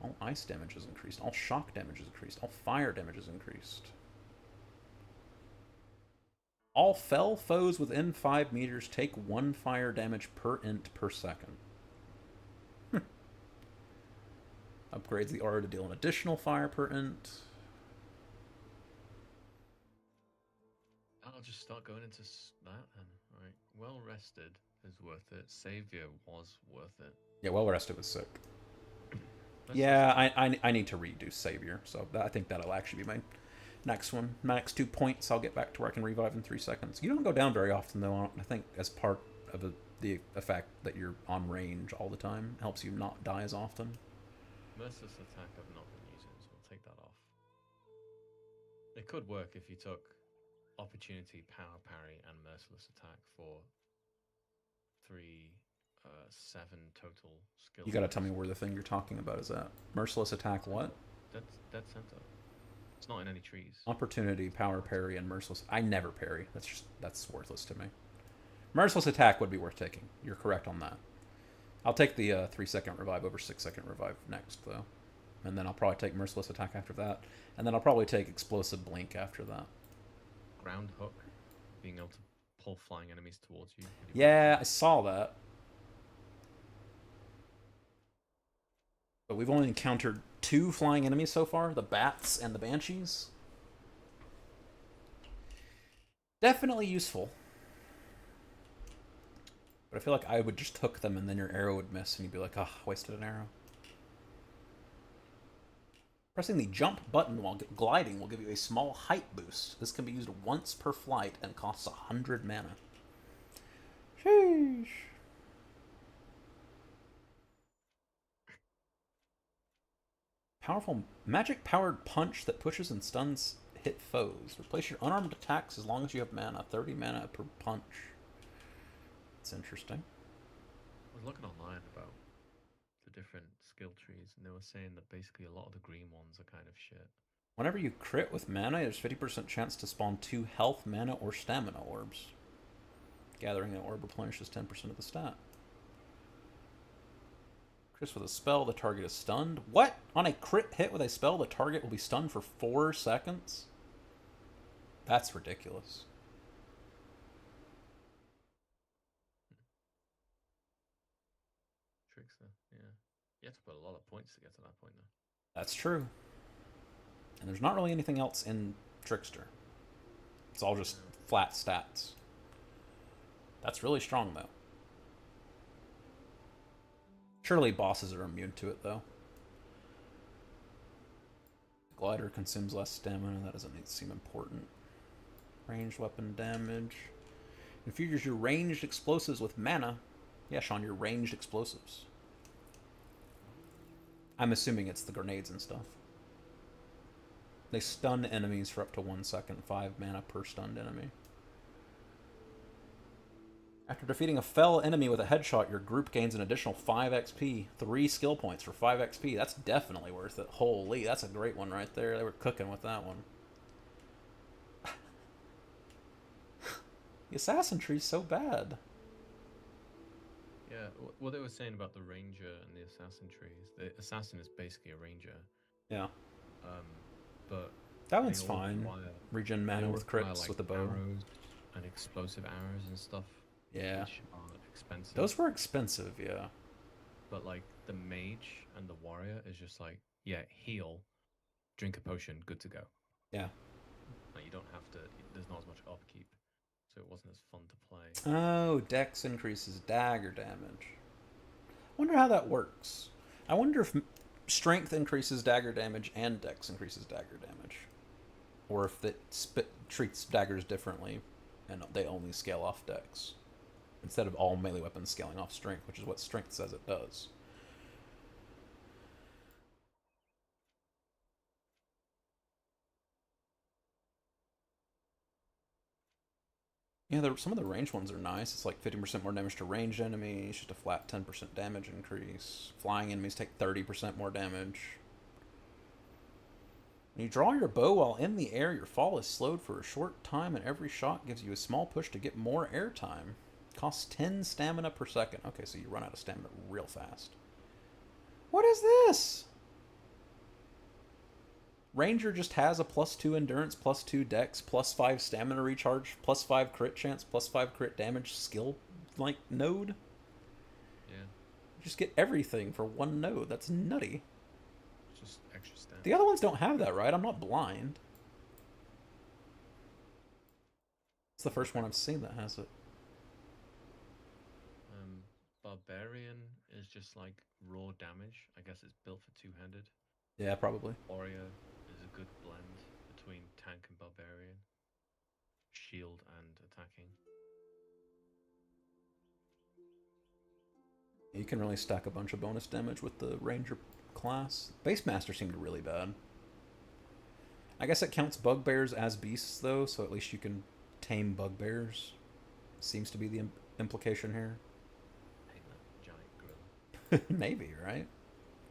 All ice damage is increased. All shock damage is increased. All fire damage is increased. All fell foes within 5 meters take 1 fire damage per int per second. Upgrades the aura to deal an additional fire per int. I'll just start going into that then. Right. Well rested is worth it. Savior was worth it. Yeah, well rested was sick. Let's Yeah, I need to redo Savior, so I think that'll actually be my next one. My next 2 points, I'll get back to where I can revive in 3 seconds. You don't go down very often, though. I think as part of the effect that you're on range all the time helps you not die as often. Merciless attack I've not been using, so we'll take that off. It could work if you took opportunity, power parry, and merciless attack for 7 total skills. You gotta tell me where the thing you're talking about is at. Merciless attack, what? Dead center. It's not in any trees. Opportunity, power parry, and merciless. I never parry. That's worthless to me. Merciless attack would be worth taking. You're correct on that. I'll take the 3-second revive over 6-second revive next, though. And then I'll probably take merciless attack after that. And then I'll probably take explosive blink after that. Ground hook, being able to pull flying enemies towards you. Yeah, I saw that. But we've only encountered 2 flying enemies so far, the bats and the banshees. Definitely useful. But I feel like I would just hook them and then your arrow would miss and you'd be like, ah, oh, wasted an arrow. Pressing the jump button while gliding will give you a small height boost. This can be used once per flight and costs 100 mana. Sheesh. Powerful magic-powered punch that pushes and stuns hit foes. Replace your unarmed attacks as long as you have mana. 30 mana per punch. That's interesting. I was looking online about the different skill trees, and they were saying that basically a lot of the green ones are kind of shit. Whenever you crit with mana, there's 50% chance to spawn 2 health, mana, or stamina orbs. Gathering an orb replenishes 10% of the stat. Crit with a spell, the target is stunned. What? On a crit hit with a spell, the target will be stunned for 4 seconds? That's ridiculous. Trickster, yeah. You have to put a lot of points to get to that point, though. That's true. And there's not really anything else in Trickster. It's all just flat stats. That's really strong, though. Surely bosses are immune to it, though. Glider consumes less stamina. That doesn't seem important. Ranged weapon damage. Infuses your ranged explosives with mana. Yeah, Sean, your ranged explosives. I'm assuming it's the grenades and stuff. They stun enemies for up to 1 second. 5 mana per stunned enemy. After defeating a fell enemy with a headshot, your group gains an additional 5 XP. 3 skill points for 5 XP. That's definitely worth it. Holy, that's a great one right there. They were cooking with that one. The assassin tree's so bad. Yeah, Yeah, what they were saying about the ranger and the assassin trees. The assassin is basically a ranger, Yeah. but That they one's all fine. require Regen they mana all with require crits like with the bow. arrows and explosive arrows and stuff, Yeah. which are expensive. Those were expensive, yeah. But like the mage and the warrior is just like, yeah, heal, drink a potion, good to go. Yeah. Like you don't have to. There's not as much upkeep, so it wasn't as fun to play. Oh, Dex increases dagger damage. I wonder how that works. I wonder if strength increases dagger damage and Dex increases dagger damage, or if it treats daggers differently, and they only scale off Dex instead of all melee weapons scaling off strength, which is what strength says it does. Yeah, some of the ranged ones are nice. It's like 50% more damage to ranged enemies, just a flat 10% damage increase. Flying enemies take 30% more damage. When you draw your bow while in the air, your fall is slowed for a short time, and every shot gives you a small push to get more air time. Costs 10 stamina per second. Okay, so you run out of stamina real fast. What is this? Ranger just has a +2 endurance, +2 dex, +5 stamina recharge, +5 crit chance, +5 crit damage skill like node. Yeah. You just get everything for one node. That's nutty. It's just extra stamina. The other ones don't have that, right? I'm not blind. It's the first one I've seen that has it. Barbarian is just like raw damage. I guess it's built for two-handed. Yeah, probably. Warrior is a good blend between tank and barbarian. Shield and attacking. You can really stack a bunch of bonus damage with the ranger class. Base master seemed really bad. I guess it counts bugbears as beasts though, so at least you can tame bugbears. Seems to be the implication here. Hate that giant grill. Maybe, right?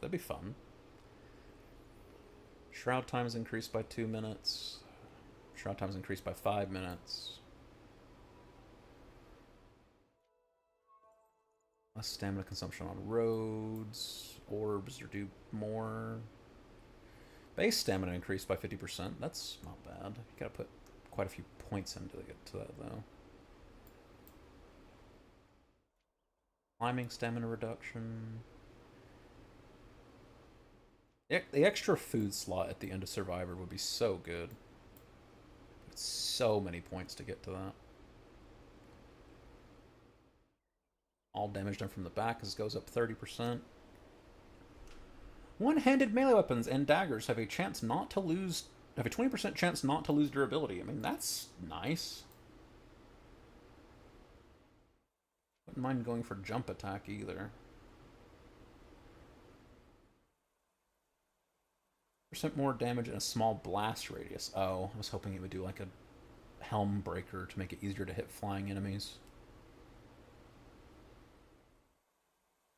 That'd be fun. Shroud time is increased by 2 minutes. Shroud time is increased by 5 minutes. Less stamina consumption on roads. Orbs do more. Base stamina increased by 50%. That's not bad. You gotta put quite a few points into to get to that, though. Climbing stamina reduction. The extra food slot at the end of Survivor would be so good. It's so many points to get to that. All damage done from the back goes up 30%. One-handed melee weapons and daggers have a 20% chance not to lose durability. I mean, that's nice. Wouldn't mind going for jump attack either. % more damage and a small blast radius. Oh, I was hoping it would do like a helm breaker to make it easier to hit flying enemies.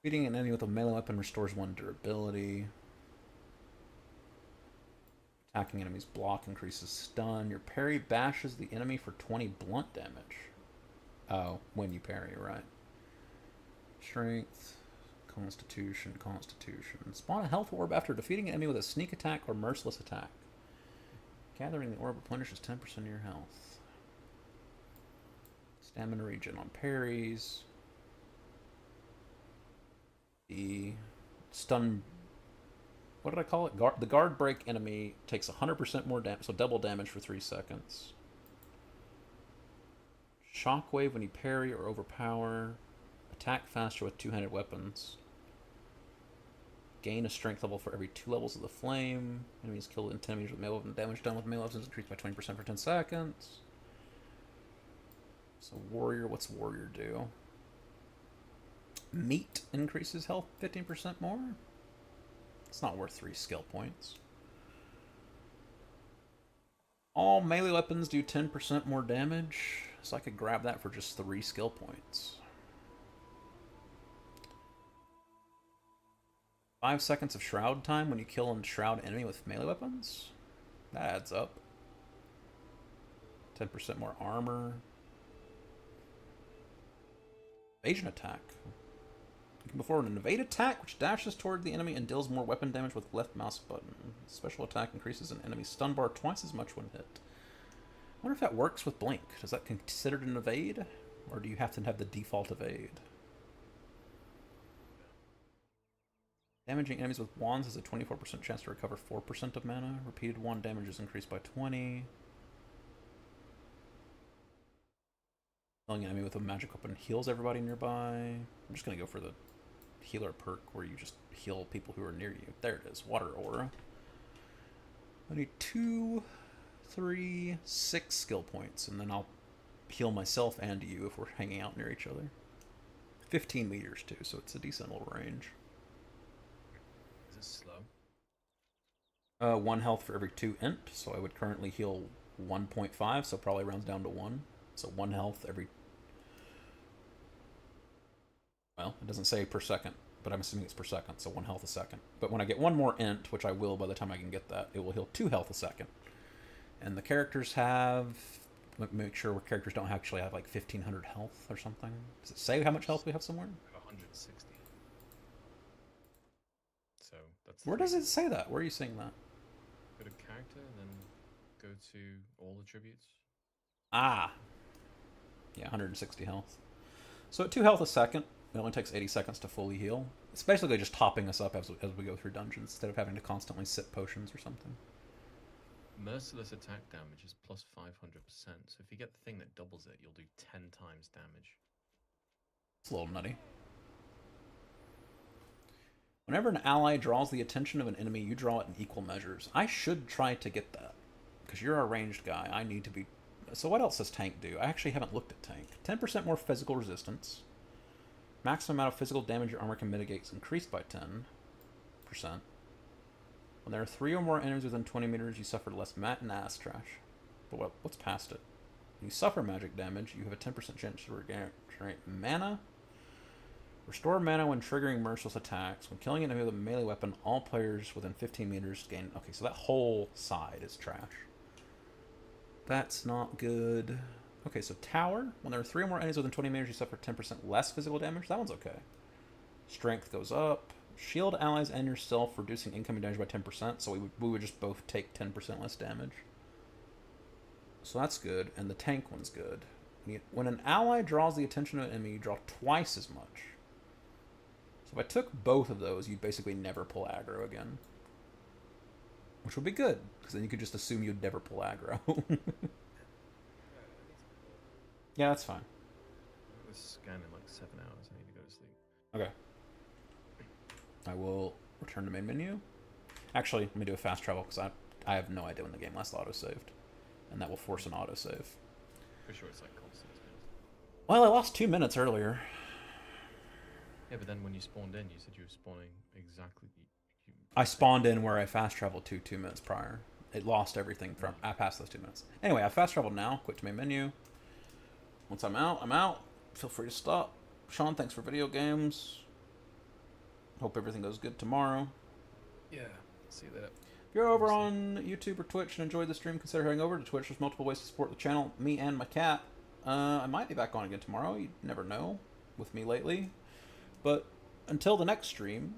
Beating an enemy with a melee weapon restores 1 durability. Attacking enemies block increases stun. Your parry bashes the enemy for 20 blunt damage. Oh, when you parry, right. Strength, Constitution. Spawn a health orb after defeating an enemy with a sneak attack or merciless attack. Gathering the orb replenishes 10% of your health. Stamina regen on parries. The stun... What did I call it? The guard break enemy takes 100% more damage, so double damage for 3 seconds. Shockwave when you parry or overpower. Attack faster with two-handed weapons. Gain a strength level for every 2 levels of the flame. Enemies killed in 10 meters with melee weapon. Damage done with melee weapons increased by 20% for 10 seconds. So warrior, what's warrior do? Meat increases health 15% more. It's not worth 3 skill points. All melee weapons do 10% more damage, so I could grab that for just 3 skill points. 5 seconds of shroud time when you kill and shroud enemy with melee weapons. That adds up. 10% more armor. Evasion attack. You can perform an evade attack, which dashes toward the enemy and deals more weapon damage with left mouse button. Special attack increases an enemy's stun bar twice as much when hit. I wonder if that works with blink. Is that considered an evade? Or do you have to have the default evade? Damaging enemies with wands has a 24% chance to recover 4% of mana. Repeated wand damage is increased by 20. Killing an enemy with a magic weapon heals everybody nearby. I'm just going to go for the healer perk where you just heal people who are near you. There it is. Water aura. I need 2, 3, 6 skill points, and then I'll heal myself and you if we're hanging out near each other. 15 meters too, so it's a decent little range. Is it slow? 1 health for every 2 int, so I would currently heal 1.5, so probably rounds down to 1. So 1 health every... Well, it doesn't say per second, but I'm assuming it's per second, so 1 health a second. But when I get 1 more int, which I will by the time I can get that, it will heal 2 health a second. And the characters have... Make sure where characters don't actually have like 1500 health or something. Does it say how much health we have somewhere? 160. So that's. Where does it say that? Where are you seeing that? Go to character and then go to all attributes. Ah. Yeah, 160 health. So at 2 health a second, it only takes 80 seconds to fully heal. It's basically just topping us up as we go through dungeons instead of having to constantly sip potions or something. Merciless attack damage is plus 500%. So if you get the thing that doubles it, you'll do 10 times damage. It's a little nutty. Whenever an ally draws the attention of an enemy, you draw it in equal measures. I should try to get that. Because you're a ranged guy. I need to be... So what else does tank do? I actually haven't looked at tank. 10% more physical resistance. Maximum amount of physical damage your armor can mitigate is increased by 10%. When there are 3 or more enemies within 20 meters, you suffer less mat and ass trash. But what's past it? When you suffer magic damage, you have a 10% chance to regenerate mana. Restore mana when triggering merciless attacks. When killing an enemy with a melee weapon, all players within 15 meters gain... Okay, so that whole side is trash. That's not good. Okay, so tower. When there are 3 or more enemies within 20 meters, you suffer 10% less physical damage. That one's okay. Strength goes up. Shield allies and yourself, reducing incoming damage by 10%, so we would just both take 10% less damage. So that's good, and the tank one's good. When an ally draws the attention of an enemy, you draw twice as much. So if I took both of those, you'd basically never pull aggro again. Which would be good, because then you could just assume you'd never pull aggro. Yeah, that's fine. I was scanning like 7 hours. I need to go to sleep. Okay. I will return to main menu. Actually, let me do a fast travel, because I have no idea when the game last auto-saved. And that will force an autosave. Pretty sure it's like constant. Well, I lost 2 minutes earlier. Yeah, but then when you spawned in, you said you were spawning exactly... I spawned in where I fast traveled to 2 minutes prior. It lost everything from... I passed those 2 minutes. Anyway, I fast traveled now. Quit to main menu. Once I'm out, I'm out. Feel free to stop. Sean, thanks for video games. Hope everything goes good tomorrow. Yeah, see you later. If you're over on YouTube or Twitch and enjoyed the stream, consider heading over to Twitch. There's multiple ways to support the channel, me and my cat. I might be back on again tomorrow. You never know with me lately. But until the next stream,